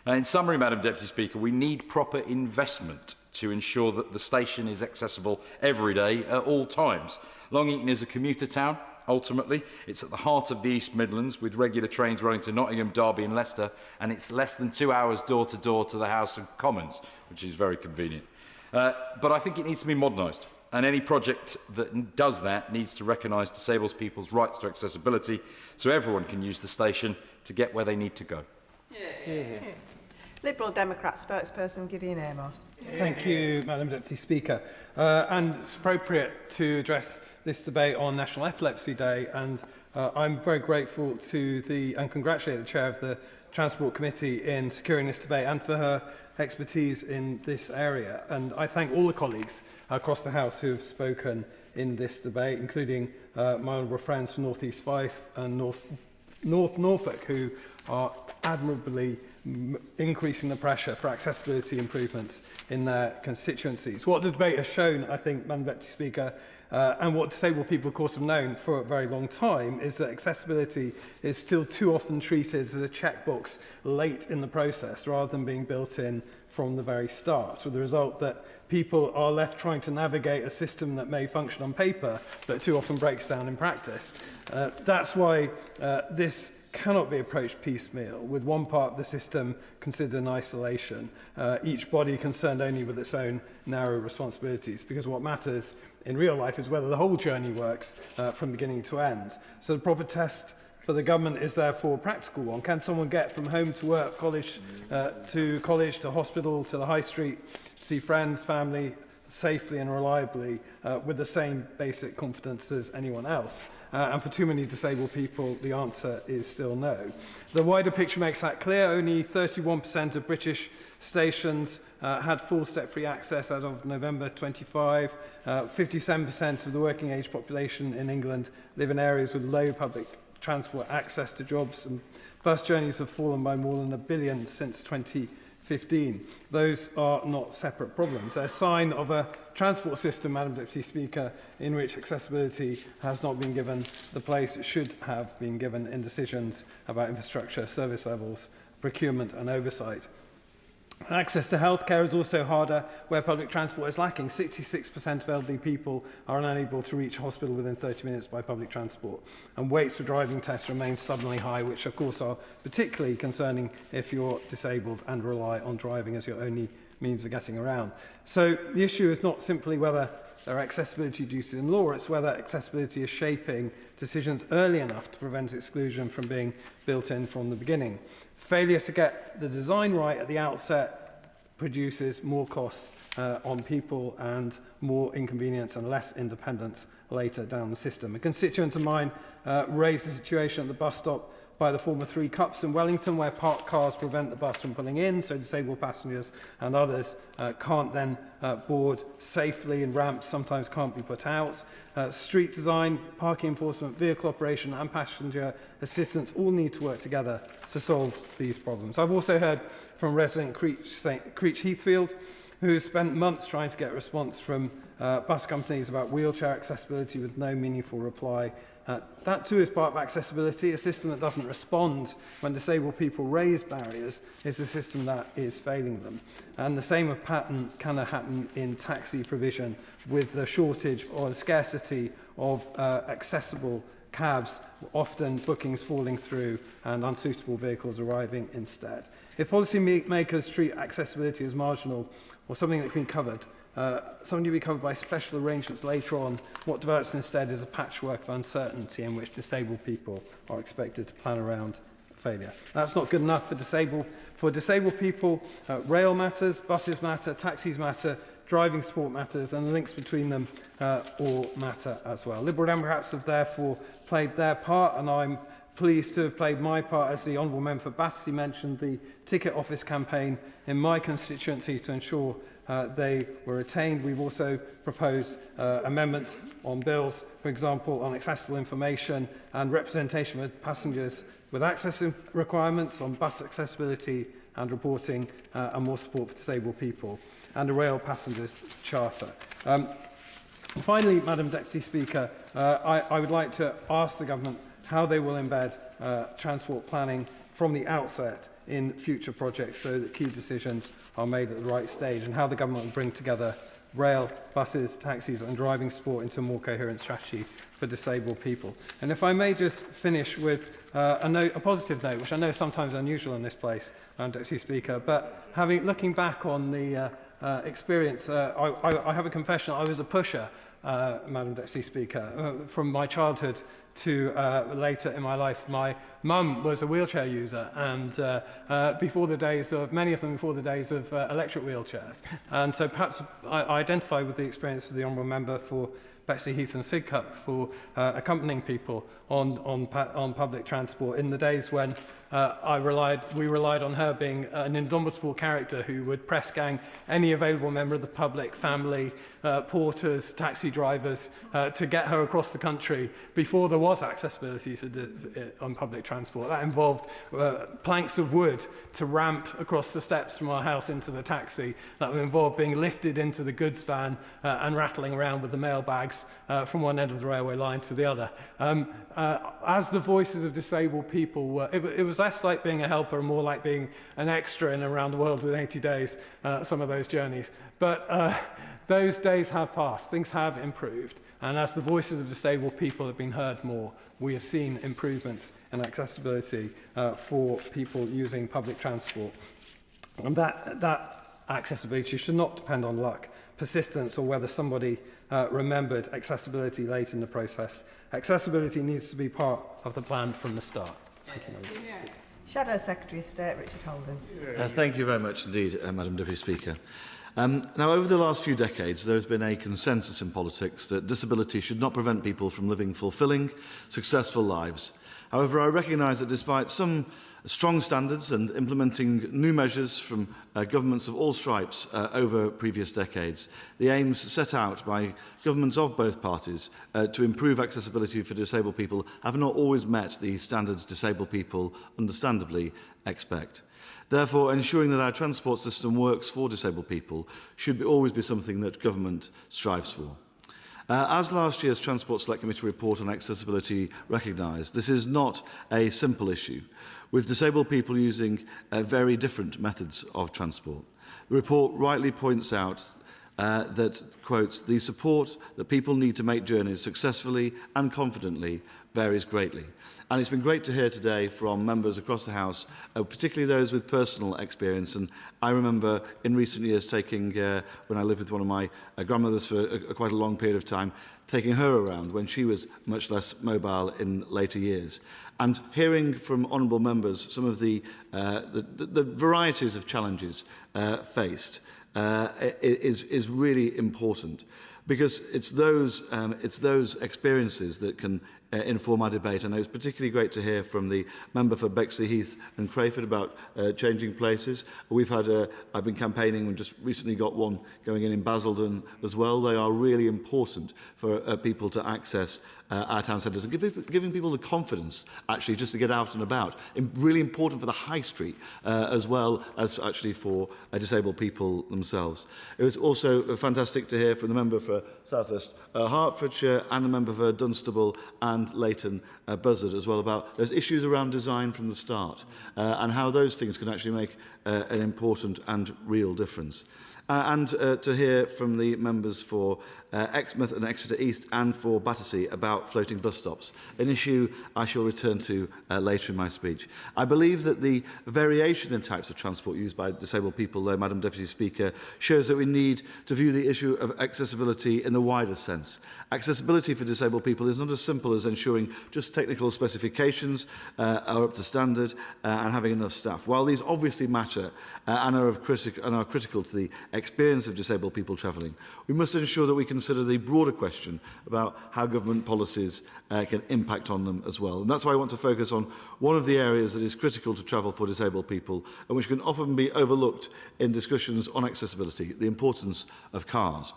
In summary, Madam Deputy Speaker, we need proper investment to ensure that the station is accessible every day at all times. Long Eaton is a commuter town. Ultimately, it's at the heart of the East Midlands, with regular trains running to Nottingham, Derby and Leicester, and it's less than 2 hours door-to-door to the House of Commons, which is very convenient. But I think it needs to be modernised, and any project that does that needs to recognise disabled people's rights to accessibility so everyone can use the station to get where they need to go. Liberal Democrat spokesperson Gideon Amos. Thank you, Madam Deputy Speaker. And it's appropriate to address this debate on National Epilepsy Day, and I'm very grateful to and congratulate the Chair of the Transport Committee in securing this debate and for her expertise in this area. And I thank all the colleagues across the House who have spoken in this debate, including my honourable friends from North East Fife and North Norfolk, who are admirably increasing the pressure for accessibility improvements in their constituencies. What the debate has shown, I think, Madam Deputy Speaker, and what disabled people, of course, have known for a very long time, is that accessibility is still too often treated as a checkbox late in the process, rather than being built in from the very start, with the result that people are left trying to navigate a system that may function on paper, but too often breaks down in practice. That's why this cannot be approached piecemeal, with one part of the system considered in isolation, each body concerned only with its own narrow responsibilities, because what matters in real life is whether the whole journey works from beginning to end. So the proper test for the government is therefore a practical one. Can someone get from home to work, college, to hospital, to the high street, see friends, family, safely and reliably with the same basic confidence as anyone else? And for too many disabled people, the answer is still no. The wider picture makes that clear. Only 31% of British stations had full step-free access as of November 25. 57% of the working age population in England live in areas with low public transport access to jobs, and bus journeys have fallen by more than 1 billion since 2015. Those are not separate problems. They're a sign of a transport system, Madam Deputy Speaker, in which accessibility has not been given the place it should have been given in decisions about infrastructure, service levels, procurement and oversight. Access to healthcare is also harder where public transport is lacking. 66% of elderly people are unable to reach a hospital within 30 minutes by public transport. And waits for driving tests remain stubbornly high, which of course are particularly concerning if you're disabled and rely on driving as your only means of getting around. So the issue is not simply whether there are accessibility duties in law, it's whether accessibility is shaping decisions early enough to prevent exclusion from being built in from the beginning. Failure to get the design right at the outset produces more costs on people and more inconvenience and less independence later down the system. A constituent of mine raised the situation at the bus stop by the former Three Cups in Wellington, where parked cars prevent the bus from pulling in, so disabled passengers and others can't then board safely, and ramps sometimes can't be put out. Street design, parking enforcement, vehicle operation and passenger assistance all need to work together to solve these problems. I've also heard from resident Creech Heathfield, who spent months trying to get a response from bus companies about wheelchair accessibility with no meaningful reply. That too is part of accessibility. A system that doesn't respond when disabled people raise barriers is a system that is failing them. And the same pattern can happen in taxi provision, with the shortage or the scarcity of accessible cabs, often bookings falling through and unsuitable vehicles arriving instead. If policymakers treat accessibility as marginal or something that can be covered, something to be covered by special arrangements later on, what develops instead is a patchwork of uncertainty in which disabled people are expected to plan around failure. That's not good enough for disabled people. Rail matters, buses matter, taxis matter, driving support matters, and the links between them all matter as well. Liberal Democrats have therefore played their part, and I'm pleased to have played my part, as the Honourable Member for Battersea mentioned, the ticket office campaign in my constituency to ensure they were retained. We've also proposed amendments on bills, for example, on accessible information and representation of passengers with access requirements, on bus accessibility and reporting, and more support for disabled people, and a rail passengers charter. Finally, Madam Deputy Speaker, I would like to ask the Government how they will embed transport planning from the outset in future projects so that key decisions are made at the right stage, and how the Government will bring together rail, buses, taxis and driving support into a more coherent strategy for disabled people. And if I may just finish with a positive note, which I know is sometimes unusual in this place, Deputy Speaker, but looking back on the experience, I have a confession. I was a pusher Madam Deputy Speaker. From my childhood to later in my life, my mum was a wheelchair user, and before the days of, many of them before the days of electric wheelchairs. And so perhaps I identify with the experience of the Honourable Member for Bexley Heath and Sidcup for accompanying people on public transport in the days when we relied on her being an indomitable character who would press gang any available member of the public, family, porters, taxi drivers, to get her across the country before there was accessibility on public transport. That involved planks of wood to ramp across the steps from our house into the taxi. That would involve being lifted into the goods van and rattling around with the mail bags from one end of the railway line to the other. As the voices of disabled people were, it was less like being a helper and more like being an extra in Around the World in 80 Days, some of those journeys. But those days have passed, things have improved, and as the voices of disabled people have been heard more, we have seen improvements in accessibility for people using public transport. And that accessibility should not depend on luck, persistence, or whether somebody remembered accessibility late in the process. Accessibility needs to be part of the plan from the start. Thank you. Shadow Secretary of State Richard Holden. Thank you very much indeed, Madam Deputy Speaker. Now, over the last few decades, there has been a consensus in politics that disability should not prevent people from living fulfilling, successful lives. However, I recognise that despite some strong standards and implementing new measures from governments of all stripes over previous decades, the aims set out by governments of both parties to improve accessibility for disabled people have not always met the standards disabled people understandably expect. Therefore, ensuring that our transport system works for disabled people should always be something that government strives for. As last year's Transport Select Committee report on accessibility recognised, this is not a simple issue, with disabled people using very different methods of transport. The report rightly points out that, quote, the support that people need to make journeys successfully and confidently varies greatly. And it's been great to hear today from members across the House, particularly those with personal experience. And I remember in recent years taking, when I lived with one of my grandmothers for quite a long period of time, taking her around when she was much less mobile in later years. And hearing from honourable members some of the varieties of challenges faced is really important, because it's those experiences that can inform our debate. And it was particularly great to hear from the member for Bexley Heath and Crayford about changing places. We've had I've been campaigning and just recently got one going in Basildon as well. They are really important for people to access our town centres and giving people the confidence actually just to get out and about. Really important for the high street as well as actually for disabled people themselves. It was also fantastic to hear from the member for South West Hertfordshire and the member for Dunstable and Leighton Buzzard as well about those issues around design from the start and how those things can actually make an important and real difference. And to hear from the members for Exmouth and Exeter East and for Battersea about floating bus stops, an issue I shall return to later in my speech. I believe that the variation in types of transport used by disabled people, though, Madam Deputy Speaker, shows that we need to view the issue of accessibility in the wider sense. Accessibility for disabled people is not as simple as ensuring just technical specifications are up to standard and having enough staff. While these obviously matter and are critical to the experience of disabled people travelling, we must ensure that we consider the broader question about how government policies can impact on them as well. And that's why I want to focus on one of the areas that is critical to travel for disabled people and which can often be overlooked in discussions on accessibility, the importance of cars.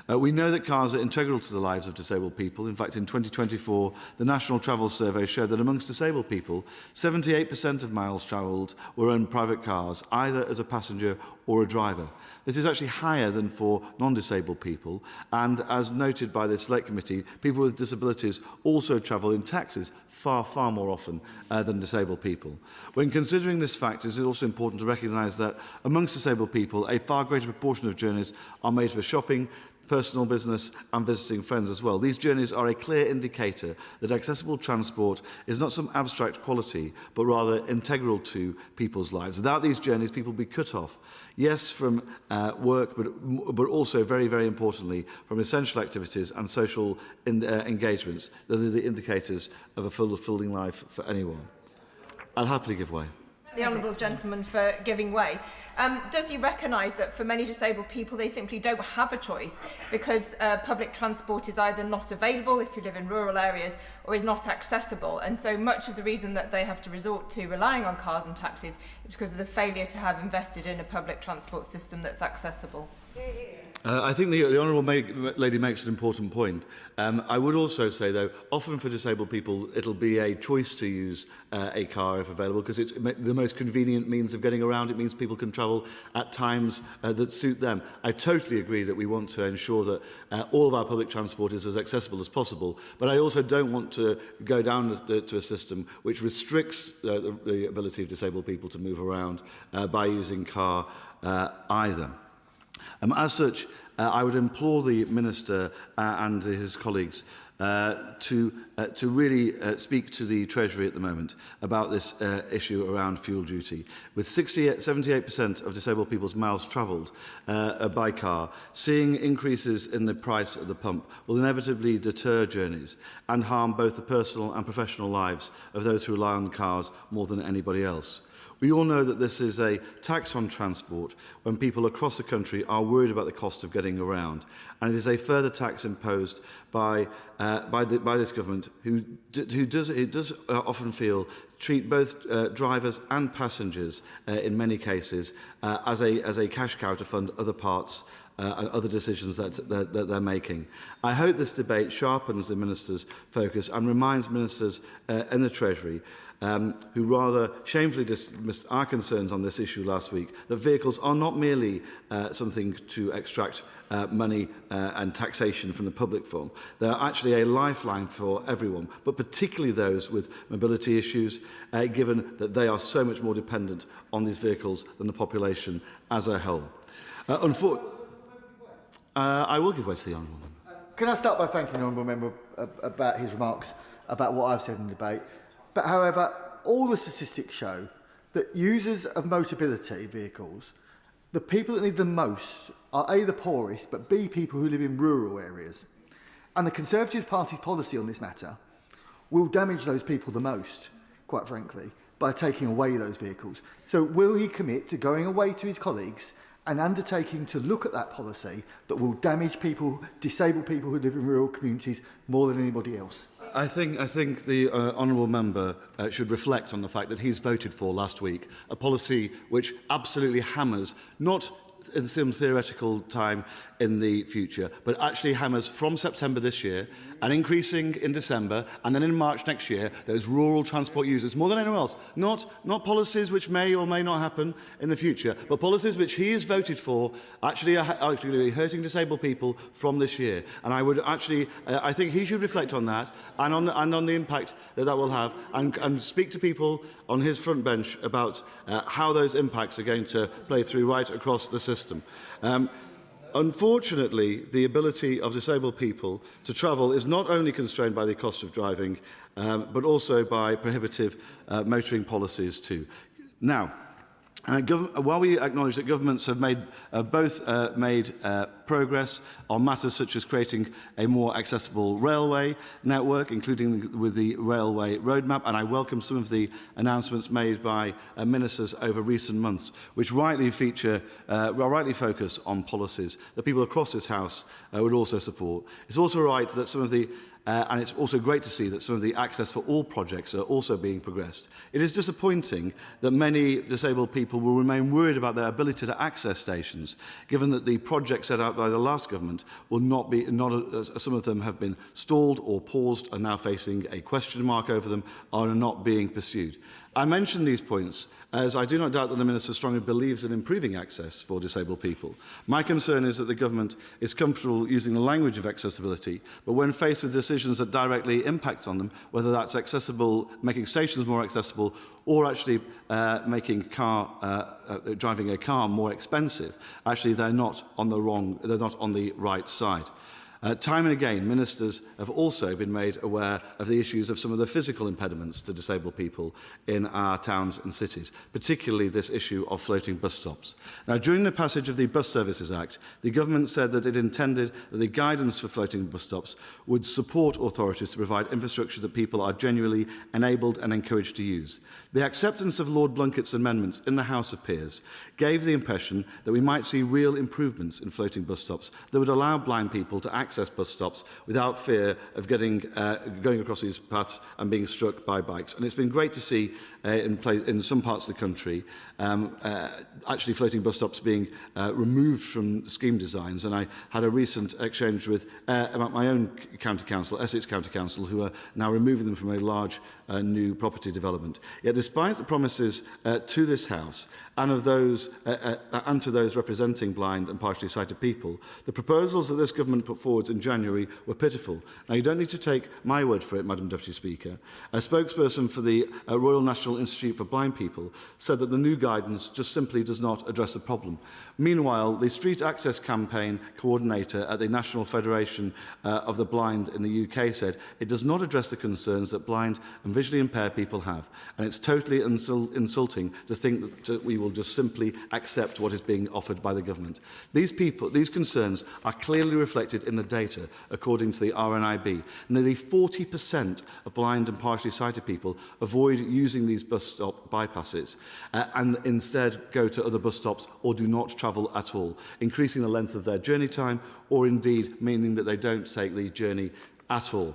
We know that cars are integral to the lives of disabled people. In fact, in 2024, the National Travel Survey showed that amongst disabled people, 78% of miles travelled were in private cars, either as a passenger or a driver. This is actually higher than for non-disabled people, and as noted by the Select Committee, people with disabilities also travel in taxis far more often than disabled people. When considering this fact, it is also important to recognise that amongst disabled people, a far greater proportion of journeys are made for shopping, personal business and visiting friends as well. These journeys are a clear indicator that accessible transport is not some abstract quality, but rather integral to people's lives. Without these journeys, people will be cut off, yes, from work, but also, very, very importantly, from essential activities and social engagements that are the indicators of a fulfilling life for anyone. I'll happily give way. The honourable gentleman for giving way. Does he recognise that for many disabled people they simply don't have a choice because public transport is either not available if you live in rural areas or is not accessible, and so much of the reason that they have to resort to relying on cars and taxis is because of the failure to have invested in a public transport system that's accessible? I think the Honourable Lady makes an important point. I would also say, though, often for disabled people, it'll be a choice to use a car if available, because it's the most convenient means of getting around. It means people can travel at times that suit them. I totally agree that we want to ensure that all of our public transport is as accessible as possible, but I also don't want to go down to a system which restricts the ability of disabled people to move around by using car either. As such, I would implore the Minister and his colleagues to really speak to the Treasury at the moment about this issue around fuel duty. With 78% of disabled people's miles travelled by car, seeing increases in the price at the pump will inevitably deter journeys and harm both the personal and professional lives of those who rely on cars more than anybody else. We all know that this is a tax on transport when people across the country are worried about the cost of getting around, and it is a further tax imposed by this government who does often treat both drivers and passengers in many cases as a cash cow to fund other parts and other decisions that they're making. I hope this debate sharpens the Minister's focus and reminds Ministers in the Treasury who rather shamefully dismissed our concerns on this issue last week, that vehicles are not merely something to extract money and taxation from the public from. They are actually a lifeline for everyone, but particularly those with mobility issues, given that they are so much more dependent on these vehicles than the population as a whole. I will give way to the Honourable Member. Can I start by thanking the Honourable Member about his remarks about what I've said in the debate? But however, all the statistics show that users of mobility vehicles, the people that need them most, are A, the poorest, but B, people who live in rural areas. And the Conservative Party's policy on this matter will damage those people the most, quite frankly, by taking away those vehicles. So will he commit to going away to his colleagues and undertaking to look at that policy that will damage people, disabled people who live in rural communities more than anybody else? I think the Honourable Member should reflect on the fact that he's voted for last week a policy which absolutely hammers, not in some theoretical time in the future, but actually hammers from September this year and increasing in December and then in March next year those rural transport users more than anyone else. Not policies which may or may not happen in the future, but policies which he has voted for actually are hurting disabled people from this year. And I would actually, I think he should reflect on that and on the impact that will have and speak to people on his front bench about how those impacts are going to play through right across the system. Unfortunately, the ability of disabled people to travel is not only constrained by the cost of driving, but also by prohibitive motoring policies too. Now, while we acknowledge that governments have both made progress on matters such as creating a more accessible railway network, including with the railway roadmap, and I welcome some of the announcements made by ministers over recent months, which rightly focus on policies that people across this House would also support. It's also right that some of the and it's also great to see that some of the Access for All projects are also being progressed. It is disappointing that many disabled people will remain worried about their ability to access stations, given that the projects set out by the last government will some of them have been stalled or paused, are now facing a question mark over them, are not being pursued. I mention these points as I do not doubt that the Minister strongly believes in improving access for disabled people. My concern is that the government is comfortable using the language of accessibility, but when faced with decisions decisions that directly impact on them, whether that's accessible, making stations more accessible, or actually making driving a car more expensive, actually they're not on the right side. Time and again, ministers have also been made aware of the issues of some of the physical impediments to disabled people in our towns and cities, particularly this issue of floating bus stops. Now, during the passage of the Bus Services Act, the government said that it intended that the guidance for floating bus stops would support authorities to provide infrastructure that people are genuinely enabled and encouraged to use. The acceptance of Lord Blunkett's amendments in the House of Peers gave the impression that we might see real improvements in floating bus stops that would allow blind people to access bus stops without fear of going across these paths and being struck by bikes. And it's been great to see in some parts of the country actually floating bus stops being removed from scheme designs. And I had a recent exchange with about my own county council, Essex County Council, who are now removing them from a large new property development. Yet despite the promises to this House and of those and to those representing blind and partially sighted people, the proposals that this government put forward in January were pitiful. Now, you don't need to take my word for it, Madam Deputy Speaker. A spokesperson for the Royal National Institute for Blind People said that the new guidance just simply does not address the problem. Meanwhile, the Street Access Campaign coordinator at the National Federation of the Blind in the UK said it does not address the concerns that blind and visually impaired people have, and it's totally insulting to think that we will just simply accept what is being offered by the government. These concerns are clearly reflected in the data, according to the RNIB. Nearly 40% of blind and partially sighted people avoid using these bus stop bypasses and instead go to other bus stops or do not travel at all, increasing the length of their journey time or indeed meaning that they don't take the journey at all.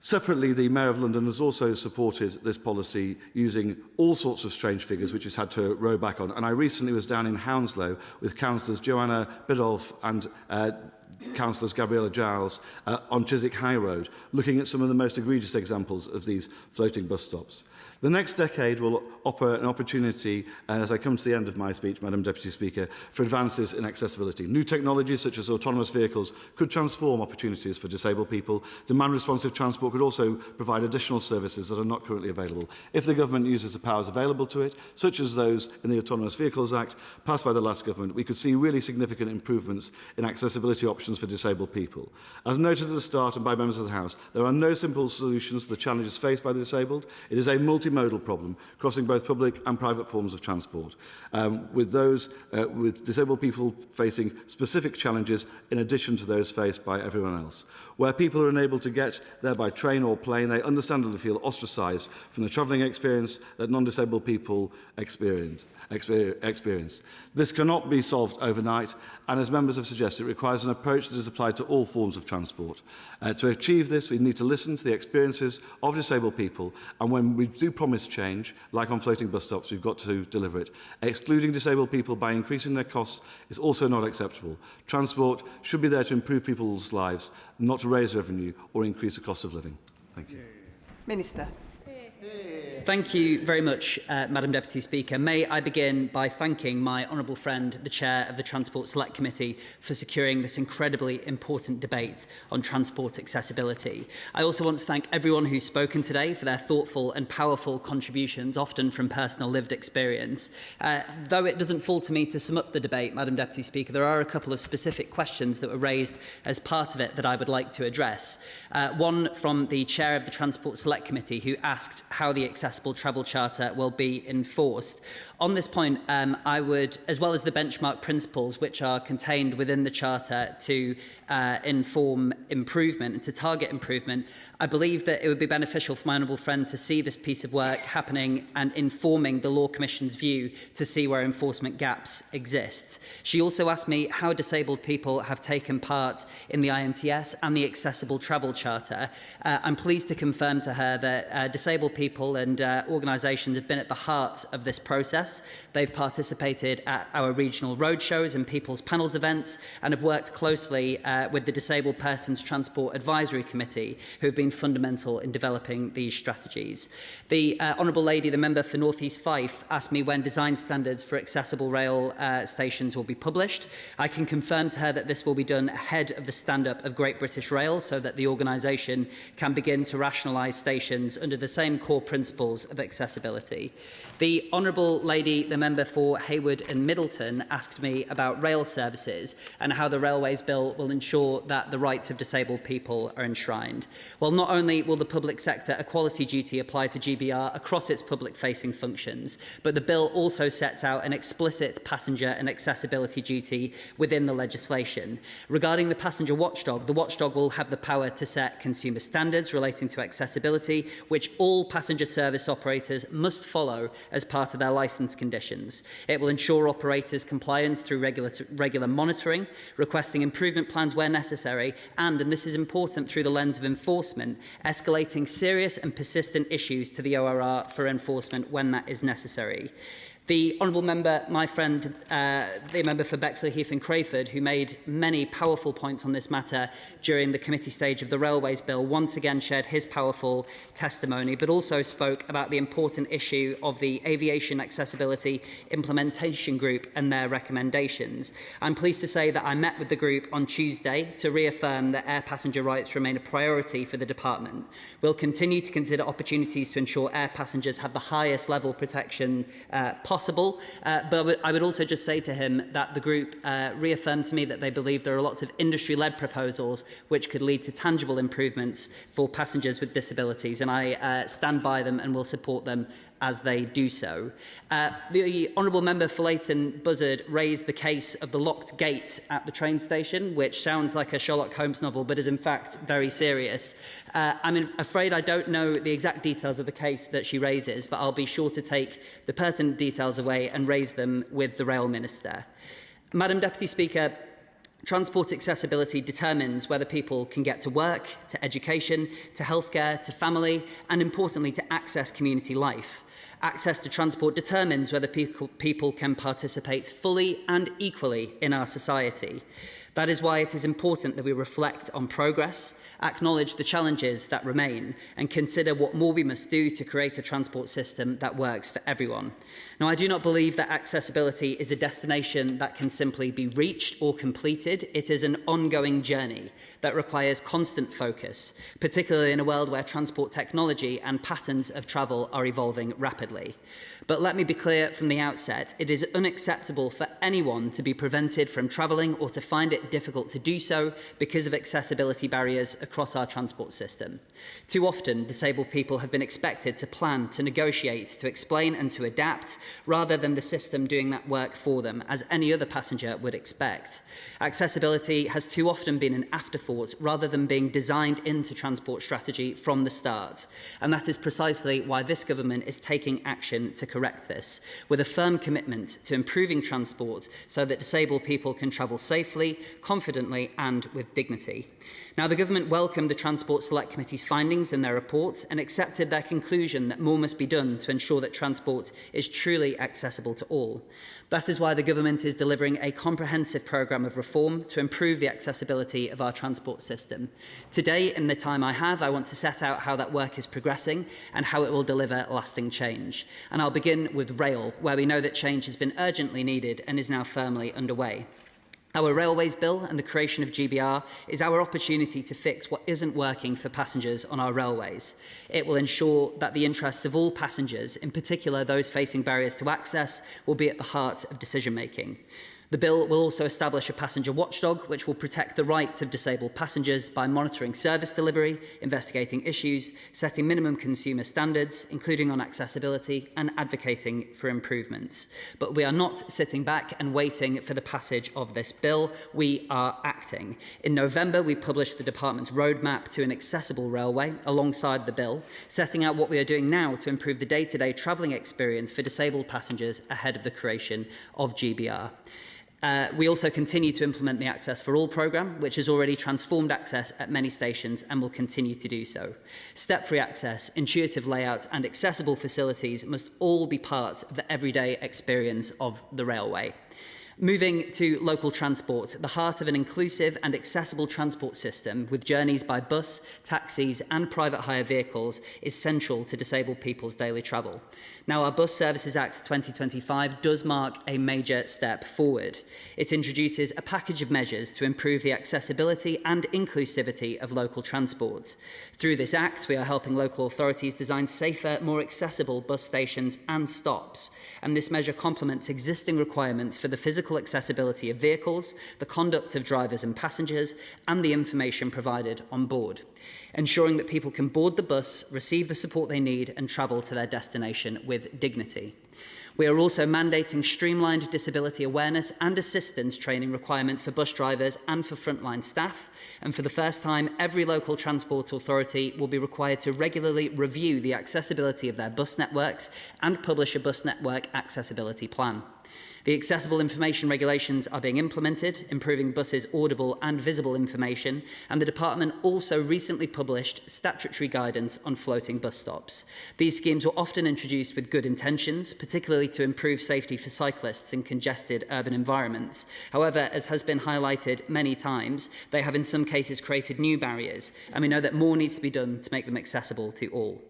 Separately, the Mayor of London has also supported this policy using all sorts of strange figures which he's had to row back on. And I recently was down in Hounslow with councillors Joanna Biddulph and councillors Gabriella Giles on Chiswick High Road, looking at some of the most egregious examples of these floating bus stops. The next decade will offer an opportunity, and as I come to the end of my speech, Madam Deputy Speaker, for advances in accessibility. New technologies such as autonomous vehicles could transform opportunities for disabled people. Demand-responsive transport could also provide additional services that are not currently available. If the government uses the powers available to it, such as those in the Autonomous Vehicles Act, passed by the last government, we could see really significant improvements in accessibility options for disabled people. As noted at the start and by members of the House, there are no simple solutions to the challenges faced by the disabled. It is a multimodal problem, crossing both public and private forms of transport, with disabled people facing specific challenges in addition to those faced by everyone else. Where people are unable to get there by train or plane, they understandably feel ostracised from the travelling experience that non-disabled people experience. This cannot be solved overnight, and as members have suggested, it requires an approach that is applied to all forms of transport. To achieve this, we need to listen to the experiences of disabled people, and when we do promise change, like on floating bus stops, we've got to deliver it. Excluding disabled people by increasing their costs is also not acceptable. Transport should be there to improve people's lives, not to raise revenue or increase the cost of living. Thank you. Minister. Thank you very much, Madam Deputy Speaker. May I begin by thanking my honourable friend, the Chair of the Transport Select Committee, for securing this incredibly important debate on transport accessibility. I also want to thank everyone who's spoken today for their thoughtful and powerful contributions, often from personal lived experience. Though it doesn't fall to me to sum up the debate, Madam Deputy Speaker, there are a couple of specific questions that were raised as part of it that I would like to address. One from the Chair of the Transport Select Committee, who asked how the Accessible Travel Charter will be enforced. On this point, I would, as well as the benchmark principles which are contained within the Charter to inform improvement and to target improvement, I believe that it would be beneficial for my honourable friend to see this piece of work happening and informing the Law Commission's view to see where enforcement gaps exist. She also asked me how disabled people have taken part in the IMTS and the Accessible Travel Charter. I'm pleased to confirm to her that disabled people and and organisations have been at the heart of this process. They've participated at our regional roadshows and people's panels events and have worked closely with the Disabled Persons Transport Advisory Committee, who have been fundamental in developing these strategies. The Honourable Lady, the member for North East Fife, asked me when design standards for accessible rail stations will be published. I can confirm to her that this will be done ahead of the stand-up of Great British Rail, so that the organisation can begin to rationalise stations under the same core principles of accessibility. The Honourable Lady, the member for Hayward and Middleton, asked me about rail services and how the Railways Bill will ensure that the rights of disabled people are enshrined. Well, not only will the public sector equality duty apply to GBR across its public-facing functions, but the bill also sets out an explicit passenger and accessibility duty within the legislation. Regarding the passenger watchdog, the watchdog will have the power to set consumer standards relating to accessibility, which all passenger service operators must follow as part of their licence conditions. It will ensure operators' compliance through regular monitoring, requesting improvement plans where necessary, and this is important, through the lens of enforcement, escalating serious and persistent issues to the ORR for enforcement when that is necessary. The Honourable Member, my friend, the member for Bexley, Heath and Crayford, who made many powerful points on this matter during the committee stage of the Railways Bill, once again shared his powerful testimony, but also spoke about the important issue of the Aviation Accessibility Implementation Group and their recommendations. I'm pleased to say that I met with the group on Tuesday to reaffirm that air passenger rights remain a priority for the department. We'll continue to consider opportunities to ensure air passengers have the highest level of protection possible, but I would also just say to him that the group reaffirmed to me that they believe there are lots of industry-led proposals which could lead to tangible improvements for passengers with disabilities, and I stand by them and will support them as they do so. The Honourable Member for Leighton Buzzard raised the case of the locked gate at the train station, which sounds like a Sherlock Holmes novel, but is in fact very serious. I'm afraid I don't know the exact details of the case that she raises, but I'll be sure to take the pertinent details away and raise them with the Rail Minister. Madam Deputy Speaker, transport accessibility determines whether people can get to work, to education, to healthcare, to family, and importantly, to access community life. Access to transport determines whether people can participate fully and equally in our society. That is why it is important that we reflect on progress, acknowledge the challenges that remain, and consider what more we must do to create a transport system that works for everyone. Now, I do not believe that accessibility is a destination that can simply be reached or completed. It is an ongoing journey that requires constant focus, particularly in a world where transport technology and patterns of travel are evolving rapidly. But let me be clear from the outset, it is unacceptable for anyone to be prevented from travelling or to find it difficult to do so because of accessibility barriers across our transport system. Too often, disabled people have been expected to plan, to negotiate, to explain and to adapt, rather than the system doing that work for them, as any other passenger would expect. Accessibility has too often been an afterthought rather than being designed into transport strategy from the start. And that is precisely why this government is taking action to correct this, with a firm commitment to improving transport so that disabled people can travel safely, confidently and with dignity. Now, the government welcomed the Transport Select Committee's findings in their report and accepted their conclusion that more must be done to ensure that transport is truly accessible to all. That is why the government is delivering a comprehensive programme of reform to improve the accessibility of our transport system. Today, in the time I have, I want to set out how that work is progressing and how it will deliver lasting change. And I'll begin with rail, where we know that change has been urgently needed and is now firmly underway. Our Railways Bill and the creation of GBR is our opportunity to fix what isn't working for passengers on our railways. It will ensure that the interests of all passengers, in particular those facing barriers to access, will be at the heart of decision-making. The bill will also establish a passenger watchdog, which will protect the rights of disabled passengers by monitoring service delivery, investigating issues, setting minimum consumer standards, including on accessibility, and advocating for improvements. But we are not sitting back and waiting for the passage of this bill. We are acting. In November, we published the department's roadmap to an accessible railway alongside the bill, setting out what we are doing now to improve the day-to-day travelling experience for disabled passengers ahead of the creation of GBR. We also continue to implement the Access for All programme, which has already transformed access at many stations and will continue to do so. Step-free access, intuitive layouts and accessible facilities must all be part of the everyday experience of the railway. Moving to local transport, the heart of an inclusive and accessible transport system with journeys by bus, taxis and private hire vehicles is central to disabled people's daily travel. Now, our Bus Services Act 2025 does mark a major step forward. It introduces a package of measures to improve the accessibility and inclusivity of local transport. Through this act, we are helping local authorities design safer, more accessible bus stations and stops, and this measure complements existing requirements for the physical accessibility of vehicles, the conduct of drivers and passengers, and the information provided on board, ensuring that people can board the bus, receive the support they need, and travel to their destination with dignity. We are also mandating streamlined disability awareness and assistance training requirements for bus drivers and for frontline staff. And for the first time, every local transport authority will be required to regularly review the accessibility of their bus networks and publish a bus network accessibility plan. The accessible information regulations are being implemented, improving buses' audible and visible information, and the department also recently published statutory guidance on floating bus stops. These schemes were often introduced with good intentions, particularly to improve safety for cyclists in congested urban environments. However, as has been highlighted many times, they have in some cases created new barriers, and we know that more needs to be done to make them accessible to all.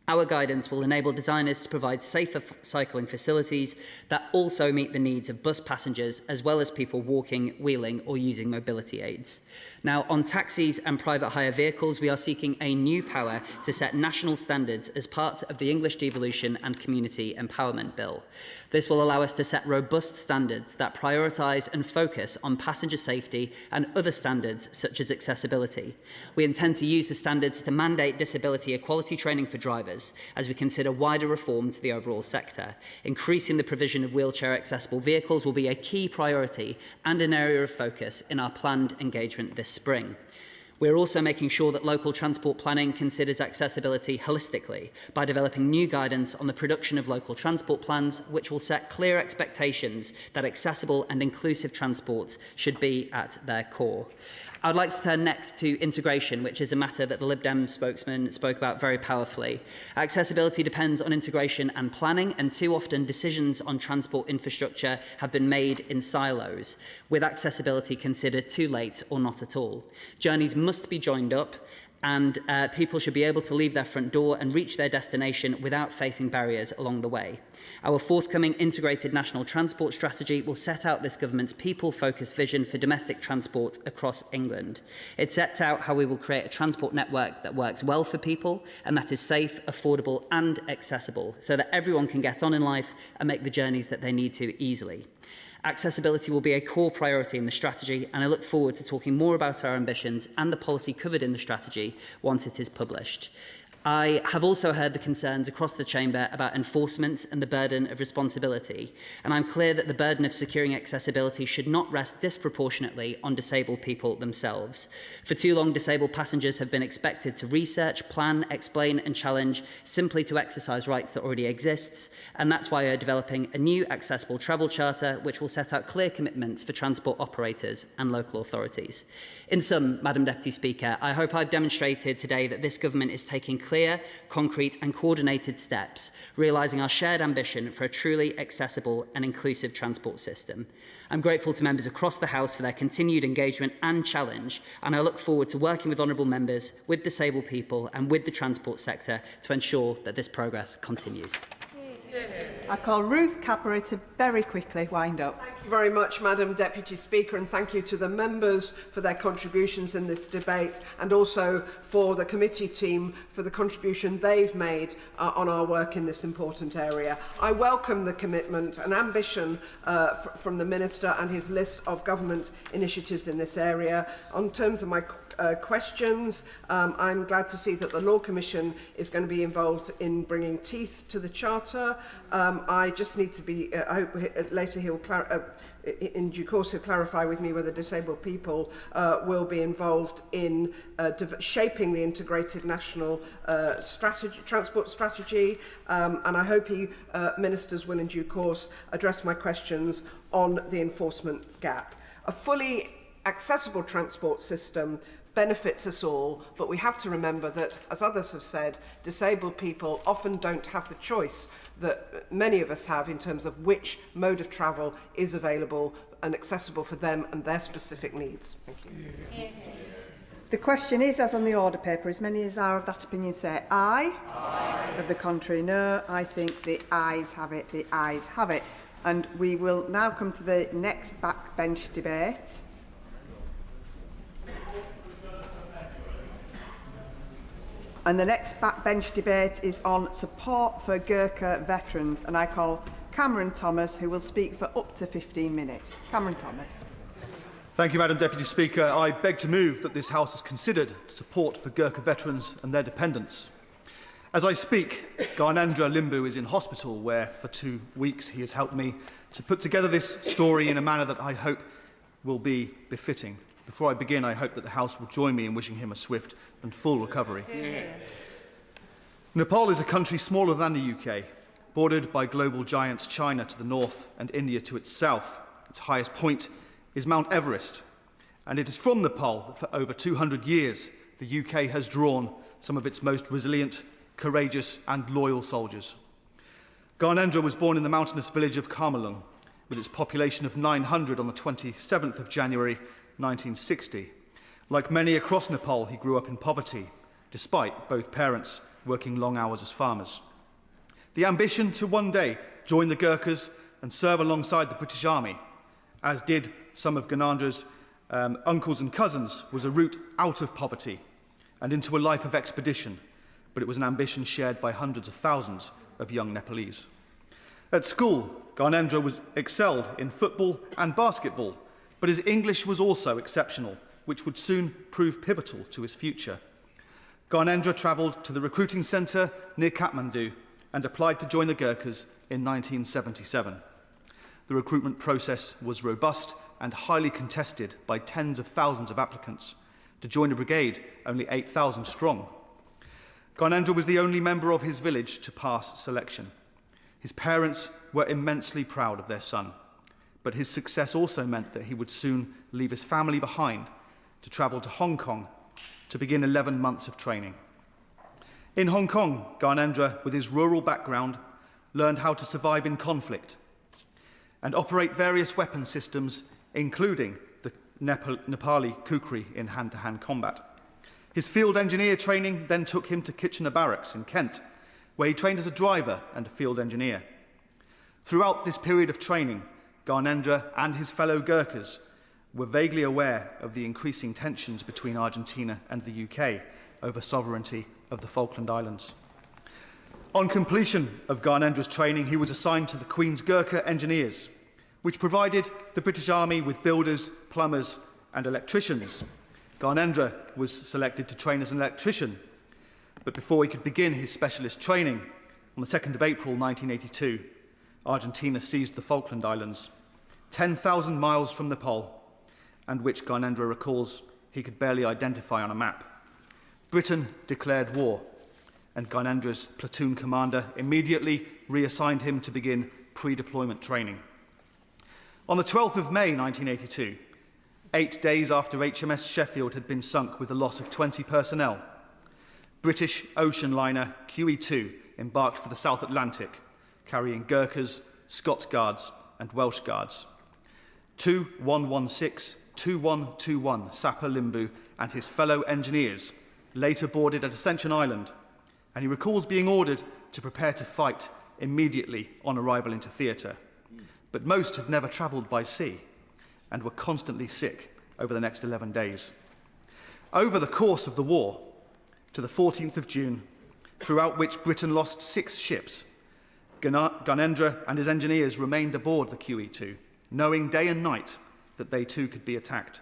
Our guidance will enable designers to provide safer cycling facilities that also meet the needs of bus passengers as well as people walking, wheeling or using mobility aids. Now, on taxis and private hire vehicles, we are seeking a new power to set national standards as part of the English Devolution and Community Empowerment Bill. This will allow us to set robust standards that prioritise and focus on passenger safety and other standards such as accessibility. We intend to use the standards to mandate disability equality training for drivers as we consider wider reform to the overall sector. Increasing the provision of wheelchair accessible vehicles will be a key priority and an area of focus in our planned engagement this spring. We're also making sure that local transport planning considers accessibility holistically by developing new guidance on the production of local transport plans, which will set clear expectations that accessible and inclusive transport should be at their core. I'd like to turn next to integration, which is a matter that the Lib Dem spokesman spoke about very powerfully. Accessibility depends on integration and planning, and too often decisions on transport infrastructure have been made in silos, with accessibility considered too late or not at all. Journeys must be joined up, and people should be able to leave their front door and reach their destination without facing barriers along the way. Our forthcoming integrated national transport strategy will set out this government's people-focused vision for domestic transport across England. It sets out how we will create a transport network that works well for people and that is safe, affordable and accessible so that everyone can get on in life and make the journeys that they need to easily. Accessibility will be a core priority in the strategy, and I look forward to talking more about our ambitions and the policy covered in the strategy once it is published. I have also heard the concerns across the Chamber about enforcement and the burden of responsibility, and I'm clear that the burden of securing accessibility should not rest disproportionately on disabled people themselves. For too long, disabled passengers have been expected to research, plan, explain and challenge simply to exercise rights that already exist, and that's why we are developing a new accessible travel charter which will set out clear commitments for transport operators and local authorities. In sum, Madam Deputy Speaker, I hope I've demonstrated today that this government is taking clear, concrete and coordinated steps, realising our shared ambition for a truly accessible and inclusive transport system. I'm grateful to members across the House for their continued engagement and challenge, and I look forward to working with honourable members, with disabled people and with the transport sector to ensure that this progress continues. I call Ruth Cappery to very quickly wind up. Thank you very much, Madam Deputy Speaker, and thank you to the members for their contributions in this debate and also for the committee team for the contribution they've made on our work in this important area. I welcome the commitment and ambition from the Minister and his list of government initiatives in this area. On terms of my questions. I'm glad to see that the Law Commission is going to be involved in bringing teeth to the Charter. I just need to be, I hope later he'll in due course he'll clarify with me whether disabled people will be involved in shaping the integrated national transport strategy, and I hope ministers will in due course address my questions on the enforcement gap. A fully accessible transport system benefits us all, but we have to remember that, as others have said, disabled people often don't have the choice that many of us have in terms of which mode of travel is available and accessible for them and their specific needs. Thank you. The question is, as on the order paper, as many as are of that opinion say aye. Aye. Of the contrary, no. I think the ayes have it. The ayes have it. And we will now come to the next backbench debate. And the next backbench debate is on support for Gurkha veterans. And I call Cameron Thomas, who will speak for up to 15 minutes. Cameron Thomas. Thank you, Madam Deputy Speaker. I beg to move that this House has considered support for Gurkha veterans and their dependents. As I speak, Garnendra Limbu is in hospital, where for 2 weeks he has helped me to put together this story in a manner that I hope will be befitting. Before I begin, I hope that the House will join me in wishing him a swift and full recovery. Yeah. Nepal is a country smaller than the UK, bordered by global giants China to the north and India to its south. Its highest point is Mount Everest, and it is from Nepal that for over 200 years the UK has drawn some of its most resilient, courageous and loyal soldiers. Garnendra was born in the mountainous village of Karmalung, with its population of 900 on the 27th of January 1960. Like many across Nepal, he grew up in poverty, despite both parents working long hours as farmers. The ambition to one day join the Gurkhas and serve alongside the British Army, as did some of Garnendra's uncles and cousins, was a route out of poverty and into a life of expedition, but it was an ambition shared by hundreds of thousands of young Nepalese. At school, Garnendra was excelled in football and basketball, but his English was also exceptional, which would soon prove pivotal to his future. Garnendra travelled to the recruiting centre near Kathmandu and applied to join the Gurkhas in 1977. The recruitment process was robust and highly contested by tens of thousands of applicants. To join a brigade, only 8,000 strong. Garnendra was the only member of his village to pass selection. His parents were immensely proud of their son, but his success also meant that he would soon leave his family behind to travel to Hong Kong to begin 11 months of training. In Hong Kong, Garnendra, with his rural background, learned how to survive in conflict and operate various weapon systems, including the Nepali kukri in hand-to-hand combat. His field engineer training then took him to Kitchener Barracks in Kent, where he trained as a driver and a field engineer. Throughout this period of training, Garnendra and his fellow Gurkhas were vaguely aware of the increasing tensions between Argentina and the UK over sovereignty of the Falkland Islands. On completion of Garnendra's training, he was assigned to the Queen's Gurkha Engineers, which provided the British Army with builders, plumbers and electricians. Garnendra was selected to train as an electrician, but before he could begin his specialist training, on the 2nd of April 1982, Argentina seized the Falkland Islands, 10,000 miles from Nepal, and which Garnendra recalls he could barely identify on a map. Britain declared war, and Garnendra's platoon commander immediately reassigned him to begin pre-deployment training. On the 12th of May 1982, 8 days after HMS Sheffield had been sunk with the loss of 20 personnel, British ocean liner QE2 embarked for the South Atlantic, carrying Gurkhas, Scots Guards and Welsh Guards. 2116-2121 Sapper Limbu and his fellow engineers later boarded at Ascension Island, and he recalls being ordered to prepare to fight immediately on arrival into theatre. But most had never travelled by sea and were constantly sick over the next 11 days. Over the course of the war, to the 14th of June, throughout which Britain lost 6 ships, Garnendra and his engineers remained aboard the QE2, knowing day and night that they too could be attacked.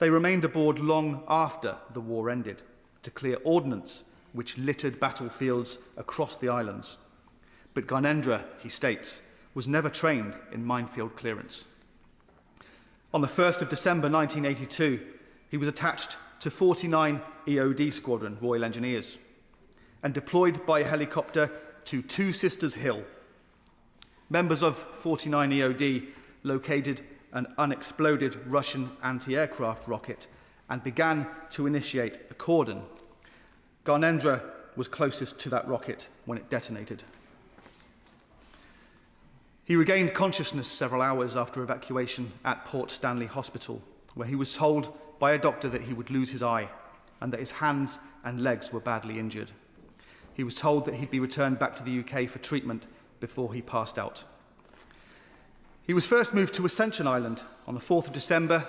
They remained aboard long after the war ended to clear ordnance which littered battlefields across the islands. But Gyanendra, he states, was never trained in minefield clearance. On the 1st of December 1982, he was attached to 49 EOD Squadron, Royal Engineers, and deployed by helicopter to Two Sisters Hill. Members of 49 EOD located an unexploded Russian anti-aircraft rocket and began to initiate a cordon. Gyanendra was closest to that rocket when it detonated. He regained consciousness several hours after evacuation at Port Stanley Hospital, where he was told by a doctor that he would lose his eye and that his hands and legs were badly injured. He was told that he'd be returned back to the UK for treatment before he passed out. He was first moved to Ascension Island on the 4th of December,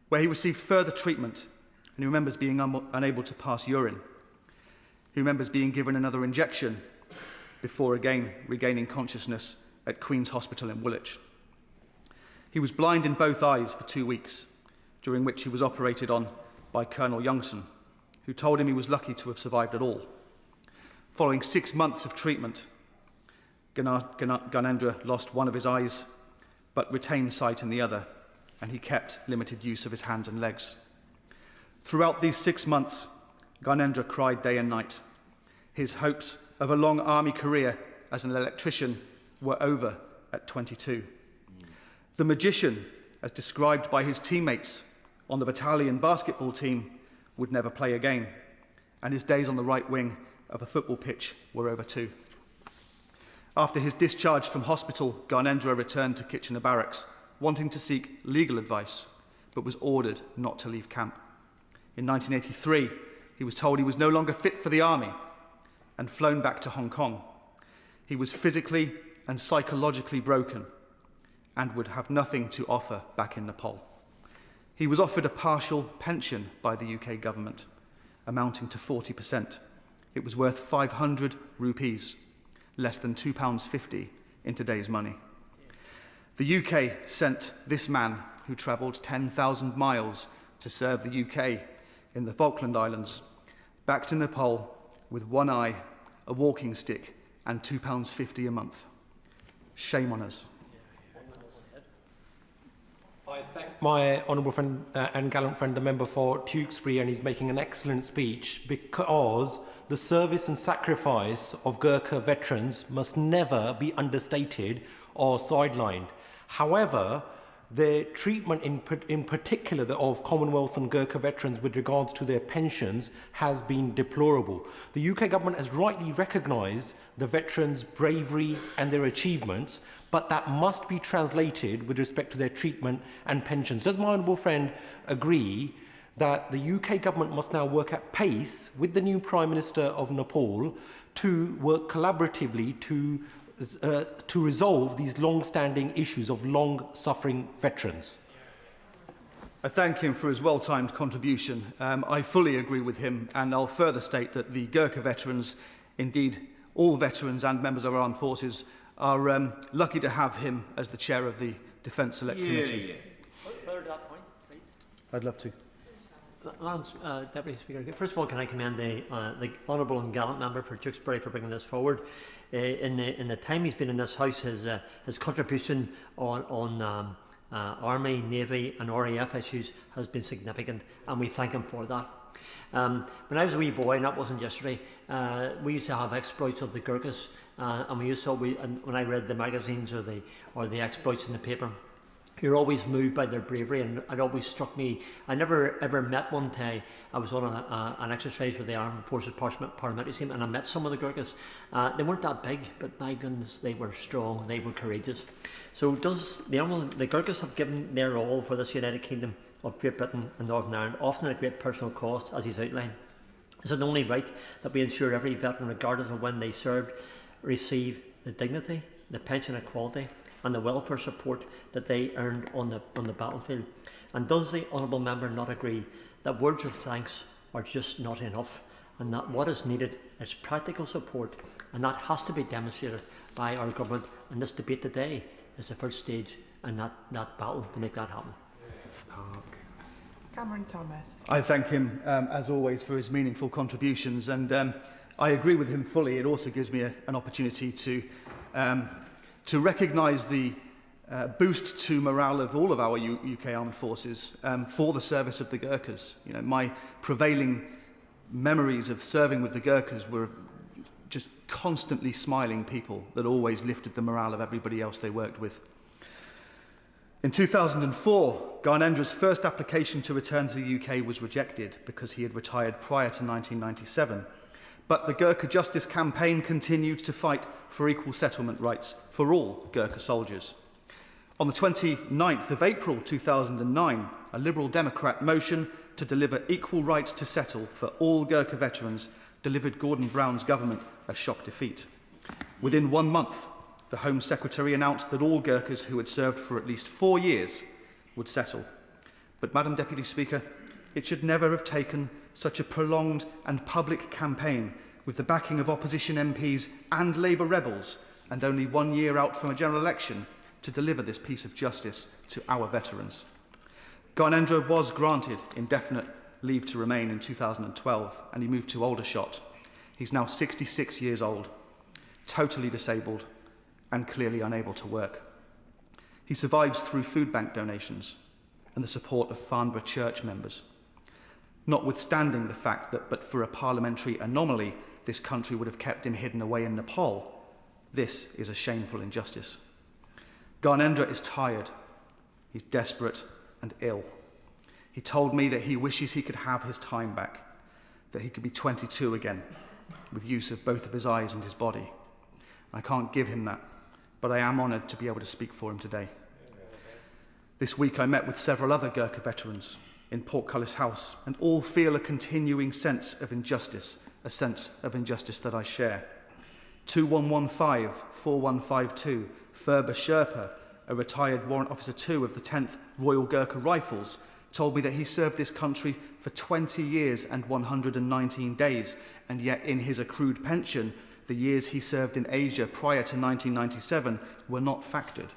where he received further treatment, and he remembers being unable to pass urine. He remembers being given another injection before again regaining consciousness at Queen's Hospital in Woolwich. He was blind in both eyes for 2 weeks, during which he was operated on by Colonel Youngson, who told him he was lucky to have survived at all. Following 6 months of treatment, Gyanendra lost one of his eyes, but retained sight in the other, and he kept limited use of his hands and legs. Throughout these 6 months, Gyanendra cried day and night. His hopes of a long army career as an electrician were over at 22. The magician, as described by his teammates on the battalion basketball team, would never play again, and his days on the right wing of a football pitch were over too. After his discharge from hospital, Gyanendra returned to Kitchener Barracks, wanting to seek legal advice, but was ordered not to leave camp. In 1983, he was told he was no longer fit for the army and flown back to Hong Kong. He was physically and psychologically broken and would have nothing to offer back in Nepal. He was offered a partial pension by the UK government, amounting to 40%. It was worth 500 rupees, less than £2.50 in today's money. The UK sent this man, who travelled 10,000 miles to serve the UK in the Falkland Islands, back to Nepal with one eye, a walking stick, and £2.50 a month. Shame on us. I thank my honourable friend and gallant friend, the member for Tewkesbury, and he's making an excellent speech, because the service and sacrifice of Gurkha veterans must never be understated or sidelined. However, the treatment in particular of Commonwealth and Gurkha veterans with regards to their pensions has been deplorable. The UK government has rightly recognised the veterans' bravery and their achievements, but that must be translated with respect to their treatment and pensions. Does my honourable friend agree that the UK government must now work at pace with the new Prime Minister of Nepal to work collaboratively to resolve these long-standing issues of long-suffering veterans? I thank him for his well-timed contribution. I fully agree with him, and I'll further state that the Gurkha veterans, indeed all veterans and members of our armed forces, are lucky to have him as the chair of the Defence Select Committee. Further to that point, please. I'd love to. Deputy Speaker, first of all, can I commend the honourable and gallant member for Tewkesbury for bringing this forward. In the time he's been in this House, his contribution on Army, Navy and RAF issues has been significant, and we thank him for that. When I was a wee boy, and that wasn't yesterday, we used to have exploits of the Gurkhas, and when I read the magazines or the exploits in the paper, you're always moved by their bravery, and it always struck me. I never ever met one day. I was on an exercise with the Armed Forces Parliamentary team, and I met some of the Gurkhas. They weren't that big, but my goodness, they were strong, they were courageous. So the Gurkhas have given their all for this United Kingdom of Great Britain and Northern Ireland, often at great personal cost, as he's outlined. Is it only right that we ensure every veteran, regardless of when they served, receive the dignity, the pension equality and the welfare support that they earned on the battlefield? And does the honourable member not agree that words of thanks are just not enough, and that what is needed is practical support, and that has to be demonstrated by our government, and this debate today is the first stage in that battle to make that happen? Cameron Thomas. I thank him, as always, for his meaningful contributions, and I agree with him fully. It also gives me an opportunity to recognise the boost to morale of all of our UK armed forces for the service of the Gurkhas. You know, my prevailing memories of serving with the Gurkhas were just constantly smiling people that always lifted the morale of everybody else they worked with. In 2004, Gyanendra's first application to return to the UK was rejected because he had retired prior to 1997. But the Gurkha Justice Campaign continued to fight for equal settlement rights for all Gurkha soldiers. On the 29th of April 2009, a Liberal Democrat motion to deliver equal rights to settle for all Gurkha veterans delivered Gordon Brown's government a shock defeat. Within 1 month, the Home Secretary announced that all Gurkhas who had served for at least 4 years would settle. But, Madam Deputy Speaker, it should never have taken such a prolonged and public campaign with the backing of opposition MPs and Labour rebels, and only 1 year out from a general election, to deliver this piece of justice to our veterans. Gyanendra was granted indefinite leave to remain in 2012, and he moved to Aldershot. He's now 66 years old, totally disabled, and clearly unable to work. He survives through food bank donations and the support of Farnborough Church members. Notwithstanding the fact that, but for a parliamentary anomaly, this country would have kept him hidden away in Nepal, this is a shameful injustice. Gyanendra is tired, he's desperate and ill. He told me that he wishes he could have his time back, that he could be 22 again, with use of both of his eyes and his body. I can't give him that, but I am honoured to be able to speak for him today. This week I met with several other Gurkha veterans in Portcullis House, and all feel a continuing sense of injustice, a sense of injustice that I share. 2115-4152, Ferber Sherpa, a retired Warrant Officer 2 of the 10th Royal Gurkha Rifles, told me that he served this country for 20 years and 119 days, and yet in his accrued pension, the years he served in Asia prior to 1997 were not factored.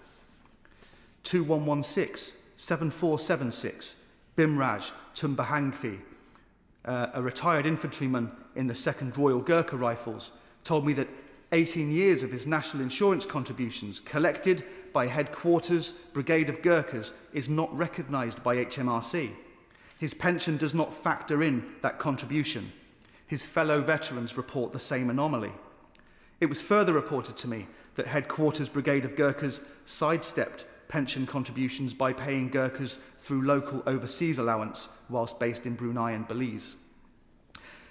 2116-7476, Bimraj Tumbahangfi, a retired infantryman in the 2nd Royal Gurkha Rifles, told me that 18 years of his national insurance contributions collected by Headquarters Brigade of Gurkhas is not recognised by HMRC. His pension does not factor in that contribution. His fellow veterans report the same anomaly. It was further reported to me that Headquarters Brigade of Gurkhas sidestepped pension contributions by paying Gurkhas through local overseas allowance whilst based in Brunei and Belize.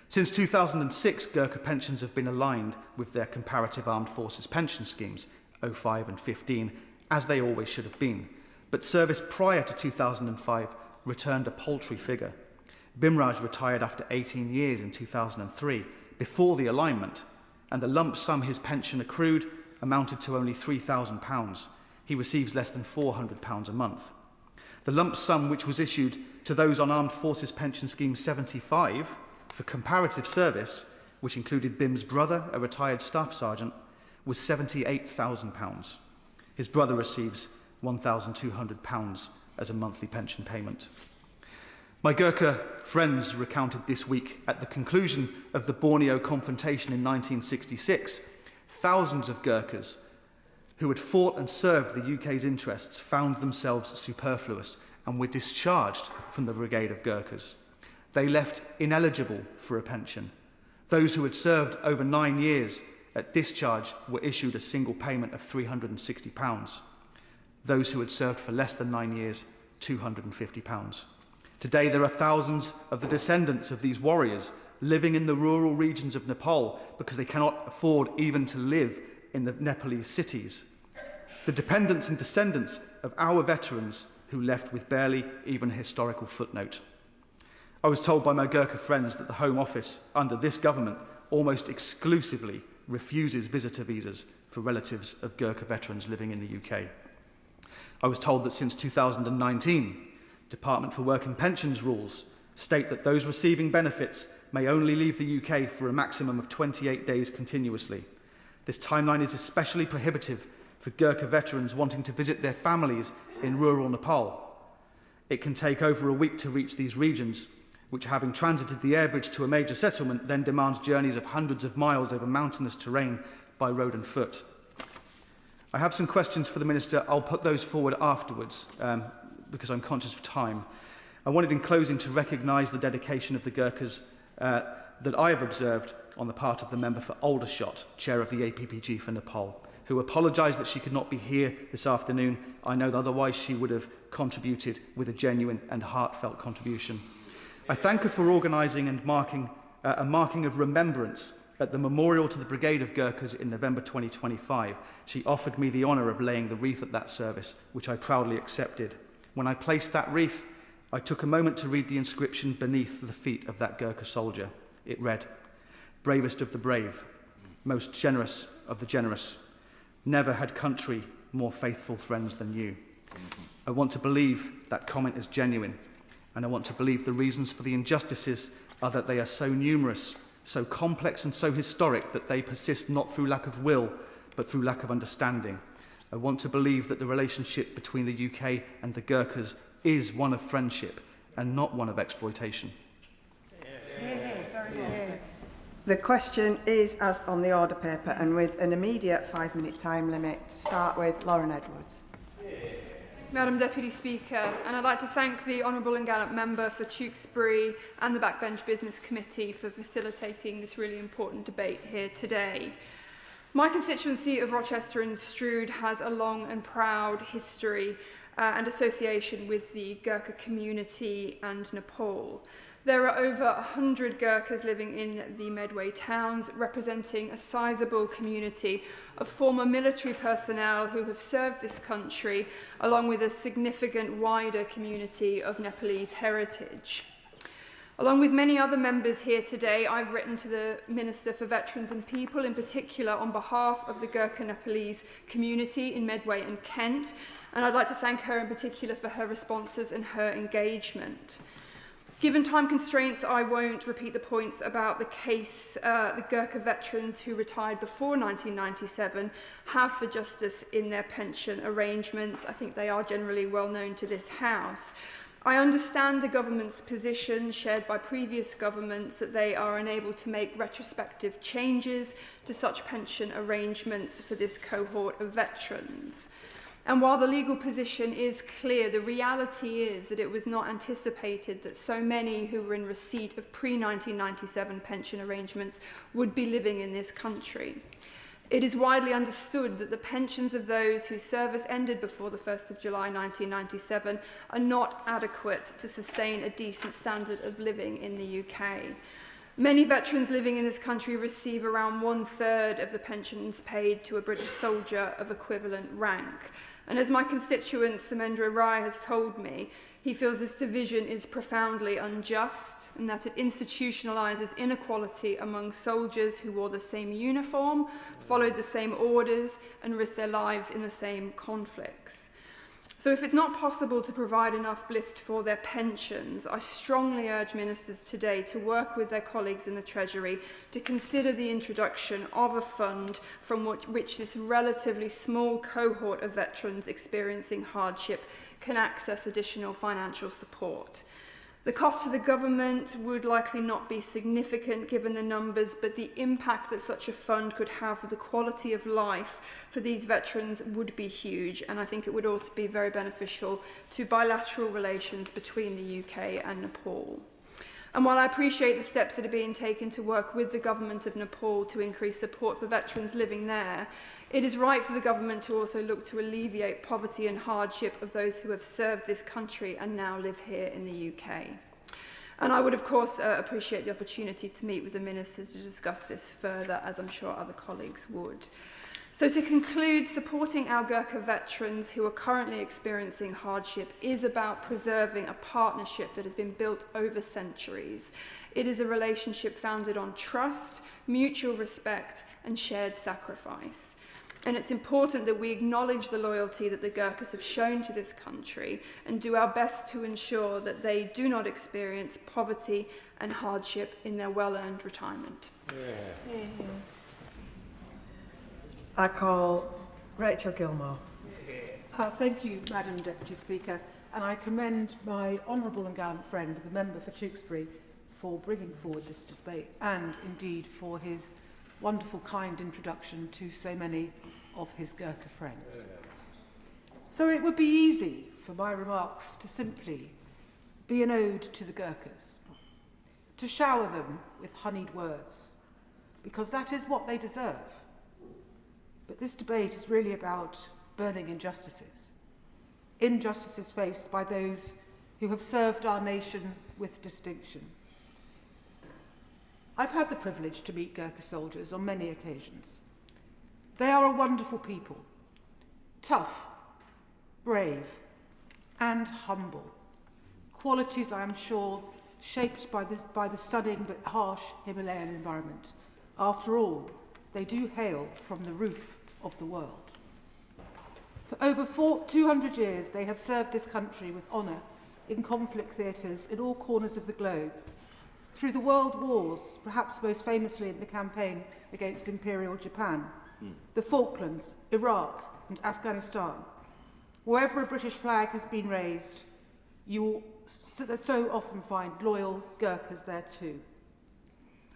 Since 2006, Gurkha pensions have been aligned with their comparative armed forces pension schemes, 05 and 15, as they always should have been. But service prior to 2005 returned a paltry figure. Bimraj retired after 18 years in 2003, before the alignment, and the lump sum his pension accrued amounted to only £3,000. He receives less than £400 a month. The lump sum which was issued to those on Armed Forces Pension Scheme 75 for comparative service, which included Bim's brother, a retired staff sergeant, was £78,000. His brother receives £1,200 as a monthly pension payment. My Gurkha friends recounted this week, at the conclusion of the Borneo confrontation in 1966, thousands of Gurkhas who had fought and served the UK's interests found themselves superfluous and were discharged from the Brigade of Gurkhas. They left ineligible for a pension. Those who had served over 9 years at discharge were issued a single payment of £360. Those who had served for less than 9 years, £250. Today there are thousands of the descendants of these warriors living in the rural regions of Nepal because they cannot afford even to live in the Nepalese cities. The dependents and descendants of our veterans who left with barely even a historical footnote. I was told by my Gurkha friends that the Home Office, under this government, almost exclusively refuses visitor visas for relatives of Gurkha veterans living in the UK. I was told that since 2019, Department for Work and Pensions rules state that those receiving benefits may only leave the UK for a maximum of 28 days continuously. This timeline is especially prohibitive for Gurkha veterans wanting to visit their families in rural Nepal. It can take over a week to reach these regions, which, having transited the air bridge to a major settlement, then demands journeys of hundreds of miles over mountainous terrain by road and foot. I have some questions for the Minister. I'll put those forward afterwards because I'm conscious of time. I wanted in closing to recognise the dedication of the Gurkhas that I have observed on the part of the member for Aldershot, chair of the APPG for Nepal, who apologised that she could not be here this afternoon. I know that otherwise she would have contributed with a genuine and heartfelt contribution. I thank her for organising and marking a marking of remembrance at the memorial to the Brigade of Gurkhas in November 2025. She offered me the honour of laying the wreath at that service, which I proudly accepted. When I placed that wreath, I took a moment to read the inscription beneath the feet of that Gurkha soldier. It read, "Bravest of the brave, most generous of the generous. Never had country more faithful friends than you." I want to believe that comment is genuine, and I want to believe the reasons for the injustices are that they are so numerous, so complex and so historic that they persist not through lack of will, but through lack of understanding. I want to believe that the relationship between the UK and the Gurkhas is one of friendship and not one of exploitation. The question is as on the order paper and with an immediate 5-minute time limit. To start with, Lauren Edwards. Madam Deputy Speaker, and I'd like to thank the Honourable and Gallant Member for Tewkesbury and the Backbench Business Committee for facilitating this really important debate here today. My constituency of Rochester and Strood has a long and proud history and association with the Gurkha community and Nepal. There are over 100 Gurkhas living in the Medway towns, representing a sizable community of former military personnel who have served this country, along with a significant wider community of Nepalese heritage. Along with many other members here today, I've written to the Minister for Veterans and People, in particular on behalf of the Gurkha Nepalese community in Medway and Kent, and I'd like to thank her in particular for her responses and her engagement. Given time constraints, I won't repeat the points about the case the Gurkha veterans who retired before 1997 have for justice in their pension arrangements. I think they are generally well known to this House. I understand the government's position, shared by previous governments, that they are unable to make retrospective changes to such pension arrangements for this cohort of veterans. And while the legal position is clear, the reality is that it was not anticipated that so many who were in receipt of pre-1997 pension arrangements would be living in this country. It is widely understood that the pensions of those whose service ended before the 1st of July 1997 are not adequate to sustain a decent standard of living in the UK. Many veterans living in this country receive around 1/3 of the pensions paid to a British soldier of equivalent rank. And as my constituent Samendra Rai has told me, he feels this division is profoundly unjust and that it institutionalises inequality among soldiers who wore the same uniform, followed the same orders and risked their lives in the same conflicts. So if it's not possible to provide enough lift for their pensions, I strongly urge ministers today to work with their colleagues in the Treasury to consider the introduction of a fund from which this relatively small cohort of veterans experiencing hardship can access additional financial support. The cost to the government would likely not be significant given the numbers, but the impact that such a fund could have for the quality of life for these veterans would be huge, and I think it would also be very beneficial to bilateral relations between the UK and Nepal. And while I appreciate the steps that are being taken to work with the government of Nepal to increase support for veterans living there, it is right for the government to also look to alleviate poverty and hardship of those who have served this country and now live here in the UK. And I would, of course, appreciate the opportunity to meet with the ministers to discuss this further, as I'm sure other colleagues would. So to conclude, supporting our Gurkha veterans who are currently experiencing hardship is about preserving a partnership that has been built over centuries. It is a relationship founded on trust, mutual respect, and shared sacrifice. And it's important that we acknowledge the loyalty that the Gurkhas have shown to this country and do our best to ensure that they do not experience poverty and hardship in their well-earned retirement. I call Rachel Gilmore. Thank you, Madam Deputy Speaker. and I commend my honourable and gallant friend, the member for Tewkesbury, for bringing forward this debate and indeed for his wonderful, kind introduction to so many of his Gurkha friends. So it would be easy for my remarks to simply be an ode to the Gurkhas, to shower them with honeyed words, because that is what they deserve. But this debate is really about burning injustices faced by those who have served our nation with distinction. I've had the privilege to meet Gurkha soldiers on many occasions. They are a wonderful people, tough, brave, and humble. Qualities, I am sure, shaped by the stunning but harsh Himalayan environment. After all, they do hail from the roof of the world. For over 200 years, they have served this country with honour in conflict theatres in all corners of the globe. Through the world wars, perhaps most famously in the campaign against Imperial Japan, the Falklands, Iraq and Afghanistan. Wherever a British flag has been raised, you will so often find loyal Gurkhas there too.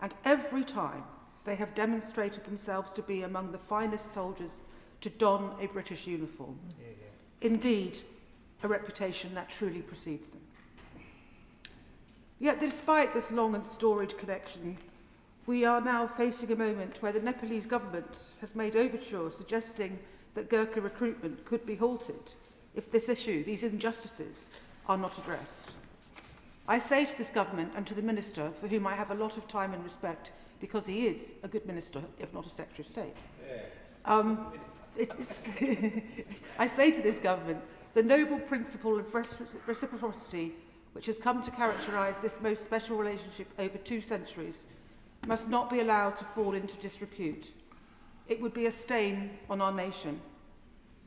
And every time they have demonstrated themselves to be among the finest soldiers to don a British uniform. Indeed, a reputation that truly precedes them. Yet despite this long and storied connection, we are now facing a moment where the Nepalese government has made overtures suggesting that Gurkha recruitment could be halted if this issue, these injustices, are not addressed. I say to this government and to the Minister, for whom I have a lot of time and respect, because he is a good Minister, if not a Secretary of State. I say to this government, the noble principle of reciprocity, which has come to characterise this most special relationship over 2 centuries, must not be allowed to fall into disrepute. It would be a stain on our nation.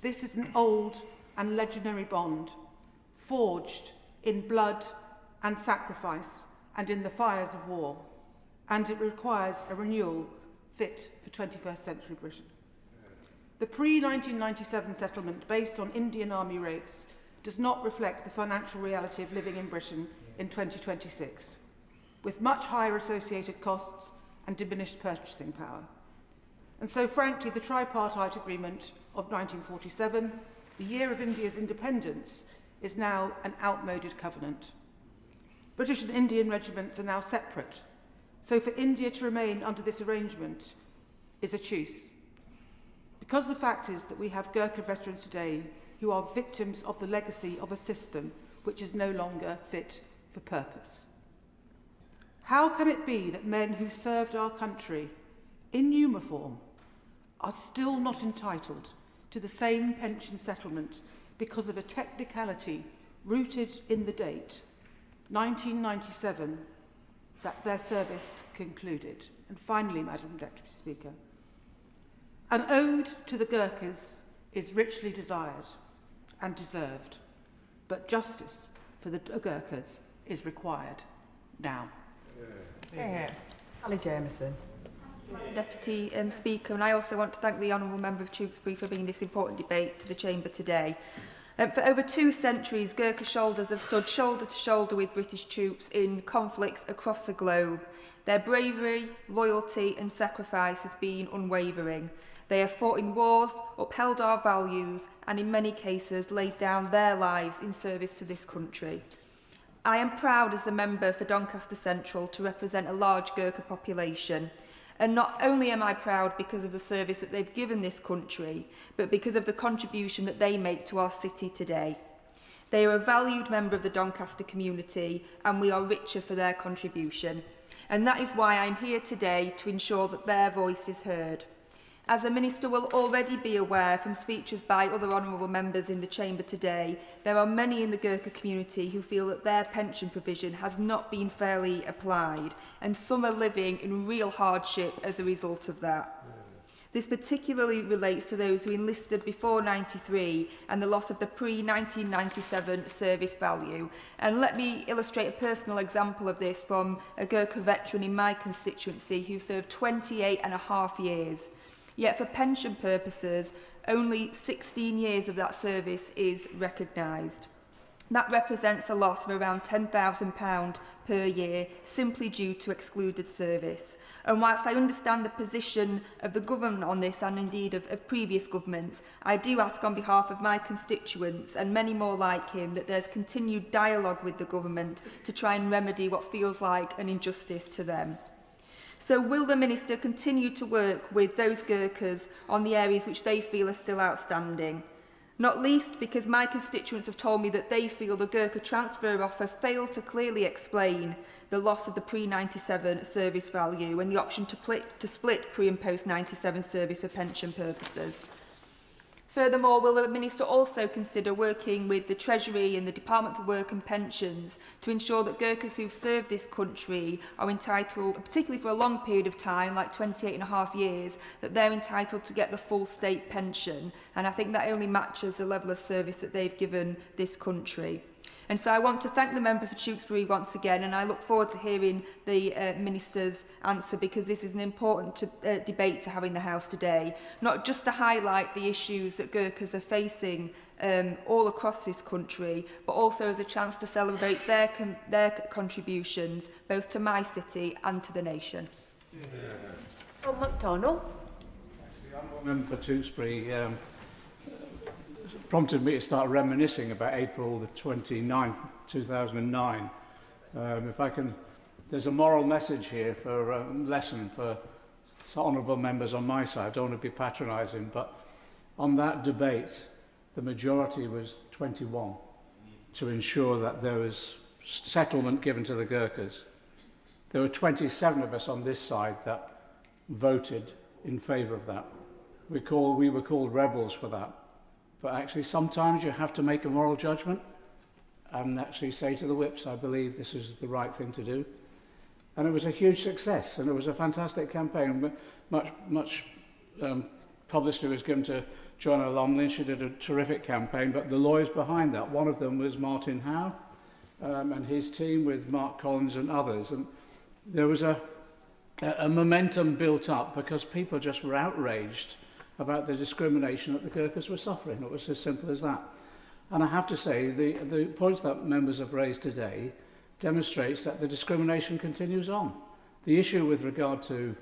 This is an old and legendary bond, forged in blood and sacrifice and in the fires of war, and it requires a renewal fit for 21st century Britain. The pre-1997 settlement, based on Indian Army rates, does not reflect the financial reality of living in Britain in 2026, with much higher associated costs and diminished purchasing power. And so, frankly, the tripartite agreement of 1947, the year of India's independence, is now an outmoded covenant. British and Indian regiments are now separate, so for India to remain under this arrangement is a truce. Because the fact is that we have Gurkha veterans today who are victims of the legacy of a system which is no longer fit for purpose. How can it be that men who served our country in uniform are still not entitled to the same pension settlement because of a technicality rooted in the date, 1997, that their service concluded? And finally, Madam Deputy Speaker, an ode to the Gurkhas is richly desired and deserved, but justice for the Gurkhas is required now. Ali Jameson. Deputy Speaker, and I also want to thank the Honourable Member of Tewkesbury for bringing this important debate to the Chamber today. For over 2 centuries, Gurkha shoulders have stood shoulder to shoulder with British troops in conflicts across the globe. Their bravery, loyalty and sacrifice has been unwavering. They have fought in wars, upheld our values and in many cases laid down their lives in service to this country. I am proud as a member for Doncaster Central to represent a large Gurkha population. And not only am I proud because of the service that they've given this country, but because of the contribution that they make to our city today. They are a valued member of the Doncaster community and we are richer for their contribution. And that is why I'm here today to ensure that their voice is heard. As the Minister will already be aware from speeches by other honourable members in the Chamber today, there are many in the Gurkha community who feel that their pension provision has not been fairly applied, and some are living in real hardship as a result of that. This particularly relates to those who enlisted before 93 and the loss of the pre-1997 service value. And let me illustrate a personal example of this from a Gurkha veteran in my constituency who served 28.5 years. Yet for pension purposes, only 16 years of that service is recognised. That represents a loss of around £10,000 per year simply due to excluded service. And whilst I understand the position of the government on this and indeed of previous governments, I do ask on behalf of my constituents and many more like him that there's continued dialogue with the government to try and remedy what feels like an injustice to them. So will the Minister continue to work with those Gurkhas on the areas which they feel are still outstanding? Not least because my constituents have told me that they feel the Gurkha transfer offer failed to clearly explain the loss of the pre-97 service value and the option to split pre- and post-97 service for pension purposes. Furthermore, will the Minister also consider working with the Treasury and the Department for Work and Pensions to ensure that Gurkhas who've served this country are entitled, particularly for a long period of time, like 28.5 years, that they're entitled to get the full state pension? And I think that only matches the level of service that they've given this country. And so I want to thank the member for Tewkesbury once again, and I look forward to hearing the Minister's answer, because this is an important debate to have in the House today, not just to highlight the issues that Gurkhas are facing all across this country, but also as a chance to celebrate their contributions both to my city and to the nation. John McDonnell. The member for Tewkesbury prompted me to start reminiscing about April the 29th, 2009. If I can, there's a moral message here for a lesson for honourable members on my side. I don't want to be patronising, but on that debate, the majority was 21 to ensure that there was settlement given to the Gurkhas. There were 27 of us on this side that voted in favour of that. We were called rebels for that. But actually, sometimes you have to make a moral judgment and actually say to the whips, I believe this is the right thing to do. And it was a huge success, and it was a fantastic campaign. Much publicity was given to Joanna Lumley. She did a terrific campaign, but the lawyers behind that, one of them was Martin Howe and his team with Mark Collins and others. And there was a momentum built up because people just were outraged about the discrimination that the Gurkhas were suffering. It was as simple as that. And I have to say, the points that members have raised today demonstrates that the discrimination continues on. The issue with regard to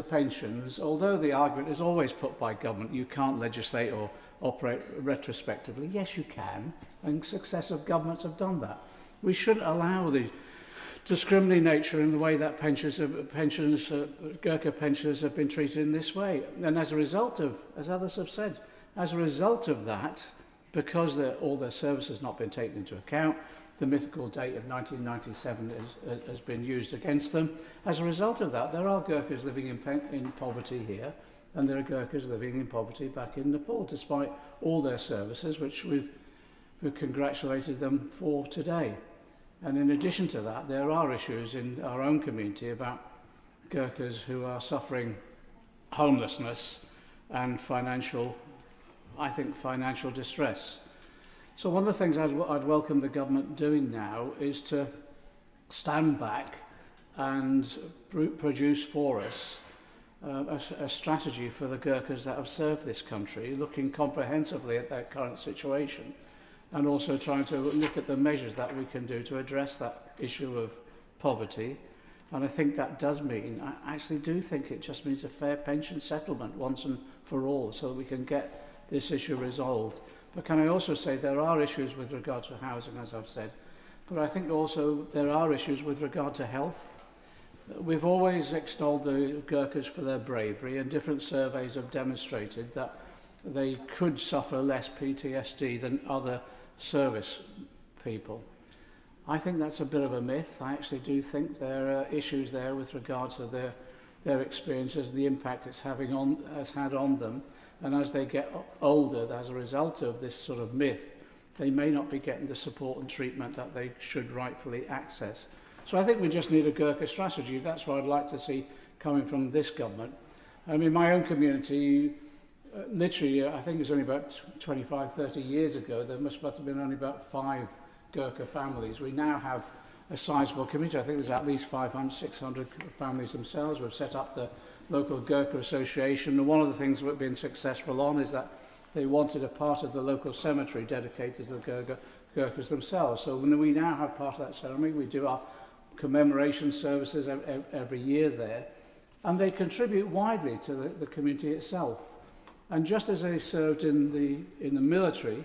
pensions, although the argument is always put by government, you can't legislate or operate retrospectively. Yes, you can, and successive governments have done that. We shouldn't allow the discriminatory nature in the way that Gurkha pensioners have been treated in this way. And as a result of, as others have said, as a result of that, because all their service has not been taken into account, the mythical date of 1997 has been used against them. As a result of that, there are Gurkhas living in poverty here, and there are Gurkhas living in poverty back in Nepal, despite all their services, which we've congratulated them for today. And in addition to that, there are issues in our own community about Gurkhas who are suffering homelessness and financial distress. So one of the things I'd welcome the government doing now is to stand back and produce for us a strategy for the Gurkhas that have served this country, looking comprehensively at their current situation, and also trying to look at the measures that we can do to address that issue of poverty. And I think that does mean, I actually do think it just means a fair pension settlement once and for all, so that we can get this issue resolved. But can I also say there are issues with regard to housing, as I've said, but I think also there are issues with regard to health. We've always extolled the Gurkhas for their bravery, and different surveys have demonstrated that they could suffer less PTSD than other service people. I think that's a bit of a myth. I actually do think there are issues there with regard to their experiences and the impact it's had on them. And as they get older, as a result of this sort of myth, they may not be getting the support and treatment that they should rightfully access. So I think we just need a Gurkha strategy. That's what I'd like to see coming from this government. I mean, my own community, literally, I think it's only about 25, 30 years ago, there must have been only about 5 Gurkha families. We now have a sizable community. I think there's at least 500, 600 families themselves. We've set up the local Gurkha association. And one of the things we've been successful on is that they wanted a part of the local cemetery dedicated to the Gurkha. Gurkhas themselves. So when we now have part of that ceremony, we do our commemoration services every year there, and they contribute widely to the community itself. And just as they served in the military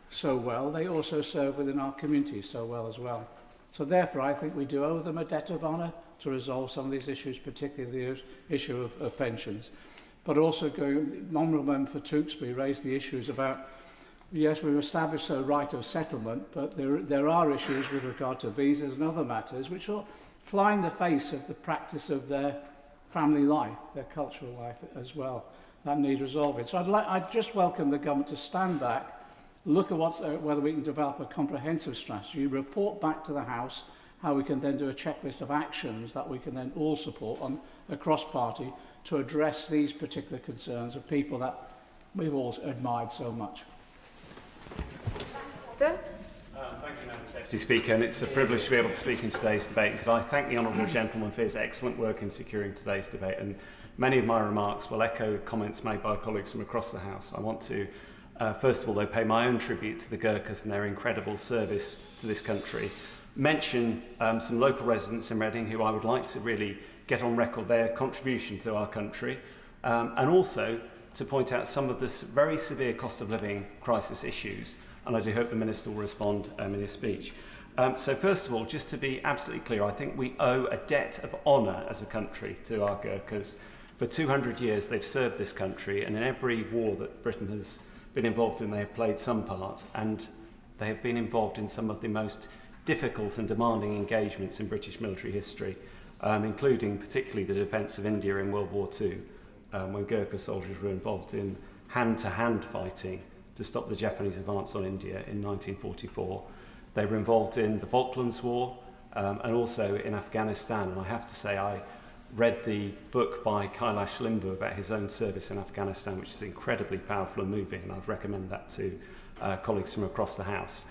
so well, they also serve within our community so well as well. So therefore, I think we do owe them a debt of honour to resolve some of these issues, particularly the issue of pensions. But also, Honourable Member for Tewkesbury raised the issues about, yes, we've established a right of settlement, but there are issues with regard to visas and other matters which are fly in the face of the practice of their family life, their cultural life as well, that needs resolving. So I'd just welcome the government to stand back, look at whether we can develop a comprehensive strategy, report back to the House how we can then do a checklist of actions that we can then all support across party to address these particular concerns of people that we've all admired so much. Thank you, Madam Deputy Speaker, and it's a privilege to be able to speak in today's debate. And could I thank the honourable gentleman for his excellent work in securing today's debate. And many of my remarks will echo comments made by colleagues from across the House. I want to, first of all, though, pay my own tribute to the Gurkhas and their incredible service to this country. Mention some local residents in Reading who I would like to really get on record their contribution to our country, and also to point out some of this very severe cost of living crisis issues. And I do hope the Minister will respond in his speech. So first of all, just to be absolutely clear, I think we owe a debt of honour as a country to our Gurkhas. For 200 years they've served this country, and in every war that Britain has been involved in, they have played some part, and they have been involved in some of the most difficult and demanding engagements in British military history, including particularly the defence of India in World War II, when Gurkha soldiers were involved in hand-to-hand fighting to stop the Japanese advance on India in 1944. They were involved in the Falklands War and also in Afghanistan. And I have to say, I read the book by Kailash Limbu about his own service in Afghanistan, which is incredibly powerful and moving, and I'd recommend that to colleagues from across the House.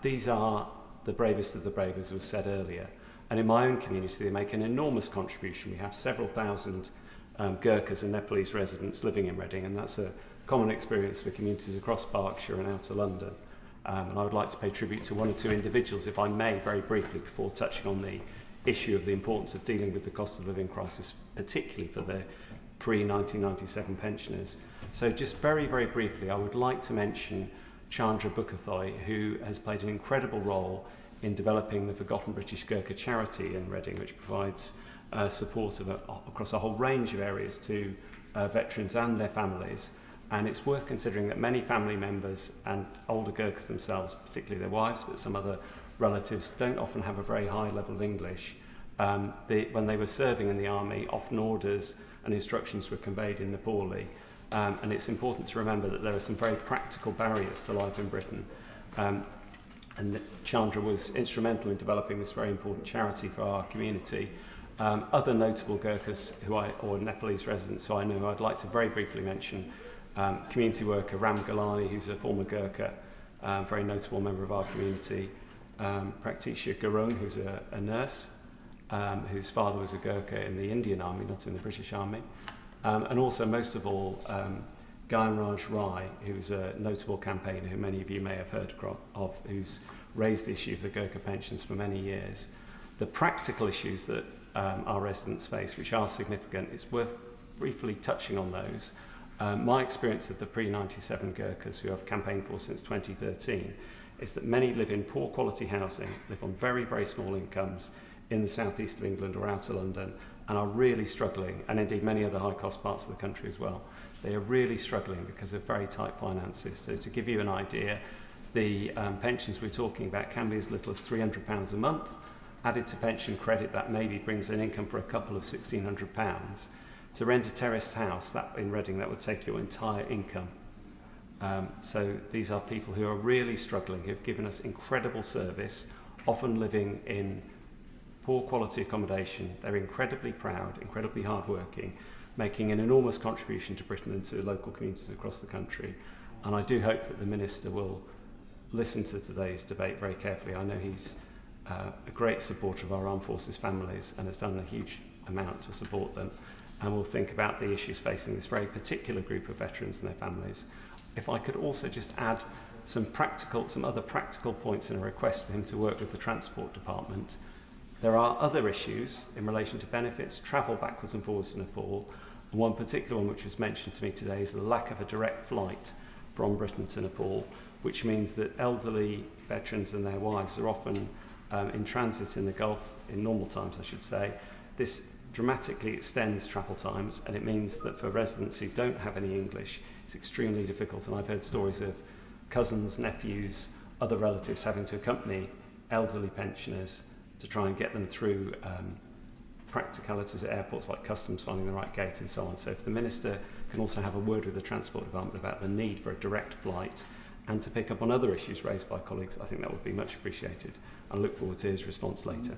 These are the bravest of the brave, as was said earlier. And in my own community, they make an enormous contribution. We have several thousand Gurkhas and Nepalese residents living in Reading, and that's a common experience for communities across Berkshire and outer London. And I would like to pay tribute to one or two individuals, if I may, very briefly, before touching on the issue of the importance of dealing with the cost of living crisis, particularly for the pre-1997 pensioners. So just very, very briefly, I would like to mention Chandra Bukathoy, who has played an incredible role in developing the Forgotten British Gurkha charity in Reading, which provides support across a whole range of areas to veterans and their families. And it's worth considering that many family members and older Gurkhas themselves, particularly their wives, but some other relatives, don't often have a very high level of English. When they were serving in the army, often orders and instructions were conveyed in Nepali. And it's important to remember that there are some very practical barriers to life in Britain. And that Chandra was instrumental in developing this very important charity for our community. Other notable Gurkhas or Nepalese residents who I know, I'd like to very briefly mention community worker Ram Galani, who's a former Gurkha, very notable member of our community. Praktisha Gurung, who's a nurse, whose father was a Gurkha in the Indian Army, not in the British Army. And also, most of all, Gyanraj Rai, who's a notable campaigner who many of you may have heard of, who's raised the issue of the Gurkha pensions for many years. The practical issues that our residents face, which are significant, it's worth briefly touching on those. My experience of the pre-97 Gurkhas who I've campaigned for since 2013 is that many live in poor quality housing, live on very, very small incomes in the southeast of England or outer London, and are really struggling, and indeed many other high cost parts of the country as well. They are really struggling because of very tight finances. So to give you an idea, the pensions we're talking about can be as little as £300 a month. Added to pension credit, that maybe brings an income for a couple of £1,600. To rent a terraced house in Reading, that would take your entire income. So these are people who are really struggling, who have given us incredible service, often living in poor quality accommodation. They're incredibly proud, incredibly hardworking, making an enormous contribution to Britain and to local communities across the country. And I do hope that the Minister will listen to today's debate very carefully. I know he's a great supporter of our armed forces families and has done a huge amount to support them. And we'll think about the issues facing this very particular group of veterans and their families. If I could also just add some other practical points in a request for him to work with the Transport Department. There are other issues in relation to benefits, travel backwards and forwards to Nepal, and one particular one which was mentioned to me today is the lack of a direct flight from Britain to Nepal, which means that elderly veterans and their wives are often in transit in the Gulf, in normal times I should say. This dramatically extends travel times, and it means that for residents who don't have any English, it's extremely difficult, and I've heard stories of cousins, nephews, other relatives having to accompany elderly pensioners to try and get them through practicalities at airports like customs, finding the right gate and so on. So if the Minister can also have a word with the Transport Department about the need for a direct flight and to pick up on other issues raised by colleagues, I think that would be much appreciated. I look forward to his response later.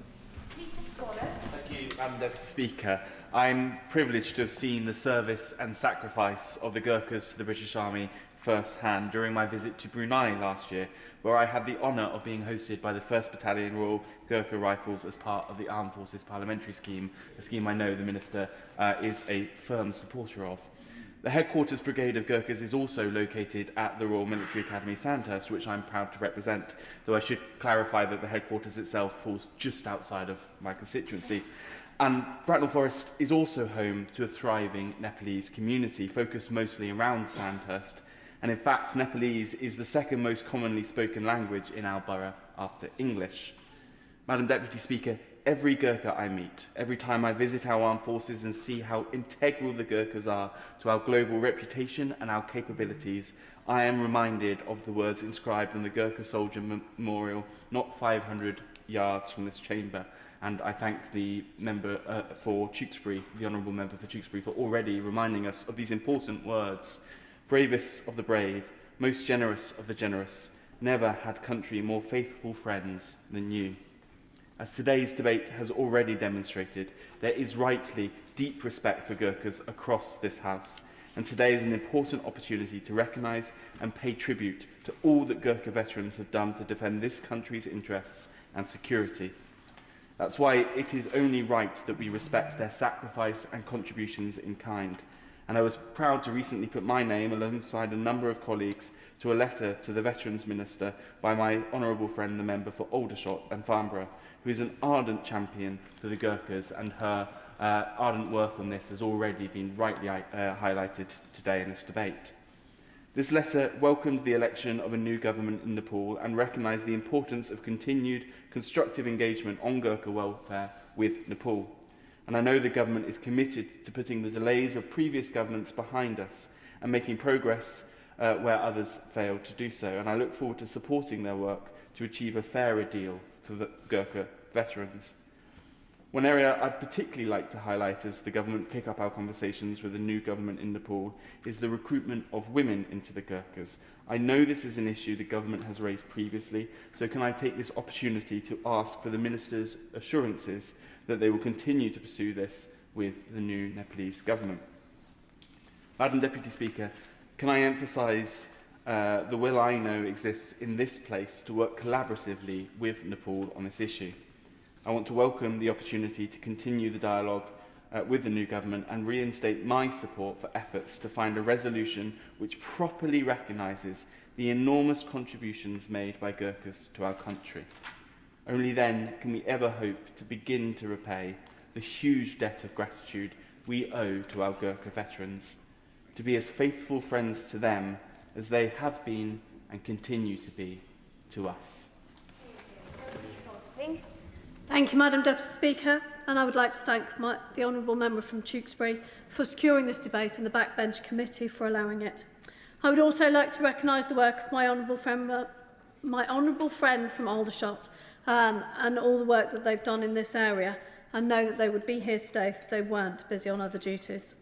Thank you, Madam Deputy Speaker. I'm privileged to have seen the service and sacrifice of the Gurkhas to the British Army firsthand during my visit to Brunei last year, where I had the honour of being hosted by the 1st Battalion Royal Gurkha Rifles as part of the Armed Forces Parliamentary scheme, a scheme I know the Minister is a firm supporter of. The Headquarters Brigade of Gurkhas is also located at the Royal Military Academy Sandhurst, which I'm proud to represent, though I should clarify that the headquarters itself falls just outside of my constituency. And Bracknell Forest is also home to a thriving Nepalese community, focused mostly around Sandhurst. And in fact, Nepalese is the second most commonly spoken language in our borough after English. Madam Deputy Speaker, every Gurkha I meet, every time I visit our armed forces and see how integral the Gurkhas are to our global reputation and our capabilities, I am reminded of the words inscribed on the Gurkha Soldier Memorial not 500 yards from this chamber. And I thank the member for Tewkesbury, the Honourable Member for Tewkesbury, for already reminding us of these important words. Bravest of the brave, most generous of the generous, never had country more faithful friends than you. As today's debate has already demonstrated, there is rightly deep respect for Gurkhas across this House, and today is an important opportunity to recognise and pay tribute to all that Gurkha veterans have done to defend this country's interests and security. That's why it is only right that we respect their sacrifice and contributions in kind. And I was proud to recently put my name alongside a number of colleagues to a letter to the Veterans Minister by my honourable friend, the member for Aldershot and Farnborough, who is an ardent champion for the Gurkhas, and her ardent work on this has already been rightly highlighted today in this debate. This letter welcomed the election of a new government in Nepal and recognised the importance of continued constructive engagement on Gurkha welfare with Nepal. And I know the government is committed to putting the delays of previous governments behind us and making progress where others failed to do so. And I look forward to supporting their work to achieve a fairer deal for the Gurkha veterans. One area I'd particularly like to highlight as the government pick up our conversations with the new government in Nepal is the recruitment of women into the Gurkhas. I know this is an issue the government has raised previously, so can I take this opportunity to ask for the Minister's assurances that they will continue to pursue this with the new Nepalese government. Madam Deputy Speaker, can I emphasise the will I know exists in this place to work collaboratively with Nepal on this issue. I want to welcome the opportunity to continue the dialogue with the new government and reinstate my support for efforts to find a resolution which properly recognises the enormous contributions made by Gurkhas to our country. Only then can we ever hope to begin to repay the huge debt of gratitude we owe to our Gurkha veterans, to be as faithful friends to them as they have been and continue to be to us. Thank you, Madam Deputy Speaker, and I would like to thank the Honourable Member from Tewkesbury for securing this debate and the Backbench Committee for allowing it. I would also like to recognise the work of my honourable friend from Aldershot and all the work that they've done in this area, and know that they would be here today if they weren't busy on other duties.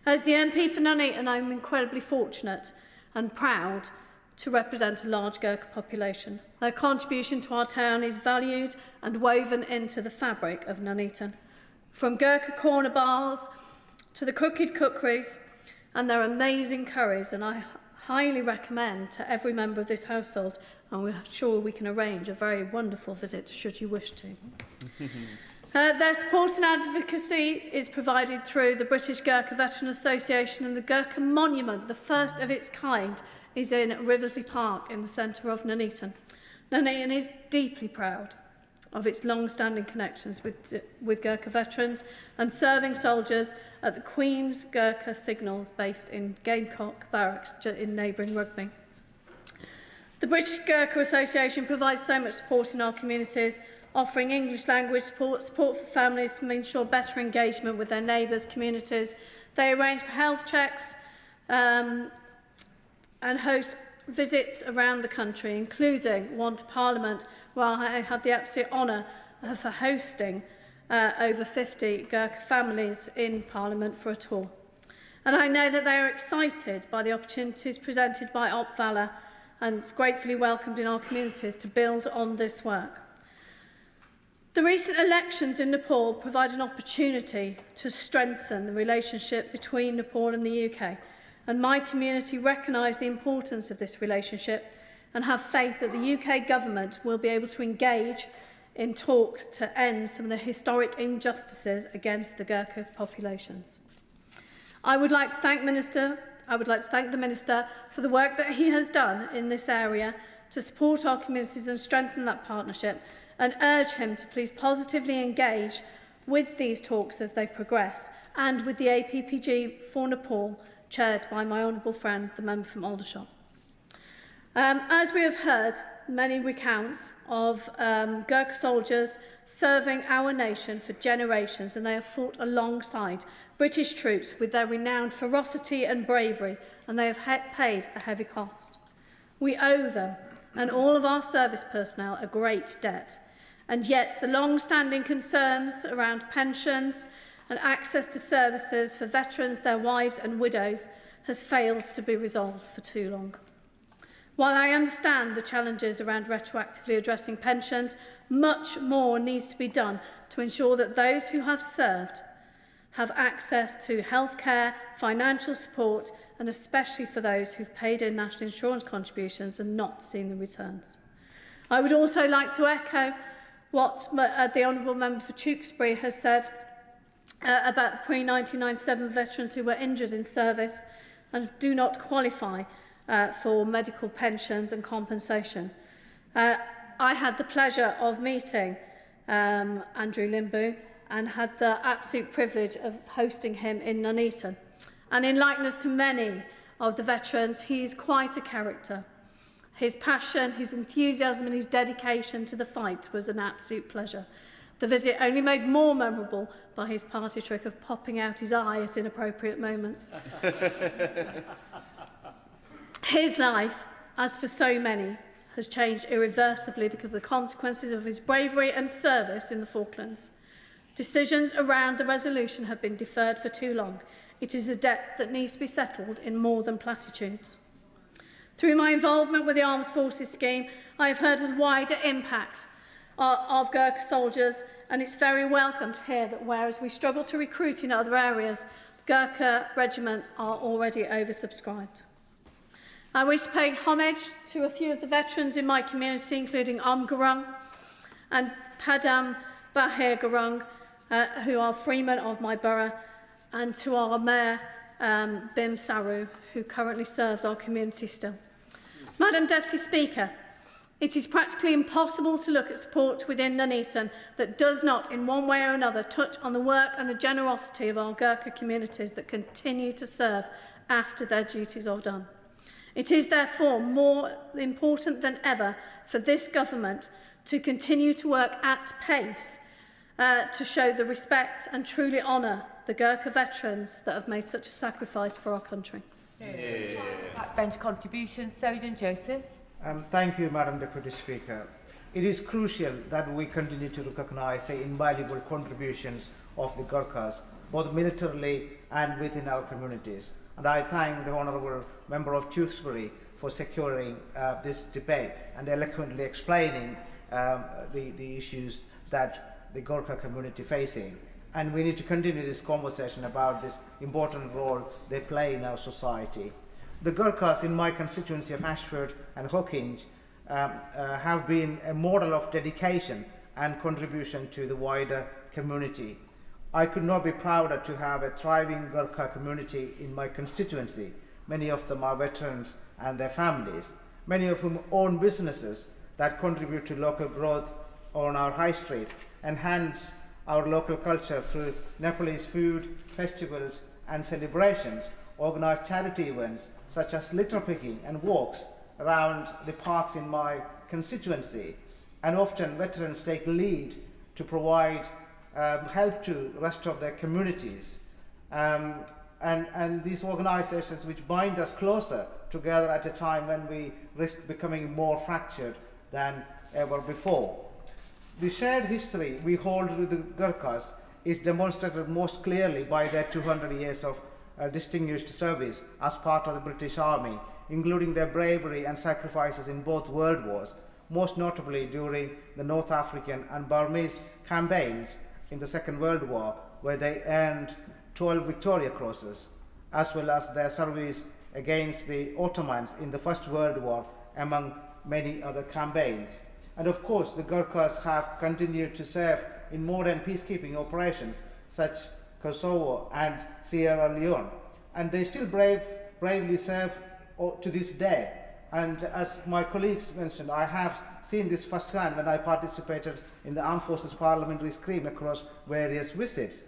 As the MP for Nuneaton, I'm incredibly fortunate and proud to represent a large Gurkha population. Their contribution to our town is valued and woven into the fabric of Nuneaton. From Gurkha corner bars to the crooked cookeries and their amazing curries, and I highly recommend to every member of this household, and we're sure we can arrange a very wonderful visit should you wish to. Their support and advocacy is provided through the British Gurkha Veteran Association, and the Gurkha Monument, the first of its kind, is in Riversley Park in the centre of Nuneaton. Nuneaton is deeply proud of its long-standing connections with Gurkha veterans and serving soldiers at the Queen's Gurkha Signals based in Gamecock Barracks in neighbouring Rugby. The British Gurkha Association provides so much support in our communities, offering English language support for families to ensure better engagement with their neighbours' communities. They arrange for health checks and host visits around the country, including one to Parliament, where I had the absolute honour of hosting over 50 Gurkha families in Parliament for a tour. And I know that they are excited by the opportunities presented by Op Valor and it's gratefully welcomed in our communities to build on this work. The recent elections in Nepal provide an opportunity to strengthen the relationship between Nepal and the UK, and my community recognise the importance of this relationship and have faith that the UK government will be able to engage in talks to end some of the historic injustices against the Gurkha populations. I would like to thank the Minister for the work that he has done in this area to support our communities and strengthen that partnership, and urge him to please positively engage with these talks as they progress, and with the APPG for Nepal, chaired by my honourable friend, the member from Aldershot. As we have heard, many recounts of Gurkha soldiers serving our nation for generations, and they have fought alongside British troops with their renowned ferocity and bravery, and they have paid a heavy cost. We owe them and all of our service personnel a great debt, and yet the long-standing concerns around pensions and access to services for veterans, their wives and widows has failed to be resolved for too long. While I understand the challenges around retroactively addressing pensions, much more needs to be done to ensure that those who have served have access to healthcare, financial support, and especially for those who've paid in national insurance contributions and not seen the returns. I would also like to echo what the Honourable Member for Tewkesbury has said about the pre-1997 veterans who were injured in service and do not qualify for medical pensions and compensation. I had the pleasure of meeting Andrew Limbu and had the absolute privilege of hosting him in Nuneaton. And in likeness to many of the veterans, he is quite a character. His passion, his enthusiasm and his dedication to the fight was an absolute pleasure. The visit only made more memorable by his party trick of popping out his eye at inappropriate moments. His life, as for so many, has changed irreversibly because of the consequences of his bravery and service in the Falklands. Decisions around the resolution have been deferred for too long. It is a debt that needs to be settled in more than platitudes. Through my involvement with the Armed Forces scheme, I have heard of the wider impact of Gurkha soldiers, and it's very welcome to hear that whereas we struggle to recruit in other areas, the Gurkha regiments are already oversubscribed. I wish to pay homage to a few of the veterans in my community, including Gurung and Padam Bahir Gurung, who are freemen of my borough, and to our Mayor, Bim Saru, who currently serves our community still. Madam Deputy Speaker, it is practically impossible to look at support within Nuneaton that does not, in one way or another, touch on the work and the generosity of our Gurkha communities that continue to serve after their duties are done. It is therefore more important than ever for this government to continue to work at pace to show the respect and truly honour the Gurkha veterans that have made such a sacrifice for our country. Backbench contribution, Sojan Joseph. Thank you, Madam Deputy Speaker. It is crucial that we continue to recognise the invaluable contributions of the Gurkhas, both militarily and within our communities. And I thank the Honourable Member of Tewkesbury for securing this debate and eloquently explaining the issues that the Gurkha community facing. And we need to continue this conversation about this important role they play in our society. The Gurkhas in my constituency of Ashford and Hawkinge have been a model of dedication and contribution to the wider community. I could not be prouder to have a thriving Gurkha community in my constituency. Many of them are veterans and their families, many of whom own businesses that contribute to local growth on our high street, enhance our local culture through Nepalese food, festivals and celebrations, organize charity events such as litter picking and walks around the parks in my constituency. And often veterans take lead to provide help to the rest of their communities. And these organizations which bind us closer together at a time when we risk becoming more fractured than ever before. The shared history we hold with the Gurkhas is demonstrated most clearly by their 200 years of distinguished service as part of the British Army, including their bravery and sacrifices in both world wars, most notably during the North African and Burmese campaigns in the Second World War, where they earned 12 Victoria Crosses, as well as their service against the Ottomans in the First World War, among many other campaigns. And of course, the Gurkhas have continued to serve in modern peacekeeping operations such as Kosovo and Sierra Leone, and they still bravely serve to this day. And as my colleagues mentioned, I have seen this firsthand when I participated in the Armed Forces Parliamentary Scream across various visits.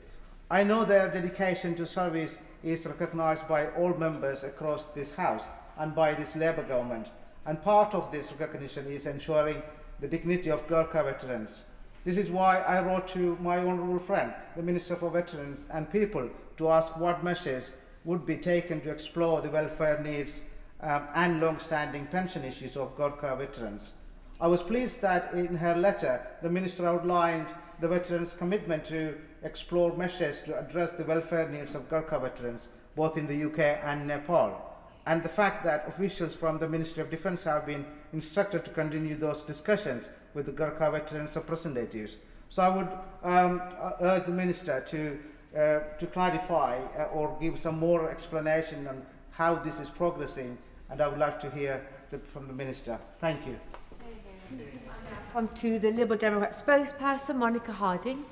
I know their dedication to service is recognised by all members across this House and by this Labour government, and part of this recognition is ensuring the dignity of Gurkha veterans. This is why I wrote to my honourable friend, the Minister for Veterans and People, to ask what measures would be taken to explore the welfare needs and long-standing pension issues of Gurkha veterans. I was pleased that in her letter, the Minister outlined the veterans' commitment to explore measures to address the welfare needs of Gurkha veterans, both in the UK and Nepal, and the fact that officials from the Ministry of Defence have been instructed to continue those discussions with the Gurkha veterans' representatives. So I would urge the Minister to clarify or give some more explanation on how this is progressing, and I would like to hear from the Minister. Thank you. On to the Liberal Democrat spokesperson, Monica Harding.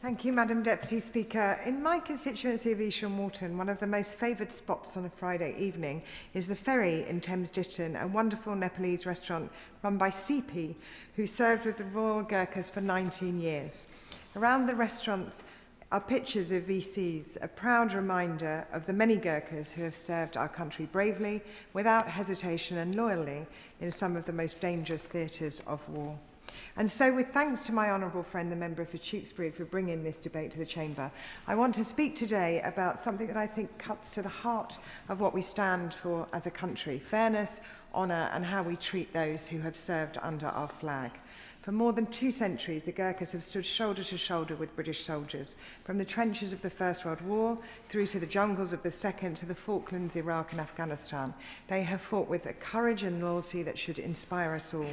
Thank you, Madam Deputy Speaker. In my constituency of Evesham Walton, one of the most favoured spots on a Friday evening is the Ferry in Thames Ditton, a wonderful Nepalese restaurant run by CP, who served with the Royal Gurkhas for 19 years. Around the restaurants are pictures of VCs, a proud reminder of the many Gurkhas who have served our country bravely, without hesitation and loyally, in some of the most dangerous theatres of war. And so, with thanks to my honourable friend, the member for Tewkesbury, for bringing this debate to the Chamber, I want to speak today about something that I think cuts to the heart of what we stand for as a country: fairness, honour, and how we treat those who have served under our flag. For more than 2 centuries, the Gurkhas have stood shoulder to shoulder with British soldiers, from the trenches of the First World War through to the jungles of the Second, to the Falklands, Iraq and Afghanistan. They have fought with a courage and loyalty that should inspire us all.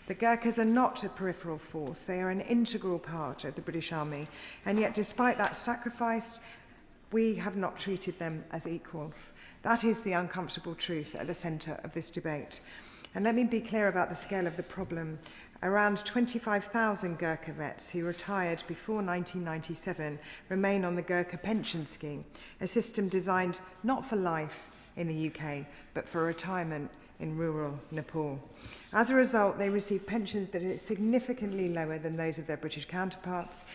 The Gurkhas are not a peripheral force, they are an integral part of the British Army, and yet despite that sacrifice, we have not treated them as equals. That is the uncomfortable truth at the centre of this debate. And let me be clear about the scale of the problem. Around 25,000 Gurkha vets who retired before 1997 remain on the Gurkha pension scheme, a system designed not for life in the UK, but for retirement in rural Nepal. As a result, they receive pensions that are significantly lower than those of their British counterparts,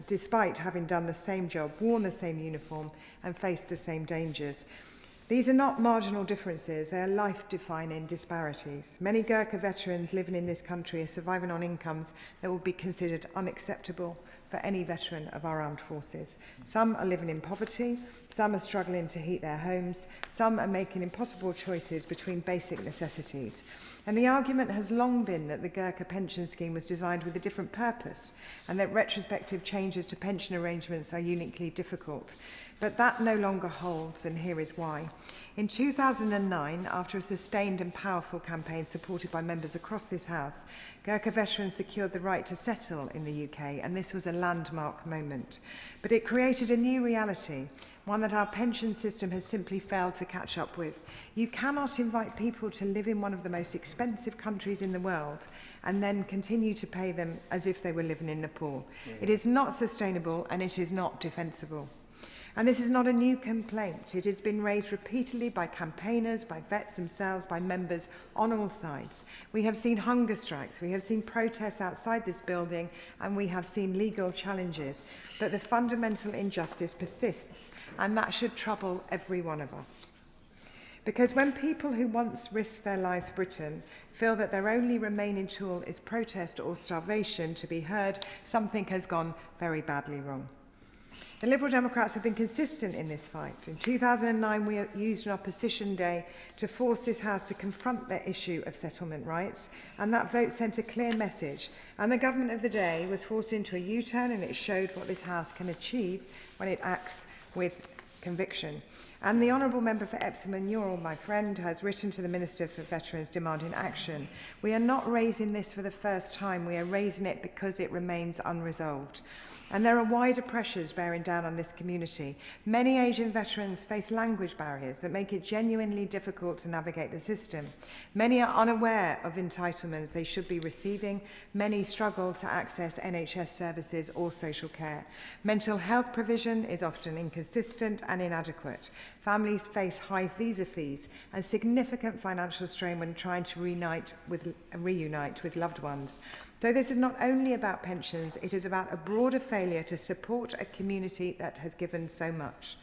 despite having done the same job, worn the same uniform, and faced the same dangers. These are not marginal differences, they are life-defining disparities. Many Gurkha veterans living in this country are surviving on incomes that would be considered unacceptable for any veteran of our armed forces. Some are living in poverty, some are struggling to heat their homes, some are making impossible choices between basic necessities. And the argument has long been that the Gurkha pension scheme was designed with a different purpose, and that retrospective changes to pension arrangements are uniquely difficult. But that no longer holds, and here is why. In 2009, after a sustained and powerful campaign supported by members across this House, Gurkha veterans secured the right to settle in the UK, and this was a landmark moment. But it created a new reality, one that our pension system has simply failed to catch up with. You cannot invite people to live in one of the most expensive countries in the world and then continue to pay them as if they were living in Nepal. It is not sustainable and it is not defensible. And this is not a new complaint. It has been raised repeatedly by campaigners, by vets themselves, by members on all sides. We have seen hunger strikes, we have seen protests outside this building, and we have seen legal challenges. But the fundamental injustice persists, and that should trouble every one of us. Because when people who once risked their lives for Britain feel that their only remaining tool is protest or starvation to be heard, something has gone very badly wrong. The Liberal Democrats have been consistent in this fight. In 2009, we used an opposition day to force this House to confront the issue of settlement rights, and that vote sent a clear message. And the government of the day was forced into a U-turn, and it showed what this House can achieve when it acts with conviction. And the Honourable Member for Epsom and Ewell, my friend, has written to the Minister for Veterans demanding action. We are not raising this for the first time. We are raising it because it remains unresolved. And there are wider pressures bearing down on this community. Many Asian veterans face language barriers that make it genuinely difficult to navigate the system. Many are unaware of entitlements they should be receiving. Many struggle to access NHS services or social care. Mental health provision is often inconsistent and inadequate. Families face high visa fees and significant financial strain when trying to reunite with loved ones. So this is not only about pensions, it is about a broader failure to support a community that has given so much.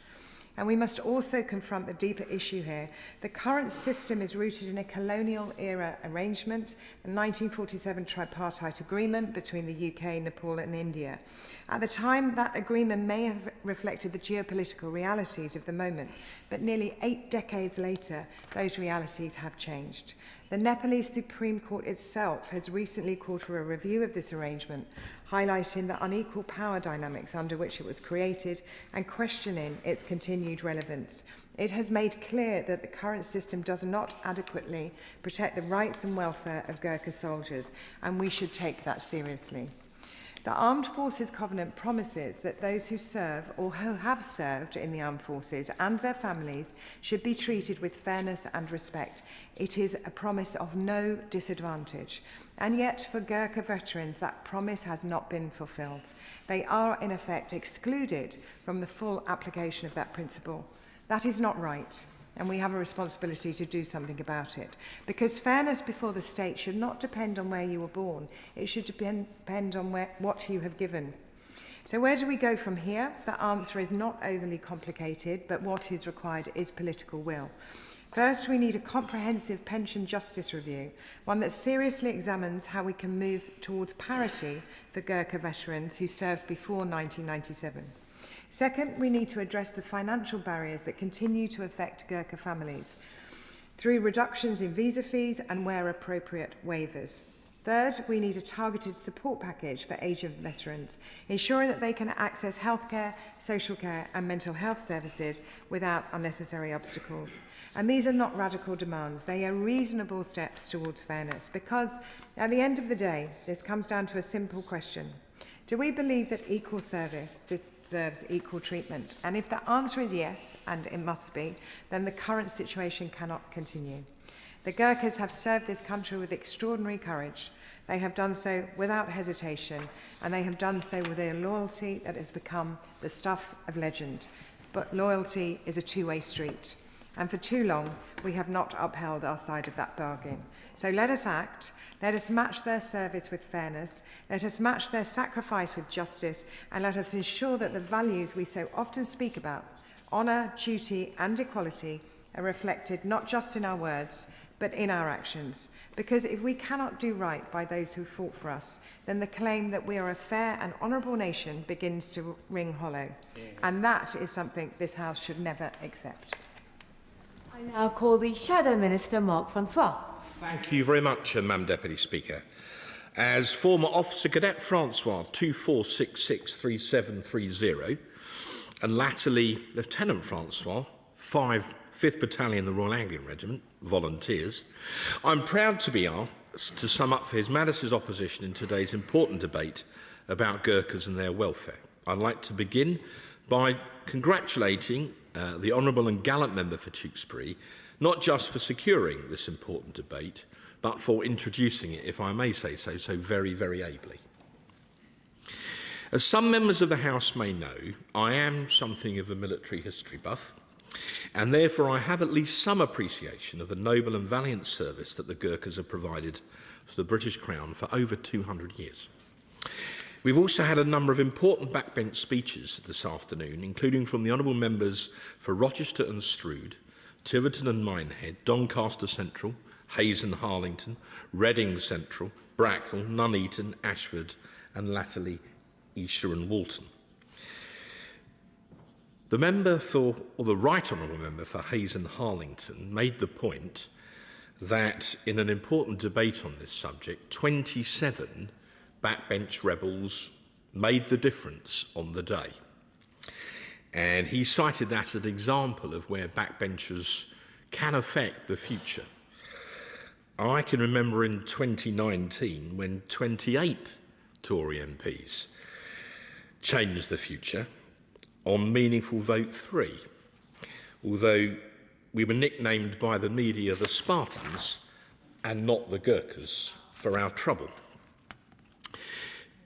And we must also confront the deeper issue here. The current system is rooted in a colonial-era arrangement, the 1947 tripartite agreement between the UK, Nepal and India. At the time, that agreement may have reflected the geopolitical realities of the moment, but nearly 8 decades later, those realities have changed. The Nepalese Supreme Court itself has recently called for a review of this arrangement, highlighting the unequal power dynamics under which it was created and questioning its continued relevance. It has made clear that the current system does not adequately protect the rights and welfare of Gurkha soldiers, and we should take that seriously. The Armed Forces Covenant promises that those who serve or who have served in the armed forces and their families should be treated with fairness and respect. It is a promise of no disadvantage. And yet, for Gurkha veterans, that promise has not been fulfilled. They are, in effect, excluded from the full application of that principle. That is not right. And we have a responsibility to do something about it. Because fairness before the state should not depend on where you were born. It should depend on what you have given. So where do we go from here? The answer is not overly complicated, but what is required is political will. First, we need a comprehensive pension justice review, one that seriously examines how we can move towards parity for Gurkha veterans who served before 1997. Second, we need to address the financial barriers that continue to affect Gurkha families through reductions in visa fees and, where appropriate, waivers. Third, we need a targeted support package for Asian veterans, ensuring that they can access healthcare, social care and mental health services without unnecessary obstacles. And these are not radical demands, they are reasonable steps towards fairness, because at the end of the day, this comes down to a simple question. Do we believe that equal service deserves equal treatment? And if the answer is yes, and it must be, then the current situation cannot continue. The Gurkhas have served this country with extraordinary courage. They have done so without hesitation, and they have done so with a loyalty that has become the stuff of legend. But loyalty is a two-way street, and for too long we have not upheld our side of that bargain. So let us act. Let us match their service with fairness. Let us match their sacrifice with justice, and let us ensure that the values we so often speak about, honour, duty and equality, are reflected not just in our words, but in our actions. Because if we cannot do right by those who fought for us, then the claim that we are a fair and honourable nation begins to ring hollow. And that is something this House should never accept. I now call the Shadow Minister, Mark Francois. Thank you very much, Madam Deputy Speaker. As former Officer Cadet Francois 24663730 and latterly Lieutenant Francois, 5th Battalion, the Royal Anglian Regiment, Volunteers, I'm proud to be asked to sum up for His Majesty's opposition in today's important debate about Gurkhas and their welfare. I'd like to begin by congratulating the honourable and gallant member for Tewkesbury, not just for securing this important debate, but for introducing it, if I may say so, so very, very ably. As some members of the House may know, I am something of a military history buff, and therefore I have at least some appreciation of the noble and valiant service that the Gurkhas have provided to the British Crown for over 200 years. We've also had a number of important backbench speeches this afternoon, including from the honourable members for Rochester and Strood, Tiverton and Minehead, Doncaster Central, Hayes and Harlington, Reading Central, Bracknell, Nuneaton, Ashford and latterly Esher and Walton. The member for, or the right honourable member for Hayes and Harlington made the point that in an important debate on this subject, 27 backbench rebels made the difference on the day. And he cited that as an example of where backbenchers can affect the future. I can remember in 2019 when 28 Tory MPs changed the future on meaningful vote 3, although we were nicknamed by the media the Spartans and not the Gurkhas for our trouble.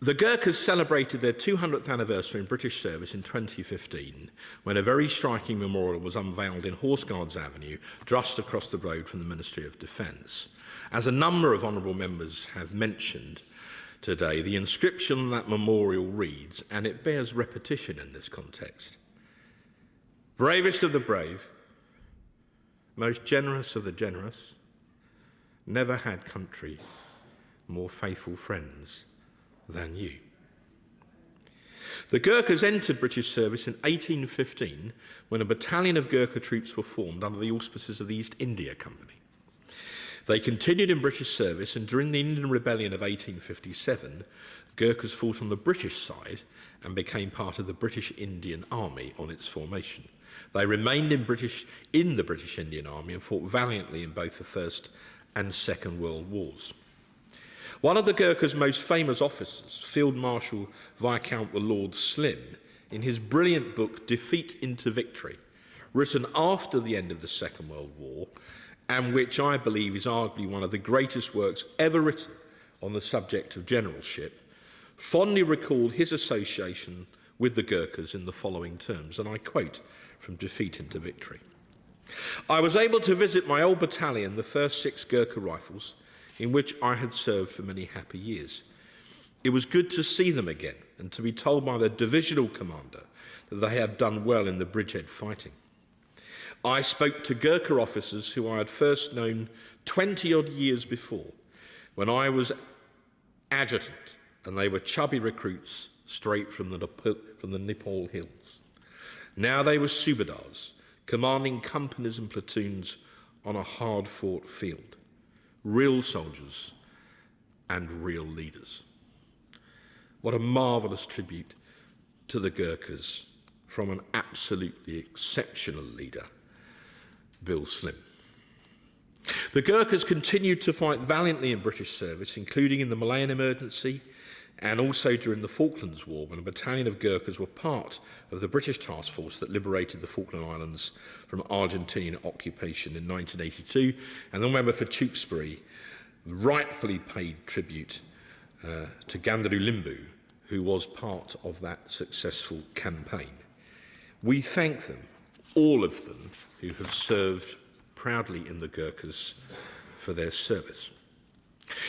The Gurkhas celebrated their 200th anniversary in British service in 2015 when a very striking memorial was unveiled in Horse Guards Avenue just across the road from the Ministry of Defence. As a number of honourable members have mentioned today, the inscription on that memorial reads, and it bears repetition in this context: bravest of the brave, most generous of the generous, never had country more faithful friends than you. The Gurkhas entered British service in 1815 when a battalion of Gurkha troops were formed under the auspices of the East India Company. They continued in British service, and during the Indian Rebellion of 1857, Gurkhas fought on the British side and became part of the British Indian Army on its formation. They remained in the British Indian Army and fought valiantly in both the First and Second World Wars. One of the Gurkhas' most famous officers, Field Marshal Viscount the Lord Slim, in his brilliant book Defeat into Victory, written after the end of the Second World War, and which I believe is arguably one of the greatest works ever written on the subject of generalship, fondly recalled his association with the Gurkhas in the following terms, and I quote from Defeat into Victory. I was able to visit my old battalion, the 1st 6 Gurkha Rifles, in which I had served for many happy years. It was good to see them again and to be told by their divisional commander that they had done well in the bridgehead fighting. I spoke to Gurkha officers who I had first known 20-odd years before, when I was adjutant and they were chubby recruits straight from the Nepal hills. Now they were subadars, commanding companies and platoons on a hard-fought field. Real soldiers and real leaders. What a marvellous tribute to the Gurkhas from an absolutely exceptional leader, Bill Slim. The Gurkhas continued to fight valiantly in British service, including in the Malayan emergency and also during the Falklands War, when a battalion of Gurkhas were part of the British task force that liberated the Falkland Islands from Argentinian occupation in 1982, and the member for Tewkesbury rightfully paid tribute to Gandharu Limbu, who was part of that successful campaign. We thank them, all of them, who have served proudly in the Gurkhas for their service.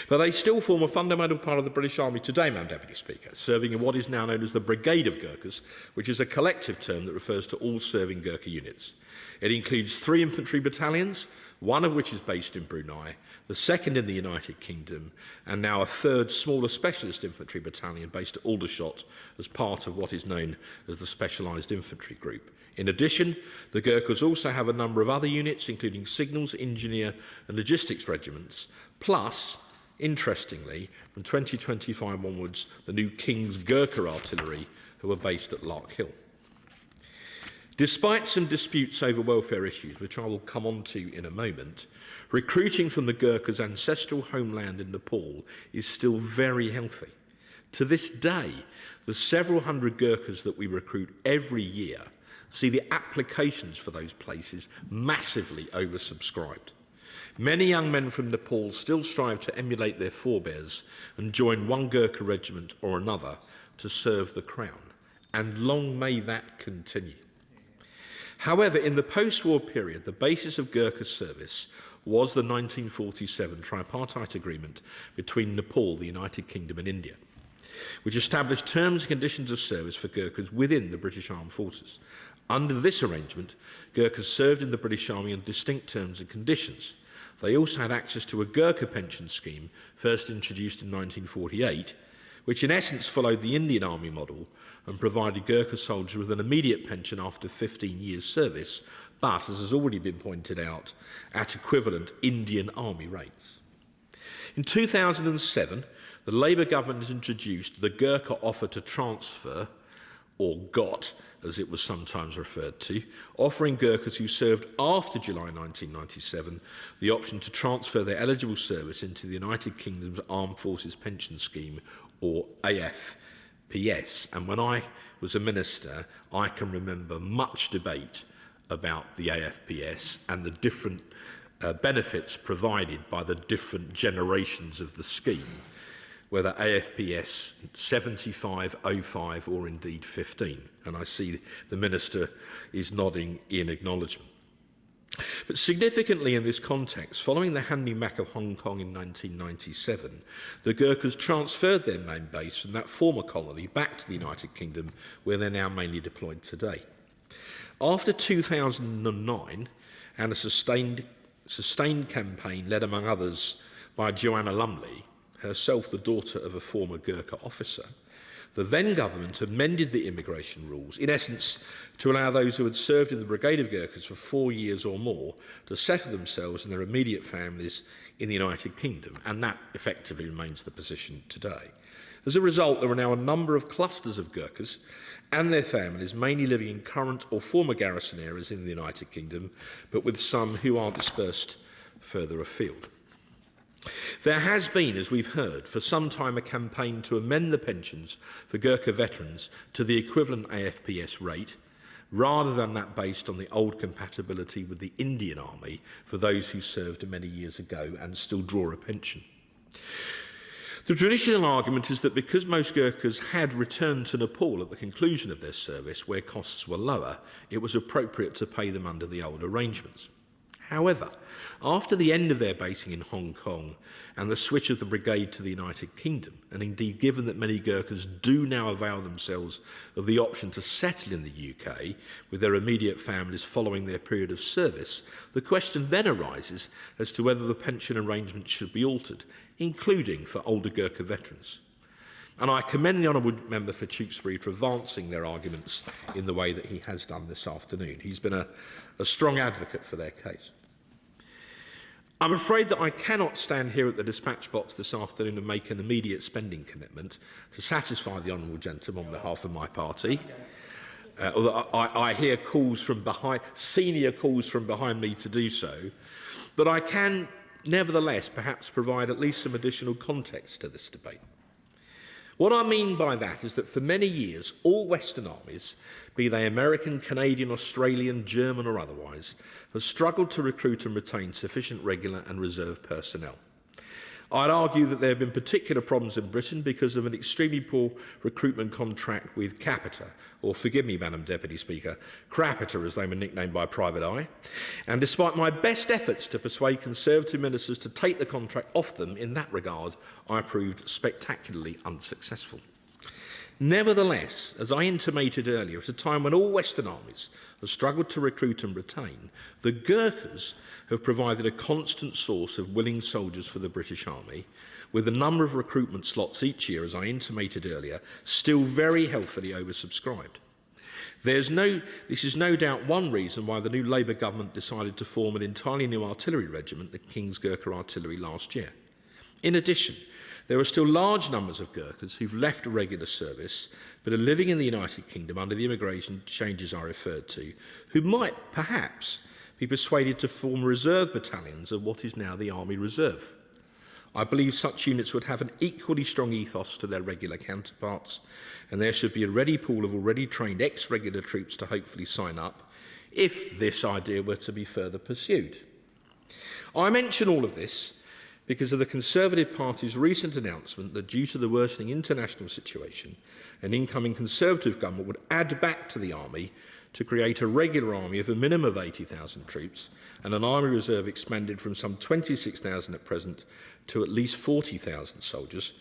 But they still form a fundamental part of the British Army today, Madam Deputy Speaker, serving in what is now known as the Brigade of Gurkhas, which is a collective term that refers to all serving Gurkha units. It includes 3 infantry battalions, one of which is based in Brunei, the second in the United Kingdom, and now a 3rd smaller specialist infantry battalion based at Aldershot as part of what is known as the Specialised Infantry Group. In addition, the Gurkhas also have a number of other units, including signals, engineer and logistics regiments, plus, interestingly, from 2025 onwards, the new King's Gurkha Artillery, who are based at Lark Hill. Despite some disputes over welfare issues, which I will come on to in a moment, recruiting from the Gurkhas' ancestral homeland in Nepal is still very healthy. To this day, the several hundred Gurkhas that we recruit every year see the applications for those places massively oversubscribed. Many young men from Nepal still strive to emulate their forebears and join one Gurkha regiment or another to serve the Crown, and long may that continue. However, in the post-war period, the basis of Gurkha service was the 1947 tripartite agreement between Nepal, the United Kingdom and India, which established terms and conditions of service for Gurkhas within the British Armed Forces. Under this arrangement, Gurkhas served in the British Army on distinct terms and conditions. They also had access to a Gurkha pension scheme, first introduced in 1948, which in essence followed the Indian Army model and provided Gurkha soldiers with an immediate pension after 15 years' service, but, as has already been pointed out, at equivalent Indian Army rates. In 2007, the Labour government has introduced the Gurkha offer to transfer, or GOT, as it was sometimes referred to, offering Gurkhas who served after July 1997 the option to transfer their eligible service into the United Kingdom's Armed Forces Pension Scheme, or AFPS. And when I was a minister, I can remember much debate about the AFPS and the different benefits provided by the different generations of the scheme, whether AFPS 75, 05 or indeed 15. And I see the Minister is nodding in acknowledgement. But significantly in this context, following the handing back of Hong Kong in 1997, the Gurkhas transferred their main base from that former colony back to the United Kingdom, where they're now mainly deployed today. After 2009 and a sustained campaign led among others by Joanna Lumley, herself the daughter of a former Gurkha officer, the then government amended the immigration rules, in essence, to allow those who had served in the Brigade of Gurkhas for 4 years or more to settle themselves and their immediate families in the United Kingdom, and that effectively remains the position today. As a result, there are now a number of clusters of Gurkhas and their families, mainly living in current or former garrison areas in the United Kingdom, but with some who are dispersed further afield. There has been, as we've heard, for some time a campaign to amend the pensions for Gurkha veterans to the equivalent AFPS rate, rather than that based on the old compatibility with the Indian Army for those who served many years ago and still draw a pension. The traditional argument is that because most Gurkhas had returned to Nepal at the conclusion of their service, where costs were lower, it was appropriate to pay them under the old arrangements. However, after the end of their basing in Hong Kong and the switch of the brigade to the United Kingdom, and indeed given that many Gurkhas do now avail themselves of the option to settle in the UK with their immediate families following their period of service, the question then arises as to whether the pension arrangement should be altered, including for older Gurkha veterans. And I commend the Honourable Member for Tewkesbury for advancing their arguments in the way that he has done this afternoon. He's been a strong advocate for their case. I'm afraid that I cannot stand here at the dispatch box this afternoon and make an immediate spending commitment to satisfy the honourable gentleman on behalf of my party. Although I hear calls from behind, senior calls from behind me to do so, but I can nevertheless perhaps provide at least some additional context to this debate. What I mean by that is that for many years, all Western armies, be they American, Canadian, Australian, German or otherwise, have struggled to recruit and retain sufficient regular and reserve personnel. I'd argue that there have been particular problems in Britain because of an extremely poor recruitment contract with Capita, or forgive me, Madam Deputy Speaker, Crapita as they were nicknamed by Private Eye. And despite my best efforts to persuade Conservative ministers to take the contract off them in that regard, I proved spectacularly unsuccessful. Nevertheless, as I intimated earlier, at a time when all Western armies have struggled to recruit and retain, the Gurkhas have provided a constant source of willing soldiers for the British Army, with the number of recruitment slots each year, as I intimated earlier, still very healthily oversubscribed. This is no doubt one reason why the new Labour government decided to form an entirely new artillery regiment, the King's Gurkha Artillery, last year. In addition, there are still large numbers of Gurkhas who've left regular service but are living in the United Kingdom under the immigration changes I referred to, who might perhaps be persuaded to form reserve battalions of what is now the Army Reserve. I believe such units would have an equally strong ethos to their regular counterparts, and there should be a ready pool of already trained ex-regular troops to hopefully sign up if this idea were to be further pursued. I mention all of this because of the Conservative Party's recent announcement that due to the worsening international situation, an incoming Conservative government would add back to the army to create a regular army of a minimum of 80,000 troops and an army reserve expanded from some 26,000 at present to at least 40,000 soldiers,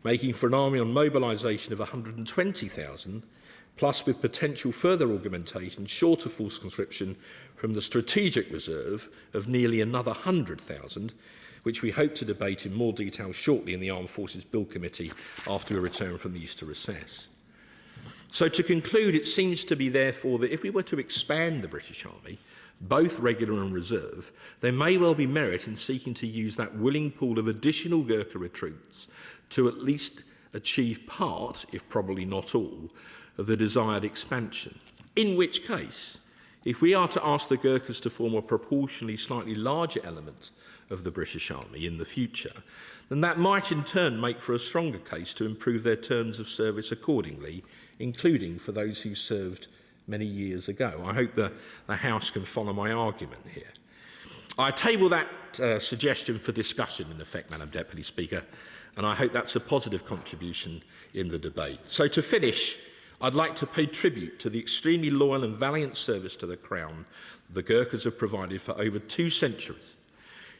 making for an army on mobilisation of 120,000, plus with potential further augmentation, short of force conscription from the strategic reserve of nearly another 100,000, which we hope to debate in more detail shortly in the Armed Forces Bill Committee after we return from the Easter recess. So to conclude, it seems to be therefore that if we were to expand the British Army, both regular and reserve, there may well be merit in seeking to use that willing pool of additional Gurkha recruits to at least achieve part, if probably not all, of the desired expansion. In which case, if we are to ask the Gurkhas to form a proportionally slightly larger element of the British Army in the future, then that might in turn make for a stronger case to improve their terms of service accordingly, including for those who served many years ago. I hope the House can follow my argument here. I table that suggestion for discussion, in effect, Madam Deputy Speaker, and I hope that's a positive contribution in the debate. So to finish, I'd like to pay tribute to the extremely loyal and valiant service to the Crown the Gurkhas have provided for over 2 centuries,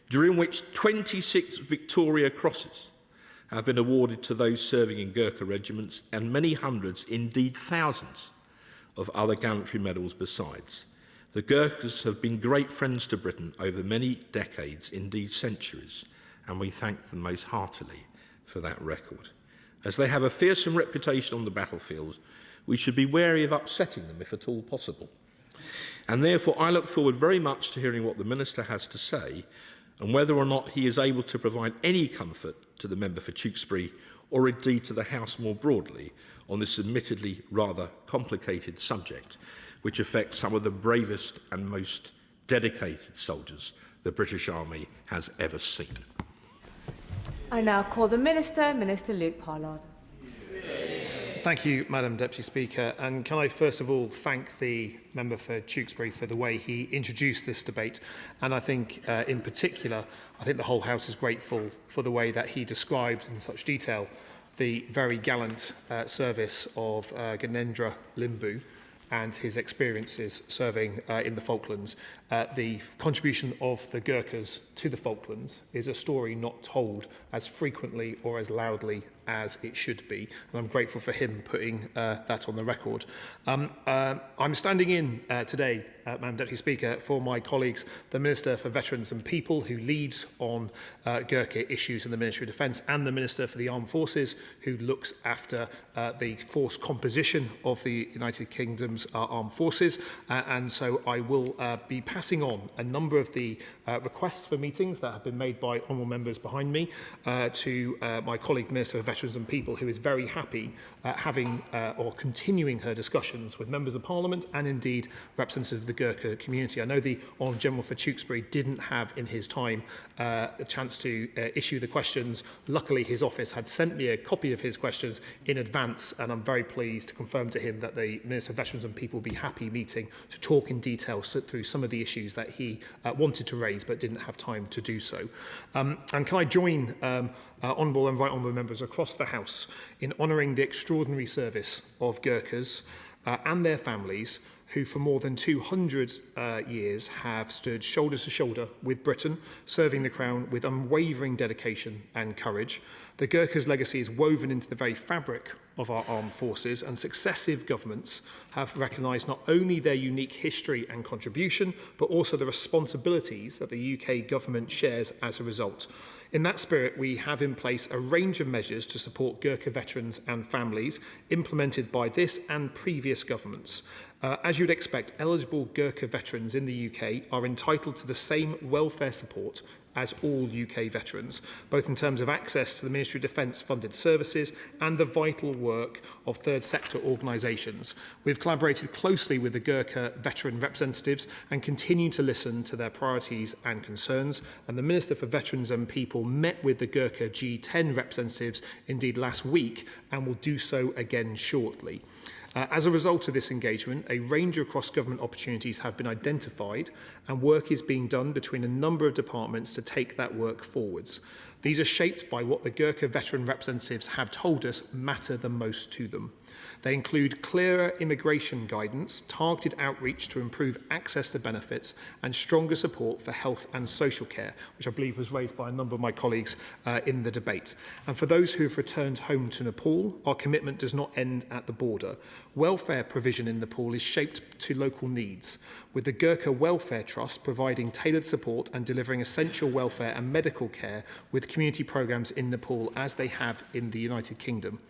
during which 26 Victoria Crosses have been awarded to those serving in Gurkha regiments and many hundreds, indeed thousands, of other gallantry medals besides. The Gurkhas have been great friends to Britain over many decades, indeed centuries, and we thank them most heartily for that record. As they have a fearsome reputation on the battlefield, we should be wary of upsetting them if at all possible. And therefore I look forward very much to hearing what the Minister has to say and whether or not he is able to provide any comfort to the member for Tewkesbury or indeed to the House more broadly on this admittedly rather complicated subject, which affects some of the bravest and most dedicated soldiers the British Army has ever seen. I now call the Minister, Minister Luke Pollard. Thank you, Madam Deputy Speaker. And can I first of all thank the member for Tewkesbury for the way he introduced this debate. And I think in particular, I think the whole House is grateful for the way that he described in such detail the very gallant service of Gyanendra Limbu and his experiences serving in the Falklands. The contribution of the Gurkhas to the Falklands is a story not told as frequently or as loudly as it should be, and I'm grateful for him putting that on the record. I'm standing in today, Madam Deputy Speaker, for my colleagues, the Minister for Veterans and People, who leads on Gurkha issues in the Ministry of Defence, and the Minister for the Armed Forces, who looks after the force composition of the United Kingdom's armed forces. And so I will be passing on a number of the requests for meetings that have been made by honourable members behind me to my colleague, the Minister for Veterans and People, who is very happy having or continuing her discussions with members of Parliament and indeed representatives of the Gurkha community. I know the Honourable General for Tewkesbury didn't have in his time a chance to issue the questions. Luckily, his office had sent me a copy of his questions in advance, and I'm very pleased to confirm to him that the Minister for Veterans and People will be happy meeting to talk in detail through some of the issues that he wanted to raise but didn't have time to do so. And can I join honourable and right honourable members across the House in honouring the extraordinary service of Gurkhas and their families who for more than 200 years have stood shoulder to shoulder with Britain, serving the Crown with unwavering dedication and courage. The Gurkhas' legacy is woven into the very fabric of our armed forces, and successive governments have recognised not only their unique history and contribution, but also the responsibilities that the UK government shares as a result. In that spirit, we have in place a range of measures to support Gurkha veterans and families, implemented by this and previous governments. As you'd expect, eligible Gurkha veterans in the UK are entitled to the same welfare support as all UK veterans, both in terms of access to the Ministry of Defence funded services and the vital work of third sector organisations. We've collaborated closely with the Gurkha veteran representatives and continue to listen to their priorities and concerns. And the Minister for Veterans and People met with the Gurkha G10 representatives indeed last week and will do so again shortly. As a result of this engagement, a range of cross-government opportunities have been identified and work is being done between a number of departments to take that work forwards. These are shaped by what the Gurkha veteran representatives have told us matter the most to them. They include clearer immigration guidance, targeted outreach to improve access to benefits, and stronger support for health and social care, which I believe was raised by a number of my colleagues in the debate. And for those who have returned home to Nepal, our commitment does not end at the border. Welfare provision in Nepal is shaped to local needs, with the Gurkha Welfare Trust providing tailored support and delivering essential welfare and medical care with community programmes in Nepal as they have in the United Kingdom.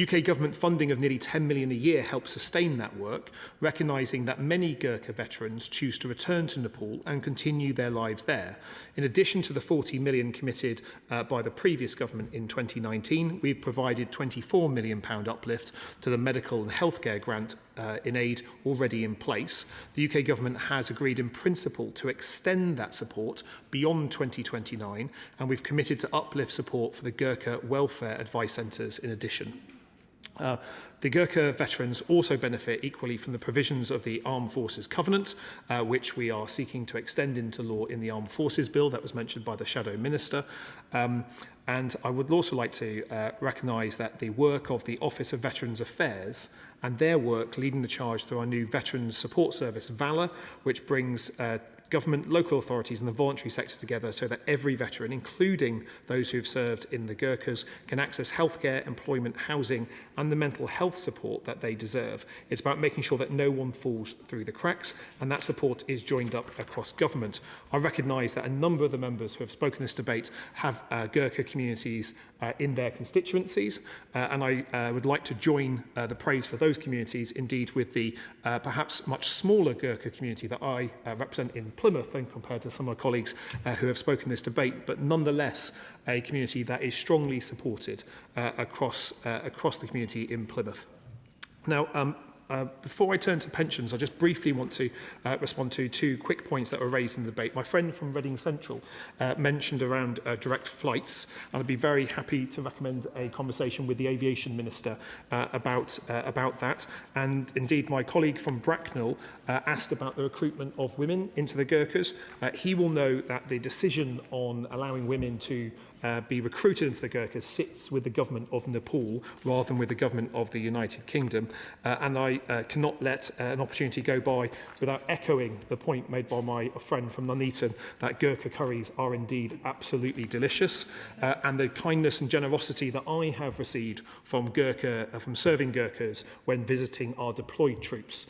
UK government funding of nearly 10 million a year helps sustain that work, recognising that many Gurkha veterans choose to return to Nepal and continue their lives there. In addition to the 40 million committed by the previous government in 2019, we've provided £24 million uplift to the medical and healthcare grant in aid already in place. The UK government has agreed in principle to extend that support beyond 2029, and we've committed to uplift support for the Gurkha Welfare Advice Centres in addition. The Gurkha veterans also benefit equally from the provisions of the Armed Forces Covenant, which we are seeking to extend into law in the Armed Forces Bill that was mentioned by the Shadow Minister. And I would also like to recognise that the work of the Office of Veterans Affairs and their work leading the charge through our new Veterans Support Service, VALOR, which brings government, local authorities and the voluntary sector together so that every veteran, including those who have served in the Gurkhas, can access healthcare, employment, housing and the mental health support that they deserve. It's about making sure that no one falls through the cracks, and that support is joined up across government. I recognise that a number of the members who have spoken in this debate have Gurkha communities in their constituencies, and I would like to join the praise for those communities indeed with the perhaps much smaller Gurkha community that I represent in Plymouth and compared to some of my colleagues who have spoken in this debate, but nonetheless a community that is strongly supported across the community in Plymouth. Now, before I turn to pensions, I just briefly want to respond to two quick points that were raised in the debate. My friend from Reading Central mentioned around direct flights, and I'd be very happy to recommend a conversation with the Aviation Minister about that. And indeed, my colleague from Bracknell asked about the recruitment of women into the Gurkhas. He will know that the decision on allowing women to be recruited into the Gurkhas sits with the government of Nepal rather than with the government of the United Kingdom. And I cannot let an opportunity go by without echoing the point made by my friend from Nuneaton that Gurkha curries are indeed absolutely delicious. And the kindness and generosity that I have received from serving Gurkhas when visiting our deployed troops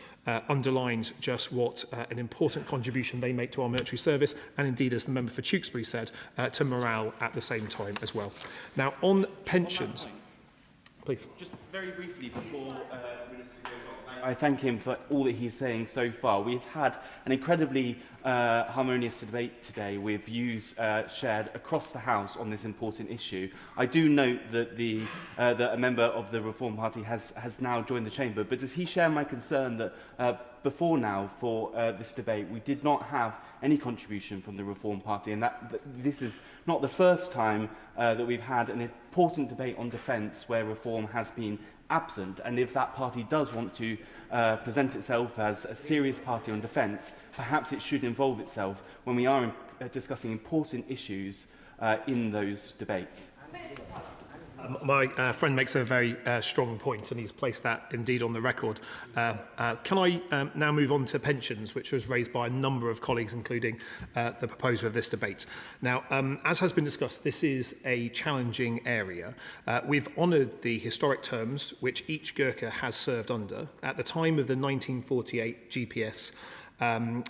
underlines just what an important contribution they make to our military service, and indeed, as the member for Tewkesbury said, to morale at the same time as well. Now, on pensions, please. Just very briefly before the Minister goes on, I thank him for all that he's saying so far. We've had an incredibly harmonious debate today with views shared across the House on this important issue. I do note that that a member of the Reform Party has now joined the chamber, but does he share my concern that before now for this debate we did not have any contribution from the Reform Party, and that this is not the first time that we've had an important debate on defence where Reform has been absent, and if that party does want to present itself as a serious party on defence, perhaps it should involve itself when we are discussing important issues in those debates. My friend makes a very strong point, and he's placed that indeed on the record. Can I now move on to pensions, which was raised by a number of colleagues, including the proposer of this debate. Now, as has been discussed, this is a challenging area. We've honoured the historic terms which each Gurkha has served under. At the time of the 1948 GPS,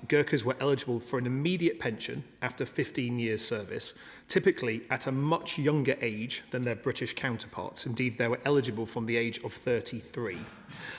Gurkhas were eligible for an immediate pension after 15 years service, typically at a much younger age than their British counterparts. Indeed, they were eligible from the age of 33.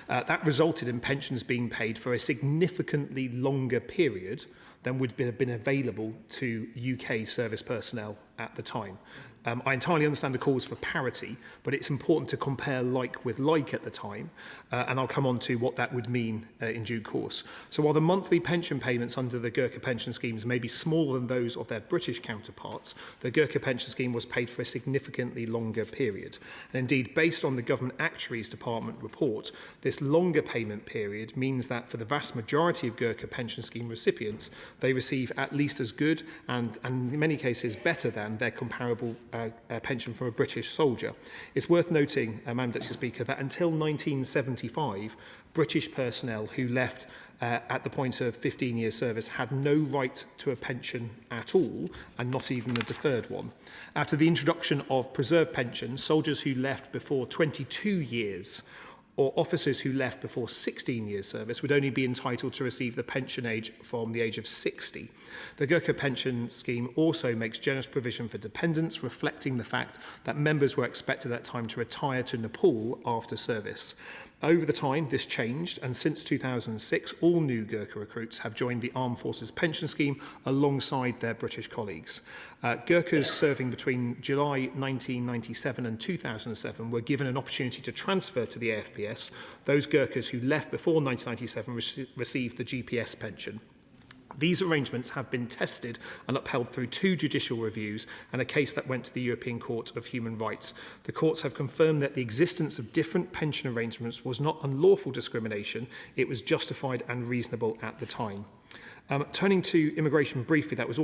That resulted in pensions being paid for a significantly longer period than would have been available to UK service personnel at the time. I entirely understand the calls for parity, but it's important to compare like with like at the time, and I'll come on to what that would mean in due course. So while the monthly pension payments under the Gurkha pension schemes may be smaller than those of their British counterparts, the Gurkha pension scheme was paid for a significantly longer period. And indeed, based on the Government Actuaries Department report, this longer payment period means that for the vast majority of Gurkha pension scheme recipients, they receive at least as good and in many cases better than their comparable pension from a British soldier. It's worth noting, Madam Deputy Speaker, that until 1975, British personnel who left at the point of 15 years service had no right to a pension at all, and not even a deferred one. After the introduction of preserved pensions, soldiers who left before 22 years or officers who left before 16 years service would only be entitled to receive the pension age from the age of 60. The Gurkha pension scheme also makes generous provision for dependents, reflecting the fact that members were expected at that time to retire to Nepal after service. Over the time, this changed, and since 2006, all new Gurkha recruits have joined the Armed Forces Pension Scheme alongside their British colleagues. Gurkhas serving between July 1997 and 2007 were given an opportunity to transfer to the AFPS. Those Gurkhas who left before 1997 received the GPS pension. These arrangements have been tested and upheld through 2 judicial reviews and a case that went to the European Court of Human Rights. The courts have confirmed that the existence of different pension arrangements was not unlawful discrimination, it was justified and reasonable at the time. Turning to immigration briefly, that was